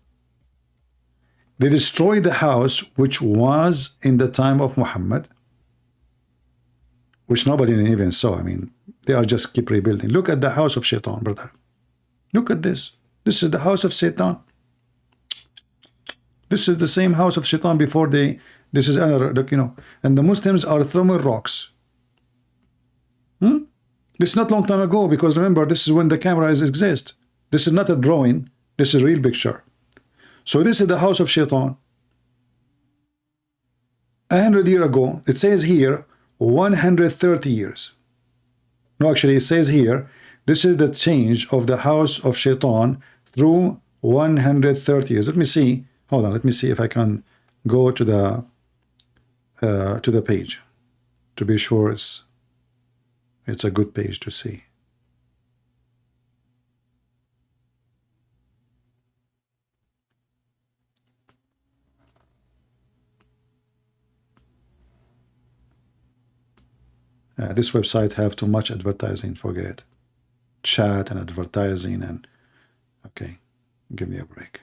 They destroy the house which was in the time of Muhammad, which nobody even saw. I mean, they are just keep rebuilding. Look at the house of Shaitan, brother. Look at this. This is the house of Satan. This is the same house of Shaitan before they. This is another, and the Muslims are throwing rocks. This is not long time ago, because remember, this is when the cameras exist. This is not a drawing. This is a real picture. So this is the house of Shaitan. 100 years ago, it says here 130 years. No, actually, it says here, this is the change of the house of Shaitan through 130 years. Let me see. Hold on. Let me see if I can go to the page to be sure it's a good page to see. This website have too much advertising, forget. Chat and advertising and okay, give me a break.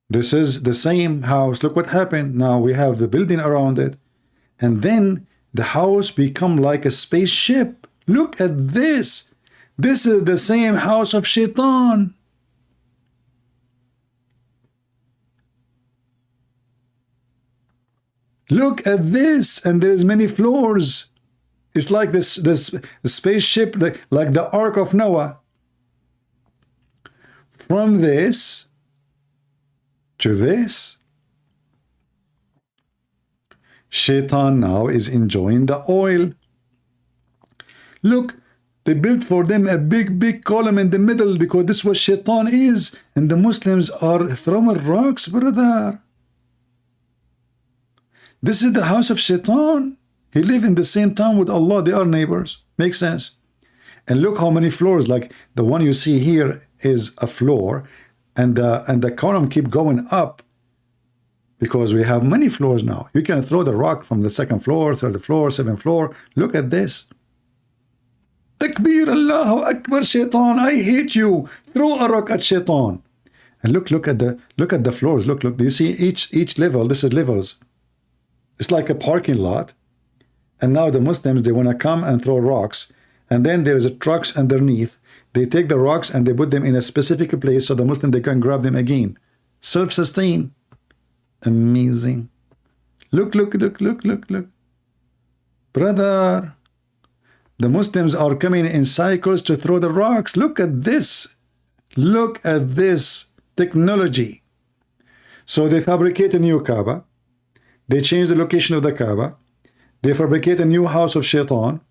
This is the same house. Look what happened. Now we have the building around it, and then the house become like a spaceship. Look at this. This is the same house of Shaitan. Look at this, and there's many floors. It's like this spaceship, like the Ark of Noah. From this to this, Shaitan now is enjoying the oil. Look, they built for them a big column in the middle because this is what Shaitan is, and the Muslims are throwing rocks, brother. This is the house of Shaitan. He live in the same town with Allah. They are neighbors. Makes sense. And look how many floors. Like the one you see here is a floor, and the column keep going up because we have many floors now. You can throw the rock from the second floor, third floor, seventh floor. Look at this. Takbir, Allahu Akbar, Shaitan. I hate you. Throw a rock at Shaitan. And look at the floors. Look. Do you see each level? This is levels. It's like a parking lot. And now the Muslims, they want to come and throw rocks. And then there's trucks underneath. They take the rocks and they put them in a specific place so the Muslim, they can grab them again. Self-sustain. Amazing. Look. Brother, the Muslims are coming in cycles to throw the rocks. Look at this. Look at this technology. So they fabricate a new Kaaba. They change the location of the Kaaba. They fabricate a new house of Shaitan.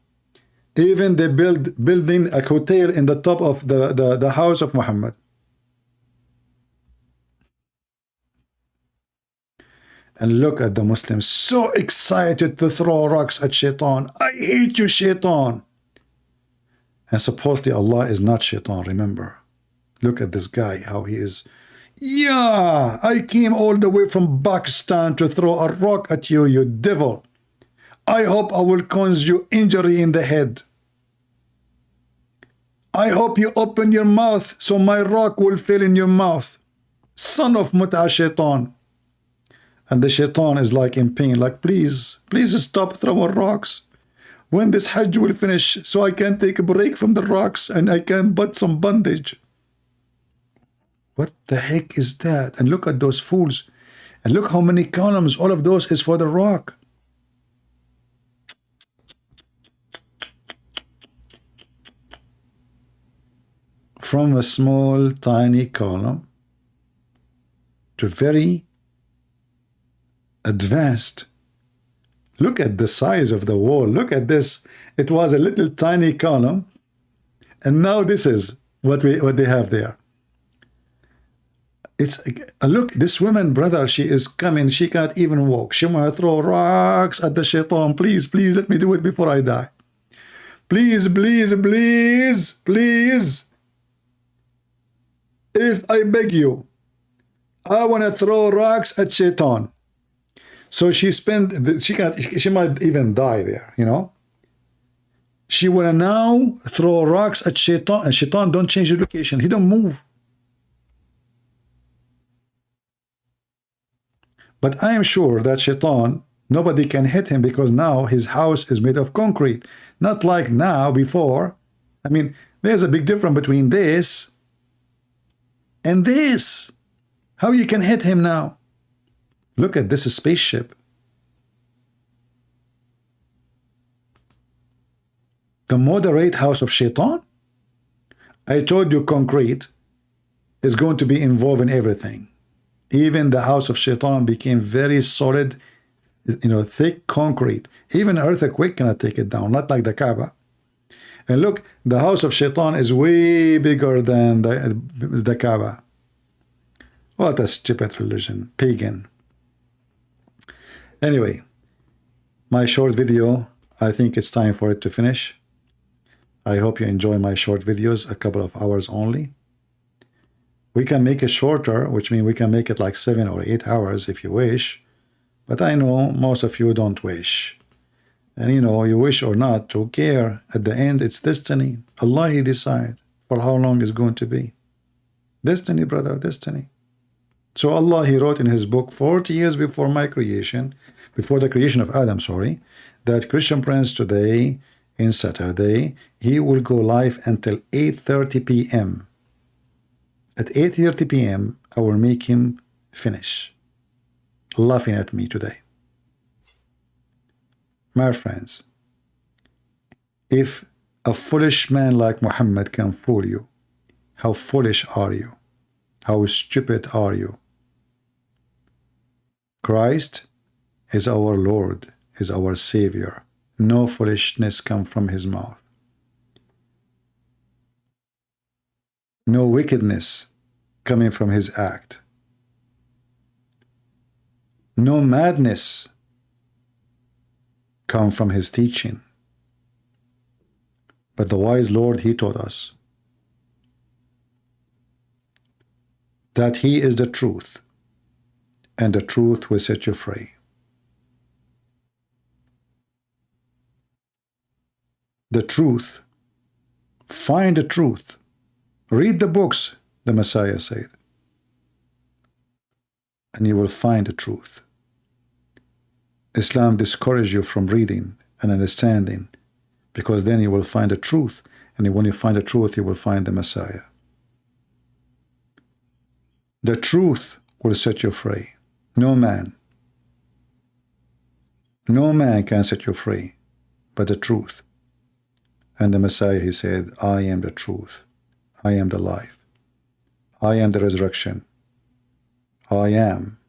Even they building a hotel in the top of the house of Muhammad. And look at the Muslims, so excited to throw rocks at Shaitan. I hate you, Shaitan. And supposedly Allah is not Shaitan, remember. Look at this guy, how he is. Yeah, I came all the way from Pakistan to throw a rock at you, you devil. I hope I will cause you injury in the head. I hope you open your mouth so my rock will fill in your mouth. Son of Mut'a Shaitan. And the Shaitan is like in pain, like, please stop throwing rocks. When this Hajj will finish, so I can take a break from the rocks and I can put some bandage. What the heck is that? And look at those fools. And look how many columns. All of those is for the rock. From a small, tiny column to very advanced. Look at the size of the wall. Look at this. It was a little tiny column, and now this is what they have there. It's look, this woman, brother, she is coming. She can't even walk. She want to throw rocks at the Shaitan. Please, please, let me do it before I die. Please, please, please, please. If I beg you, I want to throw rocks at Shaitan. So she might even die there, you know. She want to now throw rocks at Shaitan, and Shaitan don't change the location. He don't move. But I am sure that Shaitan, nobody can hit him because now his house is made of concrete. Not like now, before. I mean, there's a big difference between this and this. How you can hit him now? Look at this spaceship. The moderate house of Shaitan? I told you concrete is going to be involved in everything. Even the house of Shaitan became very solid, you know, thick concrete. Even an earthquake cannot take it down, not like the Kaaba. And look, the house of Shaitan is way bigger than the Kaaba. What a stupid religion, pagan. Anyway, my short video, I think it's time for it to finish. I hope you enjoy my short videos, a couple of hours only. We can make it shorter, which means we can make it like 7 or 8 hours if you wish. But I know most of you don't wish. And you know, you wish or not, to care. At the end, it's destiny. Allah, He decide for how long it's going to be. Destiny, brother, destiny. So Allah, He wrote in His book 40 years before my creation, before the creation of Adam, sorry, that Christian Prince today, in Saturday, he will go live until 8:30 p.m. At 8:30 p.m., I will make him finish laughing at me today. My friends, if a foolish man like Muhammad can fool you, how foolish are you? How stupid are you? Christ is our Lord, is our Savior. No foolishness comes from His mouth. No wickedness coming from His act. No madness come from His teaching. But the wise Lord, He taught us that He is the truth, and the truth will set you free. The truth. Find the truth. Read the books, the Messiah said, and you will find the truth. Islam discourages you from reading and understanding, because then you will find the truth, and when you find the truth, you will find the Messiah. The truth will set you free. No man can set you free but the truth. And the Messiah, He said, I am the truth. I am the life. I am the resurrection. I am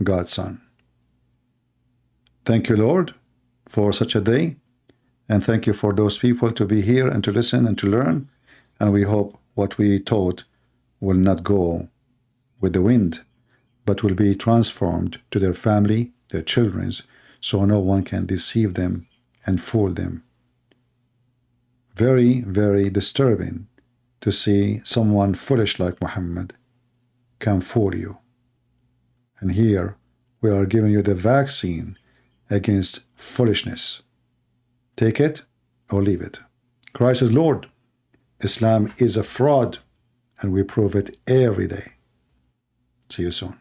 God's Son. Thank you, Lord, for such a day. And thank you for those people to be here and to listen and to learn. And we hope what we taught will not go with the wind, but will be transformed to their family, their children's, so no one can deceive them and fool them. Very, very disturbing to see someone foolish like Muhammad can fool you. And here we are giving you the vaccine against foolishness. Take it or leave it. Christ is Lord. Islam is a fraud, and we prove it every day. See you soon.